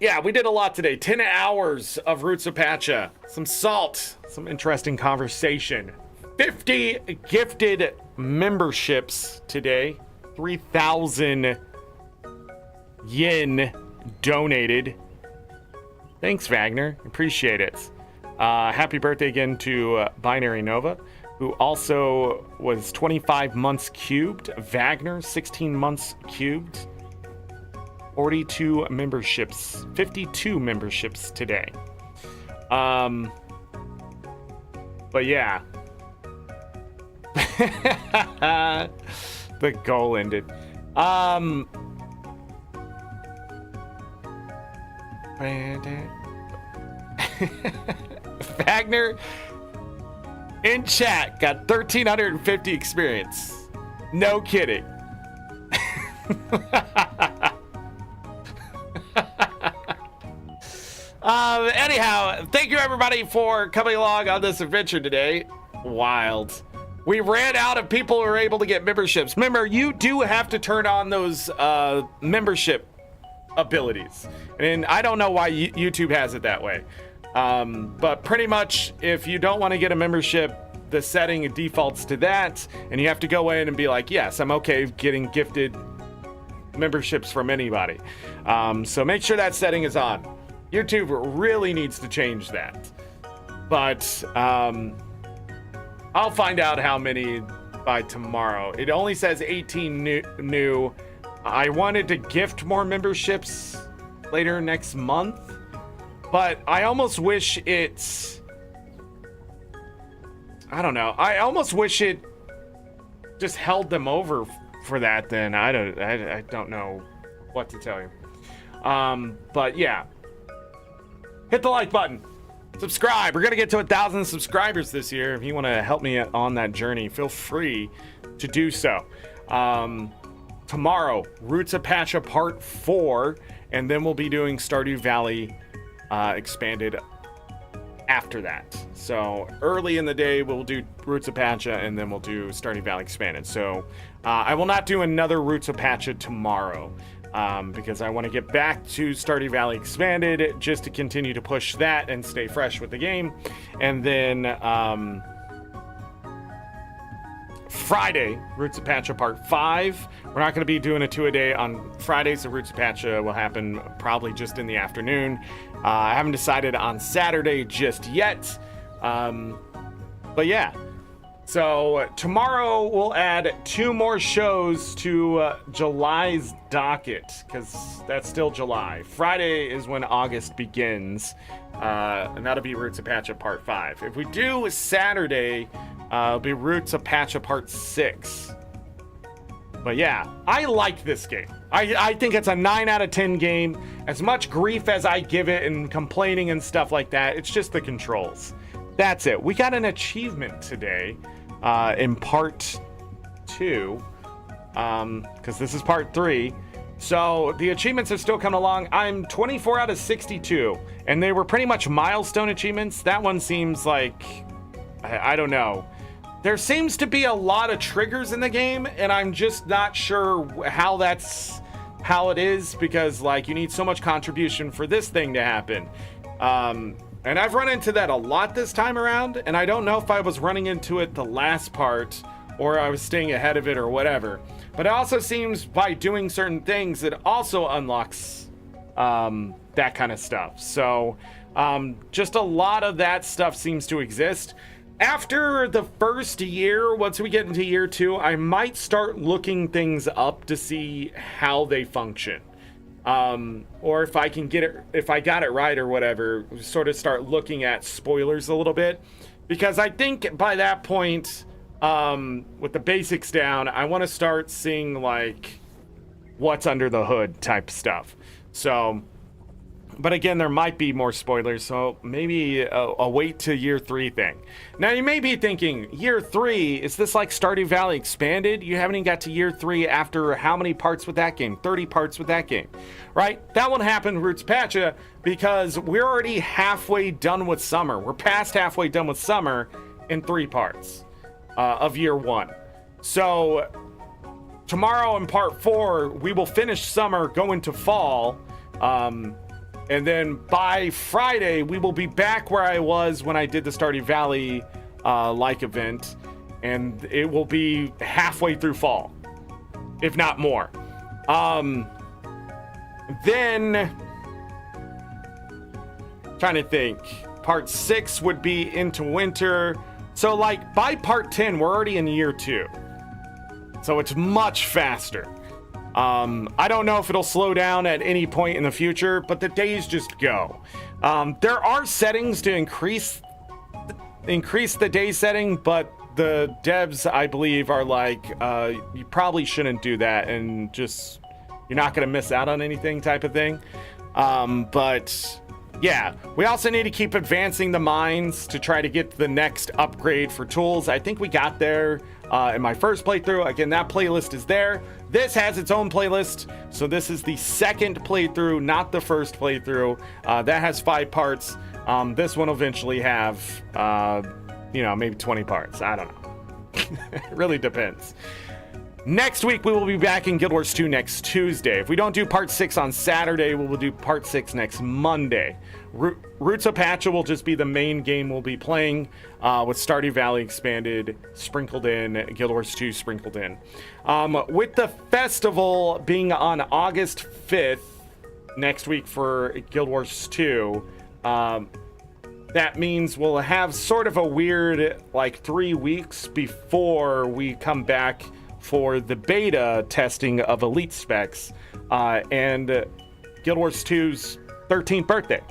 yeah, we did a lot today. 10 hours of Roots of Pacha. Some salt. Some interesting conversation. 50 gifted memberships today. 3,000 yen donated. Thanks, Wagner. Appreciate it. Happy birthday again to Binary Nova, who also was 25 months cubed. Wagner, 16 months cubed. 42 memberships, 52 memberships today. But yeah. The goal ended. Wagner in chat got 1,350 experience. No kidding. Anyhow, thank you everybody for coming along on this adventure today. Wild. We ran out of people who were able to get memberships. Remember, you do have to turn on those membership abilities. And I don't know why YouTube has it that way. But pretty much, if you don't want to get a membership, the setting defaults to that. And you have to go in and be like, yes, I'm okay getting gifted memberships from anybody. So make sure that setting is on. YouTube really needs to change that. But I'll find out how many by tomorrow. It only says 18 new. I wanted to gift more memberships later next month, but I almost wish it's, I don't know. I almost wish it just held them over for that. Then I don't know what to tell you. But yeah, hit the like button. Subscribe. We're gonna get to 1,000 subscribers this year. If you want to help me on that journey, feel free to do so. Tomorrow, Roots of Pacha Part 4, and then we'll be doing Stardew Valley expanded after that. So early in the day, we'll do Roots of Pacha, and then we'll do Stardew Valley expanded. So I will not do another Roots of Pacha tomorrow. Because I want to get back to Stardew Valley Expanded just to continue to push that and stay fresh with the game. And then Friday, Roots of Pacha Part 5. We're not going to be doing a 2-a-day on Fridays. So Roots of Pacha will happen probably just in the afternoon. I haven't decided on Saturday just yet. But yeah. So tomorrow we'll add 2 more shows to July's docket, because that's still July. Friday is when August begins, and that'll be Roots of Pacha Part 5. If we do Saturday, it'll be Roots of Pacha Part 6. But yeah, I like this game. I think it's a 9 out of 10 game. As much grief as I give it and complaining and stuff like that, it's just the controls. That's it. We got an achievement today in part 2, because this is part 3. So the achievements are still coming along. I'm 24 out of 62, and they were pretty much milestone achievements. That one seems like, I don't know. There seems to be a lot of triggers in the game, and I'm just not sure how it is, because like you need so much contribution for this thing to happen. And I've run into that a lot this time around, and I don't know if I was running into it the last part or I was staying ahead of it or whatever. But it also seems by doing certain things, it also unlocks that kind of stuff. So just a lot of that stuff seems to exist. After the first year, once we get into year 2, I might start looking things up to see how they function. Or if I can get it, if I got it right or whatever, sort of start looking at spoilers a little bit, because I think by that point, with the basics down, I want to start seeing like what's under the hood type stuff. So But again, there might be more spoilers, so maybe a wait to year 3 thing. Now, you may be thinking, year 3, is this like Stardew Valley expanded? You haven't even got to year 3 after how many parts with that game? 30 parts with that game, right? That won't happen, Roots of Pacha, because we're already halfway done with summer. We're past halfway done with summer in 3 parts of year 1. So tomorrow in part 4, we will finish summer, go into fall, and then by Friday, we will be back where I was when I did the Stardew Valley-like event, and it will be halfway through fall, if not more. Then, trying to think, part 6 would be into winter. So, like, by part 10, we're already in year 2. So it's much faster. I don't know if it'll slow down at any point in the future, but the days just go. There are settings to increase the day setting, but the devs, I believe, are like, you probably shouldn't do that, and just, you're not going to miss out on anything type of thing. But yeah, we also need to keep advancing the mines to try to get the next upgrade for tools. I think we got there in my first playthrough. Again, that playlist is there. This has its own playlist, so this is the second playthrough, not the first playthrough. That has 5 parts. This one will eventually have, maybe 20 parts. I don't know. It really depends. Next week, we will be back in Guild Wars 2 next Tuesday. If we don't do part 6 on Saturday, we will do part 6 next Monday. Roots of Pacha will just be the main game we'll be playing, with Stardew Valley expanded sprinkled in, Guild Wars 2 sprinkled in. With the festival being on August 5th next week for Guild Wars 2, that means we'll have sort of a weird, 3 weeks before we come back for the beta testing of Elite specs and Guild Wars 2's 13th birthday.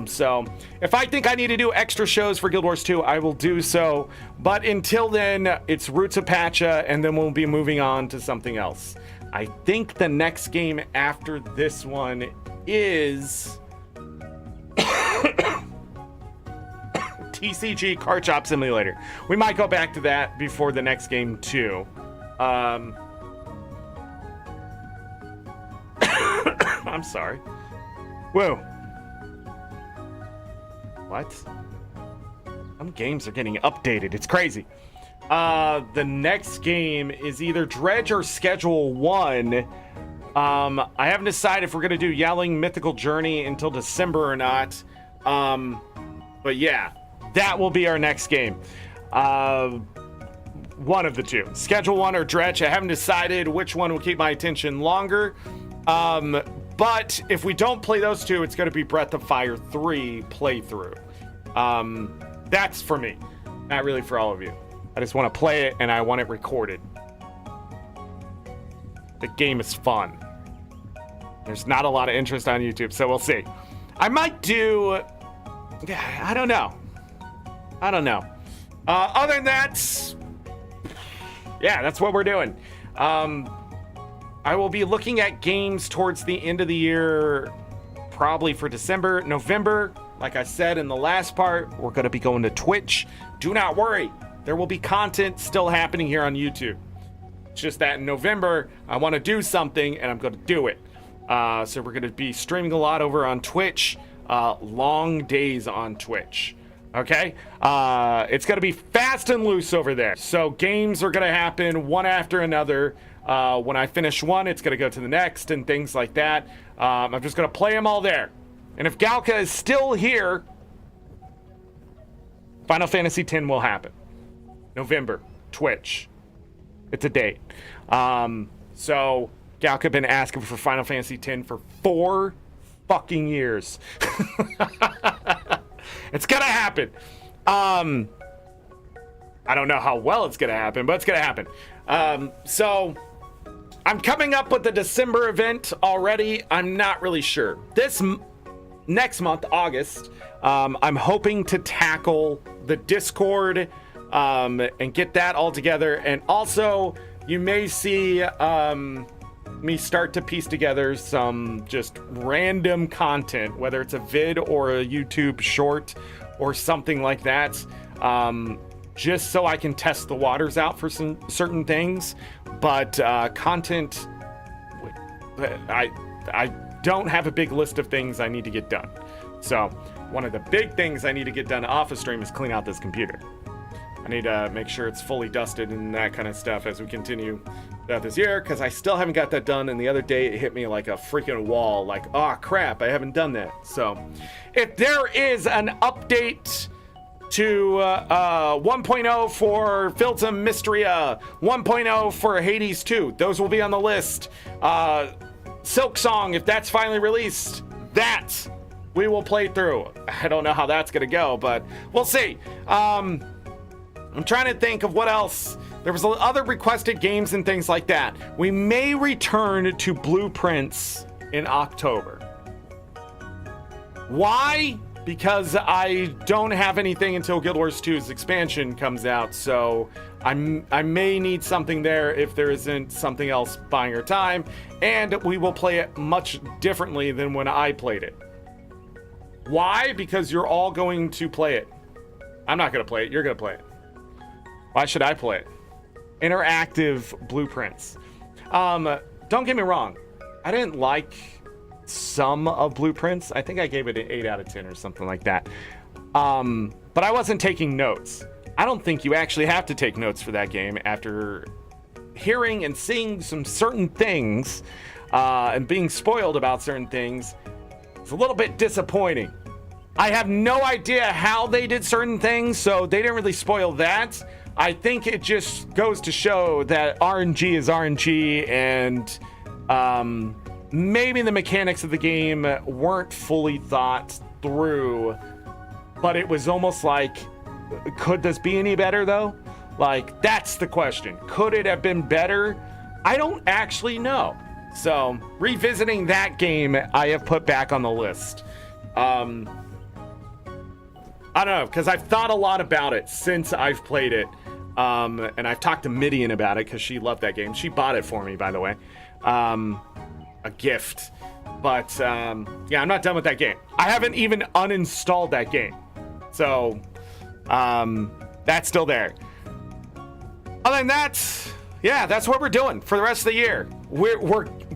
So if I think I need to do extra shows for Guild Wars 2, I will do so. But until then, it's Roots of Pacha, and then we'll be moving on to something else. I think the next game after this one is TCG Card Shop Simulator. We might go back to that before the next game too. I'm sorry. Whoa. What? Some games are getting updated. It's crazy. The next game is either Dredge or Schedule 1. I haven't decided if we're going to do Yelling Mythical Journey until December or not. But yeah, that will be our next game. One of the two. Schedule 1 or Dredge. I haven't decided which one will keep my attention longer. But if we don't play those two, it's going to be Breath of Fire 3 playthrough. That's for me. Not really for all of you. I just want to play it and I want it recorded. The game is fun. There's not a lot of interest on YouTube, so we'll see. I might do... I don't know. Other than that... Yeah, that's what we're doing. I will be looking at games towards the end of the year, probably for December, November. Like I said in the last part, we're going to be going to Twitch. Do not worry. There will be content still happening here on YouTube. It's just that in November, I want to do something, and I'm going to do it. So we're going to be streaming a lot over on Twitch. Long days on Twitch. Okay? It's going to be fast and loose over there. So games are going to happen one after another. When I finish one, it's going to go to the next and things like that. I'm just going to play them all there. And if Galka is still here, Final Fantasy X will happen. November, Twitch. It's a date. So Galka been asking for Final Fantasy X for 4 fucking years. It's gonna happen. I don't know how well it's gonna happen, but it's gonna happen. So I'm coming up with the December event already. I'm not really sure. Next month, August, I'm hoping to tackle the Discord and get that all together. And also, you may see me start to piece together some just random content, whether it's a vid or a YouTube short or something like that, just so I can test the waters out for some certain things. But content, I don't have a big list of things I need to get done. So one of the big things I need to get done off of stream is clean out this computer. I need to make sure it's fully dusted and that kind of stuff as we continue throughout this year, because I still haven't got that done. And the other day it hit me like a freaking wall, like, oh crap, I haven't done that. So if there is an update to 1.0 for Philtum Mysteria, 1.0 for Hades 2, those will be on the list. Silk Song, if that's finally released, that we will play through. I don't know how that's gonna go, but we'll see. I'm trying to think of what else. There was other requested games and things like that. We may return to Blueprints in October. Why? Because I don't have anything until Guild Wars 2's expansion comes out, so I may need something there if there isn't something else buying our time, and we will play it much differently than when I played it. Why? Because you're all going to play it. I'm not going to play it. You're going to play it. Why should I play it? Interactive Blueprints. Don't get me wrong. I didn't like some of Blueprints. I think I gave it an 8 out of 10 or something like that. But I wasn't taking notes. I don't think you actually have to take notes for that game after hearing and seeing some certain things and being spoiled about certain things. It's a little bit disappointing. I have no idea how they did certain things, so they didn't really spoil that. I think it just goes to show that RNG is RNG, and maybe the mechanics of the game weren't fully thought through, but it was almost like, could this be any better though? Like, that's the question. Could it have been better? I don't actually know. So revisiting that game, I have put back on the list. I don't know, because I've thought a lot about it since I've played it. And I've talked to Midian about it because she loved that game. She bought it for me, by the way. A gift. But yeah, I'm not done with that game. I haven't even uninstalled that game. So that's still there. Other than that, yeah, that's what we're doing for the rest of the year.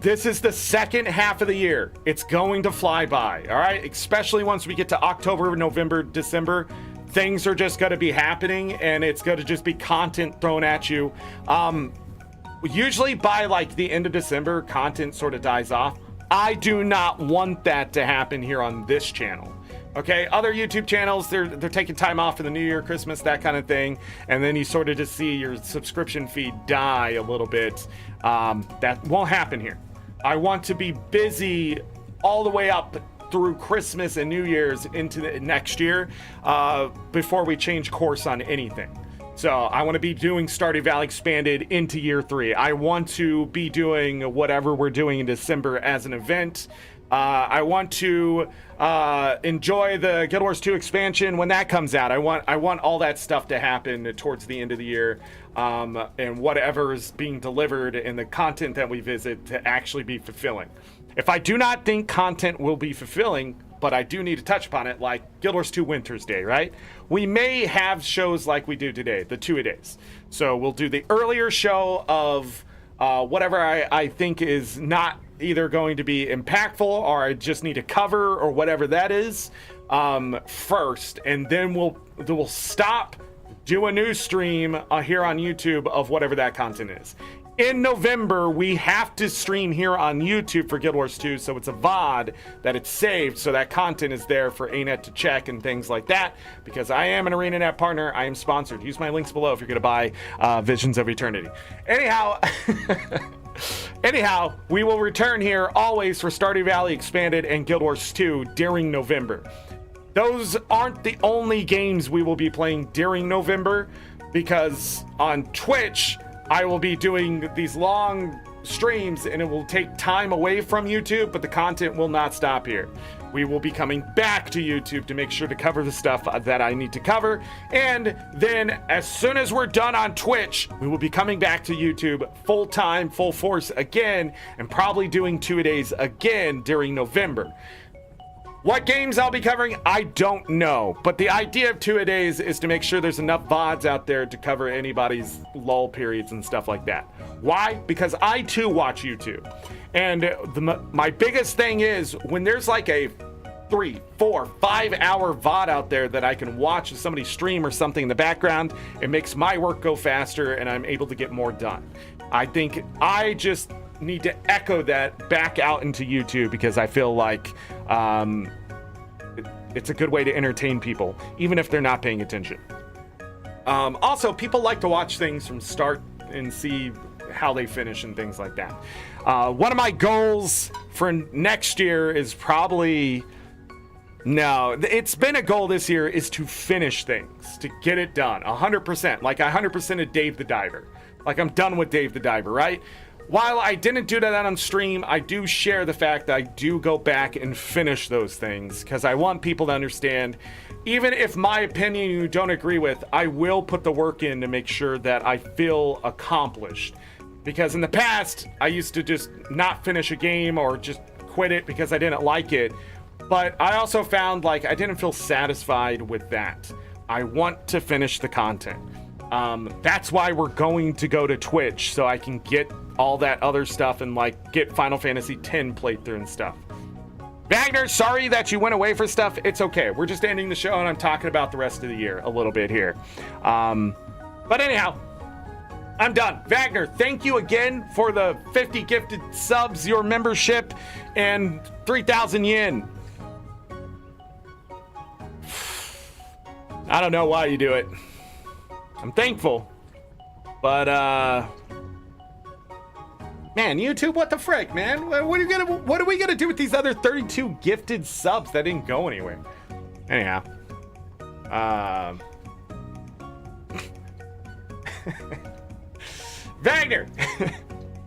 This is the second half of the year. It's going to fly by, all right? Especially once we get to October, November, December. Things are just going to be happening, and it's going to just be content thrown at you. Usually by like the end of December, content sort of dies off. I do not want that to happen here on this channel. Okay, other YouTube channels, they're taking time off for the New Year, Christmas, that kind of thing, and then you sort of just see your subscription feed die a little bit. That won't happen here. I want to be busy all the way up through Christmas and New Year's into the next year before we change course on anything. So I want to be doing Stardew Valley Expanded into year 3. I want to be doing whatever we're doing in December as an event. I want to enjoy the Guild Wars 2 expansion when that comes out. I want all that stuff to happen towards the end of the year, and whatever is being delivered and the content that we visit to actually be fulfilling. If I do not think content will be fulfilling, but I do need to touch upon it, like Guild Wars 2 Winter's Day, right? We may have shows like we do today, the 2-a-days. So we'll do the earlier show of whatever I think is not either going to be impactful or I just need to cover or whatever that is first, and then we'll stop, do a new stream here on YouTube of whatever that content is. In November, we have to stream here on YouTube for Guild Wars 2, so it's a VOD that it's saved, so that content is there for ArenaNet to check and things like that, because I am an ArenaNet partner. I am sponsored. Use my links below if you're going to buy Visions of Eternity. Anyhow, we will return here always for Stardew Valley Expanded and Guild Wars 2 during November. Those aren't the only games we will be playing during November, because on Twitch, I will be doing these long streams and it will take time away from YouTube, but the content will not stop here. we will be coming back to YouTube to make sure to cover the stuff that I need to cover. And then as soon as we're done on Twitch, we will be coming back to YouTube full time, full force again, and probably doing 2-a-days again during November. What games I'll be covering, I don't know. But the idea of 2-a-days is to make sure there's enough VODs out there to cover anybody's lull periods and stuff like that. Why? Because I too watch YouTube. And my biggest thing is when there's like a 3, 4, 5 hour VOD out there that I can watch somebody stream or something in the background, it makes my work go faster and I'm able to get more done. I think I just need to echo that back out into YouTube because I feel like it's a good way to entertain people, even if they're not paying attention. Also, people like to watch things from start and see how they finish and things like that. One of my goals for next year is probably, no, it's been a goal this year, is to finish things, to get it done 100%, like 100% of Dave the Diver. Like I'm done with Dave the Diver, right? While I didn't do that on stream, I do share the fact that I do go back and finish those things because I want people to understand, even if my opinion you don't agree with, I will put the work in to make sure that I feel accomplished. Because in the past, I used to just not finish a game or just quit it because I didn't like it. But I also found like I didn't feel satisfied with that. I want to finish the content. That's why we're going to go to Twitch, so I can get all that other stuff and like get Final Fantasy X playthrough and stuff. Wagner, sorry that you went away for stuff. It's okay. We're just ending the show and I'm talking about the rest of the year a little bit here. But anyhow, I'm done. Wagner, thank you again for the 50 gifted subs, your membership, and 3,000 yen. I don't know why you do it. I'm thankful. But, man, YouTube, what the frick, man? What are we gonna do with these other 32 gifted subs that didn't go anywhere? Anyhow. Wagner!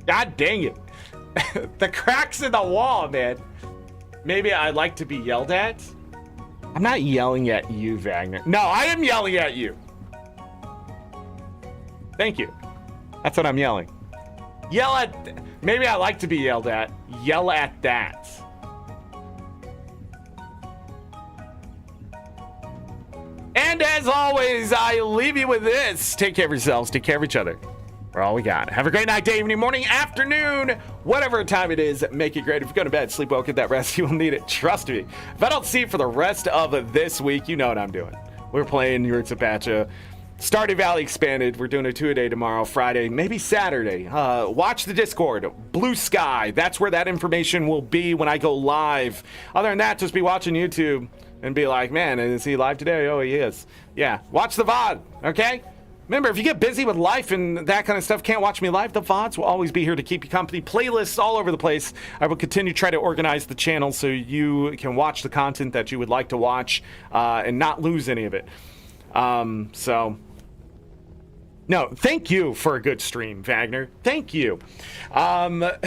God dang it. The cracks in the wall, man. Maybe I like to be yelled at? I'm not yelling at you, Wagner. No, I am yelling at you. Thank you. That's what I'm yelling. Yell at... Maybe I like to be yelled at. Yell at that. And as always, I leave you with this. Take care of yourselves. Take care of each other. We're all we got. Have a great night, day, evening, morning, afternoon, whatever time it is. Make it great. If you go to bed, sleep well, get that rest. You will need it. Trust me. If I don't see it for the rest of this week, you know what I'm doing. We're playing Roots of Pacha. Stardew Valley expanded. We're doing a 2-a-day tomorrow, Friday, maybe Saturday. Watch the Discord. Blue Sky. That's where that information will be when I go live. Other than that, just be watching YouTube and be like, man, is he live today? Oh, he is. Yeah. Watch the VOD. Okay? Remember, if you get busy with life and that kind of stuff, can't watch me live, the VODs will always be here to keep you company. Playlists all over the place. I will continue to try to organize the channel so you can watch the content that you would like to watch and not lose any of it. No, thank you for a good stream, Wagner. Thank you. Other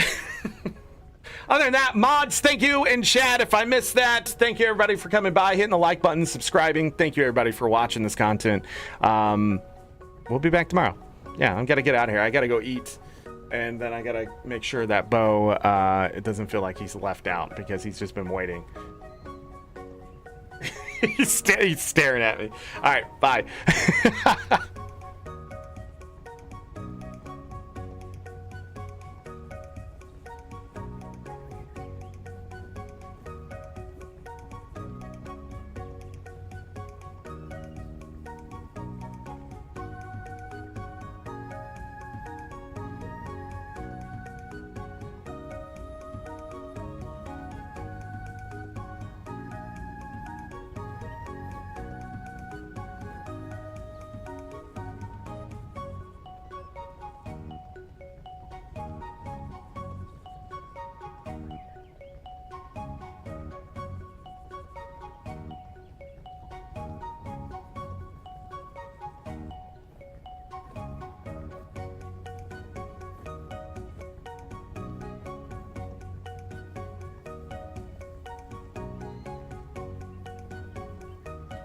than that, mods, thank you. And chat, if I missed that, thank you everybody for coming by, hitting the like button, subscribing. Thank you everybody for watching this content. We'll be back tomorrow. Yeah, I'm gonna get out of here. I gotta go eat, and then I gotta make sure that Bo it doesn't feel like he's left out because he's just been waiting. He's staring at me. All right, bye.